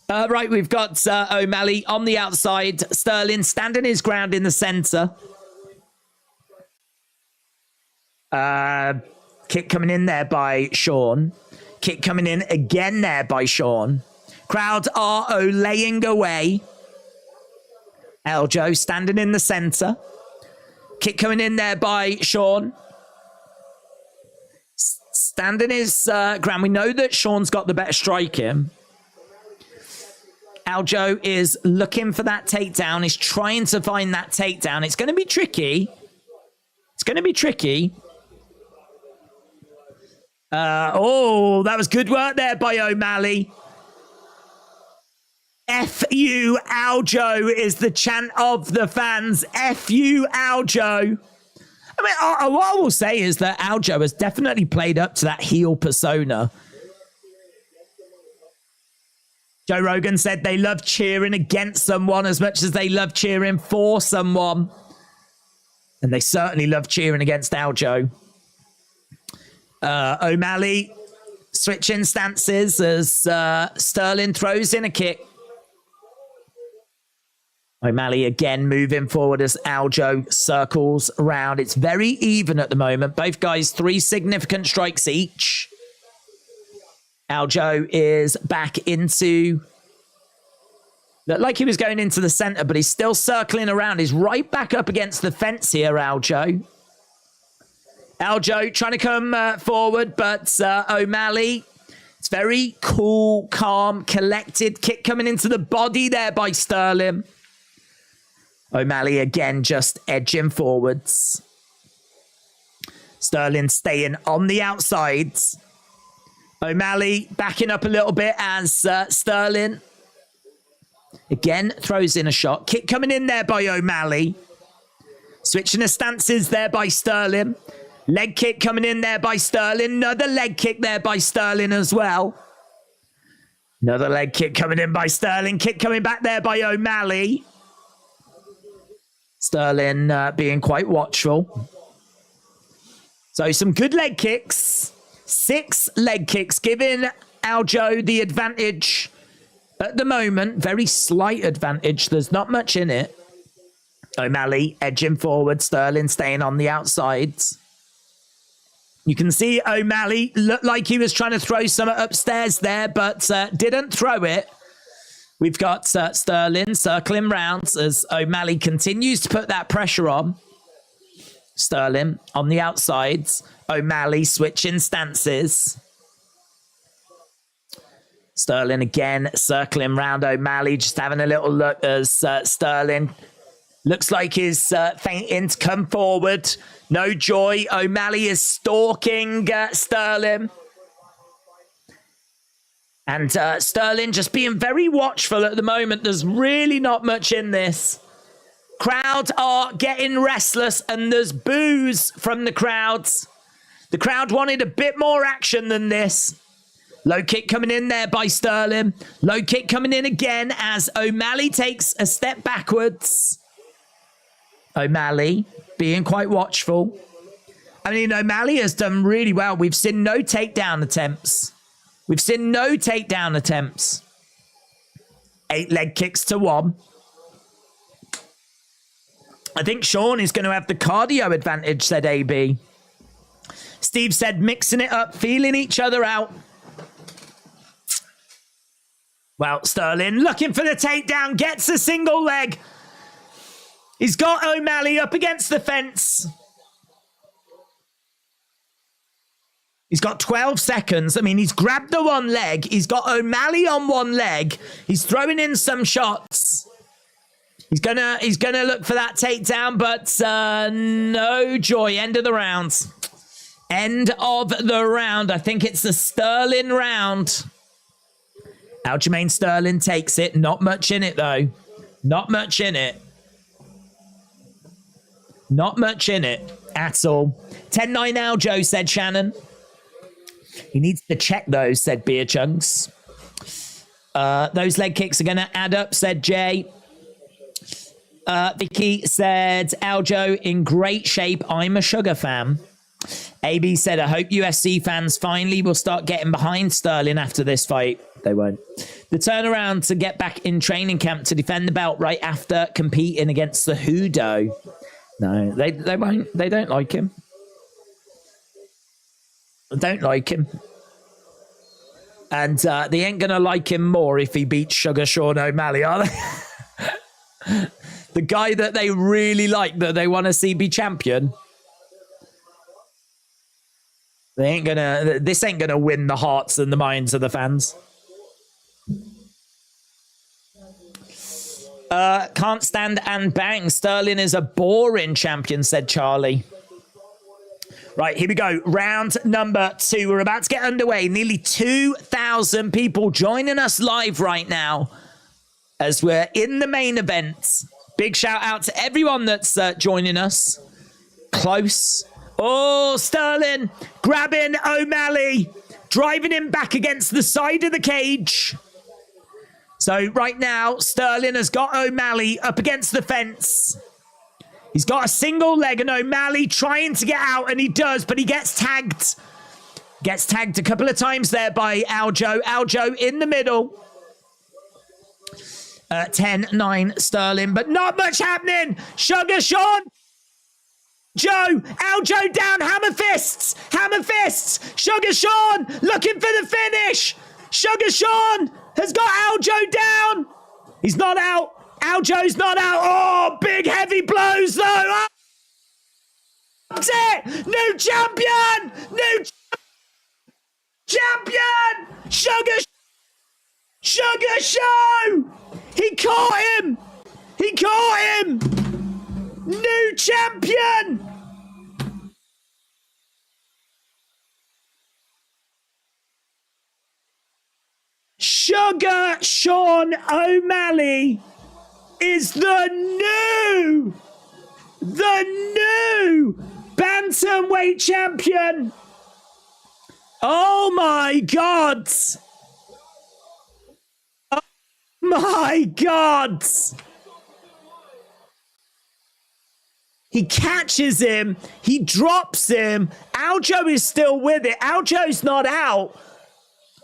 Right, we've got O'Malley on the outside. Sterling standing his ground in the centre. Kick coming in there by Sean. Kick coming in again there by Sean. Crowd are olaying away. Aljo standing in the centre. Kick coming in there by Sean. Standing his ground. We know that Sean's got the better striking. Aljo is looking for that takedown. He's trying to find that takedown. It's going to be tricky. It's going to be tricky. Oh, that was good work there by O'Malley. F you, Aljo is the chant of the fans. F you, Aljo. I mean, what I will say is that Aljo has definitely played up to that heel persona. Joe Rogan said they love cheering against someone as much as they love cheering for someone. And they certainly love cheering against Aljo. O'Malley switching stances as Sterling throws in a kick. O'Malley again moving forward as Aljo circles around. It's very even at the moment. Both guys 3 significant strikes each. Aljo is back into... Looked like he was going into the centre, but he's still circling around. He's right back up against the fence here, Aljo. Aljo trying to come forward, but O'Malley, it's very cool, calm, collected. Kick coming into the body there by Sterling. O'Malley again just edging forwards. Sterling staying on the outsides. O'Malley backing up a little bit as Sterling again throws in a shot. Kick coming in there by O'Malley. Switching the stances there by Sterling. Leg kick coming in there by Sterling. Another leg kick there by Sterling as well. Another leg kick coming in by Sterling. Kick coming back there by O'Malley. Sterling being quite watchful. So some good leg kicks. 6 leg kicks, giving Aljo the advantage at the moment. Very slight advantage. There's not much in it. O'Malley edging forward. Sterling staying on the outsides. You can see O'Malley looked like he was trying to throw something upstairs there, but didn't throw it. We've got Sterling circling rounds as O'Malley continues to put that pressure on. Sterling on the outsides. O'Malley switching stances. Sterling again circling round O'Malley, just having a little look as Sterling looks like he's fainting to come forward. No joy. O'Malley is stalking Sterling. And Sterling just being very watchful at the moment. There's really not much in this. Crowd are getting restless and there's boos from the crowds. The crowd wanted a bit more action than this. Low kick coming in there by Sterling. Low kick coming in again as O'Malley takes a step backwards. O'Malley being quite watchful. I mean, O'Malley has done really well. We've seen no takedown attempts. 8 leg kicks to 1. I think Sean is going to have the cardio advantage, said AB. Steve said mixing it up, feeling each other out. Well, Sterling looking for the takedown, gets a single leg. He's got O'Malley up against the fence. He's got 12 seconds. I mean, he's grabbed the one leg. He's got O'Malley on one leg. He's throwing in some shots. He's gonna look for that takedown, but no joy. End of the round. End of the round. I think it's the Sterling round. Aljamain Sterling takes it. Not much in it, though. Not much in it. Not much in it at all. 10-9 Aljo, said Shannon. He needs to check those, said Beer Chunks. Those leg kicks are going to add up, said Jay. Vicky said, Aljo, in great shape. I'm a Sugar fan. AB said, I hope UFC fans finally will start getting behind Sterling after this fight. They won't. The turnaround to get back in training camp to defend the belt right after competing against the Hudo. No, they won't. They don't like him. Don't like him. And they ain't going to like him more if he beats Sugar Sean O'Malley, are they? The guy that they really like, that they want to see be champion. This ain't gonna win the hearts and the minds of the fans. Can't stand and bang. Sterling is a boring champion, said Charlie. Right, here we go. Round number 2. We're about to get underway. Nearly 2,000 people joining us live right now as we're in the main event. Big shout out to everyone that's joining us. Close. Oh, Sterling grabbing O'Malley, driving him back against the side of the cage. So right now, Sterling has got O'Malley up against the fence. He's got a single leg and O'Malley trying to get out, and he does, but he gets tagged. Gets tagged a couple of times there by Aljo. Aljo in the middle. 10-9 Sterling, but not much happening. Sugar Sean. Aljo down, hammer fists. Sugar Sean looking for the finish. Sugar Sean has got Aljo down. He's not out. Aljo's not out. Oh, big heavy blows though. Oh, that's it. New champion. Sugar Show. He caught him. New champion. Sugar Sean O'Malley is the new Bantamweight champion. Oh my God. Oh my God. He catches him. He drops him. Aljo is still with it. Aljo's not out.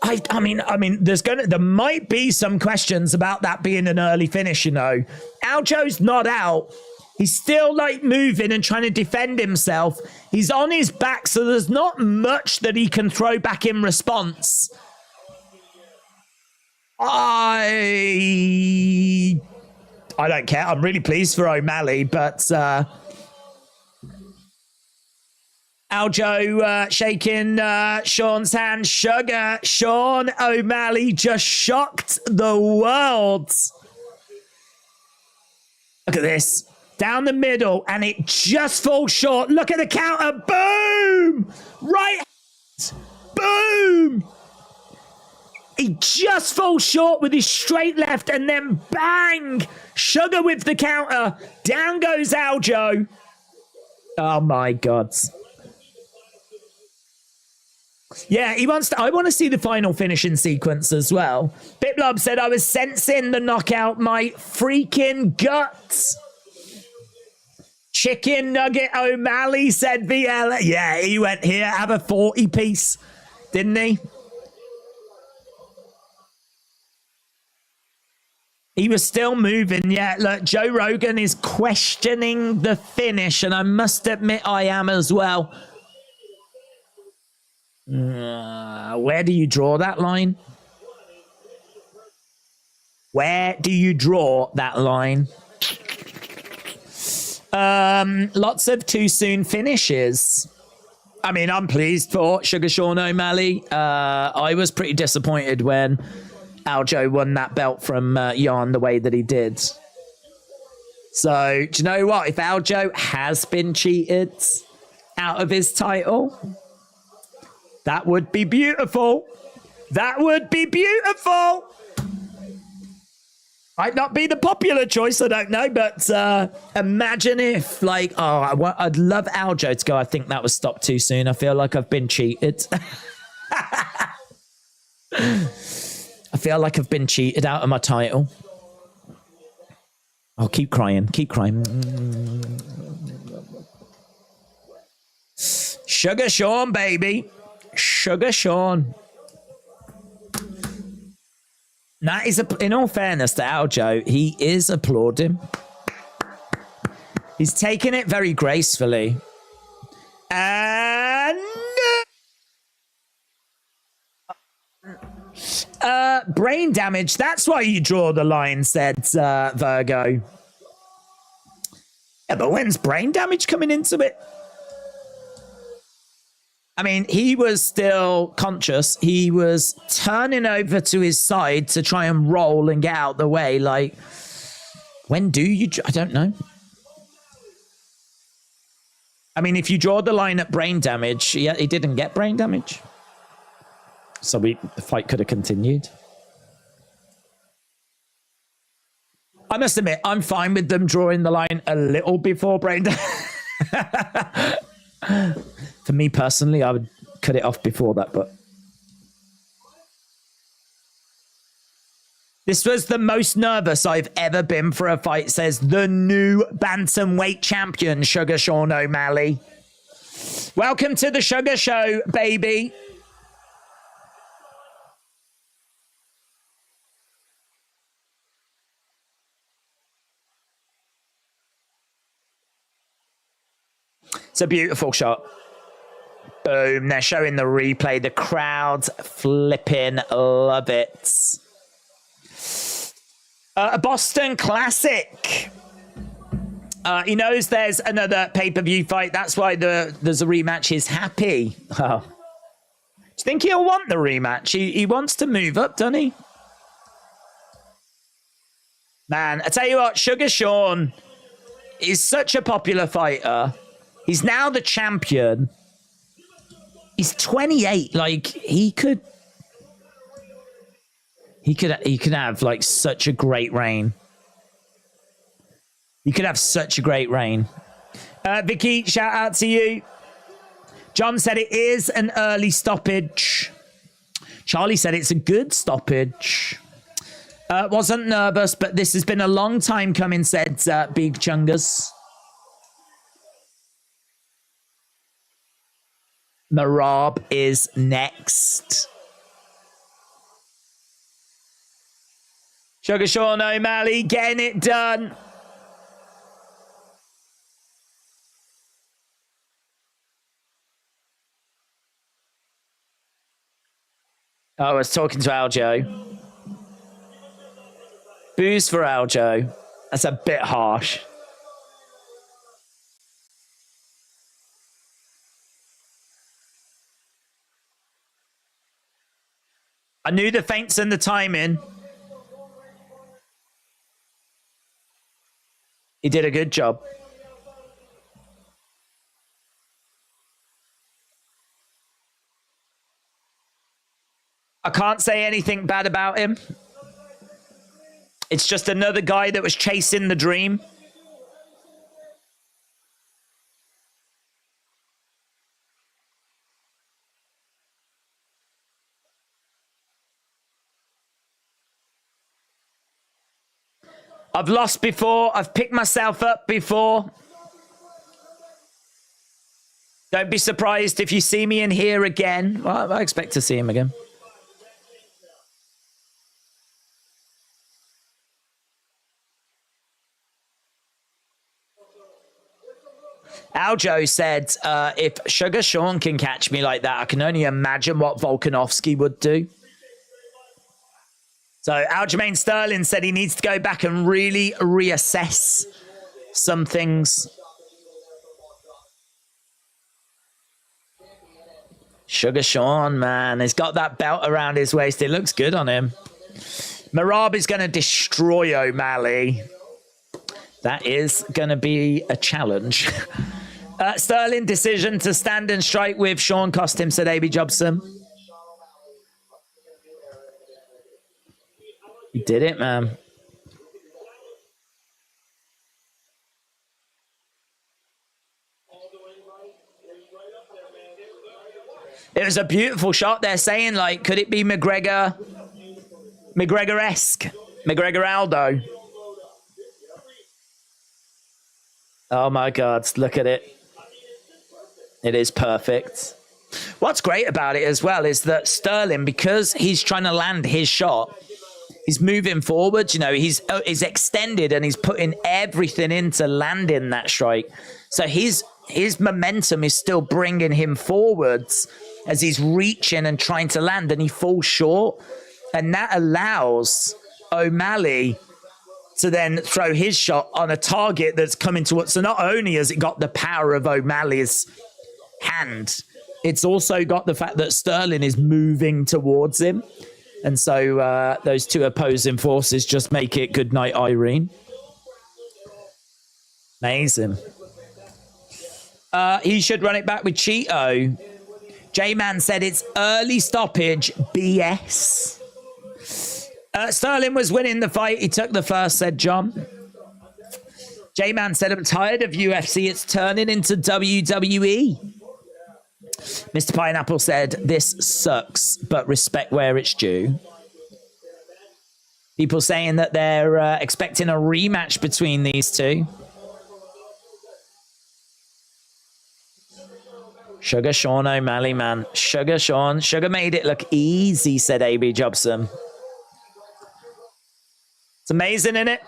I mean, there might be some questions about that being an early finish, you know. Aljo's not out. He's still like moving and trying to defend himself. He's on his back, so there's not much that he can throw back in response. I don't care. I'm really pleased for O'Malley, but Aljo shaking Sean's hand. Sugar. Sean O'Malley just shocked the world. Look at this. Down the middle, and it just falls short. Look at the counter. Boom! Right. Boom! He just falls short with his straight left, and then bang! Sugar with the counter. Down goes Aljo. Oh my God. Yeah, he wants to. I want to see the final finishing sequence as well. Biplub said, I was sensing the knockout, my freaking guts. Chicken Nugget O'Malley, said VL. Yeah, he went here, have a 40 piece, didn't he? He was still moving. Yeah, look, Joe Rogan is questioning the finish, and I must admit I am as well. Where do you draw that line? Where do you draw that line? Lots of too soon finishes. I mean, I'm pleased for Sugar Sean O'Malley. I was pretty disappointed when Aljo won that belt from Jan the way that he did. So, do you know what? If Aljo has been cheated out of his title, that would be beautiful. That would be beautiful. Might not be the popular choice, I don't know, but imagine if, like, I'd love Aljo to go, I think that was stopped too soon. I feel like I've been cheated. I feel like I've been cheated out of my title. Oh, keep crying, keep crying. Sugar Sean, baby. Sugar Sean. That is, in all fairness to Aljo, he is applauding. He's taking it very gracefully. And brain damage. That's why you draw the line, said Virgo. Yeah, but when's brain damage coming into it? I mean, he was still conscious. He was turning over to his side to try and roll and get out the way. Like, when do you... I don't know. I mean, if you draw the line at brain damage, he didn't get brain damage. So the fight could have continued. I must admit, I'm fine with them drawing the line a little before brain damage. For me personally, I would cut it off before that, but this was the most nervous I've ever been for a fight, says the new Bantamweight champion, Sugar Sean O'Malley. Welcome to the Sugar Show, baby. It's a beautiful shot. Boom. They're showing the replay. The crowd's flipping love it. A Boston Classic. He knows there's another pay-per-view fight. That's why there's a rematch. He's happy. Oh. Do you think he'll want the rematch? He wants to move up, doesn't he? Man, I tell you what, Sugar Sean is such a popular fighter. He's now the champion. He's 28. Like, he could have like such a great reign. He could have such a great reign. Vicky, shout out to you. John said it is an early stoppage. Charlie said it's a good stoppage. Wasn't nervous, but this has been a long time coming, said Big Chungus. Marab is next. Sugar Sean O'Malley getting it done. Oh, I was talking to Aljo. Booze for Aljo. That's a bit harsh. I knew the feints and the timing. He did a good job. I can't say anything bad about him. It's just another guy that was chasing the dream. I've lost before. I've picked myself up before. Don't be surprised if you see me in here again. Well, I expect to see him again. Aljo said, if Sugar Sean can catch me like that, I can only imagine what Volkanovski would do. So Aljamain Sterling said he needs to go back and really reassess some things. Sugar Sean, man, he's got that belt around his waist. It looks good on him. Merab is going to destroy O'Malley. That is going to be a challenge. Sterling decision to stand and strike with Sean cost him, said A.B. Jobson. He did it, man. It was a beautiful shot. They're saying, like, could it be McGregor-esque? McGregor Aldo. Oh, my God. Look at it. It is perfect. What's great about it as well is that Sterling, because he's trying to land his shot, he's moving forward. You know, he's extended and he's putting everything into landing that strike. So his momentum is still bringing him forwards as he's reaching and trying to land, and he falls short. And that allows O'Malley to then throw his shot on a target that's coming towards. So not only has it got the power of O'Malley's hand, it's also got the fact that Sterling is moving towards him. And so those two opposing forces just make it good night, Irene. Amazing. He should run it back with Cheeto. J-Man said it's early stoppage BS. Sterling was winning the fight. He took the first, said John. J-Man said, I'm tired of UFC. It's turning into WWE. Mr. Pineapple said, this sucks, but respect where it's due. People saying that they're expecting a rematch between these two. Sugar Sean O'Malley, man. Sugar Sean. Sugar made it look easy, said A.B. Jobson. It's amazing, isn't it?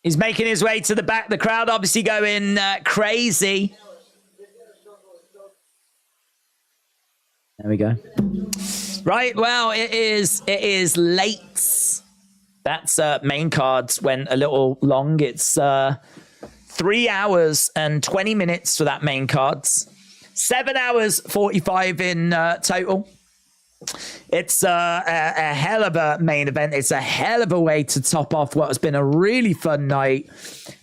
He's making his way to the back. The crowd obviously going crazy. There we go. Right, well, it is late. That's main cards went a little long. It's 3 hours and 20 minutes for that main cards. 7 hours 45 in total. It's a hell of a main event. It's a hell of a way to top off what has been a really fun night.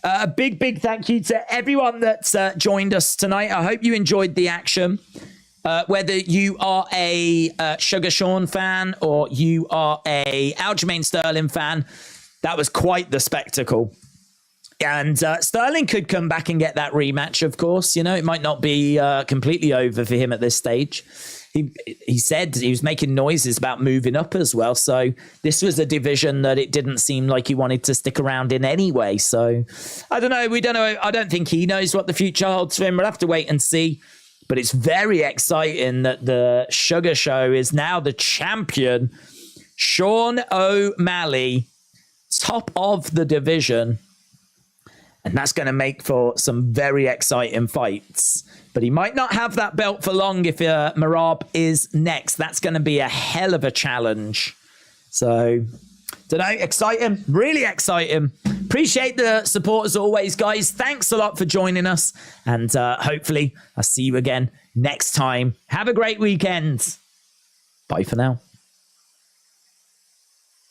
A big thank you to everyone that's joined us tonight. I hope you enjoyed the action. Whether you are a Sugar Sean fan or you are a Aljamain Sterling fan, that was quite the spectacle. And Sterling could come back and get that rematch, of course. You know, it might not be completely over for him at this stage. He said he was making noises about moving up as well. So this was a division that it didn't seem like he wanted to stick around in anyway. So I don't know. We don't know. I don't think he knows what the future holds for him. We'll have to wait and see. But it's very exciting that the Sugar Show is now the champion. Sean O'Malley, top of the division. And that's going to make for some very exciting fights. But he might not have that belt for long if Merab is next. That's going to be a hell of a challenge. So, don't know, exciting, really exciting. Appreciate the support as always, guys. Thanks a lot for joining us. And hopefully I'll see you again next time. Have a great weekend. Bye for now.